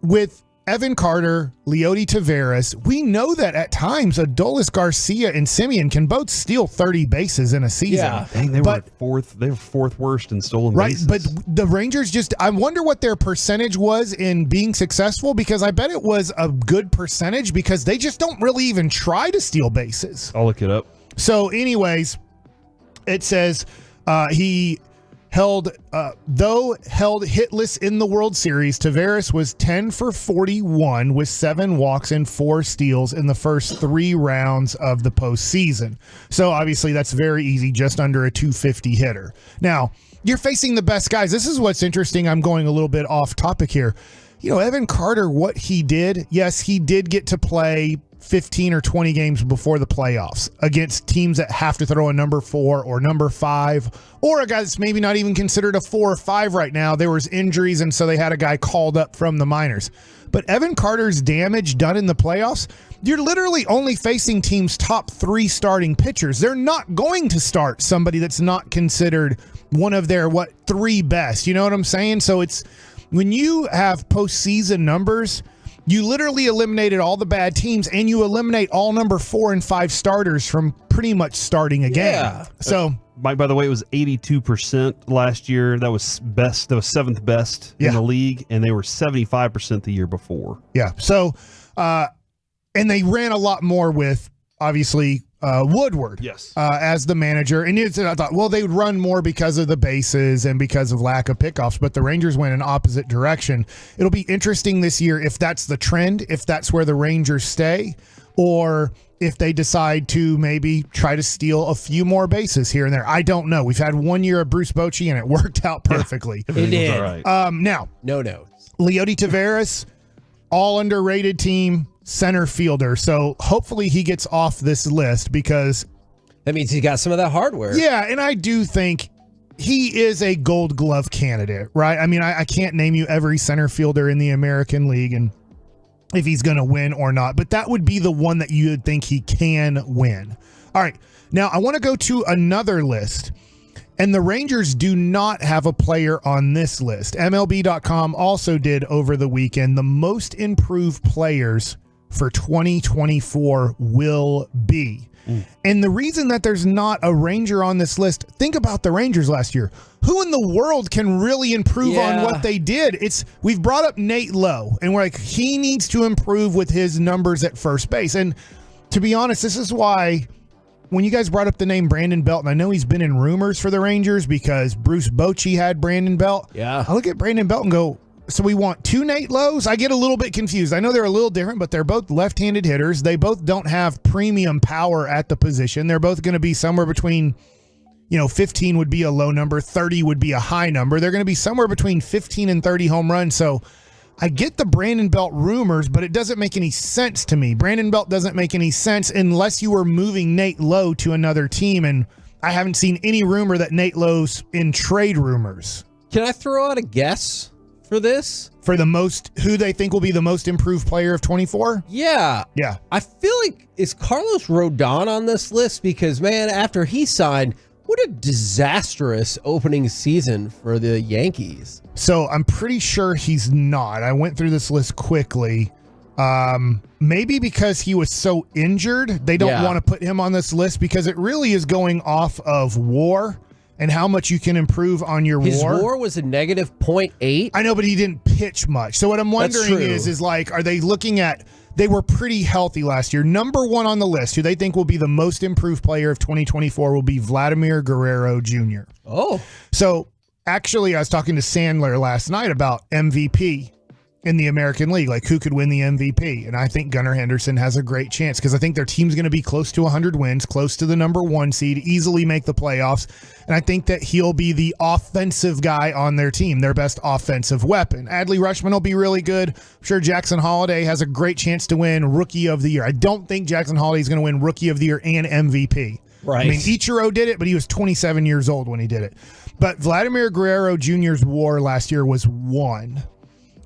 with Evan Carter, Leody Taveras. We know that at times Adolis Garcia and Simeon can both steal 30 bases in a season. Yeah, dang, they were fourth worst in stolen bases. But the Rangers I wonder what their percentage was in being successful, because I bet it was a good percentage because they just don't really even try to steal bases. I'll look it up. So anyways, it says he held hitless in the World Series. Taveras was 10 for 41 with 7 walks and 4 steals in the first 3 rounds of the postseason. So obviously that's very easy, just under a 250 hitter. Now, you're facing the best guys. This is what's interesting. I'm going a little bit off topic here. You know, Evan Carter, what he did, yes, he did get to play 15 or 20 games before the playoffs against teams that have to throw a number 4 or number 5, or a guy that's maybe not even considered a 4 or 5 right now. There was injuries, and so they had a guy called up from the minors. But Evan Carter's damage done in the playoffs, you're literally only facing teams' top 3 starting pitchers. They're not going to start somebody that's not considered one of their 3 best. You know what I'm saying? So it's when you have postseason numbers, you literally eliminated all the bad teams, and you eliminate all number 4 and 5 starters from pretty much starting a game. So, by the way, it was 82% last year. That was best. That was 7th best in the league, and they were 75% the year before. Yeah. So, and they ran a lot more with obviously Woodward as the manager. And I thought, well, they would run more because of the bases and because of lack of pickoffs, but the Rangers went in opposite direction. It'll be interesting this year if that's the trend, if that's where the Rangers stay, or if they decide to maybe try to steal a few more bases here and there. I don't know. We've had 1 year of Bruce Bochy, and it worked out perfectly. It did. All right. Now, no. Leody Taveras, all underrated team, center fielder. So hopefully he gets off this list because that means he got some of that hardware. Yeah, and I do think he is a Gold Glove candidate, right? I mean, I can't name you every center fielder in the American League and if he's going to win or not, but that would be the one that you would think he can win. All right, now I want to go to another list, and the Rangers do not have a player on this list. MLB.com also did over the weekend the most improved players for 2024 will be. And the reason that there's not a Ranger on this list, think about the Rangers last year. Who in the world can really improve on what they did? We've brought up Nate Lowe, and we're like, he needs to improve with his numbers at first base. And to be honest, this is why when you guys brought up the name Brandon Belt, and I know he's been in rumors for the Rangers because Bruce Bochy had Brandon Belt. Yeah. I look at Brandon Belt and go, so we want two Nate Lowe's? I get a little bit confused. I know they're a little different, but they're both left-handed hitters. They both don't have premium power at the position. They're both going to be somewhere between, 15 would be a low number, 30 would be a high number. They're going to be somewhere between 15 and 30 home runs. So I get the Brandon Belt rumors, but it doesn't make any sense to me. Brandon Belt doesn't make any sense unless you were moving Nate Lowe to another team, and I haven't seen any rumor that Nate Lowe's in trade rumors. Can I throw out a guess for this? For the most, who they think will be the most improved player of 24? Yeah. Yeah. I feel like, is Carlos Rodon on this list? Because, man, after he signed, what a disastrous opening season for the Yankees. So I'm pretty sure he's not. I went through this list quickly. Maybe because he was so injured, they don't want to put him on this list because it really is going off of WAR and how much you can improve on your His WAR. WAR was a negative 0.8. I know, but he didn't pitch much. So what I'm wondering is like, are they looking at, they were pretty healthy last year. Number one on the list, who they think will be the most improved player of 2024 will be Vladimir Guerrero Jr. Oh. So actually, I was talking to Sandler last night about MVP in the American League, like who could win the MVP. And I think Gunnar Henderson has a great chance because I think their team's going to be close to 100 wins, close to the number one seed, easily make the playoffs. And I think that he'll be the offensive guy on their team, their best offensive weapon. Adley Rutschman will be really good. I'm sure Jackson Holiday has a great chance to win Rookie of the Year. I don't think Jackson Holiday is going to win Rookie of the Year and MVP. Right. I mean, Ichiro did it, but he was 27 years old when he did it. But Vladimir Guerrero Jr.'s WAR last year was 1.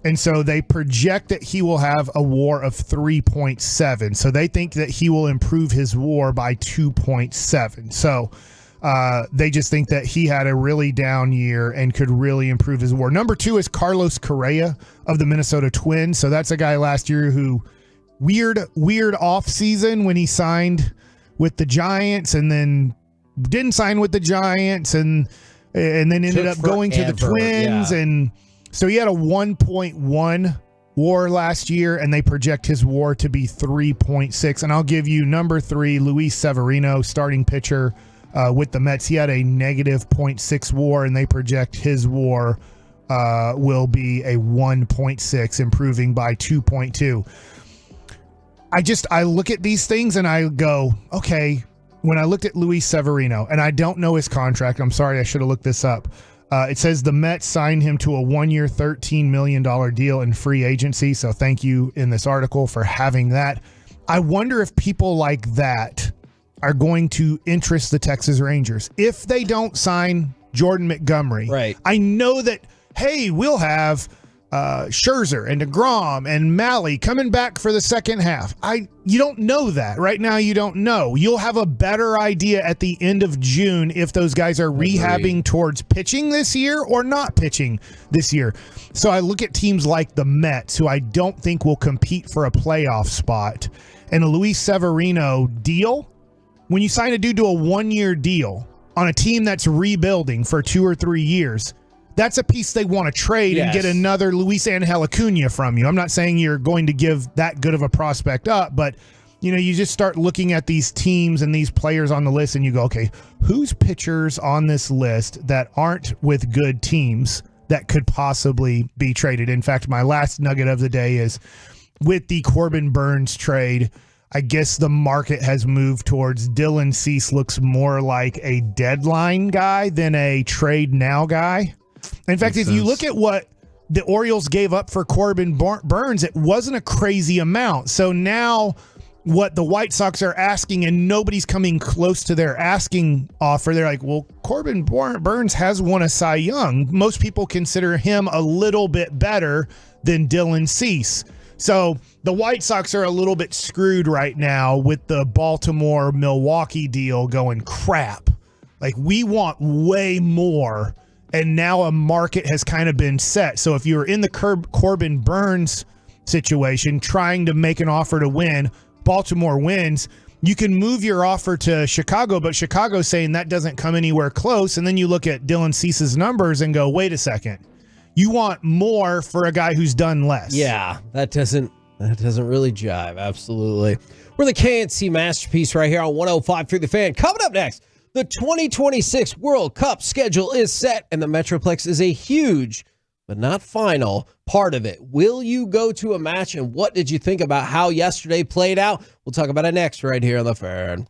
And so they project that he will have a WAR of 3.7. So they think that he will improve his WAR by 2.7. So they just think that he had a really down year and could really improve his WAR. Number 2 is Carlos Correa of the Minnesota Twins. So that's a guy last year who weird off season when he signed with the Giants and then didn't sign with the Giants and then ended up going to the Twins. And so he had a 1.1 WAR last year, and they project his WAR to be 3.6. And I'll give you number 3, Luis Severino, starting pitcher with the Mets. He had a negative 0.6 WAR, and they project his WAR will be a 1.6, improving by 2.2. I look at these things and I go, okay, when I looked at Luis Severino, and I don't know his contract, I'm sorry, I should have looked this up. It says the Mets signed him to a 1-year, $13 million deal in free agency. So thank you in this article for having that. I wonder if people like that are going to interest the Texas Rangers. If they don't sign Jordan Montgomery, right? I know that, hey, we'll have Scherzer and DeGrom and Malley coming back for the second half. You don't know that. Right now you don't know. You'll have a better idea at the end of June if those guys are rehabbing towards pitching this year or not pitching this year. So I look at teams like the Mets, who I don't think will compete for a playoff spot, and a Luis Severino deal. When you sign a dude to a 1-year deal on a team that's rebuilding for 2 or 3 years, that's a piece they want to trade and get another Luis Angel Acuna from you. I'm not saying you're going to give that good of a prospect up, but you just start looking at these teams and these players on the list and you go, okay, whose pitchers on this list that aren't with good teams that could possibly be traded? In fact, my last nugget of the day is with the Corbin Burns trade, I guess the market has moved towards Dylan Cease looks more like a deadline guy than a trade now guy. In fact, if you look at what the Orioles gave up for Corbin Burns, it wasn't a crazy amount. So now what the White Sox are asking, and nobody's coming close to their asking offer, they're like, well, Corbin Burns has won a Cy Young. Most people consider him a little bit better than Dylan Cease. So the White Sox are a little bit screwed right now with the Baltimore-Milwaukee deal going crap. Like, we want way more, and now a market has kind of been set. So if you're in the Corbin Burns situation, trying to make an offer to win, Baltimore wins, you can move your offer to Chicago, but Chicago's saying that doesn't come anywhere close. And then you look at Dylan Cease's numbers and go, wait a second. You want more for a guy who's done less. Yeah, that doesn't really jive. Absolutely. We're the KNC Masterpiece right here on 105 through the Fan. Coming up next, the 2026 World Cup schedule is set, and the Metroplex is a huge, but not final, part of it. Will you go to a match, and what did you think about how yesterday played out? We'll talk about it next right here on the Fan.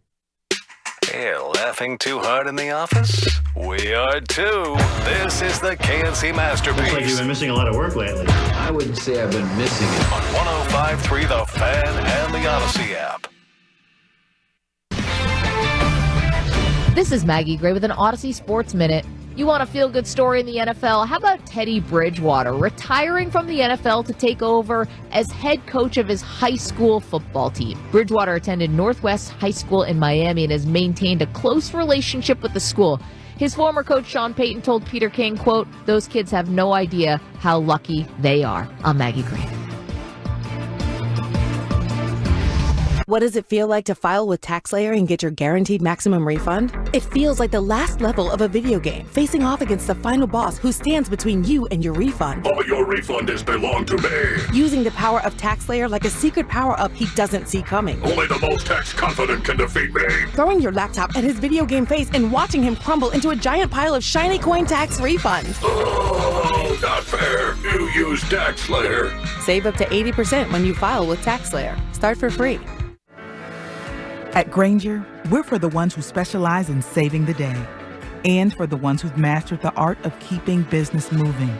Hey, laughing too hard in the office? We are too. This is the KNC Masterpiece. Looks like you've been missing a lot of work lately. I wouldn't say I've been missing it. On 105.3 The Fan and the Odyssey app. This is Maggie Gray with an Odyssey Sports Minute. You want a feel-good story in the NFL? How about Teddy Bridgewater retiring from the NFL to take over as head coach of his high school football team? Bridgewater attended Northwest High School in Miami and has maintained a close relationship with the school. His former coach, Sean Payton, told Peter King, quote, "Those kids have no idea how lucky they are." I'm Maggie Gray. What does it feel like to file with TaxSlayer and get your guaranteed maximum refund? It feels like the last level of a video game, facing off against the final boss who stands between you and your refund. All your refunds belong to me. Using the power of TaxSlayer like a secret power-up he doesn't see coming. Only the most tax-confident can defeat me. Throwing your laptop at his video game face and watching him crumble into a giant pile of shiny coin tax refunds. Oh, not fair. You use TaxSlayer. Save up to 80% when you file with TaxSlayer. Start for free. At Grainger, we're for the ones who specialize in saving the day and for the ones who've mastered the art of keeping business moving.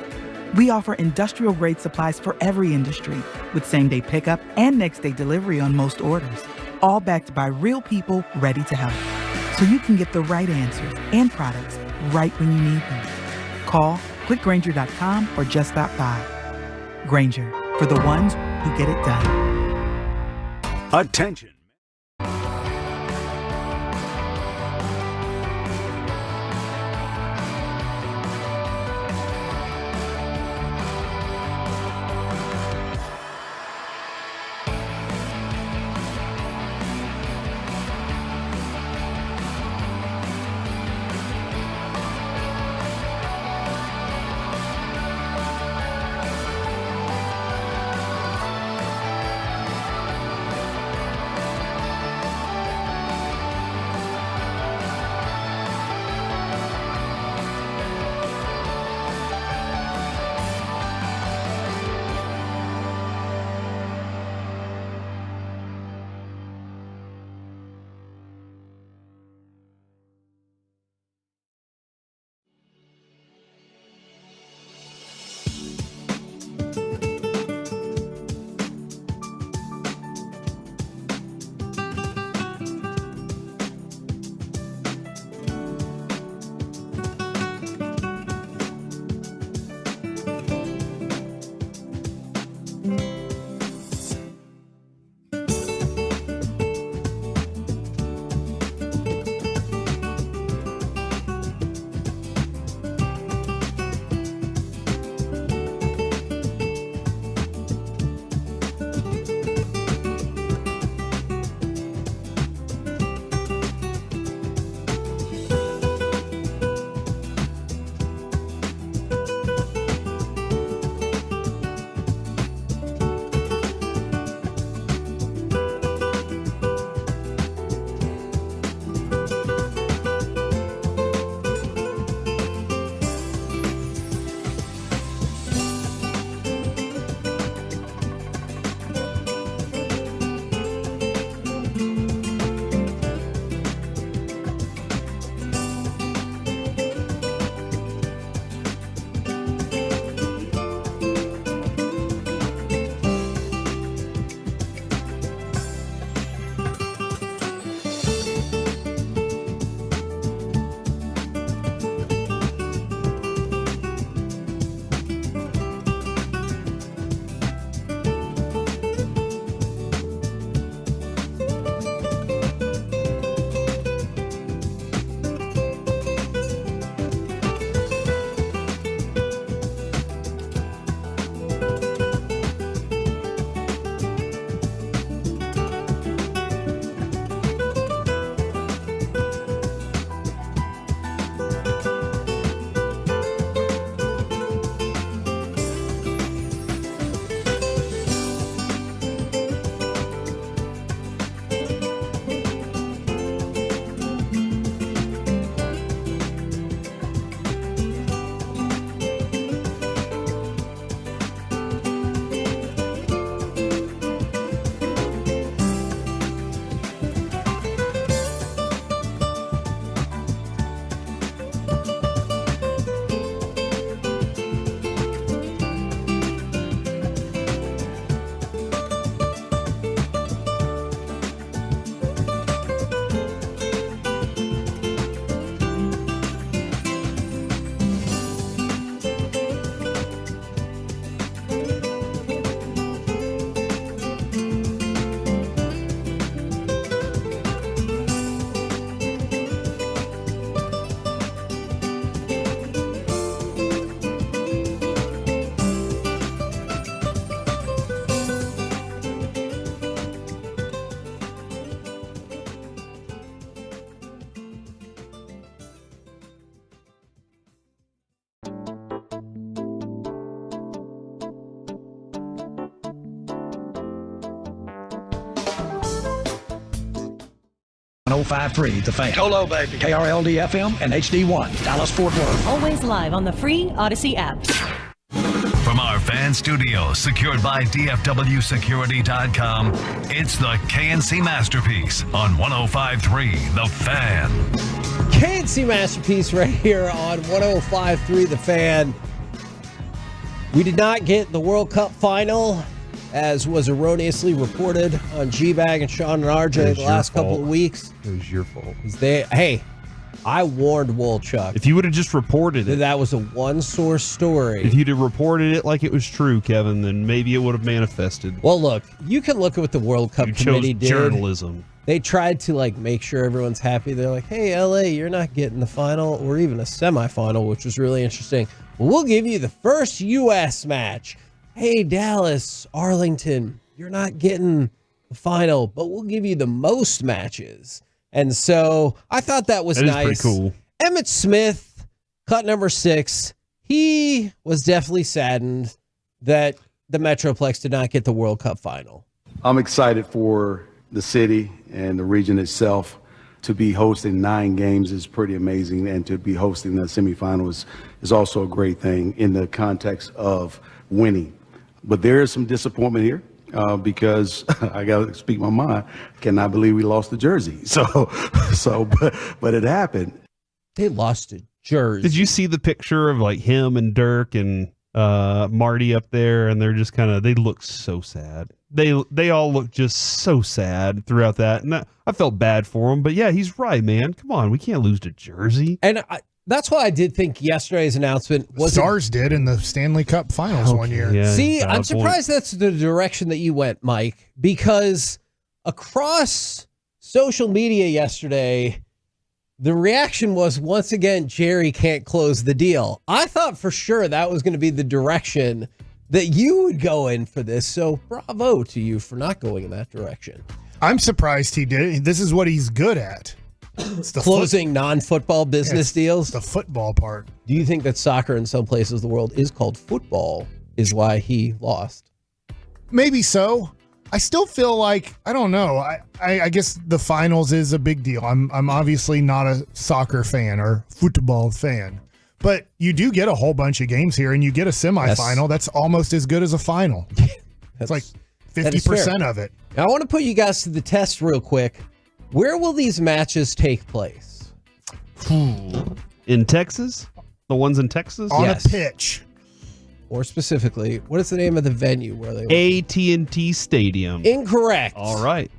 We offer industrial-grade supplies for every industry with same-day pickup and next-day delivery on most orders, all backed by real people ready to help. So you can get the right answers and products right when you need them. Call quickgrainger.com or just stop by. Grainger, for the ones who get it done. Attention. 1053 The Fan. Go low, baby. KRLD FM and HD1, Dallas Fort Worth. Always live on the free Odyssey app. From our fan studio, secured by DFWsecurity.com, it's the KNC Masterpiece on 105.3 The Fan. KNC Masterpiece right here on 105.3 The Fan. We did not get the World Cup final, as was erroneously reported on G-Bag and Sean and RJ the last couple of weeks. It was your fault. Hey, I warned Wolchuk. If you would have just reported it. That was a one-source story. If you'd have reported it like it was true, Kevin, then maybe it would have manifested. Well, look, you can look at what the World Cup committee did. Journalism. They tried to make sure everyone's happy. They're like, hey, LA, you're not getting the final or even a semifinal, which was really interesting. Well, we'll give you the first U.S. match. Hey, Dallas, Arlington, you're not getting the final, but we'll give you the most matches. And so I thought that was nice. Pretty cool. Emmitt Smith, cut number 6. He was definitely saddened that the Metroplex did not get the World Cup final. I'm excited for the city and the region itself. To be hosting 9 games is pretty amazing, and to be hosting the semifinals is also a great thing in the context of winning. But there is some disappointment here. Because I got to speak my mind. Cannot believe we lost to Jersey. But it happened. They lost to Jersey. Did you see the picture of him and Dirk and Marty up there? And they're just they look so sad. They all look just so sad throughout that. And I felt bad for them. But yeah, he's right, man. Come on. We can't lose to Jersey. And that's why I did think yesterday's announcement was Stars did in the Stanley Cup Finals one year. Yeah, see, I'm surprised that's the direction that you went, Mike, because across social media yesterday, the reaction was once again, Jerry can't close the deal. I thought for sure that was going to be the direction that you would go in for this. So bravo to you for not going in that direction. I'm surprised he did. This is what he's good at. Closing non-football business deals. The football part. Do you think that soccer in some places of the world is called football is why he lost? Maybe so. I still feel like, I don't know. I guess the finals is a big deal. I'm obviously not a soccer fan or football fan, but you do get a whole bunch of games here and you get a semifinal. Yes. That's almost as good as a final. It's like 50% of it. Now, I want to put you guys to the test real quick. Where will these matches take place? In Texas? The ones in Texas? On a pitch. Or specifically, what is the name of the venue where they AT&T Stadium. Incorrect. All right.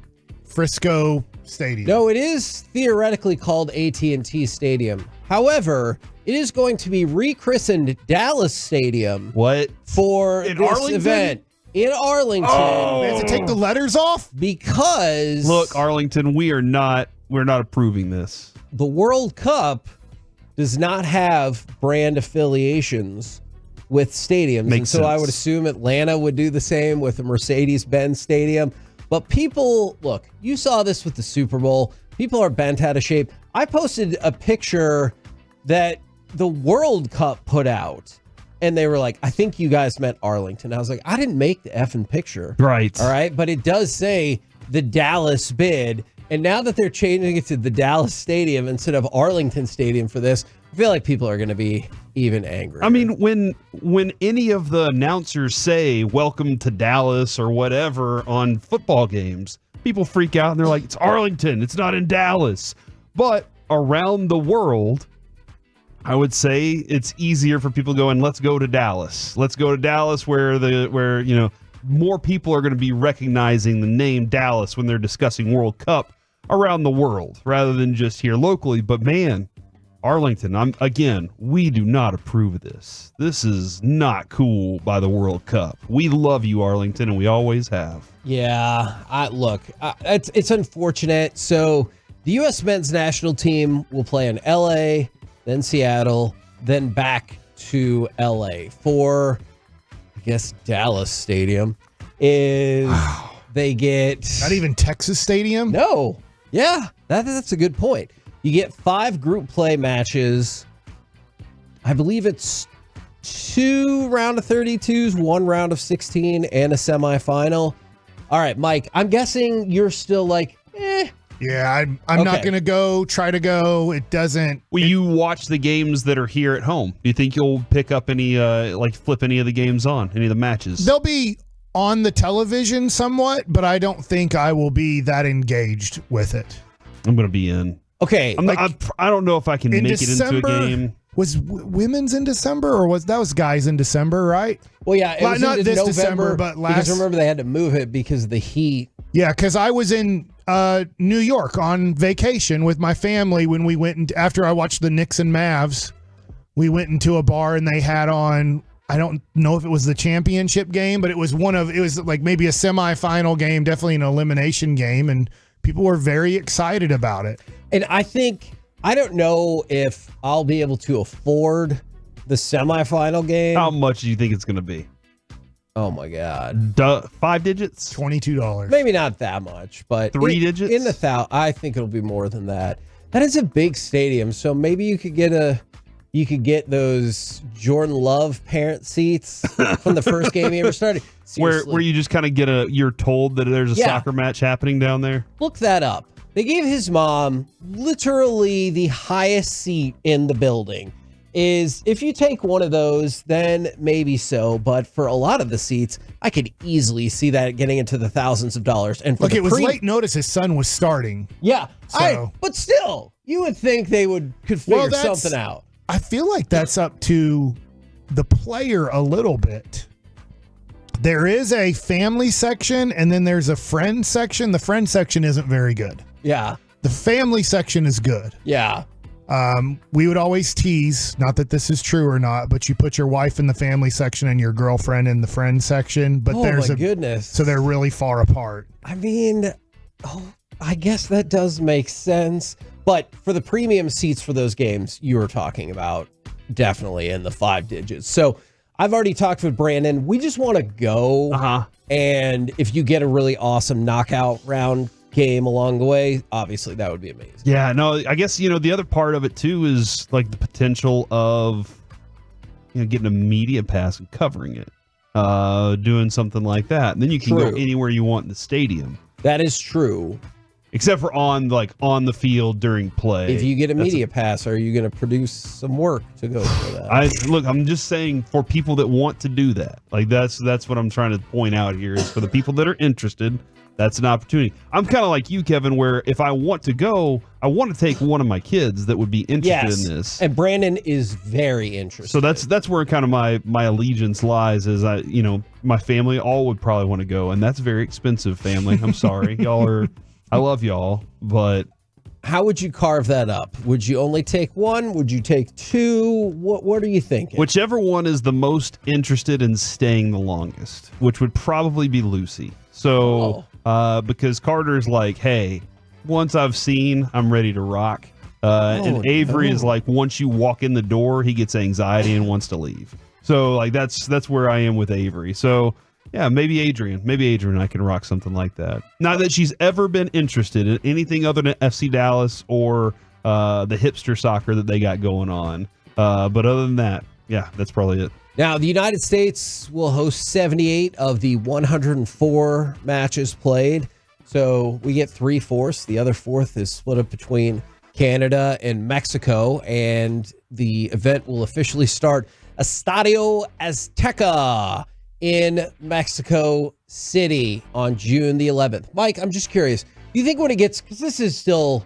Frisco Stadium. No, it is theoretically called AT&T Stadium. However, it is going to be rechristened Dallas Stadium. What? For in this Arlington? event. In Arlington. Oh. They have to take the letters off? Because look, Arlington, we're not approving this. The World Cup does not have brand affiliations with stadiums. Makes and so sense. I would assume Atlanta would do the same with the Mercedes-Benz Stadium. But people, look, you saw this with the Super Bowl. People are bent out of shape. I posted a picture that the World Cup put out. And they were like, I think you guys meant Arlington. I was like, I didn't make the effing picture. Right. All right. But it does say the Dallas bid. And now that they're changing it to the Dallas Stadium instead of Arlington Stadium for this, I feel like people are going to be even angry. I mean, when any of the announcers say welcome to Dallas or whatever on football games, people freak out and they're like, it's Arlington. It's not in Dallas. But around the world, I would say it's easier for people going, let's go to Dallas. Let's go to Dallas where more people are going to be recognizing the name Dallas when they're discussing World Cup around the world rather than just here locally. But man, Arlington, we do not approve of this. This is not cool by the World Cup. We love you, Arlington, and we always have. Yeah, it's unfortunate. So the U.S. men's national team will play in L.A., then Seattle, then back to LA for, I guess, Dallas Stadium. They get not even Texas Stadium? No. Yeah, that's a good point. You get 5 group play matches. I believe it's 2 round of 32s, 1 round of 16, and a semifinal. All right, Mike, I'm guessing you're still like, Yeah, I'm not Okay. going to try to go. It doesn't. Will you watch the games that are here at home? Do you think you'll pick up any, flip any of the games on, any of the matches? They'll be on the television somewhat, but I don't think I will be that engaged with it. I'm going to be in. Okay. I don't know if I can In make December, it into a game. Was women's in December, or was guys in December, right? Well, yeah, it was not in this November, December, but last. Because remember, they had to move it because of the heat. Yeah, because I was in New York on vacation with my family when we went after I watched the Knicks and Mavs. We went into a bar and they had on. I don't know if it was the championship game, but it was like maybe a semifinal game, definitely an elimination game, and people were very excited about it. And I don't know if I'll be able to afford the semifinal game. How much do you think it's going to be? Oh my God. 5 digits? $22. Maybe not that much, but 3 digits? In the I think it'll be more than that. That is a big stadium, so maybe you could get those Jordan Love parent seats from the first game he ever started. Where you just kind of you're told that there's a soccer match happening down there? Look that up. They gave his mom literally the highest seat in the building. If you take one of those, then maybe so. But for a lot of the seats, I could easily see that getting into the thousands of dollars. And Look, it was late notice his son was starting. Yeah, So- but still, you would think they could figure something out. I feel like that's up to the player a little bit. There is a family section and then there's a friend section. The friend section isn't very good. Yeah. The family section is good. Yeah. We would always tease, not that this is true or not, but you put your wife in the family section and your girlfriend in the friend section. But goodness. So they're really far apart. I mean, I guess that does make sense. But for the premium seats for those games you were talking about, definitely in the 5 digits. So I've already talked with Brandon. We just want to go. And if you get a really awesome knockout round game along the way, obviously that would be amazing. Yeah, no, I guess, the other part of it too is like the potential of, getting a media pass and covering it, doing something like that. And then you can go anywhere you want in the stadium. That is true. Except for on the field during play. If you get a media pass, are you going to produce some work to go for that? I'm just saying for people that want to do that. Like that's what I'm trying to point out here is for the people that are interested, that's an opportunity. I'm kind of like you, Kevin, where if I want to go, I want to take one of my kids that would be interested in this. And Brandon is very interested. So that's where kind of my allegiance lies is my family all would probably want to go, and that's very expensive family. I'm sorry. I love y'all, but how would you carve that up? Would you only take one? Would you take two? What are you thinking? Whichever one is the most interested in staying the longest, which would probably be Lucy. So, because Carter's like, hey, once I've seen, I'm ready to rock. And Avery is like, once you walk in the door, he gets anxiety and wants to leave. So, like, that's where I am with Avery. So, yeah, maybe Adrian and I can rock something like that. Not that she's ever been interested in anything other than FC Dallas or the hipster soccer that they got going on. But other than that, yeah, that's probably it. Now, the United States will host 78 of the 104 matches played. So we get 3/4. The other fourth is split up between Canada and Mexico. And the event will officially start Estadio Azteca in Mexico City on June the 11th. Mike, I'm just curious. Do you think when it gets, because this is still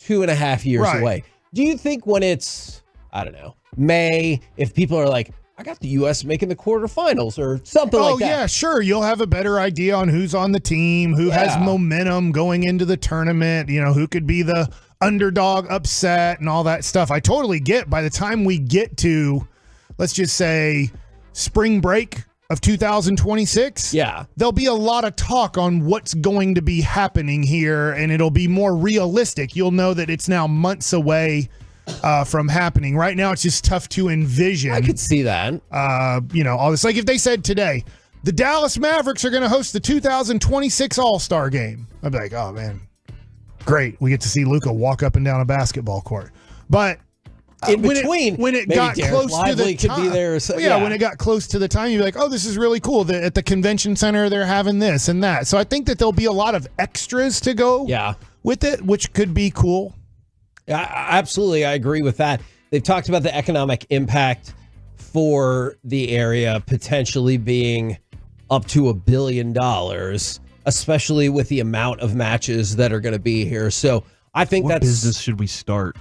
2.5 years away, do you think when it's, I don't know, May, if people are like, I got the U.S. making the quarterfinals or something like that? Oh, yeah, sure. You'll have a better idea on who's on the team, who has momentum going into the tournament, who could be the underdog upset and all that stuff. I totally get by the time we get to, let's just say, spring break of 2026, there'll be a lot of talk on what's going to be happening here, and it'll be more realistic. You'll know that it's now months away from happening. Right now, it's just tough to envision. I could see that. All this. Like if they said today, the Dallas Mavericks are going to host the 2026 All-Star Game, I'd be like, oh, man, great. We get to see Luka walk up and down a basketball court. But in between, when it got close to the time, be there, when it got close to the time, you'd be like, oh, this is really cool. At the convention center, they're having this and that. So I think that there'll be a lot of extras to go with it, which could be cool. Absolutely, I agree with that. They've talked about the economic impact for the area potentially being up to $1 billion, especially with the amount of matches that are going to be here. So I think what business should we start?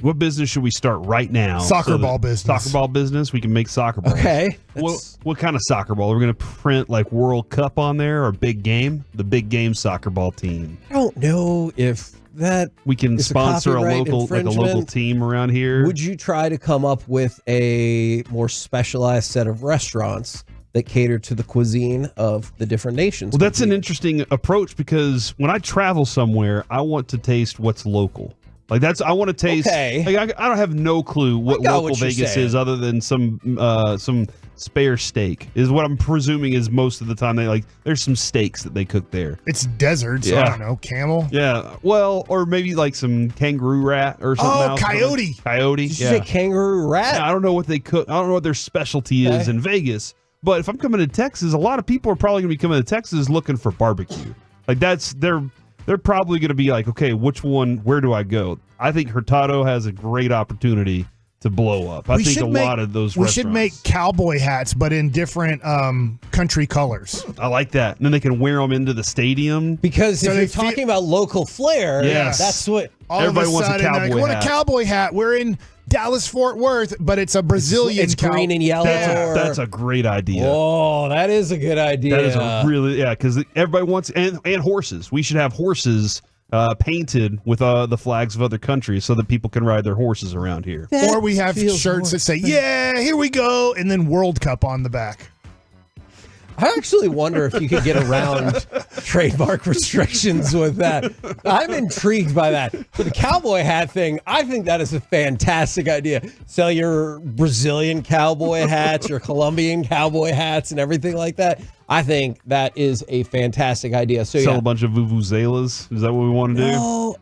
What business should we start right now? Soccer ball business. Soccer ball business. We can make soccer balls. Okay. What kind of soccer ball? Are we going to print like World Cup on there or Big Game? The Big Game soccer ball team. I don't know if that we can sponsor a local team around here. Would you try to come up with a more specialized set of restaurants that cater to the cuisine of the different nations? Well, that's an interesting approach because when I travel somewhere, I want to taste what's local. Like I want to taste. Okay. Like I don't have no clue what local Vegas is, other than some spare steak is what I'm presuming is most of the time. There's some steaks that they cook there. It's desert, so I don't know, camel. Yeah, well, or maybe like some kangaroo rat or something. Oh, coyote. Coyote. Did you say kangaroo rat? Yeah, I don't know what they cook. I don't know what their specialty is in Vegas. But if I'm coming to Texas, a lot of people are probably going to be coming to Texas looking for barbecue. Like they're probably going to be like, okay, which one? Where do I go? I think Hurtado has a great opportunity to blow up. I think a lot of those We restaurants. should make cowboy hats, but in different country colors. I like that. And then they can wear them into the stadium. Because if you're talking about local flair, that's what everybody wants a cowboy hat. I want a cowboy hat. We're in Dallas-Fort Worth, but it's a Brazilian. It's green and yellow. That's a great idea. Oh, that is a good idea. That is a really, because everybody wants, and horses. We should have horses painted with the flags of other countries so that people can ride their horses around here. Or we have shirts that say, yeah, here we go, and then World Cup on the back. I actually wonder if you could get around trademark restrictions with that. I'm intrigued by that. For the cowboy hat thing, I think that is a fantastic idea. Sell your Brazilian cowboy hats, your Colombian cowboy hats, and everything like that. I think that is a fantastic idea. So Sell a bunch of vuvuzelas. Is that what we want to do? No,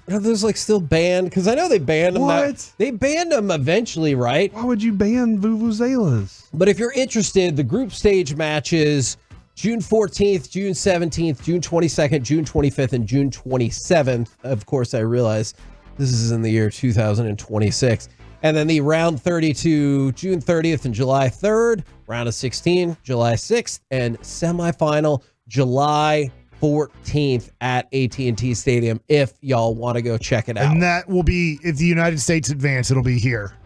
are those like still banned? Because I know they banned them. They banned them eventually, right? Why would you ban vuvuzelas? But if you're interested, the group stage matches June 14th, June 17th, June 22nd, June 25th, and June 27th. Of course, I realize this is in the year 2026. And then the round 32, June 30th and July 3rd, round of 16, July 6th, and semifinal July 14th at AT&T Stadium if y'all want to go check it out. And that will be, if the United States advance, it'll be here.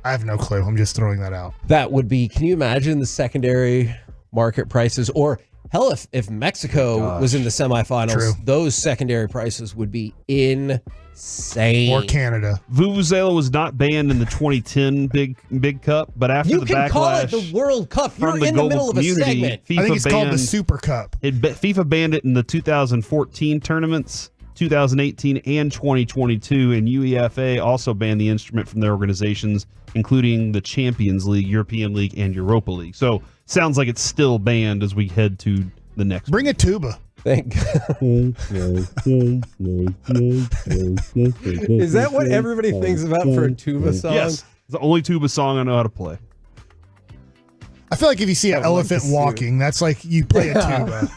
I have no clue. I'm just throwing that out. That would be, can you imagine the secondary market prices? Or hell, if Mexico was in the semifinals, those secondary prices would be insane. Or Canada. Vuvuzela was not banned in the 2010 Big Cup, but after the backlash, you can call it the World Cup. You're in the middle of a segment. I think it's called the Super Cup. FIFA banned it in the 2014 tournaments, 2018 and 2022, and UEFA also banned the instrument from their organizations, including the Champions League, European League, and Europa League. So sounds like it's still banned as we head to the next. Bring a tuba. Is that what everybody thinks about for a tuba song? Yes. It's the only tuba song I know how to play. I feel like if you see an elephant walking, that's like you play a tuba.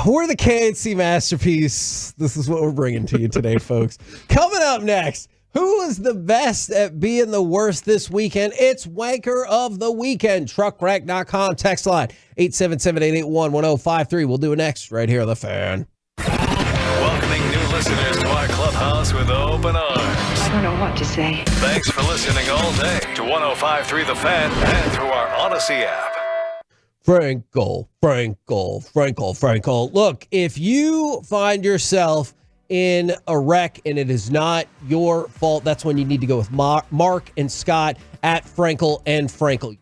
We're the KNC Masterpiece. This is what we're bringing to you today, folks. Coming up next, who is the best at being the worst this weekend? It's Wanker of the Weekend. Truckrack.com text line 877-881-1053. We'll do it next right here on The Fan. Welcoming new listeners to our clubhouse with open arms. I don't know what to say. Thanks for listening all day to 105.3 The Fan and through our Odyssey app. Frankel. Look, if you find yourself in a wreck and it is not your fault, that's when you need to go with Mark and Scott at Frankel and Frankel.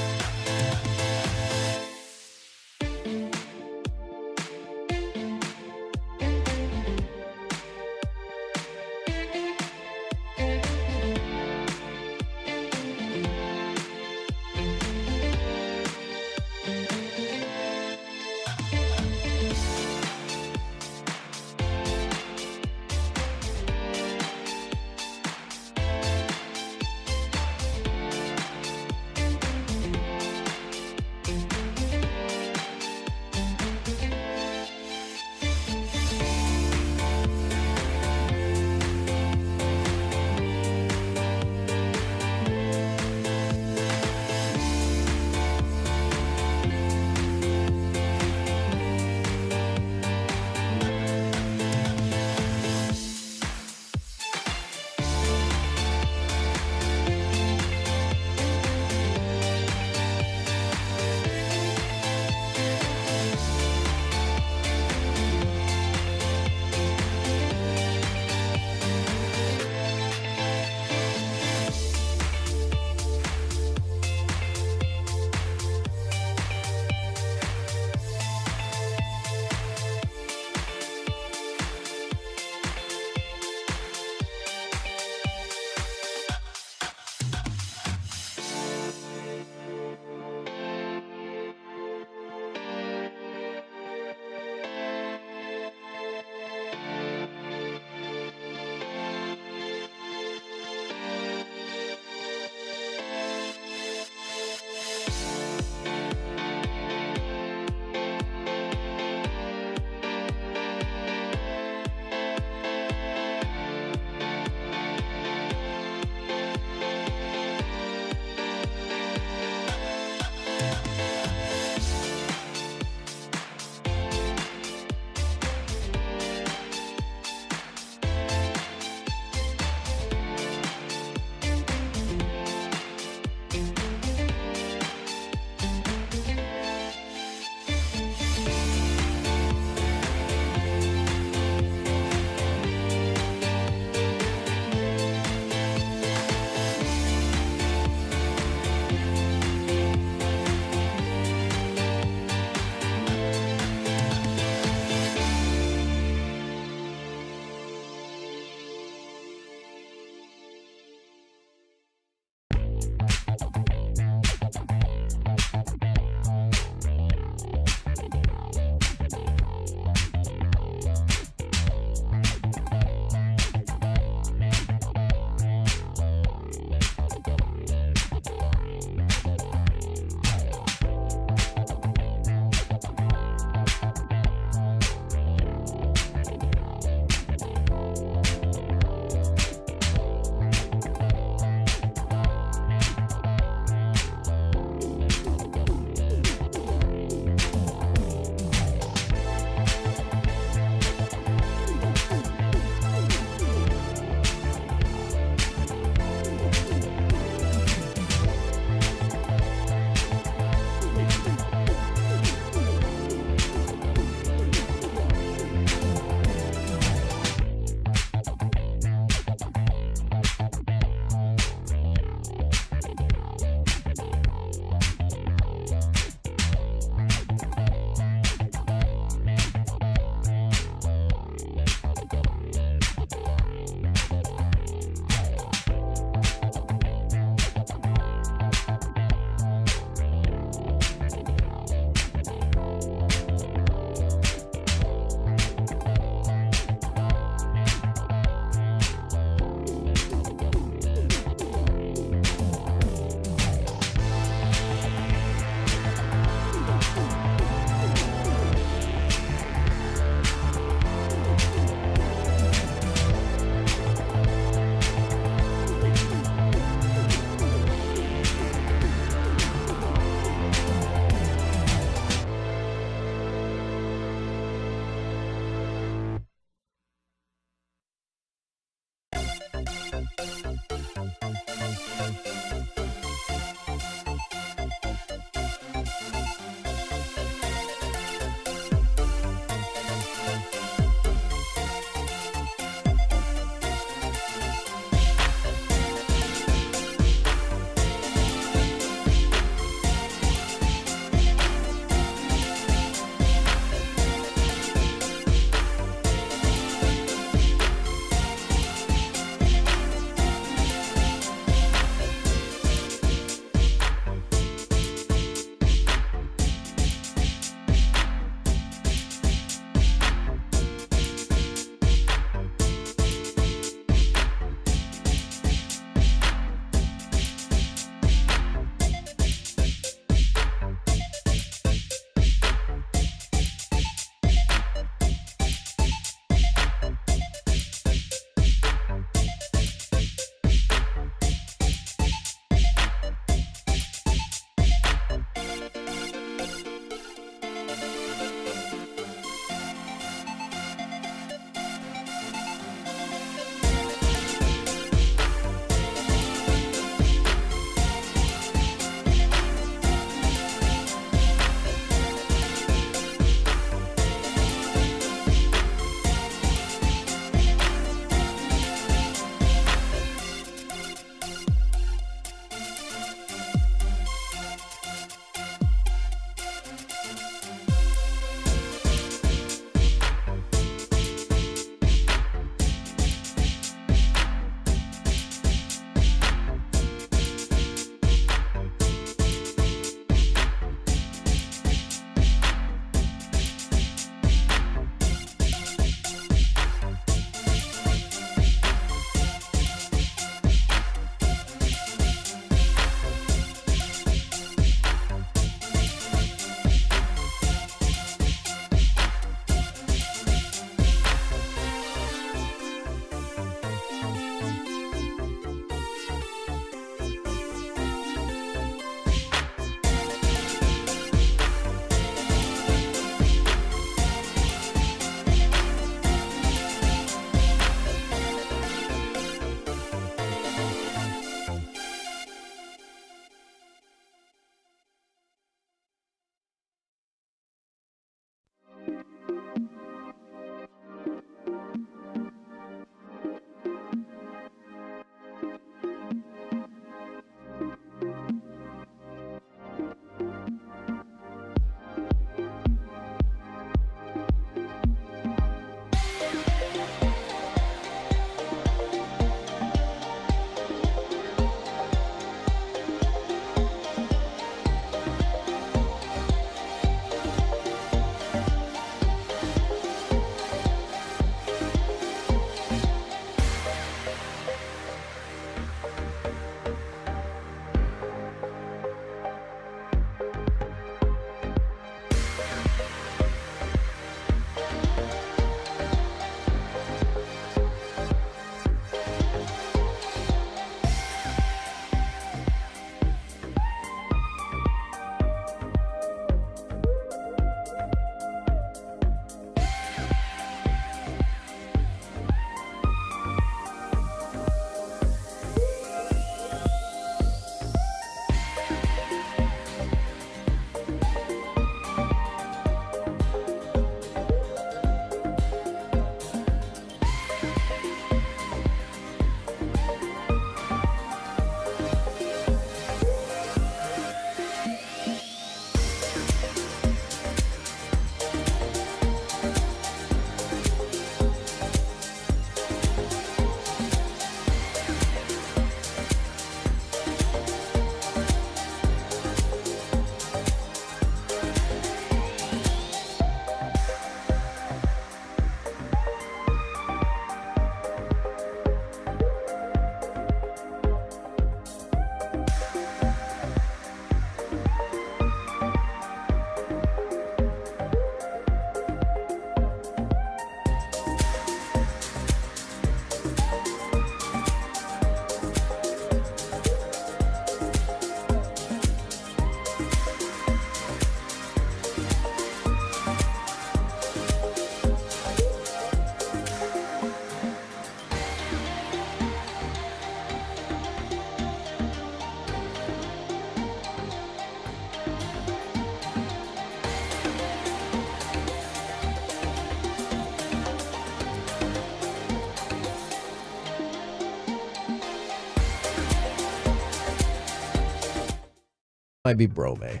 might be Brome.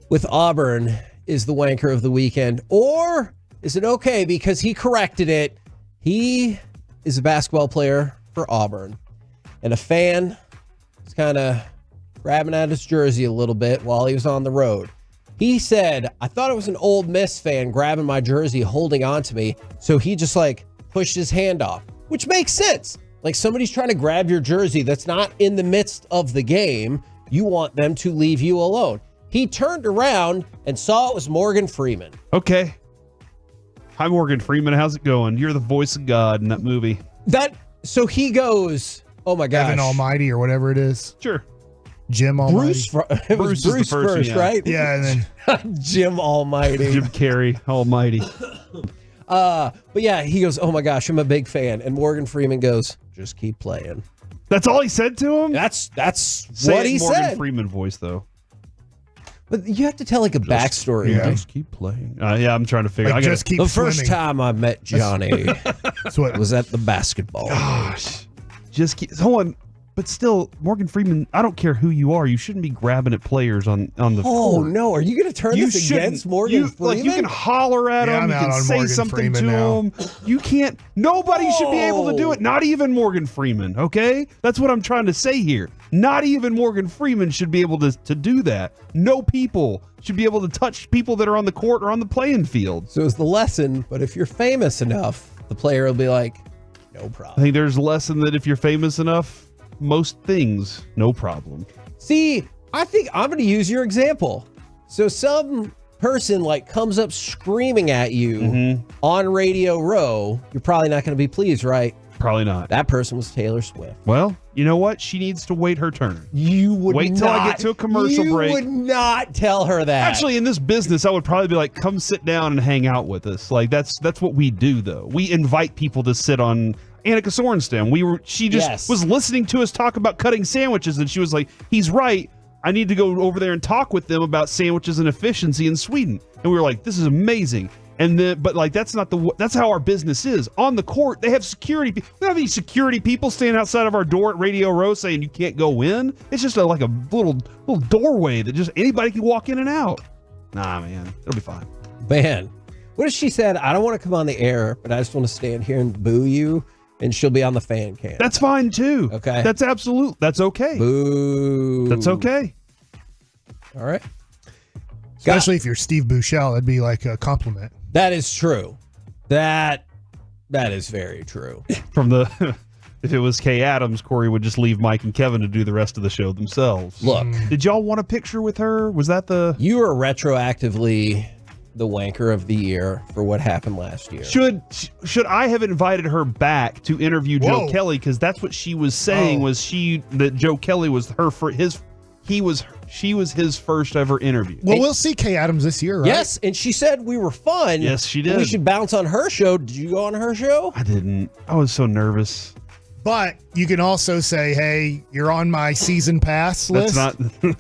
With Auburn is the wanker of the weekend, or is it okay because he corrected it? He is a basketball player for Auburn, and a fan was kind of grabbing at his jersey a little bit while he was on the road. He said, I thought it was an Ole Miss fan grabbing my jersey, holding on to me. So he just like pushed his hand off, which makes sense. Like somebody's trying to grab your jersey that's not in the midst of the game. You want them to leave you alone. He turned around and saw it was Morgan Freeman. Okay. Hi, Morgan Freeman. How's it going? You're the voice of God in that movie. So he goes, oh my gosh. Heaven Almighty or whatever it is. Sure. Jim Almighty. Bruce is the first, yeah. right? Yeah, and then Jim Almighty. Jim Carrey, Almighty. But yeah, he goes, oh my gosh, I'm a big fan. And Morgan Freeman goes, just keep playing. That's all he said to him? That's Say what it he Morgan said. Freeman voice, though. But you have to tell like a backstory. Yeah, right? just keep playing. Yeah, I'm trying to figure. Like, just keep The swimming. first time I met Johnny what was at the basketball. Gosh, just keep. Hold on. But still, Morgan Freeman, I don't care who you are. You shouldn't be grabbing at players on the Oh, court. no. Are you going to turn this against Morgan Freeman? Like, you can holler at Yeah, him. I'm You out can on say Morgan something Freeman to now. him. You can't. Nobody should be able to do it. Not even Morgan Freeman, okay? That's what I'm trying to say here. Not even Morgan Freeman should be able to do that. No people should be able to touch people that are on the court or on the playing field. So it's the lesson, but if you're famous enough, the player will be like, no problem. I think there's a lesson that if you're famous enough, most things, no problem. See, I think I'm going to use your example. So some person like comes up screaming at you on Radio Row, you're probably not going to be pleased, right? Probably not. That person was Taylor Swift. Well, you know what? She needs to wait her turn. You would wait till I get to a commercial break. You would not tell her that. Actually, in this business, I would probably be like, come sit down and hang out with us. Like that's what we do, though. We invite people to sit on Annika Sorenstam. She just was listening to us talk about cutting sandwiches, and she was like, he's right. I need to go over there and talk with them about sandwiches and efficiency in Sweden. And we were like, this is amazing. And then, but like, that's how our business is. On the court, they have security. We don't have any security people standing outside of our door at Radio Row saying you can't go in. It's just like a little doorway that just anybody can walk in and out. Nah, man, it'll be fine. Man, what if she said, I don't want to come on the air, but I just want to stand here and boo you, and she'll be on the fan cam? That's fine too. Okay. That's okay. Boo. That's okay. All right. Especially if you're Steve Buechele, that'd be like a compliment. That is true. That is very true. From the if it was Kay Adams, Corey would just leave Mike and Kevin to do the rest of the show themselves. Look. Did y'all want a picture with her? Was that the You are retroactively the wanker of the year for what happened last year. Should I have invited her back to interview Joe Kelly? Because that's what she was saying that Joe Kelly was she was his first ever interview. Well, we'll see Kay Adams this year, right? Yes, and she said we were fun. Yes, she did. We should bounce on her show. Did you go on her show? I didn't. I was so nervous. But you can also say, hey, you're on my season pass list. That's not.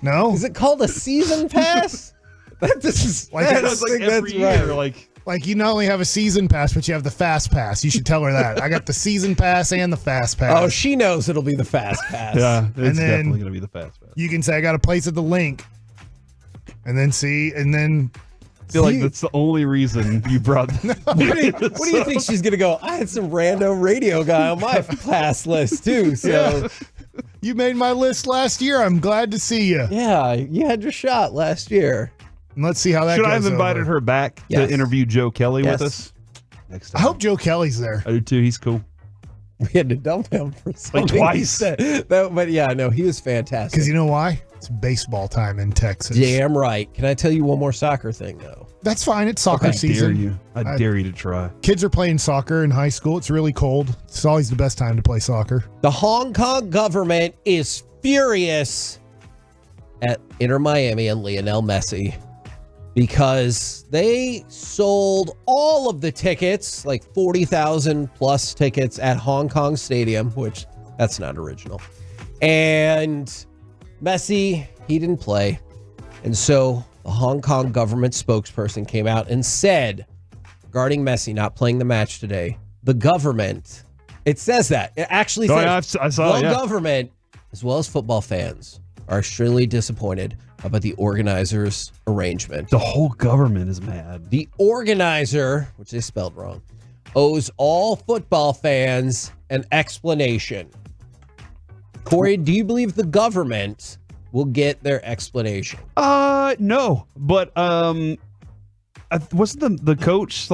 No? Is it called a season pass? That's every year. Like you not only have a season pass, but you have the fast pass. You should tell her that. I got the season pass and the fast pass. Oh, she knows it'll be the fast pass. Yeah, it's and then definitely going to be the fast pass. You can say, I got a place at the link. And then I feel like that's the only reason you brought What do you think she's going to go? I had some rando radio guy on my pass list too. So yeah. You made my list last year. I'm glad to see you. Yeah, you had your shot last year. And let's see how that goes. Should I have invited her back to interview Joe Kelly with us? Next time. I hope Joe Kelly's there. I do too. He's cool. We had to dump him for something twice. But yeah, no, he was fantastic. Because you know why? It's baseball time in Texas. Damn right. Can I tell you one more soccer thing, though? That's fine. It's soccer season. I dare you to try. Kids are playing soccer in high school. It's really cold. It's always the best time to play soccer. The Hong Kong government is furious at Inter Miami and Lionel Messi because they sold all of the tickets, like 40,000 plus tickets at Hong Kong Stadium, which that's not original. And Messi, he didn't play. And so the Hong Kong government spokesperson came out and said, regarding Messi not playing the match today, the government, it says that. It actually says I saw the it, yeah. government, as well as football fans, are extremely disappointed about the organizer's arrangement. The whole government is mad. The organizer, which they spelled wrong, owes all football fans an explanation. Corey, do you believe the government will get their explanation? No, but wasn't the coach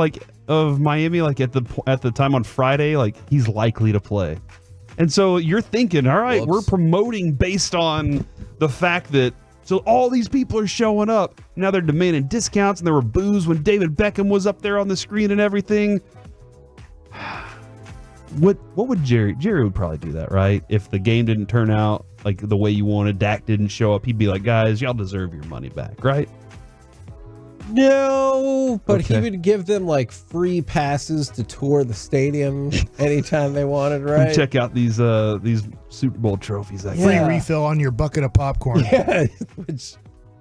of Miami at the time on Friday he's likely to play, and so you're thinking, all right, we're promoting based on the fact that so all these people are showing up now, they're demanding discounts, and there were boos when David Beckham was up there on the screen and everything. What would Jerry would probably do that, right? If the game didn't turn out the way you wanted, Dak didn't show up, he'd be like, guys, y'all deserve your money back, right? No, but he would give them free passes to tour the stadium anytime they wanted, right? Check out these Super Bowl trophies. Free refill on your bucket of popcorn. Yeah, which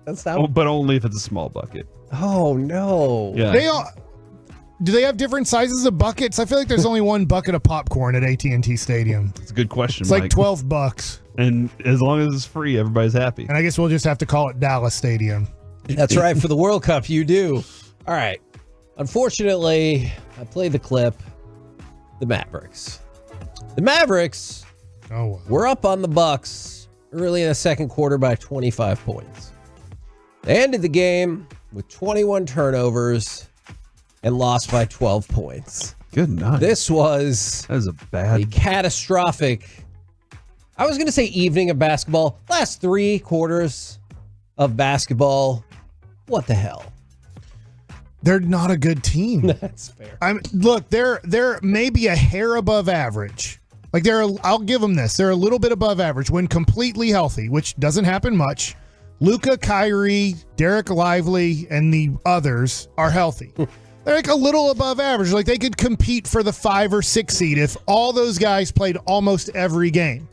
that's how. But only if it's a small bucket. Oh no! Yeah. Do they have different sizes of buckets? I feel like there's only one bucket of popcorn at AT&T Stadium. It's a good question. It's like $12, and as long as it's free, everybody's happy. And I guess we'll just have to call it Dallas Stadium. That's right. For the World Cup, you do. All right. Unfortunately, I played the clip. The Mavericks. The Mavericks were up on the Bucks early in the second quarter by 25 points. They ended the game with 21 turnovers and lost by 12 points. Good night. This was a catastrophic, I was going to say evening of basketball. Last 3 quarters of basketball. What the hell? They're not a good team. That's fair. Look, they're maybe a hair above average. I'll give them this. They're a little bit above average when completely healthy, which doesn't happen much. Luka, Kyrie, Derek Lively, and the others are healthy. They're a little above average. They could compete for the 5 or 6 seed if all those guys played almost every game.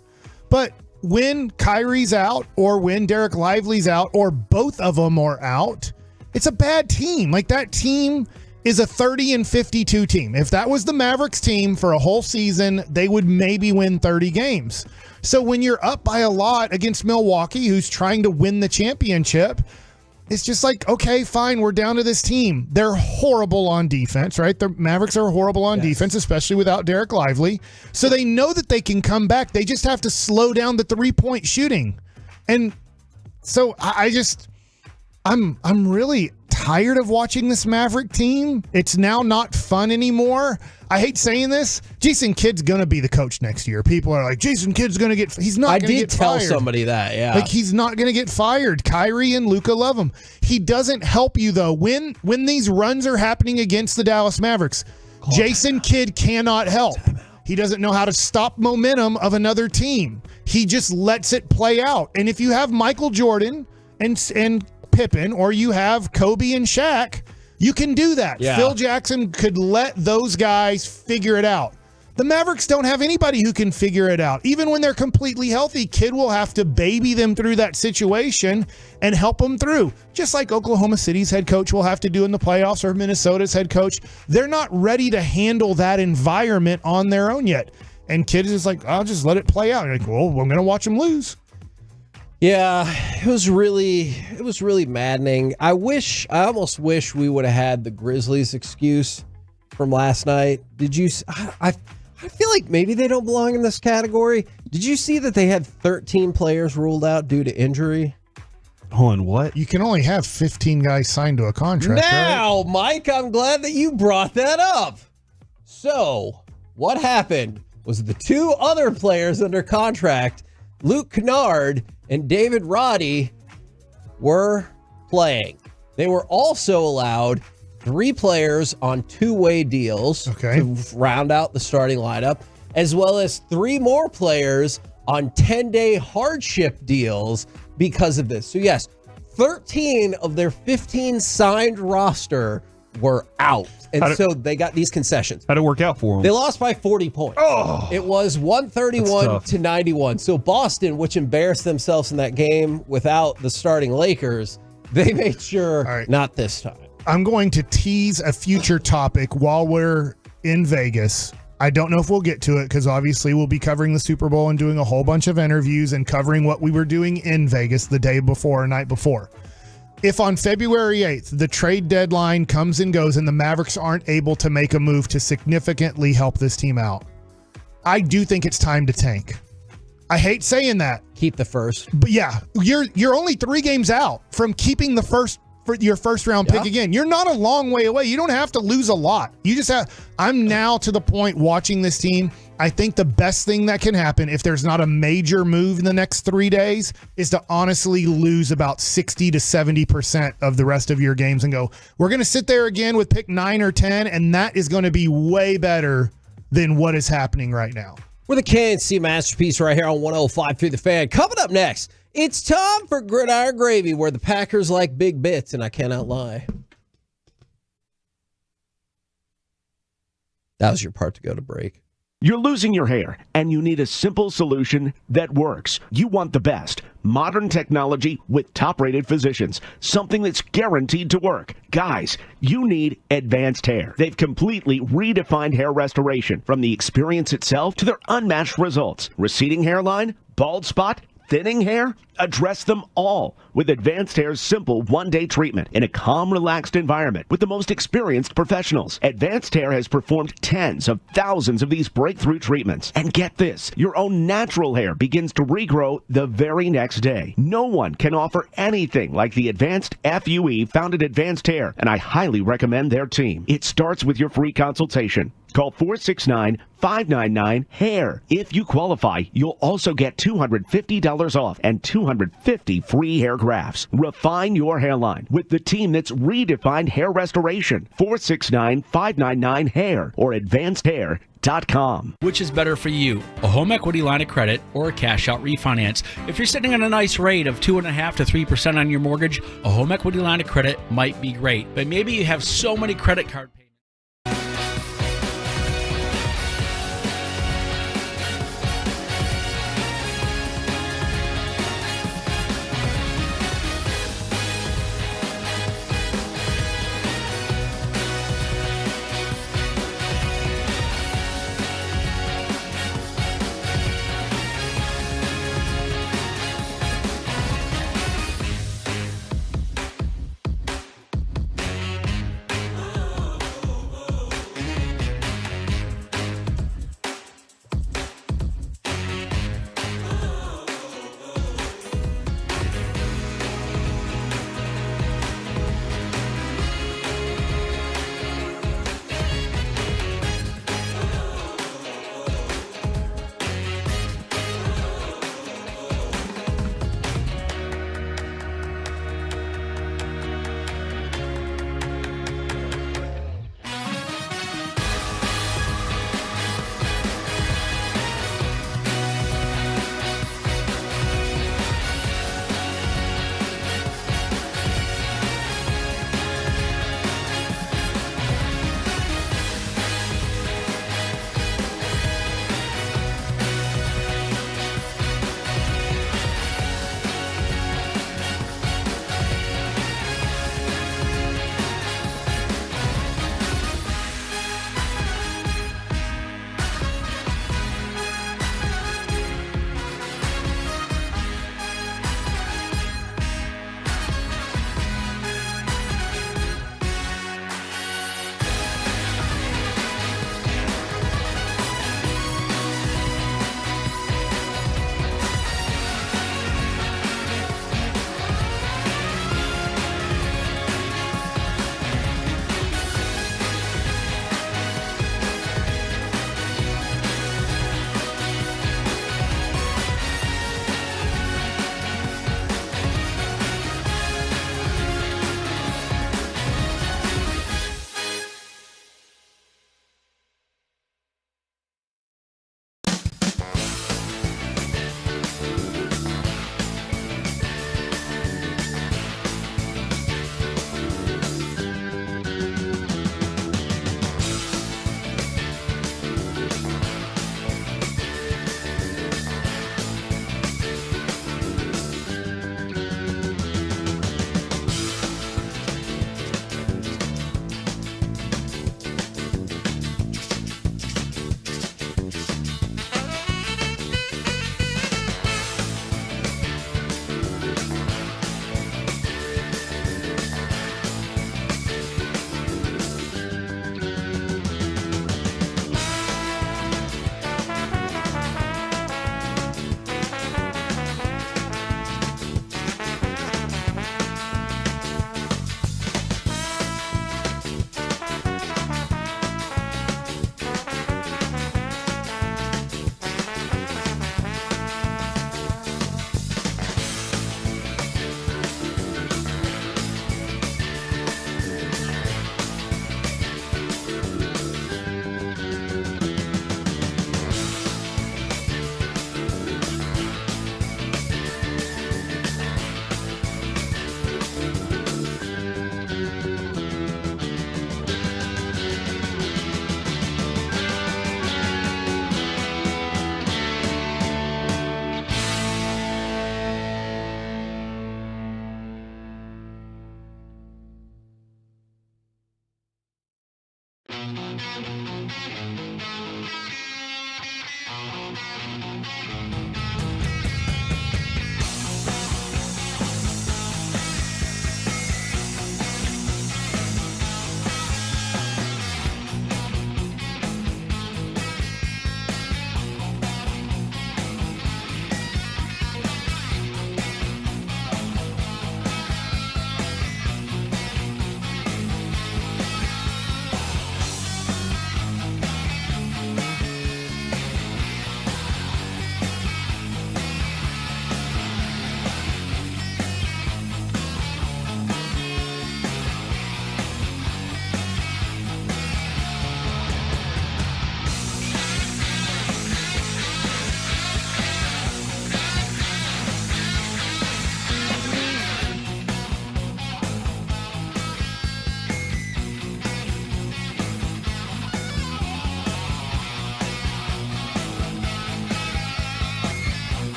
But when Kyrie's out or when Derek Lively's out or both of them are out, it's a bad team. That team is a 30-52 team. If that was the Mavericks team for a whole season, they would maybe win 30 games. So when you're up by a lot against Milwaukee, who's trying to win the championship, it's just okay, fine, we're down to this team. They're horrible on defense, right? The Mavericks are horrible on defense, especially without Derek Lively. So they know that they can come back. They just have to slow down the 3-point shooting. And so I'm really tired of watching this Maverick team. It's now not fun anymore. I hate saying this. Jason Kidd's going to be the coach next year. People are like, Jason Kidd's going to he's not going to get fired. I did tell somebody that, yeah. He's not going to get fired. Kyrie and Luka love him. He doesn't help you, though. When these runs are happening against the Dallas Mavericks, Jason Kidd cannot help. He doesn't know how to stop momentum of another team. He just lets it play out. And if you have Michael Jordan and Pippen, or you have Kobe and Shaq, you can do that. Yeah. Phil Jackson could let those guys figure it out. The Mavericks don't have anybody who can figure it out. Even when they're completely healthy, Kidd will have to baby them through that situation and help them through. Just like Oklahoma City's head coach will have to do in the playoffs, or Minnesota's head coach. They're not ready to handle that environment on their own yet. And Kidd is I'll just let it play out. You're well, we're going to watch them lose. Yeah, it was really maddening. I almost wish we would have had the Grizzlies excuse from last night. Did you? I feel like maybe they don't belong in this category. Did you see that they had 13 players ruled out due to injury? On what? You can only have 15 guys signed to a contract. Now, right? Mike, I'm glad that you brought that up. So, what happened was the 2 other players under contract, Luke Kennard and David Roddy, were playing. They were also allowed 3 players on 2-way deals to round out the starting lineup, as well as 3 more players on 10-day hardship deals because of this. So yes, 13 of their 15 signed roster were out. And so they got these concessions. How'd it work out for them? They lost by 40 points. Oh, it was 131 to 91. So Boston, which embarrassed themselves in that game without the starting Lakers, they made sure not this time. I'm going to tease a future topic while we're in Vegas. I don't know if we'll get to it because obviously we'll be covering the Super Bowl and doing a whole bunch of interviews and covering what we were doing in Vegas the day before or night before. If on February 8th, the trade deadline comes and goes and the Mavericks aren't able to make a move to significantly help this team out, I do think it's time to tank. I hate saying that. Keep the first. But yeah, you're only 3 games out from keeping the first for your first round pick again. You're not a long way away. You don't have to lose a lot. You just have. I'm now to the point watching this team. I think the best thing that can happen if there's not a major move in the next 3 days is to honestly lose about 60 to 70% of the rest of your games and go, we're going to sit there again with pick 9 or 10, and that is going to be way better than what is happening right now. We're the KNC Masterpiece right here on 105 through the Fan. Coming up next, it's time for Gridiron Gravy, where the Packers like big bits, and I cannot lie. That was your part to go to break. You're losing your hair, and you need a simple solution that works. You want the best. Modern technology with top-rated physicians. Something that's guaranteed to work. Guys, you need advanced hair. They've completely redefined hair restoration, from the experience itself to their unmatched results. Receding hairline, bald spot, thinning hair? Address them all with Advanced Hair's simple one-day treatment in a calm, relaxed environment with the most experienced professionals. Advanced Hair has performed tens of thousands of these breakthrough treatments. And get this, your own natural hair begins to regrow the very next day. No one can offer anything like the Advanced FUE found at Advanced Hair, and I highly recommend their team. It starts with your free consultation. Call 469-599-HAIR. If you qualify, you'll also get $250 off and 250 free hair grafts. Refine your hairline with the team that's redefined hair restoration. 469-599-HAIR or advancedhair.com. Which is better for you, a home equity line of credit or a cash-out refinance? If you're sitting on a nice rate of 2.5% to 3% on your mortgage, a home equity line of credit might be great. But maybe you have so many credit card payments.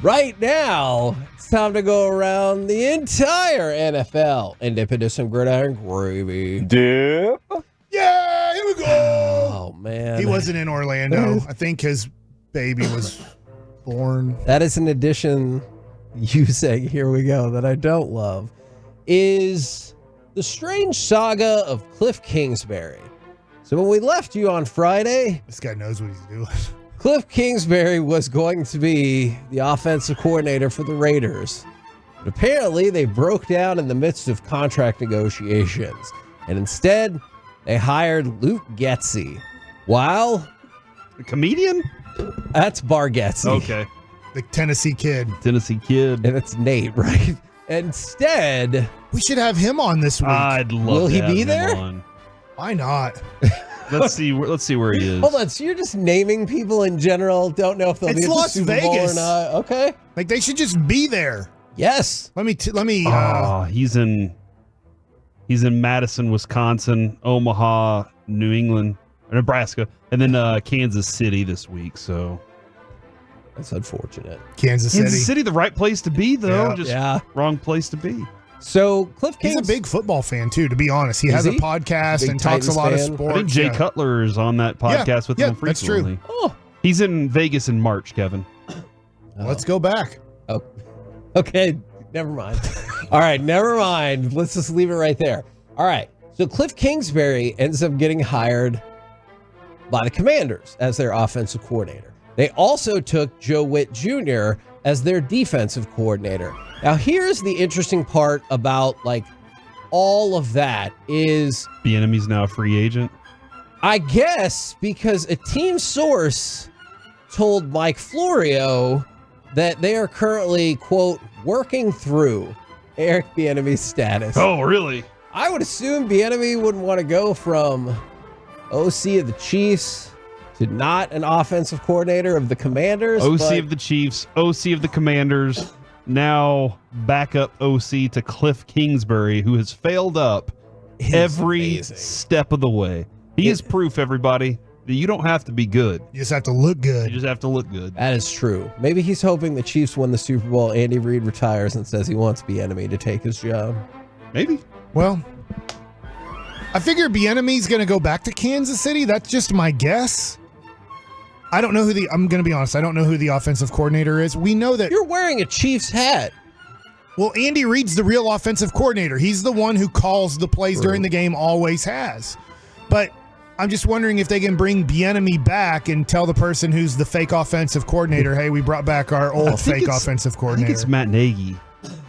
Right now, it's time to go around the entire NFL and dip into some gridiron gravy. Dip. Yeah, here we go. Oh, man. He wasn't in Orlando. I think his baby was born. That is an addition, you saying, here we go, that I don't love, is the strange saga of Cliff Kingsbury. So when we left you on Friday... This guy knows what he's doing. Cliff Kingsbury was going to be the offensive coordinator for the Raiders. But apparently they broke down in the midst of contract negotiations. And instead, they hired Luke Getsy. While... A comedian? That's Bar Getsy. Okay. The Tennessee kid. Tennessee kid. And it's Nate, right? Instead... We should have him on this week. I'd love Will to he have be him there? on. Why not? Let's see where he is. Hold on, so you're just naming people in general, don't know if they'll It's be at Las the Super Bowl or Vegas. not. Okay. Like they should just be there. Yes. Let me he's in Madison, Wisconsin, Omaha, New England, Nebraska, and then Kansas City this week. So that's unfortunate. Kansas City, the right place to be though. Yeah. Just wrong place to be. So Cliff He's a big football fan too, to be honest. He has a podcast and talks a lot of sports. I think Jay Cutler is on that podcast with him frequently. That's true. Oh. He's in Vegas in March, Kevin. Let's go back. Oh. Okay, never mind. All right, never mind. Let's just leave it right there. All right. So Cliff Kingsbury ends up getting hired by the Commanders as their offensive coordinator. They also took Joe Witt Jr. as their defensive coordinator. Now, here's the interesting part about like all of that is Bieniemy's now a free agent. I guess because a team source told Mike Florio that they are currently, quote, working through Eric Bieniemy's status. Oh, really? I would assume Bieniemy wouldn't want to go from OC of the Chiefs to not an offensive coordinator of the Commanders. OC of the Chiefs, OC of the Commanders, now backup OC to Cliff Kingsbury, who has failed up every step of the way. He is proof, everybody, that you don't have to be good. You just have to look good. You just have to look good. That is true. Maybe he's hoping the Chiefs win the Super Bowl. Andy Reid retires and says he wants Bieniemy to take his job. Maybe. Well, I figure Bieniemy's going to go back to Kansas City. That's just my guess. I don't know I'm going to be honest. I don't know who the offensive coordinator is. We know that you're wearing a Chiefs hat. Well, Andy Reid's the real offensive coordinator. He's the one who calls the plays during the game, always has. But I'm just wondering if they can bring Bieniemy back and tell the person who's the fake offensive coordinator, hey, we brought back our old fake offensive coordinator. I think it's Matt Nagy.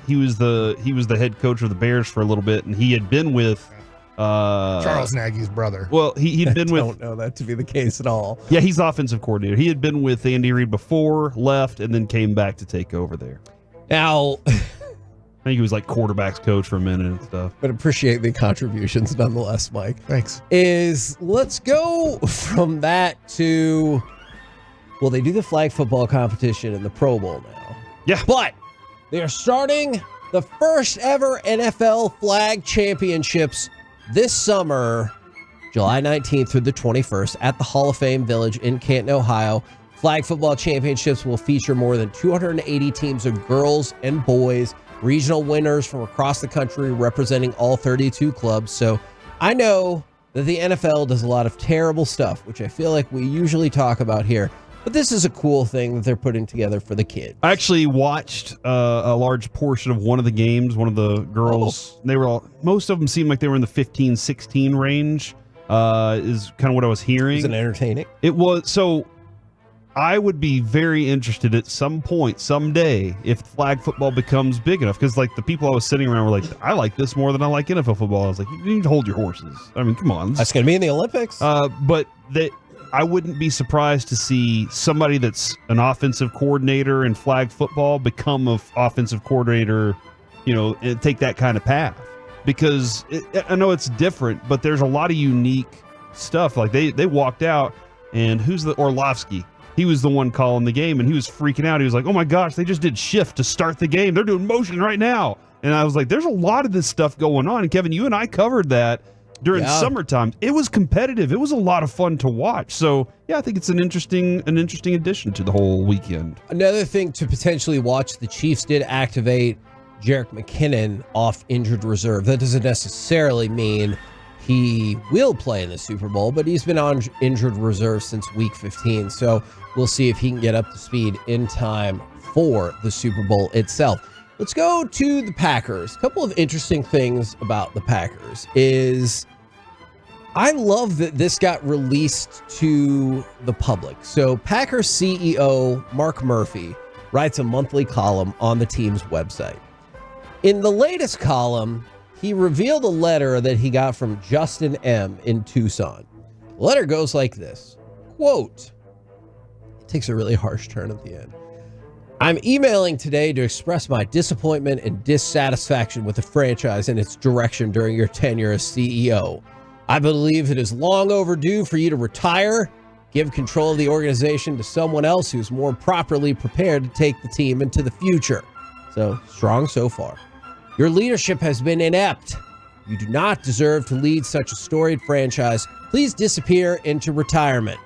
He was the head coach of the Bears for a little bit, and he had been with Charles Nagy's brother. Well, he'd been with. I don't know that to be the case at all. Yeah, he's offensive coordinator. He had been with Andy Reid before, left, and then came back to take over there. Now, I think he was like quarterbacks coach for a minute and stuff. But appreciate the contributions nonetheless, Mike. Thanks. Let's go from that to, well, they do the flag football competition in the Pro Bowl now. Yeah. But they are starting the first ever NFL flag championships this summer, July 19th through the 21st at the Hall of Fame Village in Canton, Ohio. Flag football championships will feature more than 280 teams of girls and boys, regional winners from across the country representing all 32 clubs. So I know that the NFL does a lot of terrible stuff, which I feel like we usually talk about here. But this is a cool thing that they're putting together for the kids. I actually watched a large portion of one of the games. One of the girls, most of them seemed like they were in the 15, 16 range, is kind of what I was hearing. Was it entertaining? It was. So I would be very interested at some point, someday, if flag football becomes big enough. Because like the people I was sitting around were like, I like this more than I like NFL football. I was like, you need to hold your horses. I mean, come on. That's going to be in the Olympics. But I wouldn't be surprised to see somebody that's an offensive coordinator in flag football become an offensive coordinator, and take that kind of path. Because I know it's different, but there's a lot of unique stuff. Like they walked out, and who's the Orlovsky? He was the one calling the game, and he was freaking out. He was like, oh my gosh, they just did shift to start the game. They're doing motion right now. And I was like, there's a lot of this stuff going on. And Kevin, you and I covered that. during summertime. It was competitive. It was a lot of fun to watch. So yeah, I think it's an interesting addition to the whole weekend. Another thing to potentially watch, the Chiefs did activate Jerick McKinnon off injured reserve. That doesn't necessarily mean he will play in the Super Bowl, but he's been on injured reserve since week 15. So we'll see if he can get up to speed in time for the Super Bowl itself. Let's go to the Packers. A couple of interesting things about the Packers is I love that this got released to the public. So Packers CEO Mark Murphy writes a monthly column on the team's website. In the latest column, he revealed a letter that he got from Justin M. in Tucson. The letter goes like this, quote, it takes a really harsh turn at the end. I'm emailing today to express my disappointment and dissatisfaction with the franchise and its direction during your tenure as CEO. I believe it is long overdue for you to retire, give control of the organization to someone else who's more properly prepared to take the team into the future. So, strong so far. Your leadership has been inept. You do not deserve to lead such a storied franchise. Please disappear into retirement.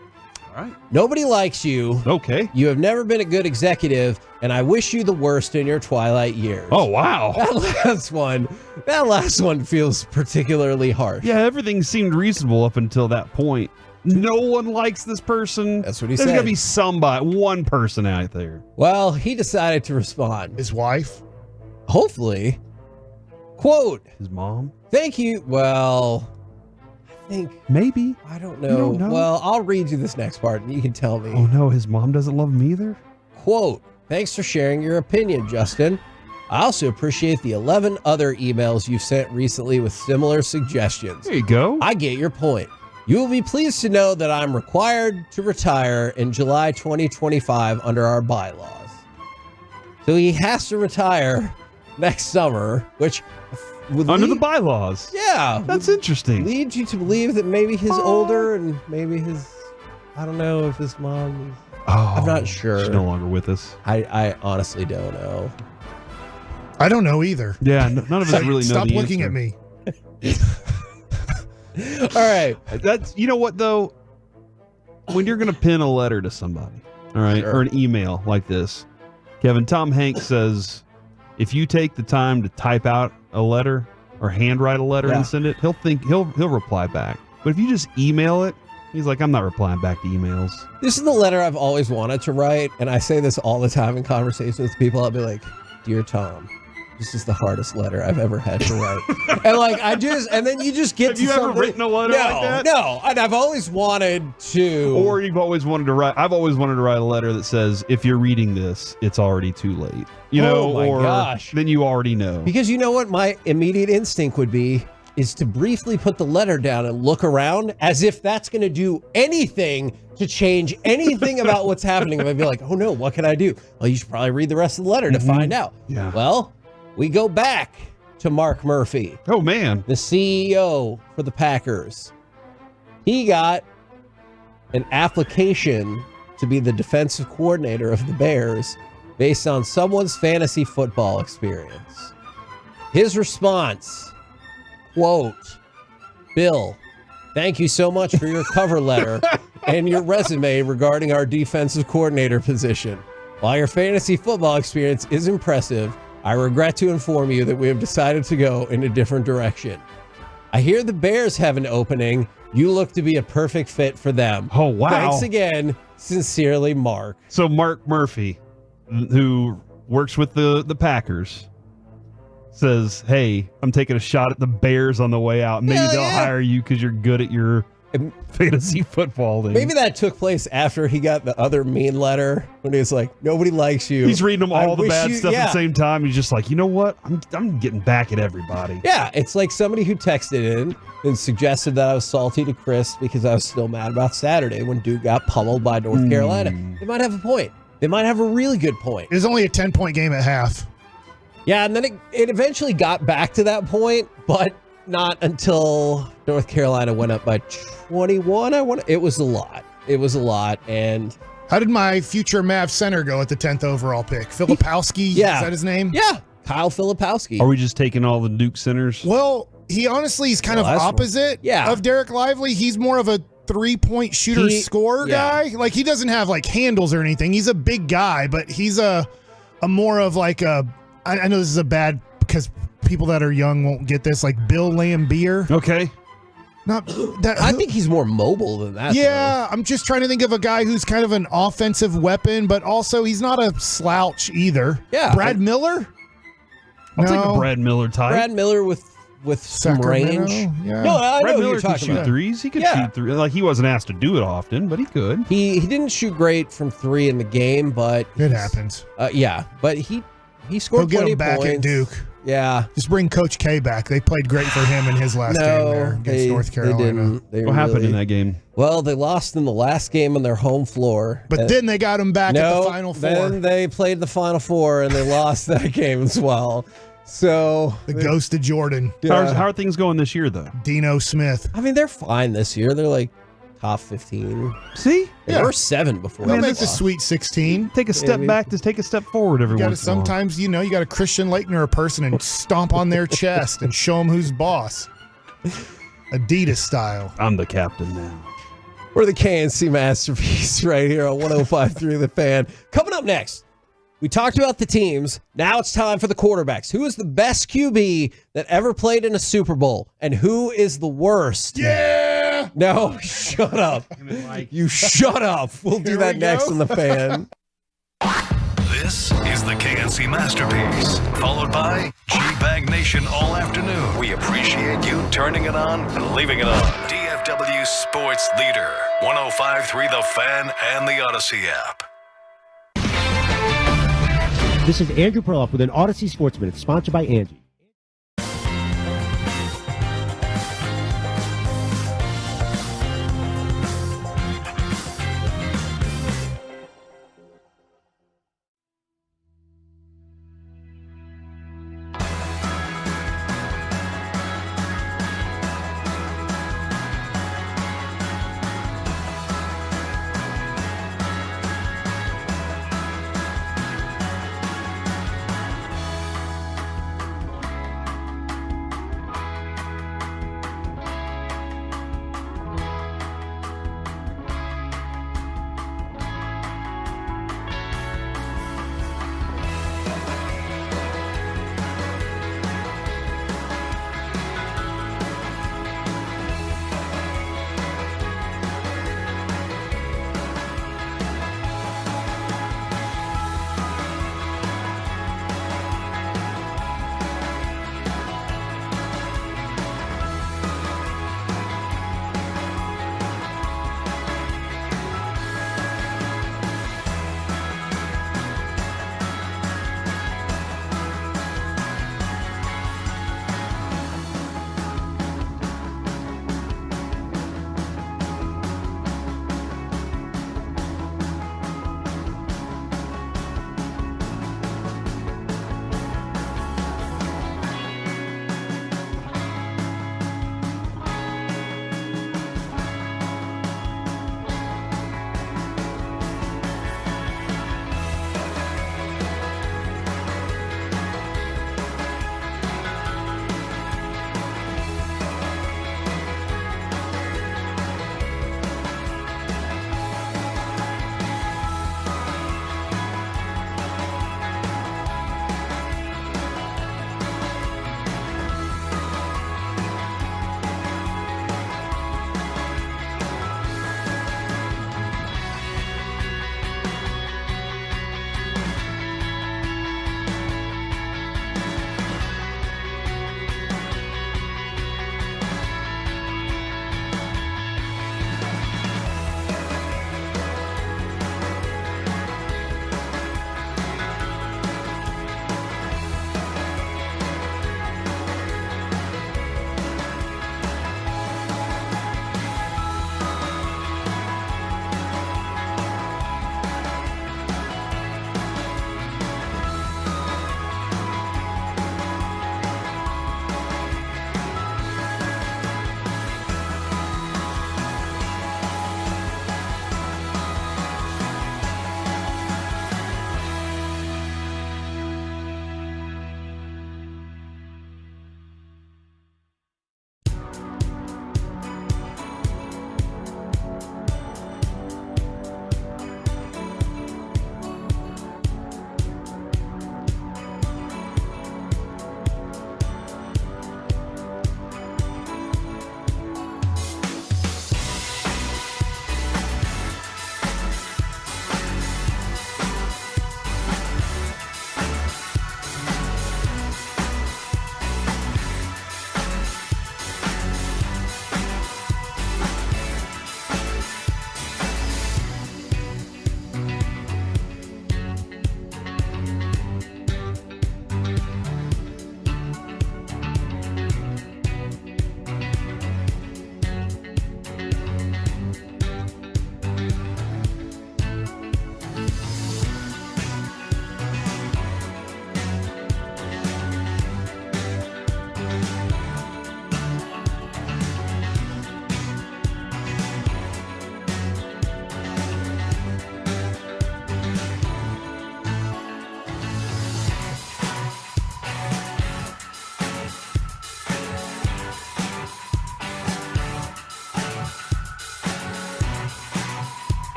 All right. Nobody likes you. Okay. You have never been a good executive, and I wish you the worst in your twilight years. Oh, wow. That last one feels particularly harsh. Yeah, everything seemed reasonable up until that point. No one likes this person. That's what he There's said. got to be somebody, one person out there. Well, he decided to respond. His wife? Hopefully. Quote. His mom? Thank you. Well, I think. Maybe. I don't know. You don't know. Well, I'll read you this next part and you can tell me. Oh, no, his mom doesn't love him either? Quote. Thanks for sharing your opinion, Justin. I also appreciate the 11 other emails you've sent recently with similar suggestions. There you go. I get your point. You will be pleased to know that I'm required to retire in July 2025 under our bylaws. So he has to retire next summer, which would under the bylaws. Yeah. That's interesting. Lead you to believe that maybe he's older and maybe I don't know if his mom is. Oh, I'm not sure. She's no longer with us. I honestly don't know. I don't know either. Yeah, none of us really know. Stop the looking answer. at me. All right. That's, you know what though? When you're going to pin a letter to somebody, all right, or an email like this, Kevin, Tom Hanks says, if you take the time to type out a letter or handwrite a letter and send it, he'll reply back. But if you just email it, he's like, I'm not replying back to emails. This is the letter I've always wanted to write, and I say this all the time in conversations with people. I'll be like, Dear Tom, this is the hardest letter I've ever had to write. And then you just get Have to you something. ever written a letter like that? No, and I've always wanted to. Or you've always wanted to write, I've always wanted to write a letter that says, if you're reading this, it's already too late. You know, oh my or gosh. Then you already know. Because you know what my immediate instinct would be is to briefly put the letter down and look around as if that's going to do anything to change anything about what's happening. And I'd be like, oh no, what can I do? Well, you should probably read the rest of the letter to find out. Yeah. Well, we go back to Mark Murphy. Oh, man. The CEO for the Packers. He got an application to be the defensive coordinator of the Bears based on someone's fantasy football experience. His response, quote, Bill, thank you so much for your cover letter and your resume regarding our defensive coordinator position. While your fantasy football experience is impressive, I regret to inform you that we have decided to go in a different direction. I hear the Bears have an opening. You look to be a perfect fit for them. Oh, wow. Thanks again. Sincerely, Mark. So Mark Murphy, who works with the Packers, says, hey, I'm taking a shot at the Bears on the way out. Maybe they'll hire you because you're good at your fantasy football thing. Maybe that took place after he got the other mean letter when he was like, nobody likes you. He's reading them all the bad stuff at the same. same time. He's just like, you know what? I'm getting back at everybody. Yeah, it's like somebody who texted in and suggested that I was salty to Chris because I was still mad about Saturday when Duke got pummeled by North Carolina. They might have a point. They might have a really good point. It was only a 10-point game at half. Yeah, and then it eventually got back to that point, but not until North Carolina went up by 21. It was a lot. It was a lot. And how did my future Mav center go at the 10th overall pick? Filipowski? Yeah. Is that his name? Yeah. Kyle Filipowski. Are we just taking all the Duke centers? Well, he honestly is kind of last one. opposite of Derek Lively. He's more of a 3-point shooter scorer guy. Like, he doesn't have like handles or anything. He's a big guy, but he's a more of like a, I know this is a bad, because people that are young won't get this, like Bill Laimbeer. Okay. Not that. I think he's more mobile than that. Yeah, I'm just trying to think of a guy who's kind of an offensive weapon, but also he's not a slouch either. Yeah. Brad Miller? I'll take a Brad Miller type. Brad Miller with some Sacramento? range. Yeah. No, I Brad know who Miller you're could talking shoot about. threes. He could shoot threes. Like, he wasn't asked to do it often, but he could. He didn't shoot great from 3 in the game, but it happens. But he scored He'll get plenty him back of points. at Duke. Yeah. Just bring Coach K back. They played great for him in his last game there against North Carolina. What happened in that game? Well, they lost in the last game on their home floor. But then they got him back at the Final Four. Then they played the Final Four and they lost that game as well. So the ghost of Jordan. Yeah. How are things going this year, though? Dino Smith. I mean, they're fine this year. They're like top 15. See? They were 7 before. They'll they make the lost. Sweet 16. Take a step back to take a step forward every You got to once in a while. sometimes, you got a Christian Laettner person and stomp on their chest and show them who's boss. Adidas style. I'm the captain now. We're the KNC Masterpiece right here on 105.3 The Fan. Coming up next, we talked about the teams. Now it's time for the quarterbacks. Who is the best QB that ever played in a Super Bowl? And who is the worst? Yeah! No, shut up. You shut up. We'll do that next on The Fan. This is the KNC Masterpiece, followed by G-Bag Nation all afternoon. We appreciate you turning it on and leaving it on. DFW Sports Leader, 105.3 The Fan and the Odyssey app. This is Andrew Perloff with an Odyssey Sports Minute, sponsored by Angie.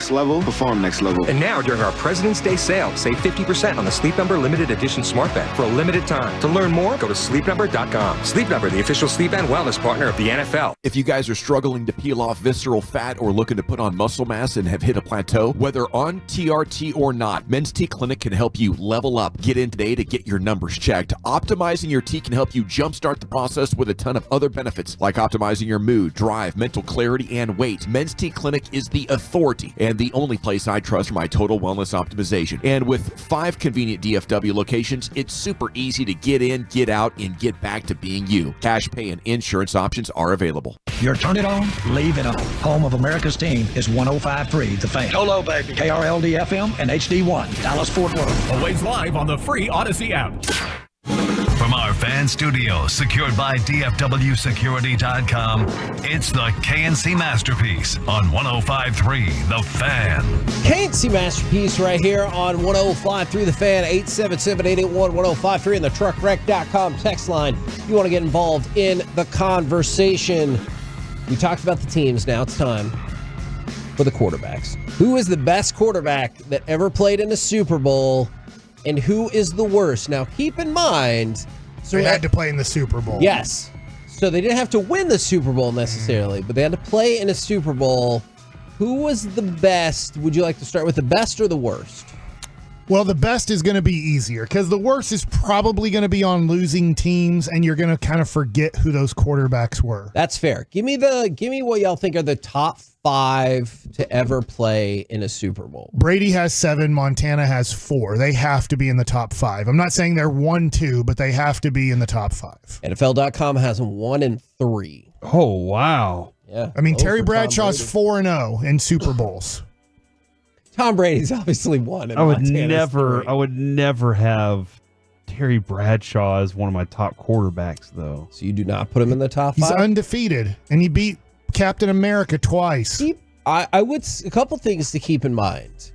next level, perform next level. And now, during our President's Day sale, save 50% on the Sleep Number Limited Edition Smart Bed for a limited time. To learn more, go to sleepnumber.com. Sleep Number, the official sleep and wellness partner of the NFL. If you guys are struggling to peel off visceral fat or looking to put on muscle mass and have hit a plateau, whether on TRT or not, Men's T Clinic can help you level up. Get in today to get your numbers checked. Optimizing your T can help you jumpstart the process with a ton of other benefits, like optimizing your mood, drive, mental clarity, and weight. Men's T Clinic is the authority and the only place I trust for my total wellness optimization. And with 5 convenient DFW locations, it's super easy to get in, get out, and get back to being you. Cash pay and insurance options are available. You're turn it on, leave it on. Home of America's team is 105.3 The Fan. Hello, baby. KRLD FM and HD1, Dallas Fort Worth. Always live on the free Odyssey app. From our fan studio, secured by DFWsecurity.com, it's the KNC Masterpiece on 105.3 The Fan. KNC Masterpiece right here on 105.3 The Fan, 877-881-1053 and the truckwreck.com text line. If you want to get involved in the conversation. We talked about the teams. Now it's time for the quarterbacks. Who is the best quarterback that ever played in a Super Bowl? And who is the worst? Now, keep in mind... So they had to play in the Super Bowl. Yes. So they didn't have to win the Super Bowl necessarily, but they had to play in a Super Bowl. Who was the best? Would you like to start with the best or the worst? Well, the best is going to be easier because the worst is probably going to be on losing teams, and you're going to kind of forget who those quarterbacks were. That's fair. Give me what y'all think are the top 5 to ever play in a Super Bowl. Brady has 7. Montana has 4. They have to be in the top 5. I'm not saying they're 1, 2, but they have to be in the top 5. NFL.com has them 1 and 3. Oh, wow. Yeah. I mean, Terry Bradshaw's 4-0 in Super Bowls. Tom Brady's obviously 1. I would never have Terry Bradshaw as one of my top quarterbacks, though. So you do not put him in the top 5? He's undefeated, and he beat Captain America twice. I would, a couple things to keep in mind.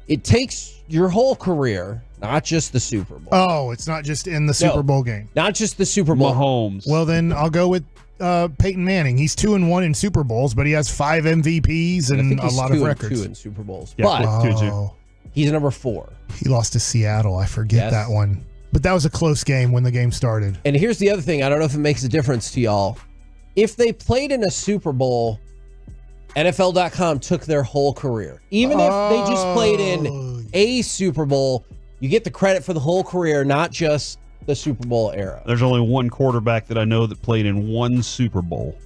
It takes your whole career, not just the Super Bowl. Oh, it's not just in the Super Bowl game. Not just the Super Bowl. Mahomes. Well, then I'll go with Peyton Manning. He's 2-1 in Super Bowls, but he has 5 MVPs and a lot of records. 2 in Super Bowls. Yeah, but he's number 4. He lost to Seattle. I forget that one. But that was a close game when the game started. And here's the other thing. I don't know if it makes a difference to y'all. If they played in a Super Bowl, NFL.com took their whole career. Even if they just played in a Super Bowl, you get the credit for the whole career, not just the Super Bowl era. There's only one quarterback that I know that played in 1 Super Bowl.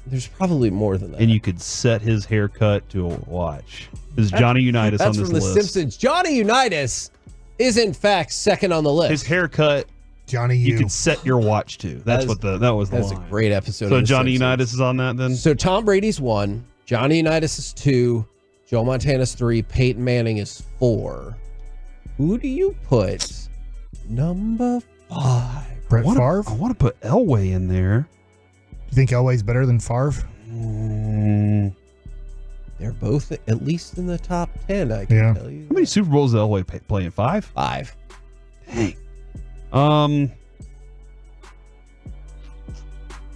There's probably more than that. And you could set his haircut to a watch. Is Johnny Unitas on this list? That's from The Simpsons. Johnny Unitas is, in fact, second on the list. His haircut, Johnny you could set your watch to. That was the That's line. a great episode. So of The Johnny Simpsons. Unitas is on that then? So Tom Brady's 1, Johnny Unitas is 2, Joe Montana's 3, Peyton Manning is 4. Who do you put number 5? Brett Favre? I want to put Elway in there. You think Elway's better than Favre? They're both at least in the top 10, I can tell you. How many Super Bowls does Elway play in? 5? 5. Dang.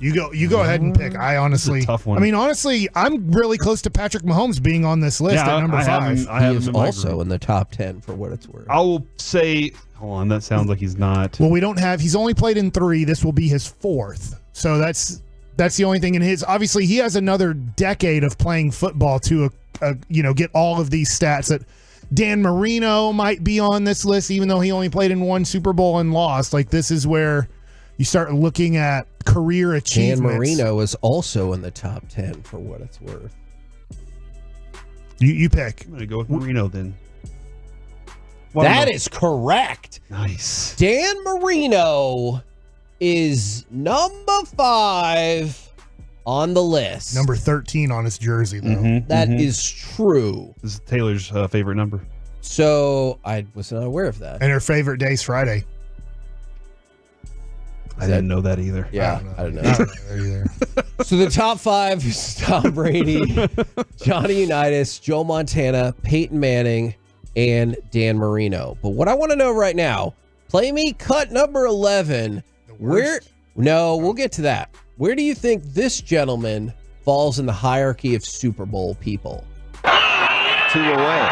You go ahead and pick. I honestly, This is a tough one. I mean, honestly, I'm really close to Patrick Mahomes being on this list at number 5. I have He is him in my also group. in the top 10 for what it's worth. I will say, hold on, that sounds like he's not. Well, we don't have. He's only played in 3. This will be his 4th. So that's the only thing in his. Obviously, he has another decade of playing football to get all of these stats. That Dan Marino might be on this list, even though he only played in 1 Super Bowl and lost. Like, this is where you start looking at career achievements. Dan Marino is also in the top 10 for what it's worth. You pick. I'm going to go with Marino then. That is correct. Nice. Dan Marino is number 5 on the list. Number 13 on his jersey, though. That is true. This is Taylor's favorite number. So I was not aware of that. And her favorite day's Friday. I didn't know that either. Yeah, I don't know. I don't know that either. So the top 5 is Tom Brady, Johnny Unitas, Joe Montana, Peyton Manning, and Dan Marino. But what I want to know right now, play me cut number 11. We'll get to that. Where do you think this gentleman falls in the hierarchy of Super Bowl people? 2 away.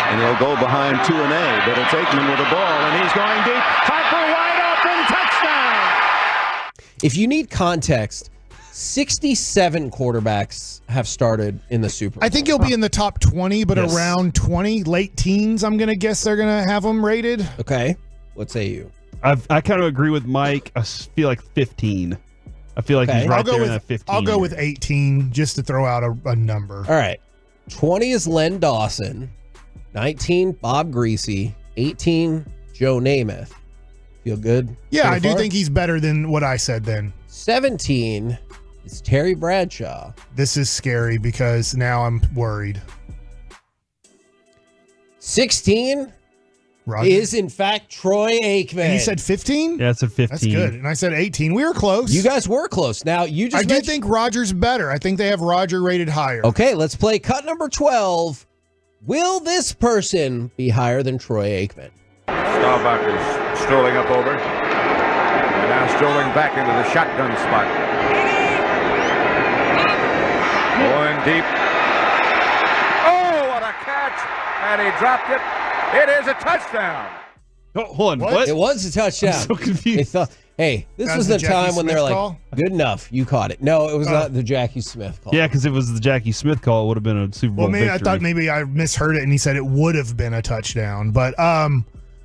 And he'll go behind 2-A, but it's Aikman with the ball, and he's going deep. Harper wide open, touchdown! If you need context, 67 quarterbacks have started in the Super Bowl. I think he'll be in the top 20, but around 20, late teens, I'm going to guess they're going to have him rated. Okay. What say you? I kind of agree with Mike. I feel like 15. I feel like he's right there in that 15. I'll go with 18 just to throw out a number. All right. 20 is Len Dawson. 19, Bob Greasy. 18, Joe Namath. Feel good? Yeah, so I do far? think he's better than what I said then. 17 is Terry Bradshaw. This is scary because now I'm worried. 16 Roger. is, in fact, Troy Aikman. And you said 15? Yeah, it's a 15. That's good. And I said 18. We were close. You guys were close. Now, you just I do think Roger's better. I think they have Roger rated higher. Okay, let's play cut number 12. Will this person be higher than Troy Aikman? Staubach is strolling up over. And now strolling back into the shotgun spot. Going deep. Oh, what a catch. And he dropped it. It is a touchdown. Oh, hold on. What? It was a touchdown. I'm so confused. Hey, this That was was the the time Jackie when they're Smith like, call? good enough, you caught it. No, it was not the Jackie Smith call. Yeah, because if it was the Jackie Smith call, it would have been a Super Bowl Well, maybe victory. I thought maybe I misheard it and he said it would have been a touchdown. But I'm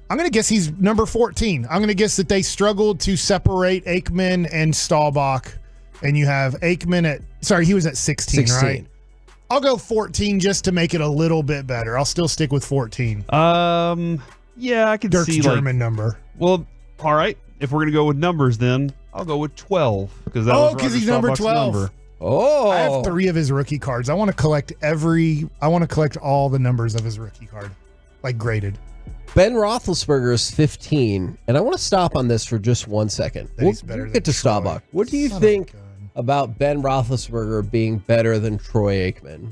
going to guess he's number 14. I'm going to guess that they struggled to separate Aikman and Staubach. And you have Aikman he was at 16, right? I'll go 14 just to make it a little bit better. I'll still stick with 14. Yeah, I can Dirk's see German number. Well, all right. If we're gonna go with numbers, then I'll go with 12 because that was Roger he's number Staubach's 12. number. Oh, I have 3 of his rookie cards. I want to collect all the numbers of his rookie card, like graded. Ben Roethlisberger is 15, and I want to stop on this for just 1 second. We'll get to Staubach. What do you think about Ben Roethlisberger being better than Troy Aikman?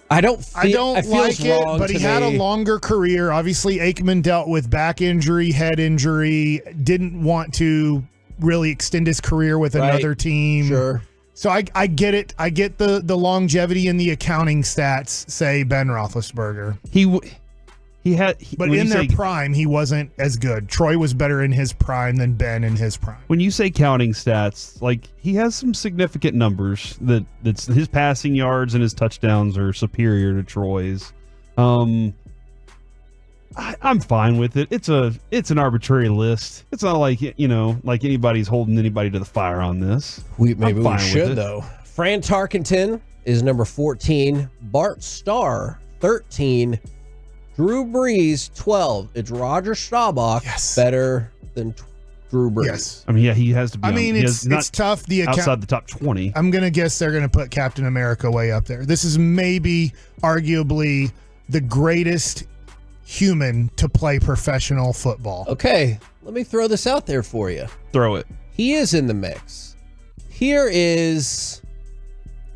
I don't like it, but he had a longer career. Obviously, Aikman dealt with back injury, head injury, didn't want to really extend his career with another team. Sure. So I get it. I get the longevity and the accounting stats say Ben Roethlisberger. But in their prime, he wasn't as good. Troy was better in his prime than Ben in his prime. When you say counting stats, like he has some significant numbers that's his passing yards and his touchdowns are superior to Troy's. I'm fine with it. It's an arbitrary list. It's not like like anybody's holding anybody to the fire on this. Maybe we should though. Fran Tarkenton is number 14. Bart Starr 13. Drew Brees 12. Is Roger Staubach better than Drew Brees? Yes. I mean, yeah, he has to be. It's tough. Outside the top 20. I'm going to guess they're going to put Captain America way up there. This is maybe arguably the greatest human to play professional football. Okay, let me throw this out there for you. Throw it. He is in the mix. Here is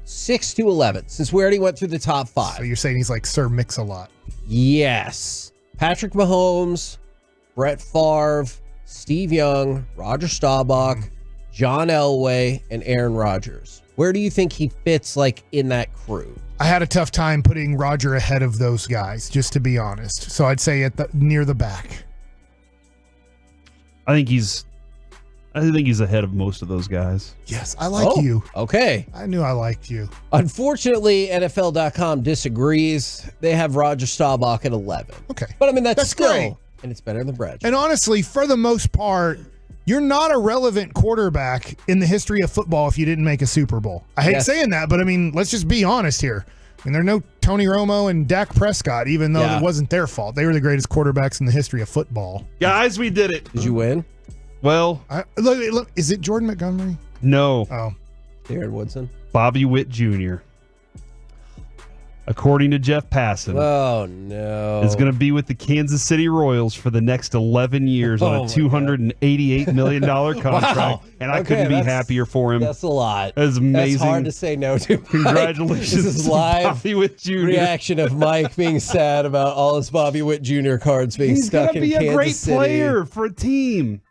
6 to 11, since we already went through the top 5. So you're saying he's like Sir Mix-a-Lot. Yes. Patrick Mahomes, Brett Favre, Steve Young, Roger Staubach, John Elway, and Aaron Rodgers. Where do you think he fits in that crew? I had a tough time putting Roger ahead of those guys, just to be honest. So I'd say near the back. I think he's ahead of most of those guys. Yes, I like you. Okay. I knew I liked you. Unfortunately, NFL.com disagrees. They have Roger Staubach at 11. Okay. But I mean, that's still great. And it's better than Brad. And honestly, for the most part, you're not a relevant quarterback in the history of football if you didn't make a Super Bowl. I hate saying that, but I mean, let's just be honest here. I mean, there are no Tony Romo and Dak Prescott, even though it wasn't their fault. They were the greatest quarterbacks in the history of football. Guys, we did it. Did you win? Well, look, is it Jordan Montgomery? No. Oh. Darren Woodson? Bobby Witt Jr. According to Jeff Passan. Oh, no. Is going to be with the Kansas City Royals for the next 11 years on a $288 million contract. Wow. And I couldn't be happier for him. That's a lot. That's amazing. That's hard to say no to. Congratulations. This is live Bobby Witt Jr. reaction of Mike being sad about all his Bobby Witt Jr. cards being stuck in Kansas City. He's going to be a great player for a team.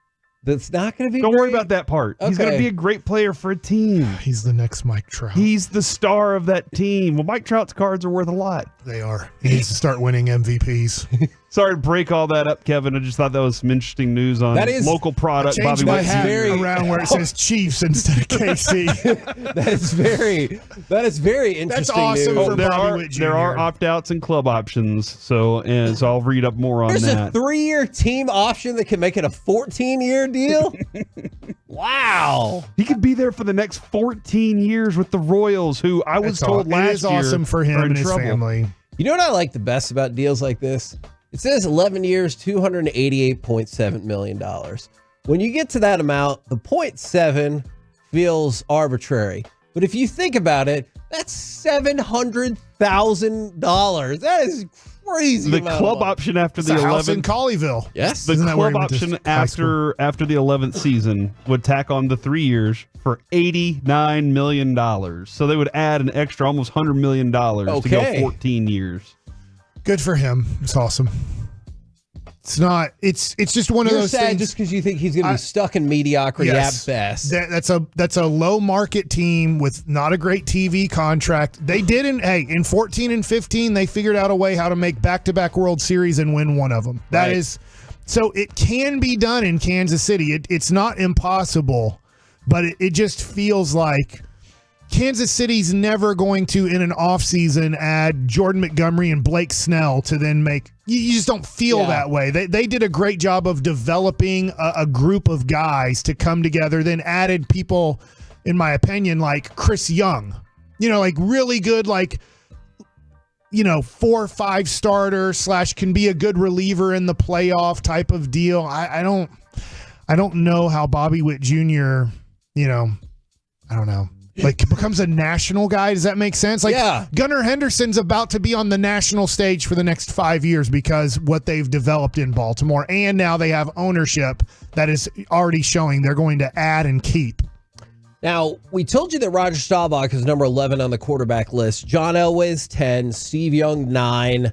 That's not going to be Don't great? worry about that part. He's going to be a great player for a team. He's the next Mike Trout. He's the star of that team. Well, Mike Trout's cards are worth a lot. They are. He needs to start winning MVPs. Sorry to break all that up, Kevin. I just thought that was some interesting news on local product. Change my hat around where it says Chiefs instead of KC. That is very interesting. That's awesome news. for Bobby Witt Jr. There are opt-outs and club options, so I'll read up more on There's that. a 3-year team option that can make it a 14-year deal? Wow. He could be there for the next 14 years with the Royals, who I was told last year It is awesome for him are in and his trouble. family. You know what I like the best about deals like this? It says 11 years, $288.7 million. When you get to that amount, the 0.7 feels arbitrary. But if you think about it, that's $700,000. That is crazy. The club option after the 11th in Colleyville. Yes. The club option after the 11th season would tack on the 3 years for $89 million. So they would add an extra almost $100 million to go 14 years. Good for him. It's awesome. It's not. It's just one of those sad things. just because you think he's going to be stuck in mediocrity at best. That's a low market team with not a great TV contract. They did in 14 and 15. They figured out a way how to make back-to-back World Series and win one of them. That is so it can be done in Kansas City. It's not impossible, but it just feels like Kansas City's never going to, in an offseason, add Jordan Montgomery and Blake Snell to then make. You just don't feel that way. They did a great job of developing a group of guys to come together, then added people, in my opinion, like Chris Young. Like really good, 4 or 5 starter / can be a good reliever in the playoff type of deal. I don't know how Bobby Witt Jr., I don't know. Becomes a national guy. Does that make sense? Gunnar Henderson's about to be on the national stage for the next 5 years because what they've developed in Baltimore. And now they have ownership that is already showing they're going to add and keep. Now, we told you that Roger Staubach is number 11 on the quarterback list. John Elway's 10, Steve Young 9,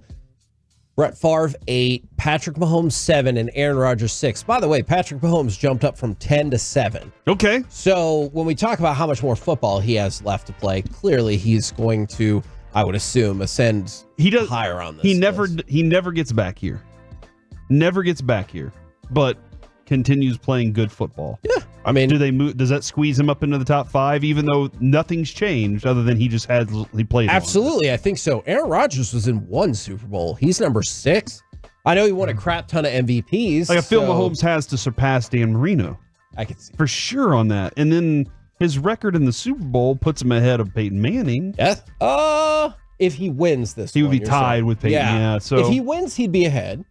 Brett Favre 8, Patrick Mahomes 7, and Aaron Rodgers 6. By the way, Patrick Mahomes jumped up from 10 to 7. Okay. So when we talk about how much more football he has left to play, clearly he's going to, I would assume, ascend higher on this list. He never gets back here. Never gets back here, but continues playing good football. Yeah. I mean, does that squeeze him up into the top 5, even though nothing's changed other than he played? Absolutely, I think so. Aaron Rodgers was in 1 Super Bowl. He's number 6. I know he won a crap ton of MVPs. I feel Mahomes has to surpass Dan Marino. I can see for sure on that. And then his record in the Super Bowl puts him ahead of Peyton Manning. Yeah. If he wins this, he would be tied with Peyton. Yeah. So if he wins, he'd be ahead.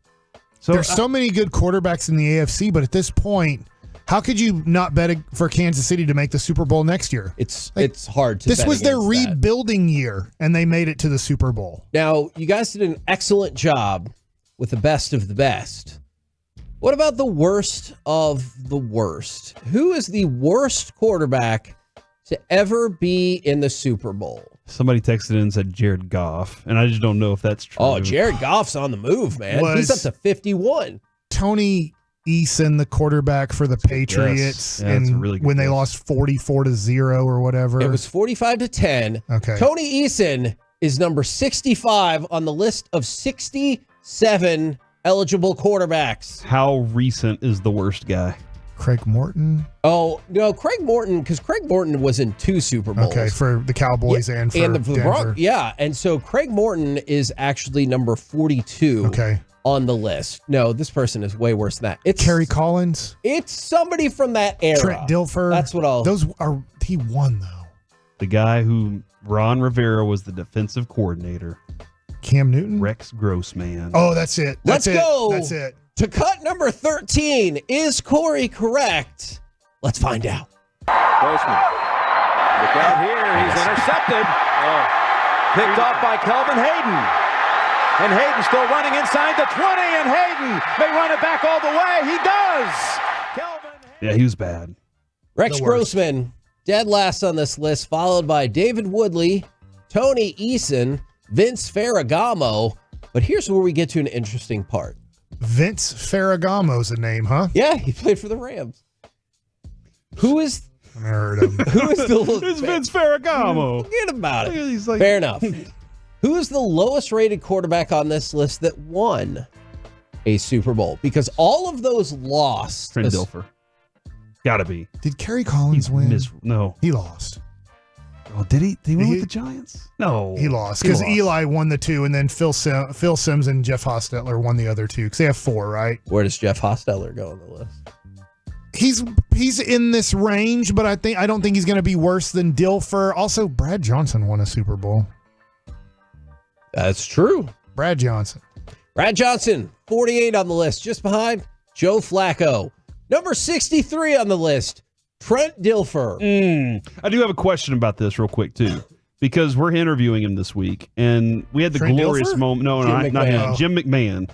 So there's so many good quarterbacks in the AFC, but at this point, how could you not bet for Kansas City to make the Super Bowl next year? It's hard to. This was their that. rebuilding year, and they made it to the Super Bowl. Now, you guys did an excellent job with the best of the best. What about the worst of the worst? Who is the worst quarterback to ever be in the Super Bowl? Somebody texted in and said Jared Goff, and I just don't know if that's true. Oh, Jared Goff's on the move, man. He's up to 51. Tony Eason, the quarterback for the Patriots, and really when they lost 44-0 or whatever. It was 45-10. Okay. Tony Eason is number 65 on the list of 67 eligible quarterbacks. How recent is the worst guy? Craig Morton. Oh, no, Craig Morton, because Craig Morton was in 2 Super Bowls. Okay, for the Cowboys and for the Denver. Yeah, and so Craig Morton is actually number 42 on the list. No, this person is way worse than that. It's Kerry Collins. It's somebody from that era. Trent Dilfer. That's what he won, though. The guy who Ron Rivera was the defensive coordinator. Cam Newton? Rex Grossman. Oh, that's it. Let's go. That's it. To cut number 13, is Corey correct? Let's find out. Grossman. Look out here. He's intercepted. Picked off by Kelvin Hayden. And Hayden still running inside the 20. And Hayden may run it back all the way. He does. Yeah, he was bad. Rex Grossman, dead last on this list, followed by David Woodley, Tony Eason, Vince Ferragamo. But here's where we get to an interesting part. Vince Ferragamo's a name, huh? Yeah, he played for the Rams. Who is? I heard him. Who is the? It's Vince Ferragamo. Forget about it. He's like, fair enough. Who is the lowest rated quarterback on this list that won a Super Bowl? Because all of those lost. Trent Dilfer. Gotta be. Did Kerry Collins win? No. He lost. Oh, did he? Did he win with the Giants? No. He lost because Eli won the 2, and then Phil Simms and Jeff Hostetler won the other 2 because they have 4, right? Where does Jeff Hostetler go on the list? He's in this range, but I don't think he's going to be worse than Dilfer. Also, Brad Johnson won a Super Bowl. That's true. Brad Johnson, 48 on the list, just behind Joe Flacco. Number 63 on the list, Trent Dilfer. I do have a question about this real quick, too, because we're interviewing him this week, and we had the Trent glorious Dilfer? moment. No, Jim not him. McMahon. Jim McMahon.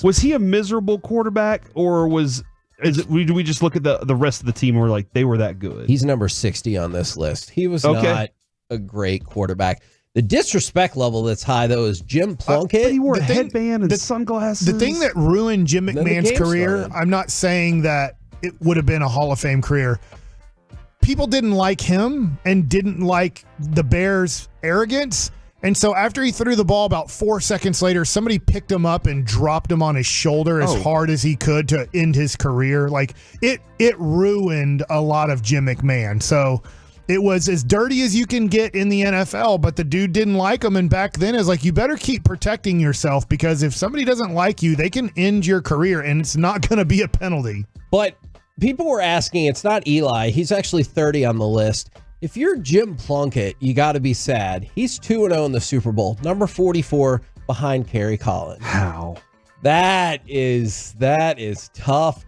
Was he a miserable quarterback, or do we just look at the rest of the team and we're like, they were that good? He's number 60 on this list. He was not a great quarterback. The disrespect level that's high, though, is Jim Plunkett. But he wore a headband and sunglasses. The thing that ruined Jim McMahon's career, I'm not saying that it would have been a Hall of Fame career. People didn't like him and didn't like the Bears' arrogance. And so after he threw the ball about 4 seconds later, somebody picked him up and dropped him on his shoulder as hard as he could to end his career. Like it ruined a lot of Jim McMahon. So it was as dirty as you can get in the NFL, but the dude didn't like him. And back then, it's like, you better keep protecting yourself, because if somebody doesn't like you, they can end your career, and it's not going to be a penalty. But people were asking, it's not Eli. He's actually 30 on the list. If you're Jim Plunkett, you got to be sad. He's 2-0 in the Super Bowl, number 44 behind Kerry Collins. How? That is tough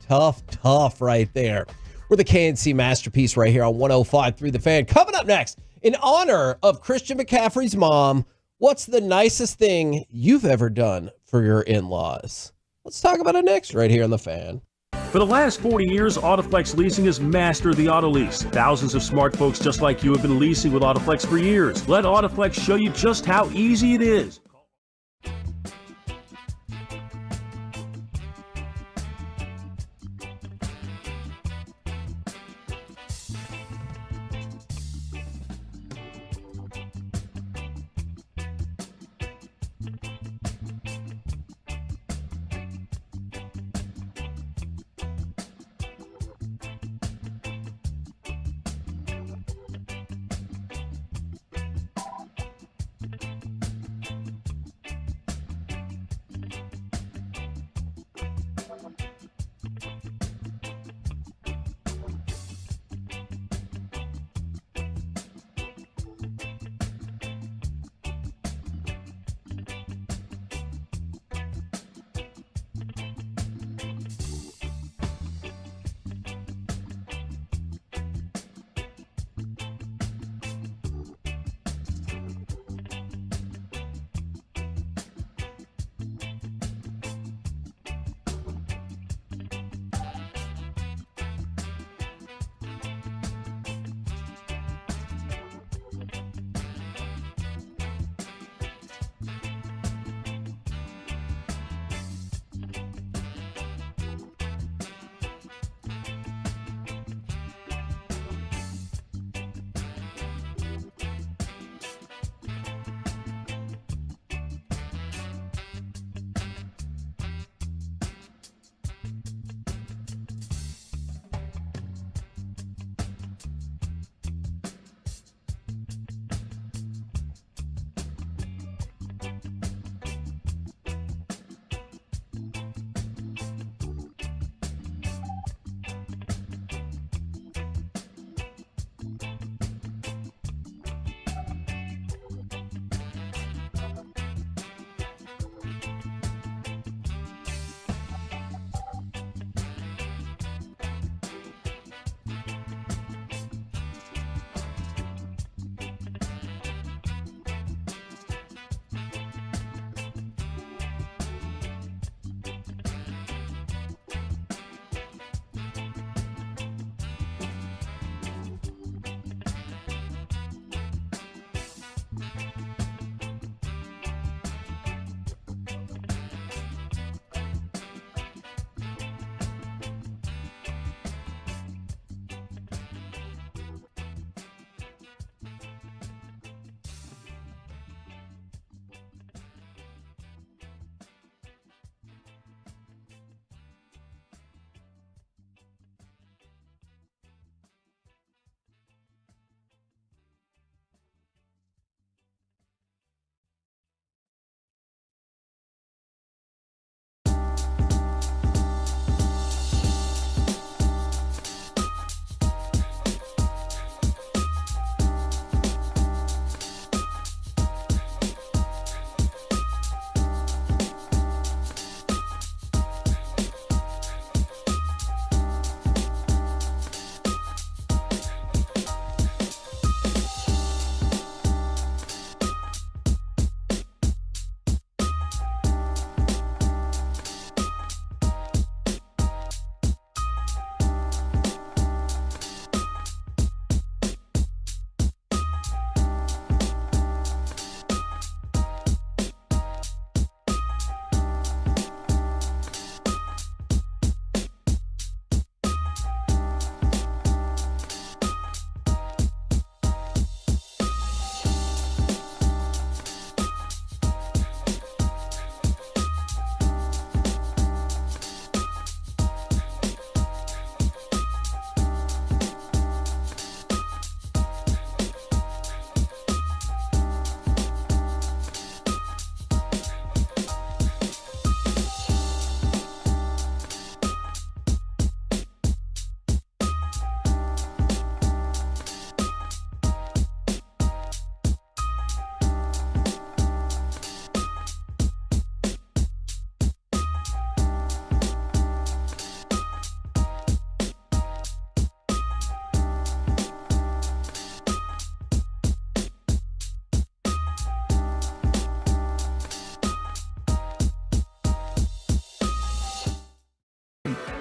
right there. We're the KNC Masterpiece right here on 105.3 The Fan. Coming up next, in honor of Christian McCaffrey's mom, what's the nicest thing you've ever done for your in-laws? Let's talk about it next right here on The Fan. For the last 40 years, Autoflex Leasing has mastered the auto lease. Thousands of smart folks just like you have been leasing with Autoflex for years. Let Autoflex show you just how easy it is.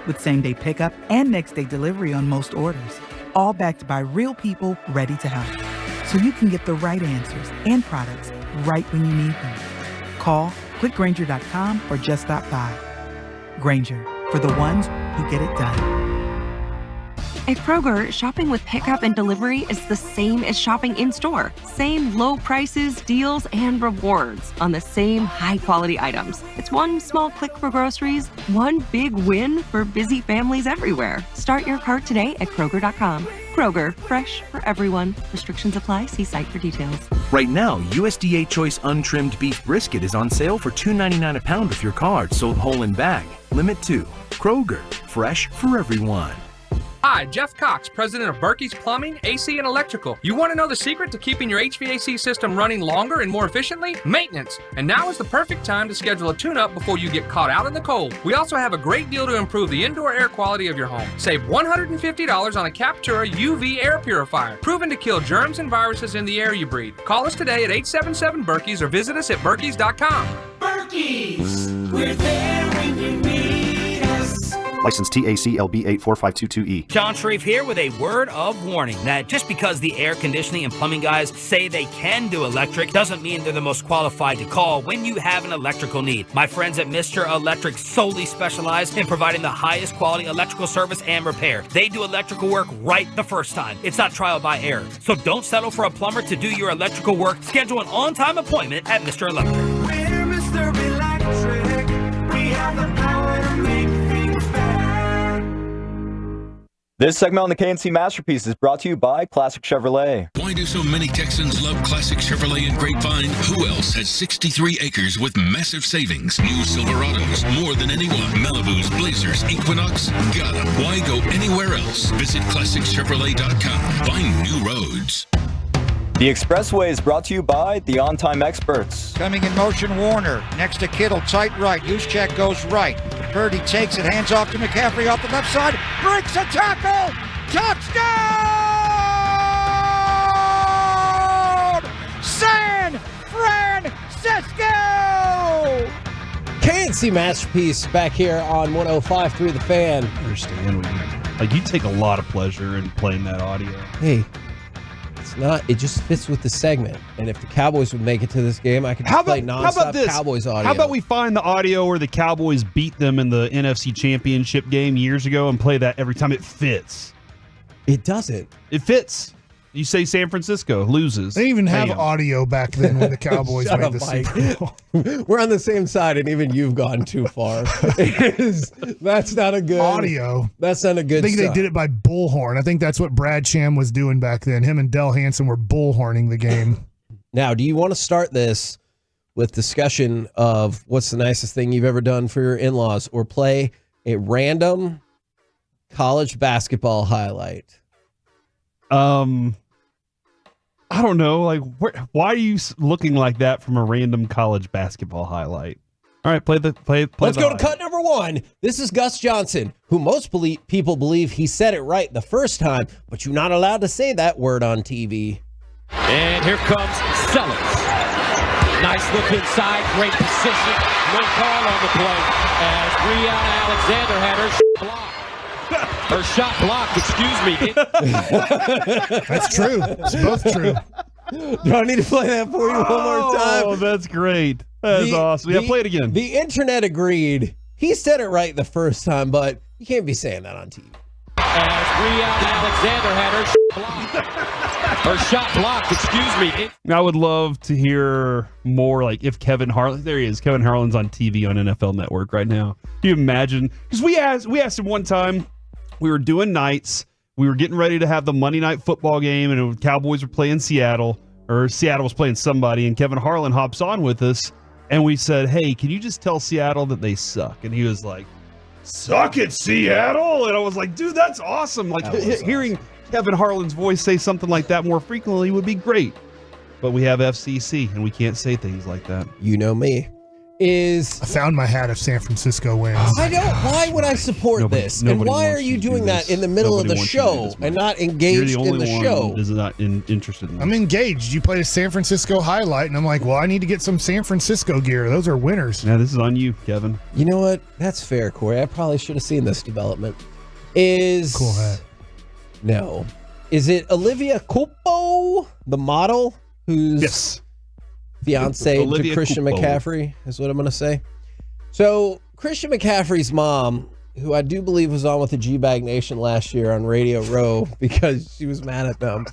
with same-day pickup and next-day delivery on most orders. All backed by real people ready to help. So you can get the right answers and products right when you need them. Call, clickgrainger.com, or just stop by. Grainger, for the ones who get it done. At Kroger, shopping with pickup and delivery is the same as shopping in-store. Same low prices, deals, and rewards on the same high-quality items. It's one small click for groceries, one big win for busy families everywhere. Start your cart today at Kroger.com. Kroger, fresh for everyone. Restrictions apply. See site for details. Right now, USDA Choice Untrimmed Beef Brisket is on sale for $2.99 a pound with your card, sold whole in bag. Limit 2. Kroger, fresh for everyone. Hi, Jeff Cox, president of Berkey's Plumbing, AC, and Electrical. You want to know the secret to keeping your HVAC system running longer and more efficiently? Maintenance. And now is the perfect time to schedule a tune-up before you get caught out in the cold. We also have a great deal to improve the indoor air quality of your home. Save $150 on a Captura UV air purifier, proven to kill germs and viruses in the air you breathe. Call us today at 877-BERKEYS or visit us at Berkeys.com. Berkey's, we're there when you need us. License TACLB 84522E. John Sharif here with a word of warning that just because the air conditioning and plumbing guys say they can do electric doesn't mean they're the most qualified to call when you have an electrical need. My friends at Mr. Electric solely specialize in providing the highest quality electrical service and repair. They do electrical work right the first time. It's not trial by error. So don't settle for a plumber to do your electrical work. Schedule an on-time appointment at Mr. Electric. We're Mr. Electric. We have the power to make things better. This segment on the KNC Masterpiece is brought to you by Classic Chevrolet. Why do so many Texans love Classic Chevrolet and Grapevine? Who else has 63 acres with massive savings? New Silverados, more than anyone. Malibus, Blazers, Equinox, gotta. Why go anywhere else? Visit ClassicChevrolet.com. Find new roads. The Expressway is brought to you by the On Time Experts. Coming in motion, Warner. Next to Kittle, tight right. Juszczyk goes right. Purdy takes it, hands off to McCaffrey off the left side. Breaks a tackle. Touchdown! San Francisco! KNC Masterpiece back here on 105.3 The Fan. I understand what you take a lot of pleasure in playing that audio. Hey. It just fits with the segment. And if the Cowboys would make it to this game, I could just play nonstop Cowboys audio. How about we find the audio where the Cowboys beat them in the NFC Championship game years ago and play that every time? It fits. It doesn't. It fits. You say San Francisco loses. They didn't even have audio back then when the Cowboys made the Super Bowl. We're on the same side, and even you've gone too far. That's not a good audio. That's not a good. I think they did it by bullhorn. I think that's what Brad Sham was doing back then. Him and Del Hansen were bullhorning the game. Now, do you want to start this with discussion of what's the nicest thing you've ever done for your in-laws, or play a random college basketball highlight? I don't know. Like, why are you looking like that from a random college basketball highlight? All right, play. Let's go to cut number one. This is Gus Johnson, who most people believe he said it right the first time, but you're not allowed to say that word on TV. And here comes Sellers. Nice look inside, great position. No call on the play as Breonna Alexander had her blocked. Her shot blocked, excuse me. That's true. It's both true. Do I need to play that for you one more time? Oh, that's great. That's awesome. Yeah, play it again. The internet agreed. He said it right the first time, but you can't be saying that on TV. As Breonna Alexander had her blocked. Her shot blocked, excuse me. I would love to hear more, like, if Kevin Harlan, there he is, Kevin Harlan's on TV on NFL Network right now. Can you imagine? Because we asked him one time, we were doing nights, we were getting ready to have the Monday Night Football game, and the Cowboys were playing Seattle, or Seattle was playing somebody, and Kevin Harlan hops on with us, and we said, hey, can you just tell Seattle that they suck? And he was like, suck it, Seattle? And I was like, dude, that's awesome. Like, hearing Kevin Harlan's voice say something like that more frequently would be great. But we have FCC, and we can't say things like that. You know me. is... I found my hat if San Francisco wins. I don't. Why would I support this? And why are you doing that in the middle of the show and not engaged in the show? Is not interested in this. I'm engaged. You played a San Francisco highlight, and I'm like, well, I need to get some San Francisco gear. Those are winners. Yeah, this is on you, Kevin. You know what? That's fair, Corey. I probably should have seen this development. Cool hat. No. Is it Olivia Culpo, the model, who's fiance to Christian Culpo. McCaffrey, is what I'm going to say. So Christian McCaffrey's mom, who I do believe was on with the G-Bag Nation last year on Radio Row because she was mad at them.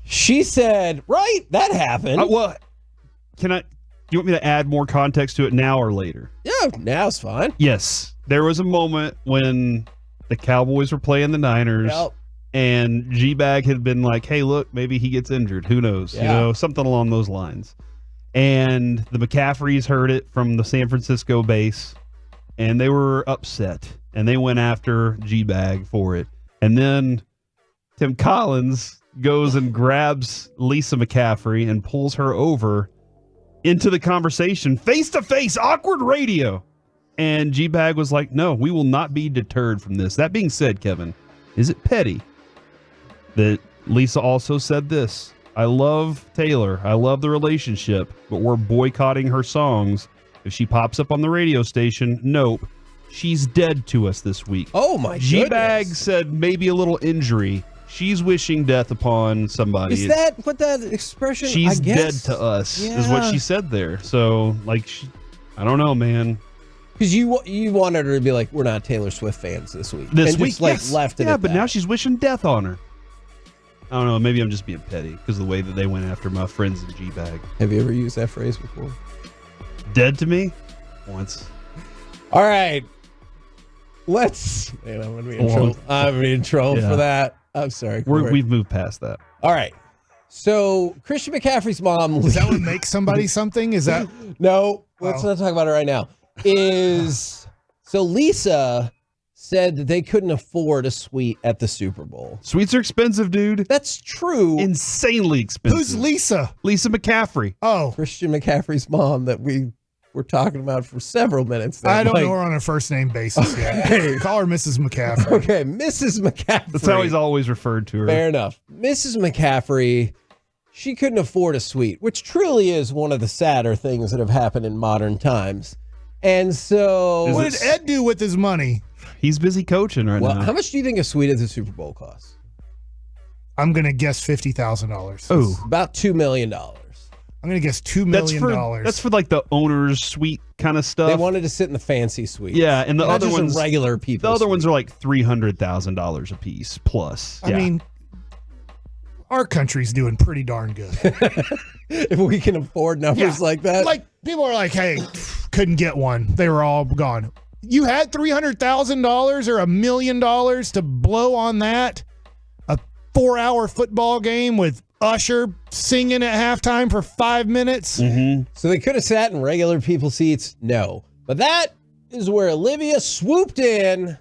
She said, right, that happened. Do you want me to add more context to it now or later? Yeah, now's fine. Yes. There was a moment when the Cowboys were playing the Niners. Yep. And G-Bag had been like, hey, look, maybe he gets injured. Who knows? Yeah. You know, something along those lines. And the McCaffreys heard it from the San Francisco base, and they were upset. And they went after G-Bag for it. And then Tim Collins goes and grabs Lisa McCaffrey and pulls her over into the conversation, face-to-face, awkward radio. And G-Bag was like, no, we will not be deterred from this. That being said, Kevin, is it petty that Lisa also said this? I love Taylor. I love the relationship, but we're boycotting her songs. If she pops up on the radio station, nope. She's dead to us this week. Oh, my G-Bag goodness. said maybe a little injury. She's wishing death upon somebody. Is that what that expression, She's I guess? dead to us, is what she said there. So, like, I don't know, man. Because you wanted her to be like, we're not Taylor Swift fans this week. This and week, just, like, yes. left it Yeah, at but that. now she's wishing death on her. I don't know. Maybe I'm just being petty because of the way that they went after my friends in G-Bag. Have you ever used that phrase before? Dead to me? Once. All right. Let's... Man, I'm going to be in trouble. I'm going to be in trouble for that. I'm sorry, Corey. We've moved past that. All right. So, Christian McCaffrey's mom... Is that what makes somebody something? Is that... No. Let's not talk about it right now. So Lisa said that they couldn't afford a suite at the Super Bowl. Suites are expensive, dude. That's true. Insanely expensive. Who's Lisa? Lisa McCaffrey. Oh. Christian McCaffrey's mom that we were talking about for several minutes. I don't know her on a first name basis yet. Call her Mrs. McCaffrey. Okay, Mrs. McCaffrey. That's how he's always referred to her. Fair enough. Mrs. McCaffrey, she couldn't afford a suite, which truly is one of the sadder things that have happened in modern times. And so... What did Ed do with his money? He's busy coaching right now. How much do you think a suite at the Super Bowl costs? I'm going to guess $50,000. Oh. About $2 million. I'm going to guess $2 million. That's for like the owner's suite kind of stuff. They wanted to sit in the fancy suite. Yeah, and the Not other just a ones, regular people. The other suite. ones are like $300,000 a piece plus. I mean, our country's doing pretty darn good. If we can afford numbers like that. Like, people are like, hey, couldn't get one. They were all gone. You had $300,000 or $1 million to blow on that? A 4-hour football game with Usher singing at halftime for 5 minutes? Mm-hmm. So they could have sat in regular people seats? No. But that is where Olivia swooped in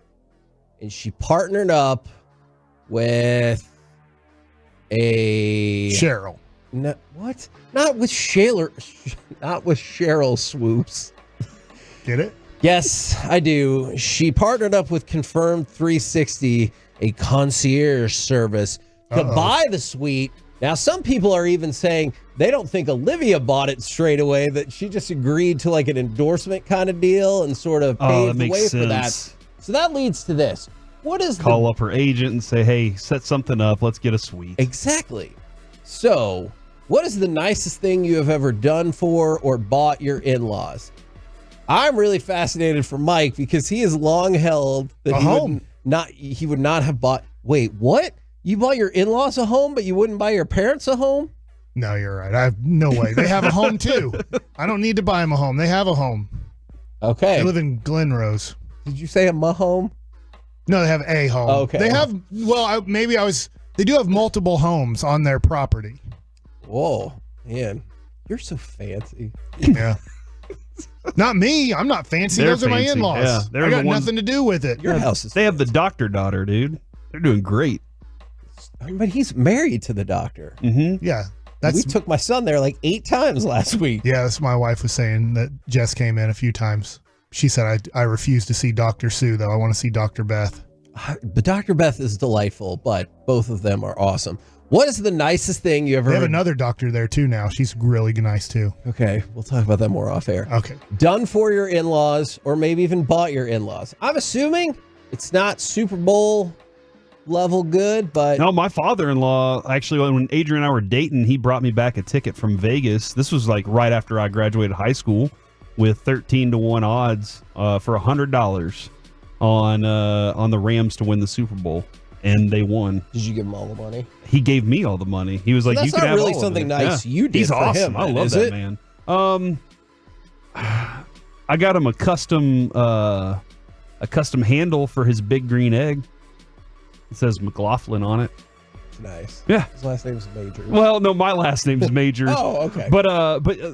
and she partnered up with a... Cheryl. No, what? Not with Shaler. Not with Cheryl Swoops. Get it? Yes, I do. She partnered up with Confirmed 360, a concierge service, to buy the suite. Now, some people are even saying they don't think Olivia bought it straight away, that she just agreed to like an endorsement kind of deal and sort of paved the way for that. So that leads to this. What is Call up her agent and say, hey, set something up. Let's get a suite. Exactly. So, what is the nicest thing you have ever done for or bought your in-laws? I'm really fascinated for Mike because he has long held that he would not have bought. Wait, what? You bought your in-laws a home, but you wouldn't buy your parents a home? No, you're right. I have no way. They have a home too. I don't need to buy them a home. They have a home. Okay. They live in Glen Rose. Did you say a home? No, they have a home. Okay. They have, they do have multiple homes on their property. Whoa, man. You're so fancy. Yeah. Not me. I'm not fancy. They're Those are my fancy. in-laws. Yeah, they're I got the ones- nothing to do with it. Your house is They have the doctor daughter, dude. They're doing great. But he's married to the doctor. Mm-hmm. Yeah. We took my son there like 8 times last week. Yeah, that's my wife was saying that Jess came in a few times. She said, I refuse to see Dr. Sue, though. I want to see Dr. Beth. But Dr. Beth is delightful, but both of them are awesome. What is the nicest thing you ever They have another doctor there, too, now. She's really nice, too. Okay, we'll talk about that more off air. Okay. Done for your in-laws, or maybe even bought your in-laws. I'm assuming it's not Super Bowl level good, but... No, my father-in-law, actually, when Adrian and I were dating, he brought me back a ticket from Vegas. This was like right after I graduated high school with 13-1 odds for $100 on the Rams to win the Super Bowl, and they won. Did you give him all the money? He gave me all the money. He was like, that's "You can not have really all something of it." nice you did He's for awesome. him. I love Is that it? man. I got him a custom handle for his big green egg. It says McLaughlin on it. Nice. Yeah. His last name's Major. Well, no, my last name's Major. Oh, okay. But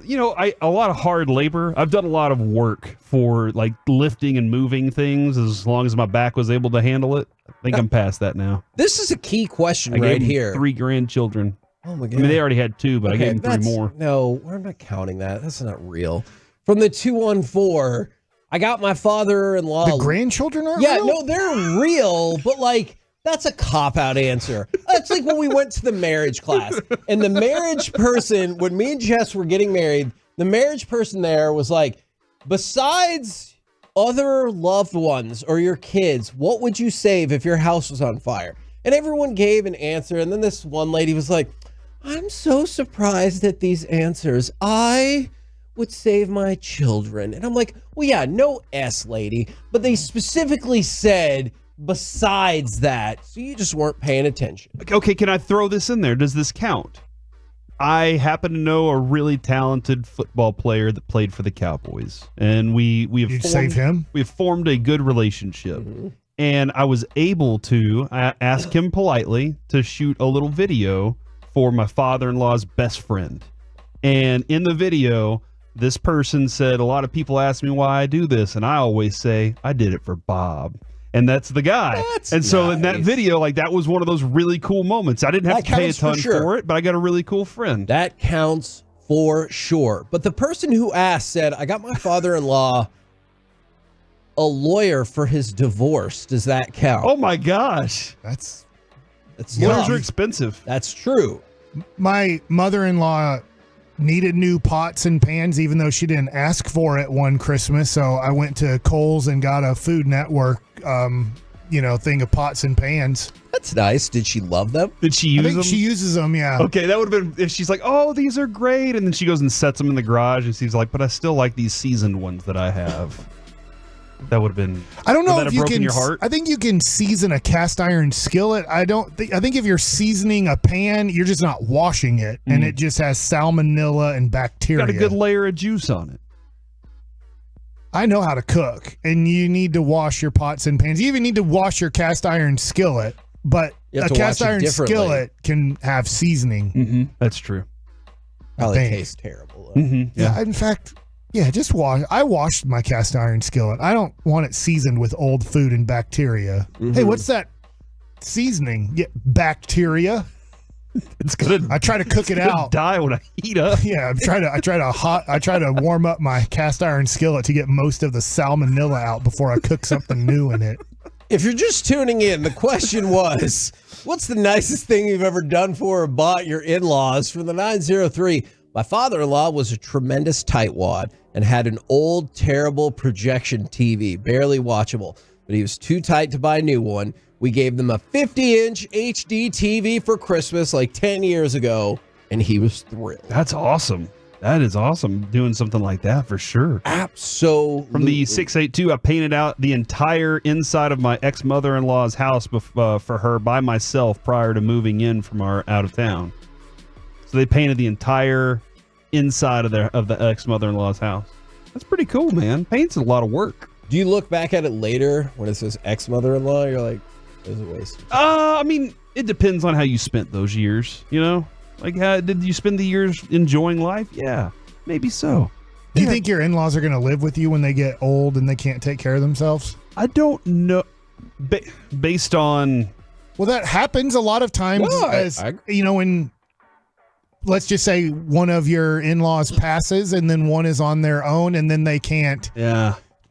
you know, a lot of hard labor. I've done a lot of work for like lifting and moving things as long as my back was able to handle it. I think I'm past that now. This is a key question I gave right him here. 3 grandchildren. Oh my God. I mean, they already had 2, but Okay, I gave them 3 more. No, we're not counting that. That's not real. From the 214, I got my father-in-law. The grandchildren are Yeah, real? no, they're real, but like, that's a cop-out answer. That's like when we went to the marriage class, and the marriage person, when me and Jess were getting married, the marriage person there was like, besides other loved ones or your kids, what would you save if your house was on fire? And everyone gave an answer, and then this one lady was like, I'm so surprised at these answers. I would save my children. And I'm like, well, yeah, no S, lady. But they specifically said, besides that, so you just weren't paying attention. Okay, can I throw this in there? Does this count? I happen to know a really talented football player that played for the Cowboys, and we have You'd save him? We have formed a good relationship, and I was able to ask him politely to shoot a little video for my father-in-law's best friend. And in the video, this person said, a lot of people ask me why I do this, and I always say, I did it for Bob. And that's the guy. So in that video, like, that was one of those really cool moments. I didn't have to pay a ton for it, but I got a really cool friend. That counts for sure. But the person who asked said, I got my father-in-law a lawyer for his divorce. Does that count? Oh my gosh. That's lawyers are expensive. That's true. My mother-in-law needed new pots and pans, even though she didn't ask for it one Christmas. So I went to Kohl's and got a Food Network, thing of pots and pans. That's nice. Did she love them? Did she use them? She uses them, yeah. Okay, that would have been if she's like, oh, these are great. And then she goes and sets them in the garage and she's like, but I still like these seasoned ones that I have. That would have been. I don't know would that if have you broken can. your heart? I think you can season a cast iron skillet. I think if you're seasoning a pan, you're just not washing it, and it just has salmonella and bacteria. Got a good layer of juice on it. I know how to cook, and you need to wash your pots and pans. You even need to wash your cast iron skillet, but You have a to cast wash it iron differently. skillet can have seasoning. That's true. Probably Dang. tastes terrible. though. Yeah, in fact, just wash. I washed my cast iron skillet. I don't want it seasoned with old food and bacteria. Hey, what's that seasoning? Yeah, bacteria. It's good. I try to cook it out. Die when I heat up. Yeah, I try to warm up my cast iron skillet to get most of the salmonella out before I cook something new in it. If you're just tuning in, the question was, what's the nicest thing you've ever done for or bought your in-laws? From the 903, my father-in-law was a tremendous tightwad and had an old, terrible projection TV, barely watchable, but he was too tight to buy a new one. We gave them a 50-inch HD TV for Christmas like 10 years ago, and he was thrilled. That's awesome. That is awesome. Doing something like that for sure. Absolutely. From the 682, I painted out the entire inside of my ex-mother-in-law's house for her by myself prior to moving in from our out of town. So they painted the entire inside of the ex-mother-in-law's house. That's pretty cool, man. Paint's a lot of work. Do you look back at it later when it says ex-mother-in-law? You're like, it was a waste of time. I mean, it depends on how you spent those years, you know? Like, did you spend the years enjoying life? Yeah, maybe so. Do you think your in-laws are going to live with you when they get old and they can't take care of themselves? I don't know. Based on... Well, that happens a lot of times. No, when let's just say one of your in-laws passes and then one is on their own and then they can't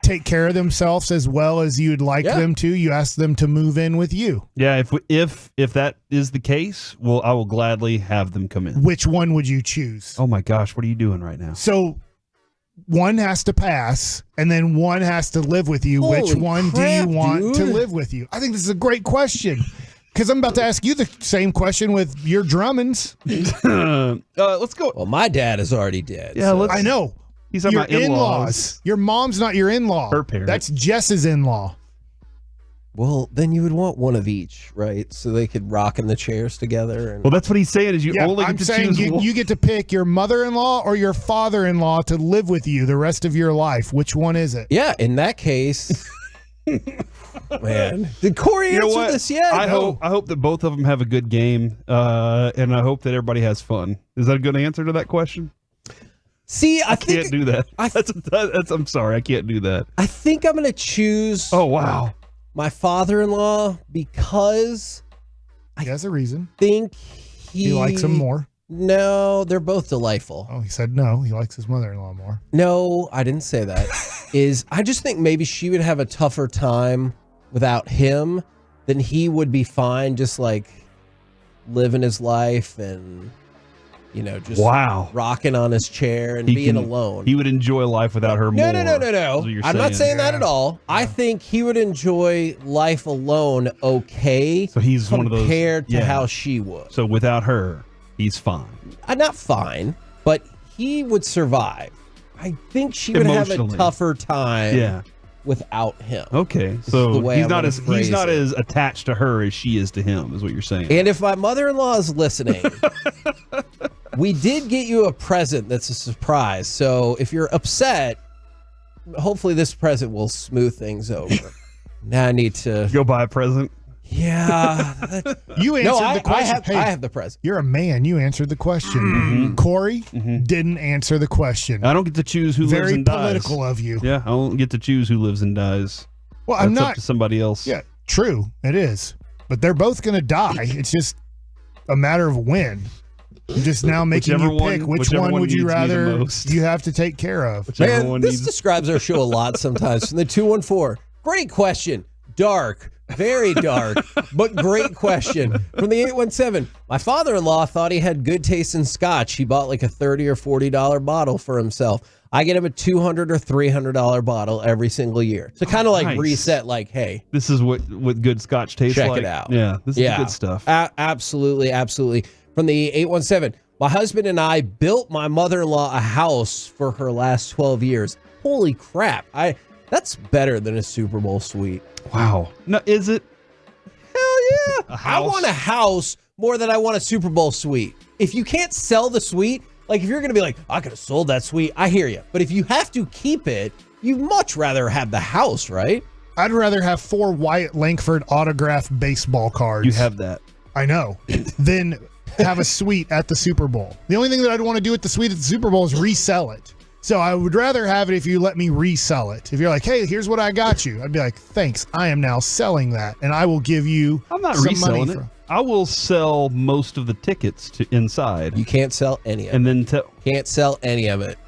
take care of themselves as well as you'd like them to. You ask them to move in with you. Yeah, if that is the case, I will gladly have them come in. Which one would you choose? Oh my gosh, what are you doing right now? So one has to pass and then one has to live with you. Holy Which one crap, do you want to dude. live with you? I think this is a great question. Because I'm about to ask you the same question with your Drummonds. Let's go. Well, my dad is already dead. Yeah, so. I know. He's on your my in-laws. Your mom's not your in-law. Her parent. That's Jess's in-law. Well, then you would want one of each, right? So they could rock in the chairs together. And... Well, that's what he's saying is you only I'm get to saying choose one. you get to pick your mother-in-law or your father-in-law to live with you the rest of your life. Which one is it? Yeah, in that case... Man, did Corey answer this yet? I hope that both of them have a good game, and I hope that everybody has fun. Is that a good answer to that question? See, I can't do that. I'm sorry, I can't do that. I think I'm going to choose. Oh wow, my father-in-law because he has a reason. Think he likes him more. No, they're both delightful. Oh, he said no. He likes his mother-in-law more. No, I didn't say that. I just think maybe she would have a tougher time without him than he would be fine just like living his life and, just rocking on his chair and being alone. He would enjoy life without her more. No. I'm not saying that at all. Yeah. I think he would enjoy life alone okay. So he's one of those compared to how she would. So without her, he's fine. Not fine, but he would survive. I think she would have a tougher time without him. Okay, so he's not as attached to her as she is to him, is what you're saying. And if my mother-in-law is listening, we did get you a present that's a surprise. So if you're upset, hopefully this present will smooth things over. Now I need to go buy a present. Yeah. You answered the question. I have the present. You're a man. You answered the question. Mm-hmm. Corey didn't answer the question. I don't get to choose who lives and dies. Very political of you. Yeah, I don't get to choose who lives and dies. Well, That's up to somebody else. Yeah, true. It is. But they're both going to die. It's just a matter of when. I'm just now making you pick which one would you rather you have to take care of. Man, this describes our show a lot sometimes. From the 214. Great question. Dark. Very dark, but great question. From the 817, my father-in-law thought he had good taste in scotch. He bought like a $30 or $40 bottle for himself. I get him a $200 or $300 bottle every single year. So kind of like reset, like, hey. This is what good scotch tastes like. Check it out. Yeah, this is good stuff. Absolutely. From the 817, my husband and I built my mother-in-law a house for her last 12 years. Holy crap. That's better than a Super Bowl suite. Wow. No, is it? Hell yeah. I want a house more than I want a Super Bowl suite. If you can't sell the suite, like if you're going to be like, I could have sold that suite, I hear you. But if you have to keep it, you'd much rather have the house, right? I'd rather have 4 Wyatt Langford autographed baseball cards. You have that. I know. Than have a suite at the Super Bowl. The only thing that I'd want to do with the suite at the Super Bowl is resell it. So I would rather have it if you let me resell it. If you're like, hey, here's what I got you. I'd be like, thanks. I am now selling that. And I will give you I'm not some reselling money it. I will sell most of the tickets to inside. You can't sell any of and it. Then can't sell any of it.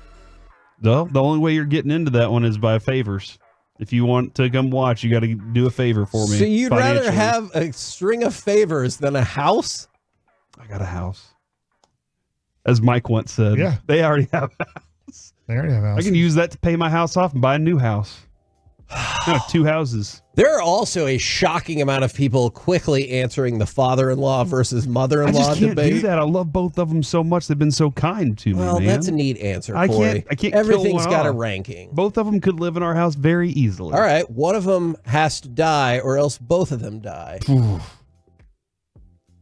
No, the only way you're getting into that one is by favors. If you want to come watch, you got to do a favor for me. So you'd rather have a string of favors than a house? I got a house. As Mike once said, they already have a house. They already have a house. I can use that to pay my house off and buy a new house. No, 2 houses. There are also a shocking amount of people quickly answering the father-in-law versus mother-in-law I just can't debate. do that. I love both of them so much. They've been so kind to me. Well, man. that's a neat answer, I Corey. can't. Everything's got a a ranking. Both of them could live in our house very easily. All right, one of them has to die, or else both of them die. You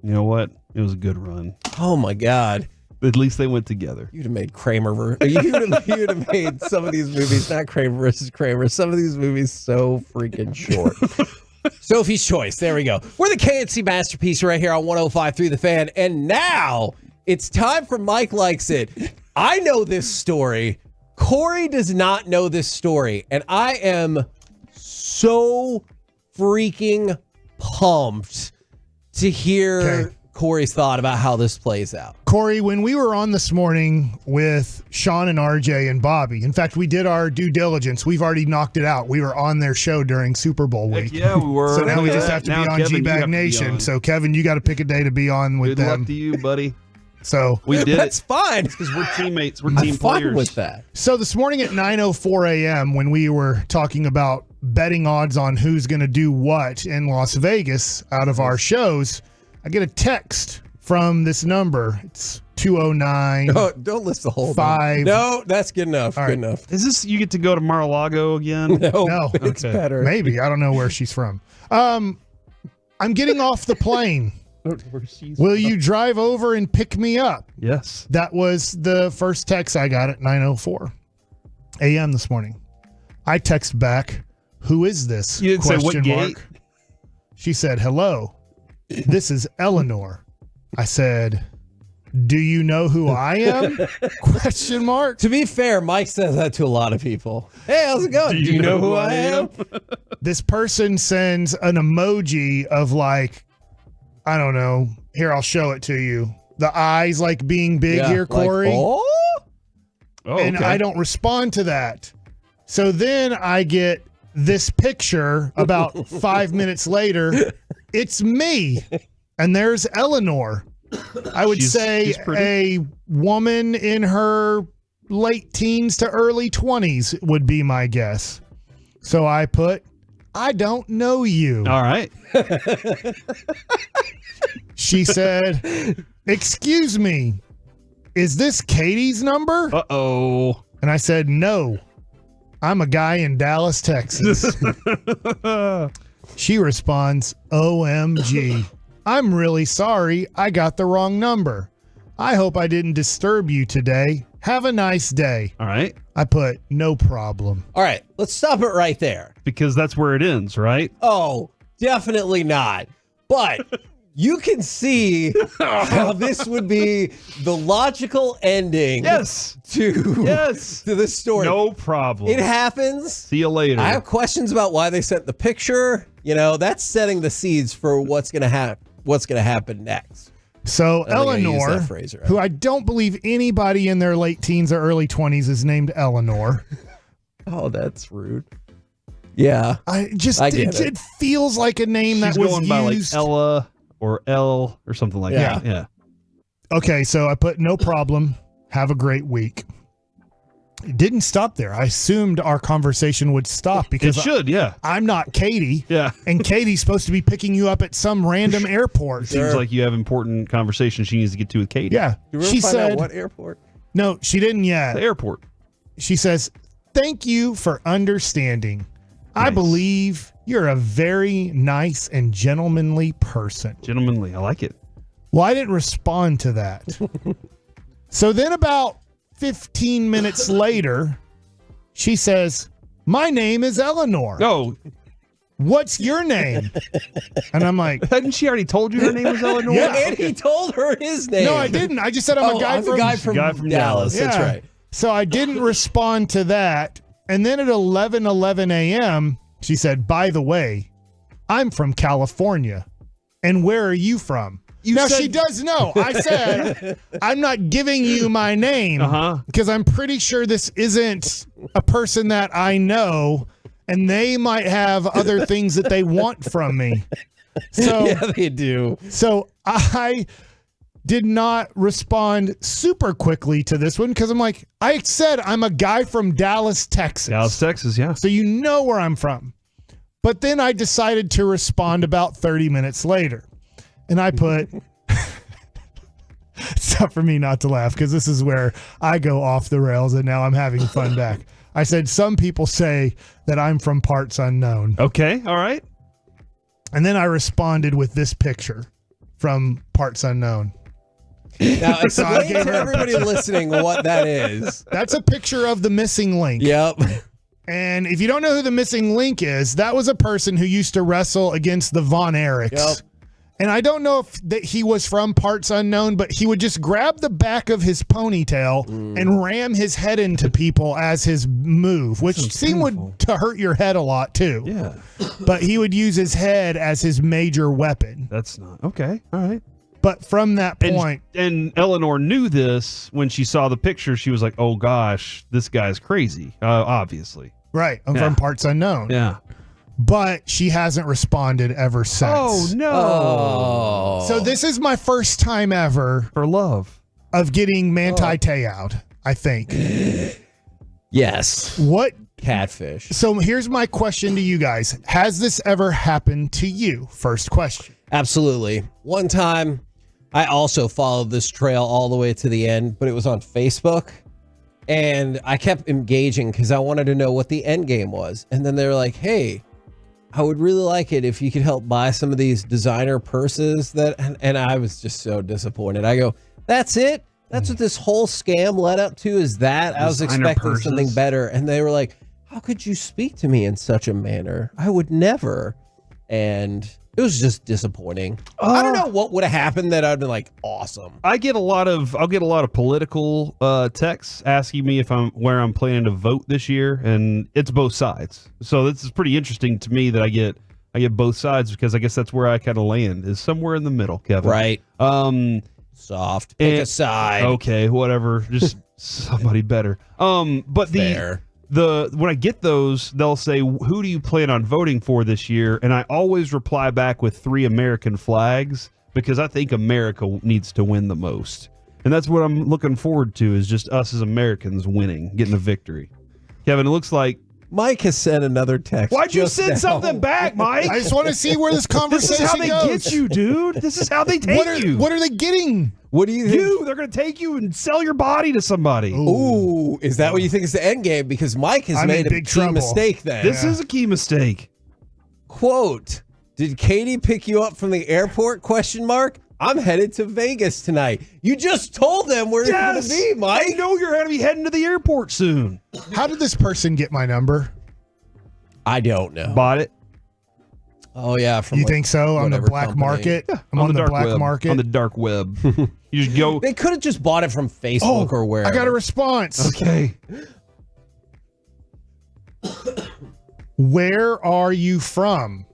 know what? It was a good run. Oh my God. At least they went together. You'd have made Kramer. You'd have made some of these movies, not Kramer versus Kramer, some of these movies so freaking short. Sophie's Choice. There we go. We're the KNC Masterpiece right here on 105.3 The Fan. And now it's time for Mike Likes It. I know this story. Corey does not know this story. And I am so freaking pumped to hear Corey's thought about how this plays out. Corey, when we were on this morning with Sean and RJ and Bobby, in fact, we did our due diligence. We've already knocked it out. We were on their show during Super Bowl week. Heck yeah, we were. So now we just have to Now, be on Kevin, you G-Bag have to be Nation. on. So, Kevin, you got to pick a day to be on with Good them. luck to you, buddy. So we did That's it. fine. Because we're teammates. We're I'm team fine players. with that. So this morning at 9:04 a.m., when we were talking about betting odds on who's going to do what in Las Vegas out of our shows, I get a text from this number. It's 209. Oh, don't list the whole 5. thing. No, that's good enough. All Good right. enough. Is this you get to go to Mar-a-Lago again? No, it's Okay. better. Maybe. I don't know where she's from. I'm getting off the plane. Will you drive over and pick me up? Yes. That was the first text I got at 9:04 a.m. this morning. I text back, who is this? You didn't say what gate? She said, hello, this is Eleanor. I said, do you know who I am? Question mark. To be fair, Mike says that to a lot of people. Hey, how's it going? Do you know who I am? This person sends an emoji of like, I don't know. Here, I'll show it to you. The eyes like being big Yeah, here, like, Corey. oh? And okay. I don't respond to that. So then I get this picture about 5 minutes later. It's me. And there's Eleanor. I would say she's pretty. a woman in her late teens to early 20s would be my guess. So I put, I don't know you. All right. She said, excuse me, is this Katie's number? Uh-oh. And I said, no, I'm a guy in Dallas, Texas. She responds, OMG, I'm really sorry. I got the wrong number. I hope I didn't disturb you today. Have a nice day. All right. I put, no problem. All right, let's stop it right there. Because that's where it ends, right? Oh, definitely not. But you can see how this would be the logical ending Yes. to this story. No problem. It happens. See you later. I have questions about why they sent the picture. You know, that's setting the seeds for what's going to happen next. So I think I used Eleanor, that phrase right. who I don't believe anybody in their late teens or early 20s is named Eleanor. Oh, that's rude. Yeah. It feels like a name She's that was going used. by like Ella or L or something like that. Yeah. Okay, so I put no problem. Have a great week. It didn't stop there. I assumed our conversation would stop because It should, yeah. I'm not Katie. Yeah. And Katie's supposed to be picking you up at some random airport. Seems like you have important conversation she needs to get to with Katie. Yeah. Do we ever She find out said, what airport? no, she didn't yet. The airport. She says, thank you for understanding. I believe you're a very nice and gentlemanly person. Gentlemanly. I like it. Well, I didn't respond to that. So then about 15 minutes later, she says, my name is Eleanor. Oh. What's your name? And I'm like, hadn't she already told you her name was Eleanor? Yeah. And he told her his name. No, I didn't. I just said I'm a guy from Dallas. That's Yeah. right. So I didn't respond to that. And then at 11:11 a.m., she said, by the way, I'm from California. And where are you from? Now, she does know. I said, I'm not giving you my name because I'm pretty sure this isn't a person that I know, and they might have other things that they want from me. So, yeah, they do. So I did not respond super quickly to this one because I'm like, I said I'm a guy from Dallas, Texas. Dallas, Texas, yeah. So you know where I'm from. But then I decided to respond about 30 minutes later. And I put, it's tough for me not to laugh because this is where I go off the rails and now I'm having fun back. I said, some people say that I'm from parts unknown. Okay, all right. And then I responded with this picture from parts unknown. Now, So I explain gave to her a everybody listening what that is. That's a picture of the missing link. Yep. And if you don't know who the missing link is, that was a person who used to wrestle against the Von Erichs. Yep. And I don't know if he was from parts unknown, but he would just grab the back of his ponytail and ram his head into people as his move, which seemed to hurt your head a lot too. Yeah. But he would use his head as his major weapon. That's not okay. All right. But from that point, and Eleanor knew this when she saw the picture. She was like, "Oh gosh, this guy's crazy." Obviously, right? From Parts Unknown. Yeah. But she hasn't responded ever since. Oh no! So this is my first time ever for love of getting Manti Te'o, I think. Yes. What catfish? So here's my question to you guys: has this ever happened to you? First question. Absolutely. One time, I also followed this trail all the way to the end, but it was on Facebook. And I kept engaging because I wanted to know what the end game was. And then they were like, hey, I would really like it if you could help buy some of these designer purses and I was just so disappointed. I go, that's it? That's what this whole scam led up to is that? I was Designer expecting purses? something better. And they were like, how could you speak to me in such a manner? I would never. And it was just disappointing. I don't know what would have happened that I'd been like, awesome. I'll get a lot of political texts asking me where I'm planning to vote this year, and it's both sides. So this is pretty interesting to me that I get both sides because I guess that's where I kind of land is somewhere in the middle, Kevin. Right. Soft. Pick a side. Okay, whatever. Just somebody better. But Fair. when I get those, they'll say, who do you plan on voting for this year? And I always reply back with 3 American flags because I think America needs to win the most. And that's what I'm looking forward to is just us as Americans winning, getting a victory. Kevin, it looks like Mike has sent another text. Why'd you just send now. something back, Mike? I just want to see where this conversation This is how they goes. get you, dude. This is how they take you. What are they getting? What do you think? They're going to take you and sell your body to somebody. Ooh, is that what you think is the end game? Because Mike has made a big key trouble. mistake then. This is a key mistake. Quote, did Katie pick you up from the airport? ? I'm headed to Vegas tonight. You just told them where you're going to be, Mike. I know you're going to be heading to the airport soon. How did this person get my number? I don't know. Bought it. Oh, yeah. From You think so? On the whatever black company. market? Yeah, I'm on the dark black web. market. On the dark web. You just go. They could have just bought it from Facebook or wherever. I got a response. Okay. Where are you from?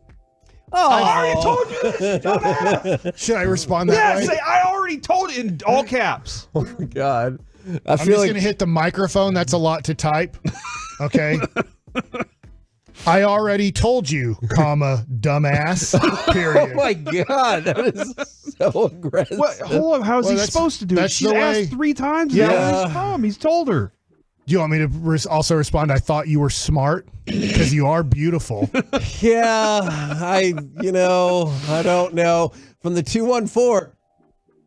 Oh. I already told you this, dumbass. Should I respond that way? Say, I already told it in all caps. Oh, my God. I'm just going to hit the microphone. That's a lot to type. Okay. I already told you, dumbass, period. Oh, my God. That is so aggressive. What? Hold on. How is he supposed to do it? that's She's the way- asked 3 times. Yeah. Now where he's from. He's told her. Do you want me to also respond? I thought you were smart because you are beautiful. Yeah, I don't know. From the 214,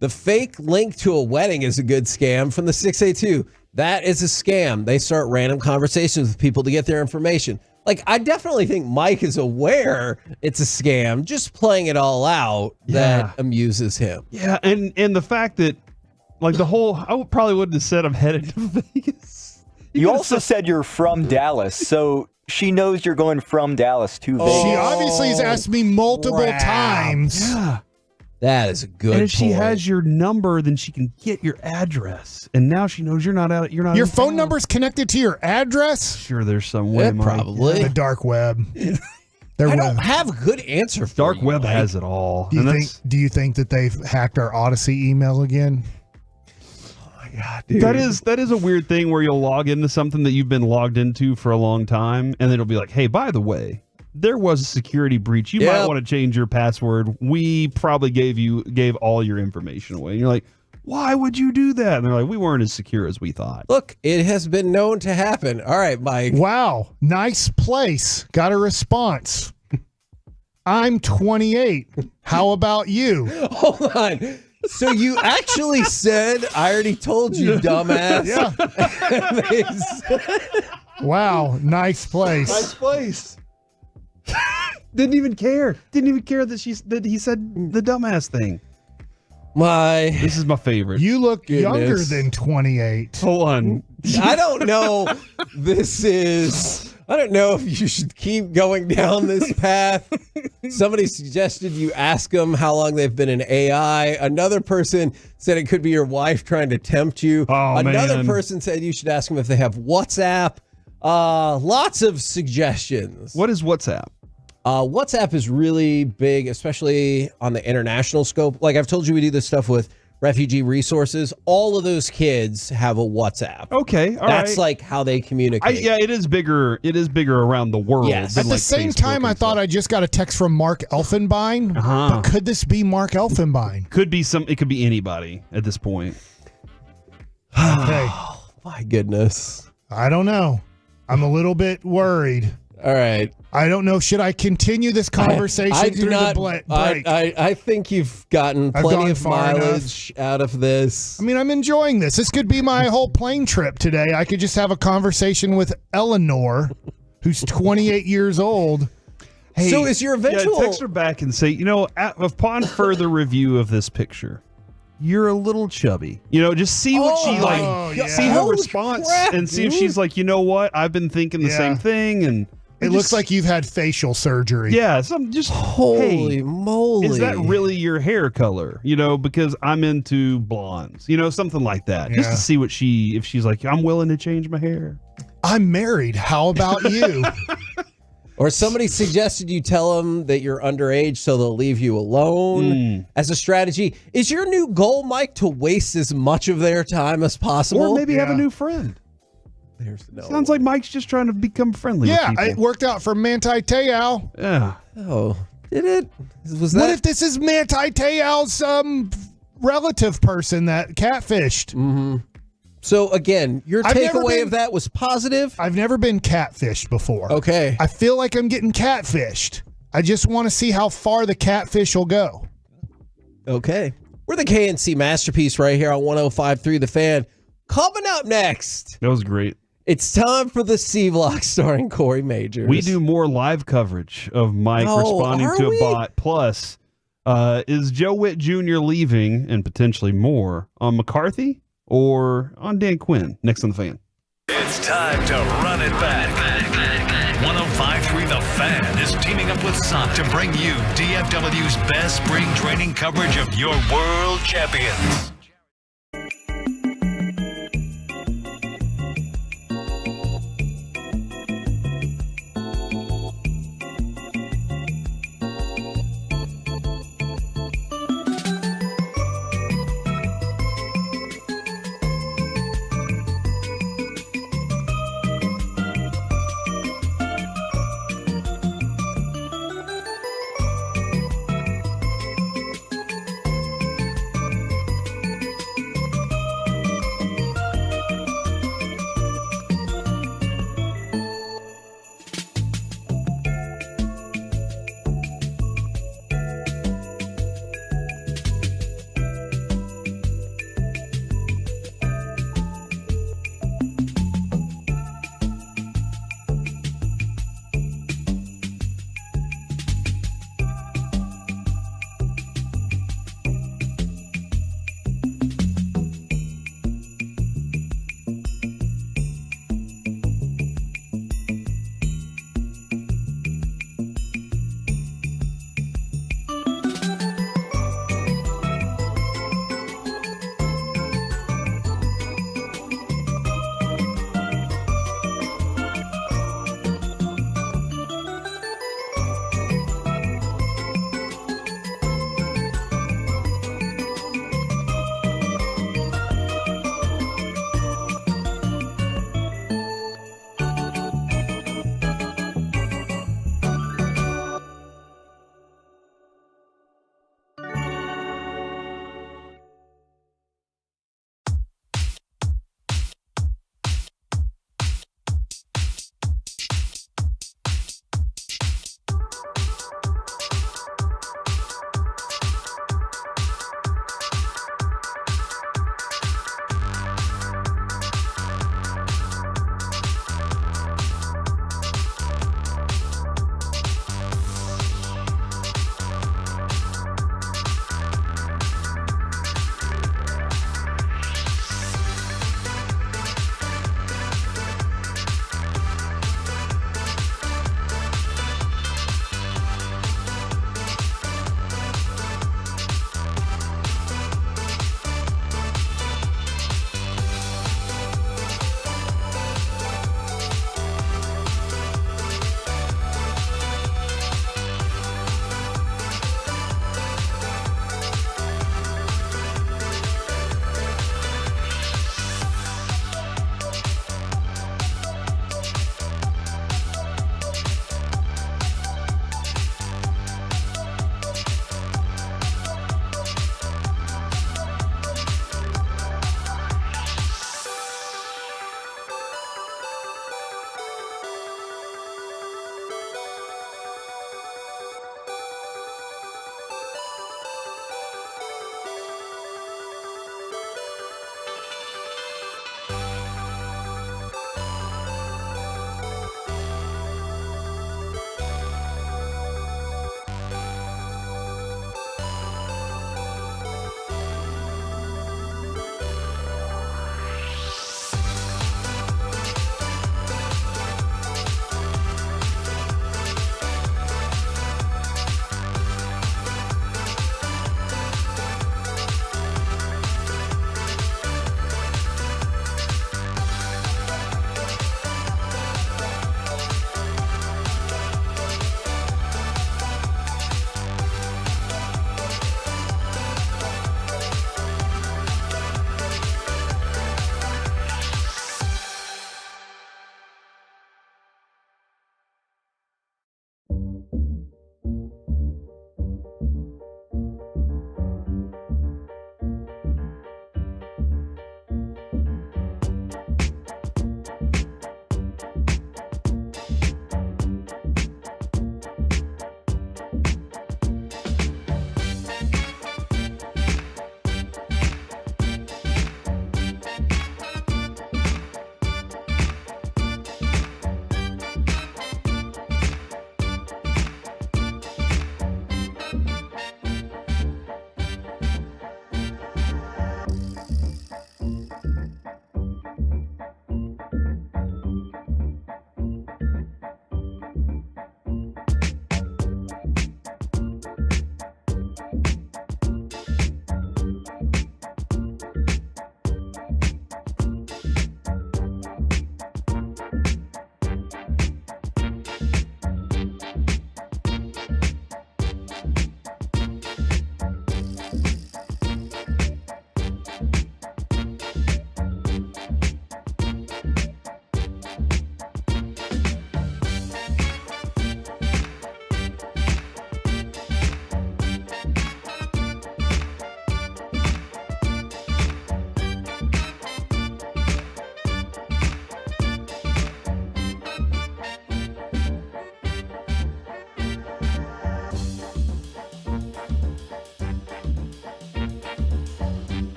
the fake link to a wedding is a good scam. From the 682, that is a scam. They start random conversations with people to get their information. Like, I definitely think Mike is aware it's a scam, just playing it all out that amuses him. Yeah, and the fact that, like, I probably wouldn't have said I'm headed to Vegas. You also said you're from Dallas, so she knows you're going from Dallas to Vegas. She obviously has asked me multiple times. Yeah. That is a good And if she point. has your number, then she can get your address. And now she knows you're not out. You're not. Your in phone town. number's connected to your address? Sure, there's some way. Mike. Probably. The dark web. I don't have a good answer for Dark you, web Mike. has it all. Do And you think that they've hacked our Odyssey email again? God, dude. that is a weird thing where you'll log into something that you've been logged into for a long time, and then it'll be like, hey, by the way, there was a security breach. You might want to change your password. We probably gave all your information away. And you're like, why would you do that? And they're like, we weren't as secure as we thought. Look, it has been known to happen. All right, Mike. Wow. Nice place. Got a response. I'm 28. How about you? Hold on. So you actually said, I already told you, dumbass. Yeah. Wow. Nice place. Nice place. Didn't even care. Didn't even care that he said the dumbass thing. This is my favorite. You look younger than 28. Hold on. I don't know. I don't know if you should keep going down this path. Somebody suggested you ask them how long they've been in AI. Another person said it could be your wife trying to tempt you. Another person said you should ask them if they have WhatsApp. Lots of suggestions. What is WhatsApp? WhatsApp is really big, especially on the international scope. Like I've told you, we do this stuff with refugee resources. All of those kids have a WhatsApp. Okay, that's like how they communicate. Yeah, it is bigger. It is bigger around the world. Yes. At the same time, I thought I just got a text from Mark Elfenbein. But could this be Mark Elfenbein? Could be some. It could be anybody at this point. Okay. My goodness. I don't know. I'm a little bit worried. All right. I don't know. Should I continue this conversation I do through not, the break? I think you've gotten I've plenty gone of far mileage out of this. I mean, I'm enjoying this. This could be my whole plane trip today. I could just have a conversation with Eleanor, who's 28 years old. Hey, so is your eventual... Yeah, text her back and say, upon further review of this picture, you're a little chubby. Just see what see her response and see if she's like, you know what? I've been thinking the same thing, and it looks like you've had facial surgery. Yeah, so I'm just holy moly. Is that really your hair color? Because I'm into blondes. Something like that. Just to see what if she's like, I'm willing to change my hair. I'm married. How about you? Or somebody suggested you tell them that you're underage so they'll leave you alone as a strategy. Is your new goal, Mike, to waste as much of their time as possible? Or maybe have a new friend. Sounds like Mike's just trying to become friendly with people. It worked out for Manti Te'o. Yeah. Oh, did it? What if this is Manti Te'o's relative person that catfished? Mm-hmm. So again, your takeaway of that was positive? I've never been catfished before. Okay. I feel like I'm getting catfished. I just want to see how far the catfish will go. Okay. We're the KNC Masterpiece right here on 105.3 The Fan. Coming up next. That was great. It's time for the C-Vlog starring Corey Majors. We do more live coverage of Mike responding to a bot. Plus, is Joe Witt Jr. leaving, and potentially more, on McCarthy or on Dan Quinn? Next on The Fan. It's time to run it back. 105.3 The Fan is teaming up with Sonic to bring you DFW's best spring training coverage of your world champions.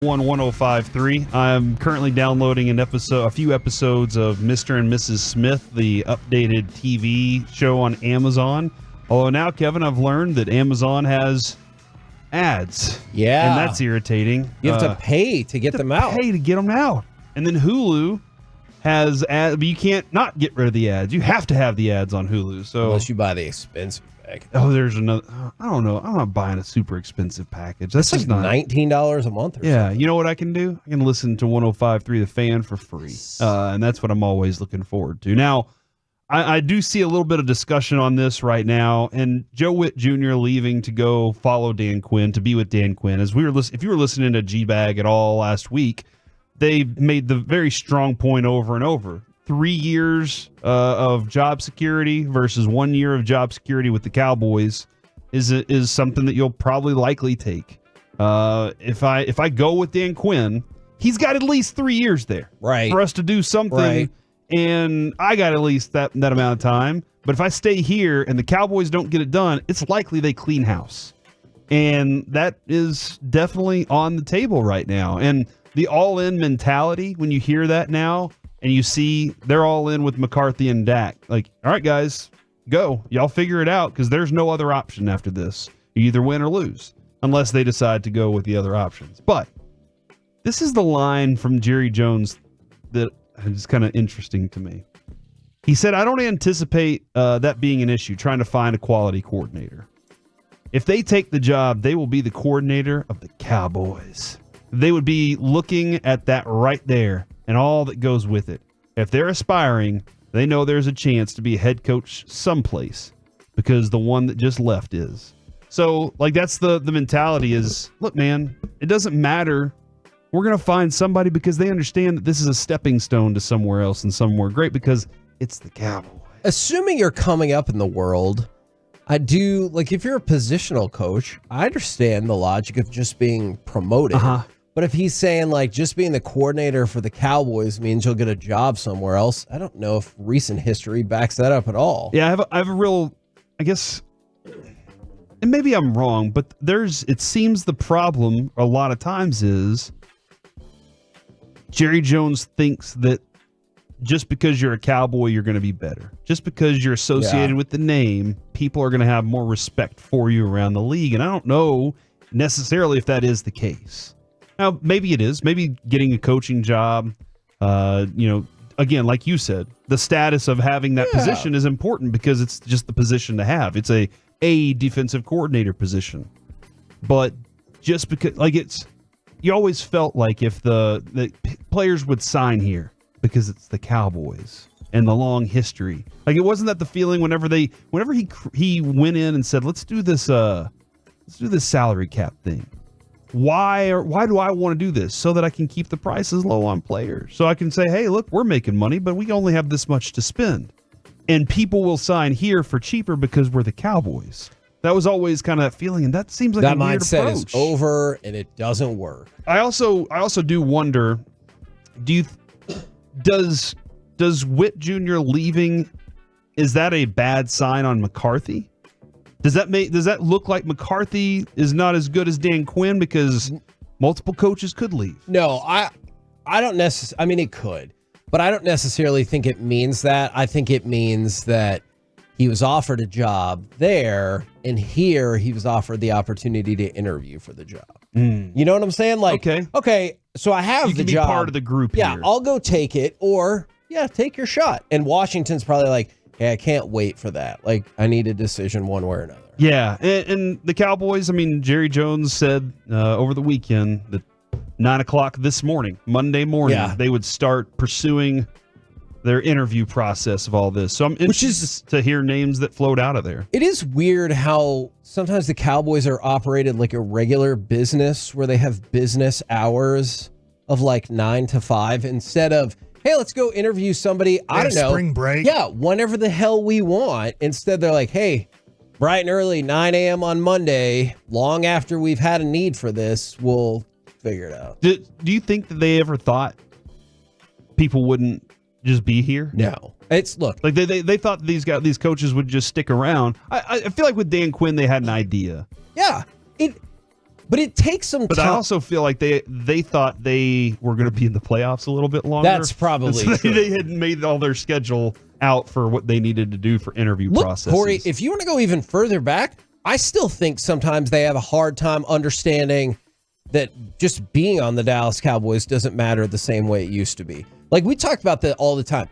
1053. I'm currently downloading a few episodes of Mr. and Mrs. Smith, the updated TV show on Amazon. Although now, Kevin, I've learned that Amazon has ads. Yeah. And that's irritating. You have to pay to get them out. Pay to get them out. And then Hulu has ads, but you can't not get rid of the ads. You have to have the ads on Hulu. So unless you buy the expensive package. Oh, there's another. I don't know. I'm not buying a super expensive package. That's It's just like not $19 a month. Or Yeah, you know what I can do? I can listen to 105.3 The Fan for free, and that's what I'm always looking forward to. Now, I do see a little bit of discussion on this right now, and Joe Witt Jr. leaving to go follow Dan Quinn, to be with Dan Quinn. As we were if you were listening to G-Bag at all last week, they made the very strong point over and over. 3 years of job security versus 1 year of job security with the Cowboys is something that you'll probably likely take. If I go with Dan Quinn, he's got at least 3 years there, right, for us to do something. Right. And I got at least that amount of time. But if I stay here and the Cowboys don't get it done, it's likely they clean house. And that is definitely on the table right now. And the all-in mentality, when you hear that now, and you see they're all in with McCarthy and Dak, like, all right, guys, go. Y'all figure it out, because there's no other option after this. You either win or lose, unless they decide to go with the other options. But this is the line from Jerry Jones that is kind of interesting to me. He said, I don't anticipate that being an issue, trying to find a quality coordinator. If they take the job, they will be the coordinator of the Cowboys. They would be looking at that right there and all that goes with it. If they're aspiring, they know there's a chance to be a head coach someplace, because the one that just left is. So, like, that's the mentality is, look, man, it doesn't matter. We're going to find somebody, because they understand that this is a stepping stone to somewhere else and somewhere great, because it's the Cowboys. Assuming you're coming up in the world, I do, like, if you're a positional coach, I understand the logic of just being promoted. But if he's saying, like, just being the coordinator for the Cowboys means you'll get a job somewhere else, I don't know if recent history backs that up at all. Yeah, I have a real, I guess, and maybe I'm wrong, but it seems the problem a lot of times is Jerry Jones thinks that just because you're a Cowboy, you're going to be better. Just because you're associated with the name, people are going to have more respect for you around the league. And I don't know necessarily if that is the case. Now, maybe it is. Maybe getting a coaching job, again, like you said, the status of having that position is important, because it's just the position to have. It's a defensive coordinator position. But just because, like, you always felt like if the players would sign here because it's the Cowboys and the long history. Like, it wasn't that the feeling whenever he went in and said, let's do this salary cap thing. Why do I want to do this? So that I can keep the prices low on players. So I can say, hey, look, we're making money, but we only have this much to spend. And people will sign here for cheaper because we're the Cowboys. That was always kind of that feeling, and that seems like that a weird mindset approach. is over, and it doesn't work. I also do wonder, does Witt Jr. leaving, is that a bad sign on McCarthy? Does that look like McCarthy is not as good as Dan Quinn, because multiple coaches could leave? No, I don't necessarily. I mean, it could, but I don't necessarily think it means that. I think it means that he was offered a job there, and here he was offered the opportunity to interview for the job. You know what I'm saying? Like, okay, so I have you the can job. be part of the group Yeah, here. I'll go take it, or take your shot. And Washington's probably like, hey, I can't wait for that. Like, I need a decision one way or another. Yeah, and the Cowboys, I mean, Jerry Jones said over the weekend that 9 o'clock this morning, Monday morning, they would start pursuing their interview process of all this. So I'm interested to hear names that float out of there. It is weird how sometimes the Cowboys are operated like a regular business, where they have business hours of like 9 to 5 instead of, hey, let's go interview somebody. I don't know. Spring break. Yeah, whenever the hell we want. Instead, they're like, hey, bright and early, 9 a.m. on Monday, long after we've had a need for this, we'll figure it out. Do you think that they ever thought people wouldn't just be here? No. It's, look. Like, they thought these coaches would just stick around. I feel like with Dan Quinn, they had an idea. Yeah. But it takes some But time. I also feel like they thought they were going to be in the playoffs a little bit longer. That's probably true. They had made all their schedule out for what they needed to do for interview processes. Corey, if you want to go even further back, I still think sometimes they have a hard time understanding that just being on the Dallas Cowboys doesn't matter the same way it used to be. Like, we talked about that all the time.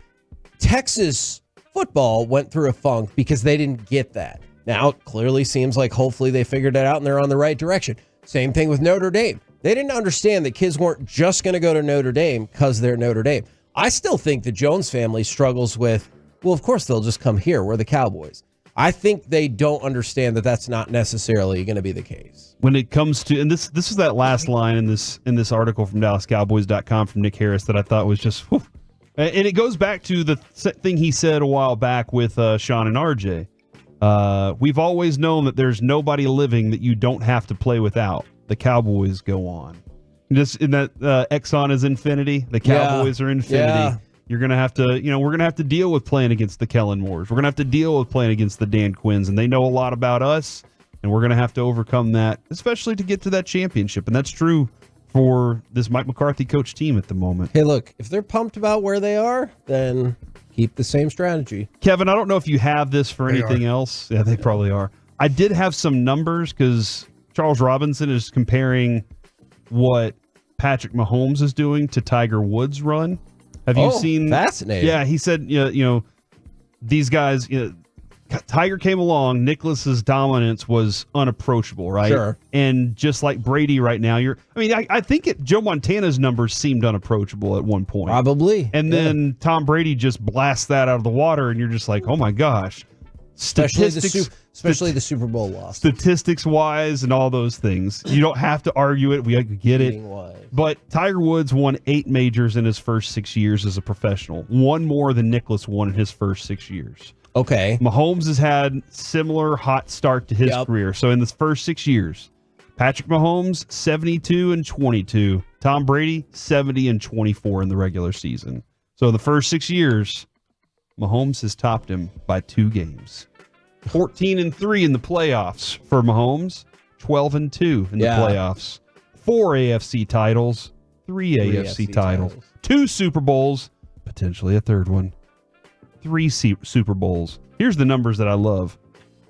Texas football went through a funk because they didn't get that. Now, it clearly seems like hopefully they figured it out and they're on the right direction. Same thing with Notre Dame. They didn't understand that kids weren't just going to go to Notre Dame because they're Notre Dame. I still think the Jones family struggles with, well, of course they'll just come here. We're the Cowboys. I think they don't understand that that's not necessarily going to be the case. When it comes to, and this is that last line in this article from DallasCowboys.com from Nick Harris that I thought was just, whew. And it goes back to the thing he said a while back with Sean and RJ. We've always known that there's nobody living that you don't have to play without. The Cowboys go on. Just in that Exxon is infinity. The Cowboys are infinity. Yeah. You're going to have to, we're going to have to deal with playing against the Kellen Moores. We're going to have to deal with playing against the Dan Quinns, and they know a lot about us, and we're going to have to overcome that, especially to get to that championship. And that's true for this Mike McCarthy coach team at the moment. Hey, look, if they're pumped about where they are, then keep the same strategy. Kevin, I don't know if you have this for anything else. Yeah, they probably are. I did have some numbers because Charles Robinson is comparing what Patrick Mahomes is doing to Tiger Woods' run. Have you seen? Fascinating. Yeah, he said, these guys, Tiger came along, Nicklaus's dominance was unapproachable, right? Sure. And just like Brady right now, I think Joe Montana's numbers seemed unapproachable at one point. Probably. And then Tom Brady just blasts that out of the water, and you're just like, oh my gosh. Especially the Super Bowl loss. Statistics-wise and all those things. You don't have to argue it. We get it. But Tiger Woods won 8 majors in his first 6 years as a professional. One more than Nicklaus won in his first 6 years. Okay. Mahomes has had similar hot start to his career. So in the first 6 years, Patrick Mahomes, 72-22. Tom Brady, 70-24 in the regular season. So the first 6 years, Mahomes has topped him by 2 games. 14-3 in the playoffs for Mahomes. 12-2 in the playoffs. 4 AFC titles. 3 AFC titles. 2 Super Bowls. Potentially a third one. 3 Super Bowls. Here's the numbers that I love.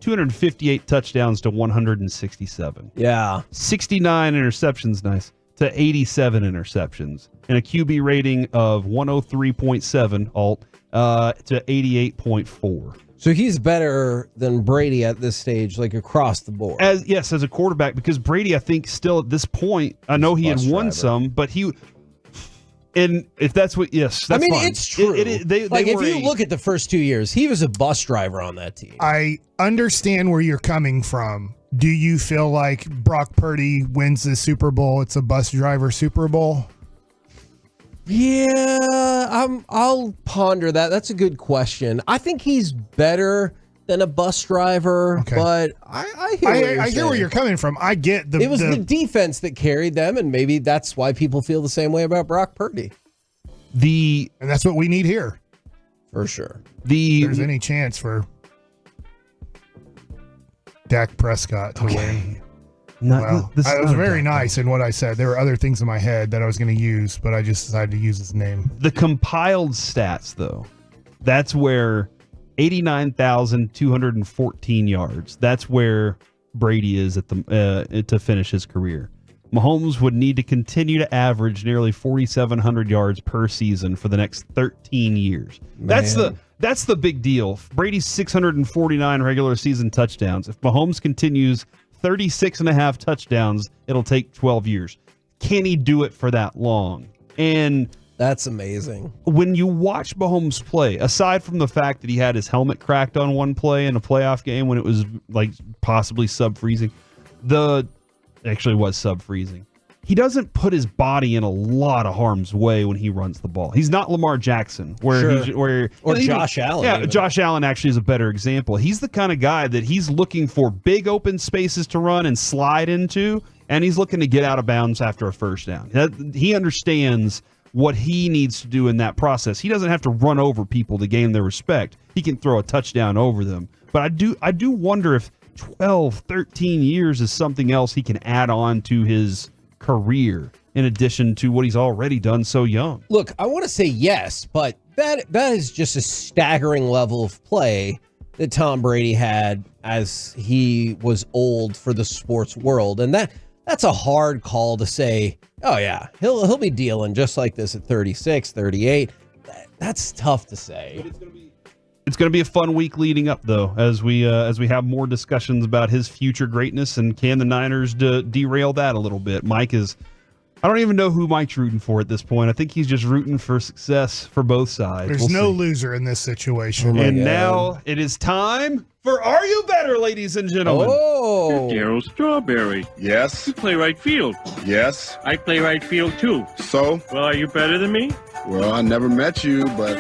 258 touchdowns to 167. Yeah. 69 interceptions, nice, to 87 interceptions. And a QB rating of 103.7, to 88.4. So he's better than Brady at this stage, like across the board. As a quarterback, because Brady, I think, still at this point, I know he had won some, but and if that's what, yes, that's fine. It's true. If you look at the first 2 years, he was a bus driver on that team. I understand where you're coming from. Do you feel like Brock Purdy wins the Super Bowl? It's a bus driver Super Bowl? Yeah, I'll ponder that. That's a good question. I think he's better than a bus driver, but I hear where you're coming from. I get it was the defense that carried them, and maybe that's why people feel the same way about Brock Purdy. And that's what we need here. For sure. If there's any chance for Dak Prescott to win. It was very nice in what I said. There were other things in my head that I was going to use, but I just decided to use his name. The compiled stats, though, that's where 89,214 yards. That's where Brady is at to finish his career. Mahomes would need to continue to average nearly 4,700 yards per season for the next 13 years. Man. That's the big deal. Brady's 649 regular season touchdowns. If Mahomes continues 36.5 touchdowns, it'll take 12 years. Can he do it for that long? And that's amazing. When you watch Mahomes play, aside from the fact that he had his helmet cracked on one play in a playoff game when it was like possibly sub-freezing, actually was sub-freezing. He doesn't put his body in a lot of harm's way when he runs the ball. He's not Lamar Jackson, or Josh Allen. Yeah, Josh Allen actually is a better example. He's the kind of guy that he's looking for big open spaces to run and slide into, and he's looking to get out of bounds after a first down. He understands what he needs to do in that process. He doesn't have to run over people to gain their respect. He can throw a touchdown over them. But I do wonder if 12, 13 years is something else he can add on to his career in addition to what he's already done so young. Look, I want to say yes, but that is just a staggering level of play that Tom Brady had as he was old for the sports world. And that's a hard call to say, oh yeah, he'll be dealing just like this at 36, 38. That's tough to say. It's going to be a fun week leading up, though, as we have more discussions about his future greatness and can the Niners derail that a little bit. I don't even know who Mike's rooting for at this point. I think he's just rooting for success for both sides. There's no loser in this situation. And now it is time for Are You Better, ladies and gentlemen? Oh. Darryl Strawberry. Yes. You play right field. Yes. I play right field, too. So? Well, are you better than me? Well, I never met you, but...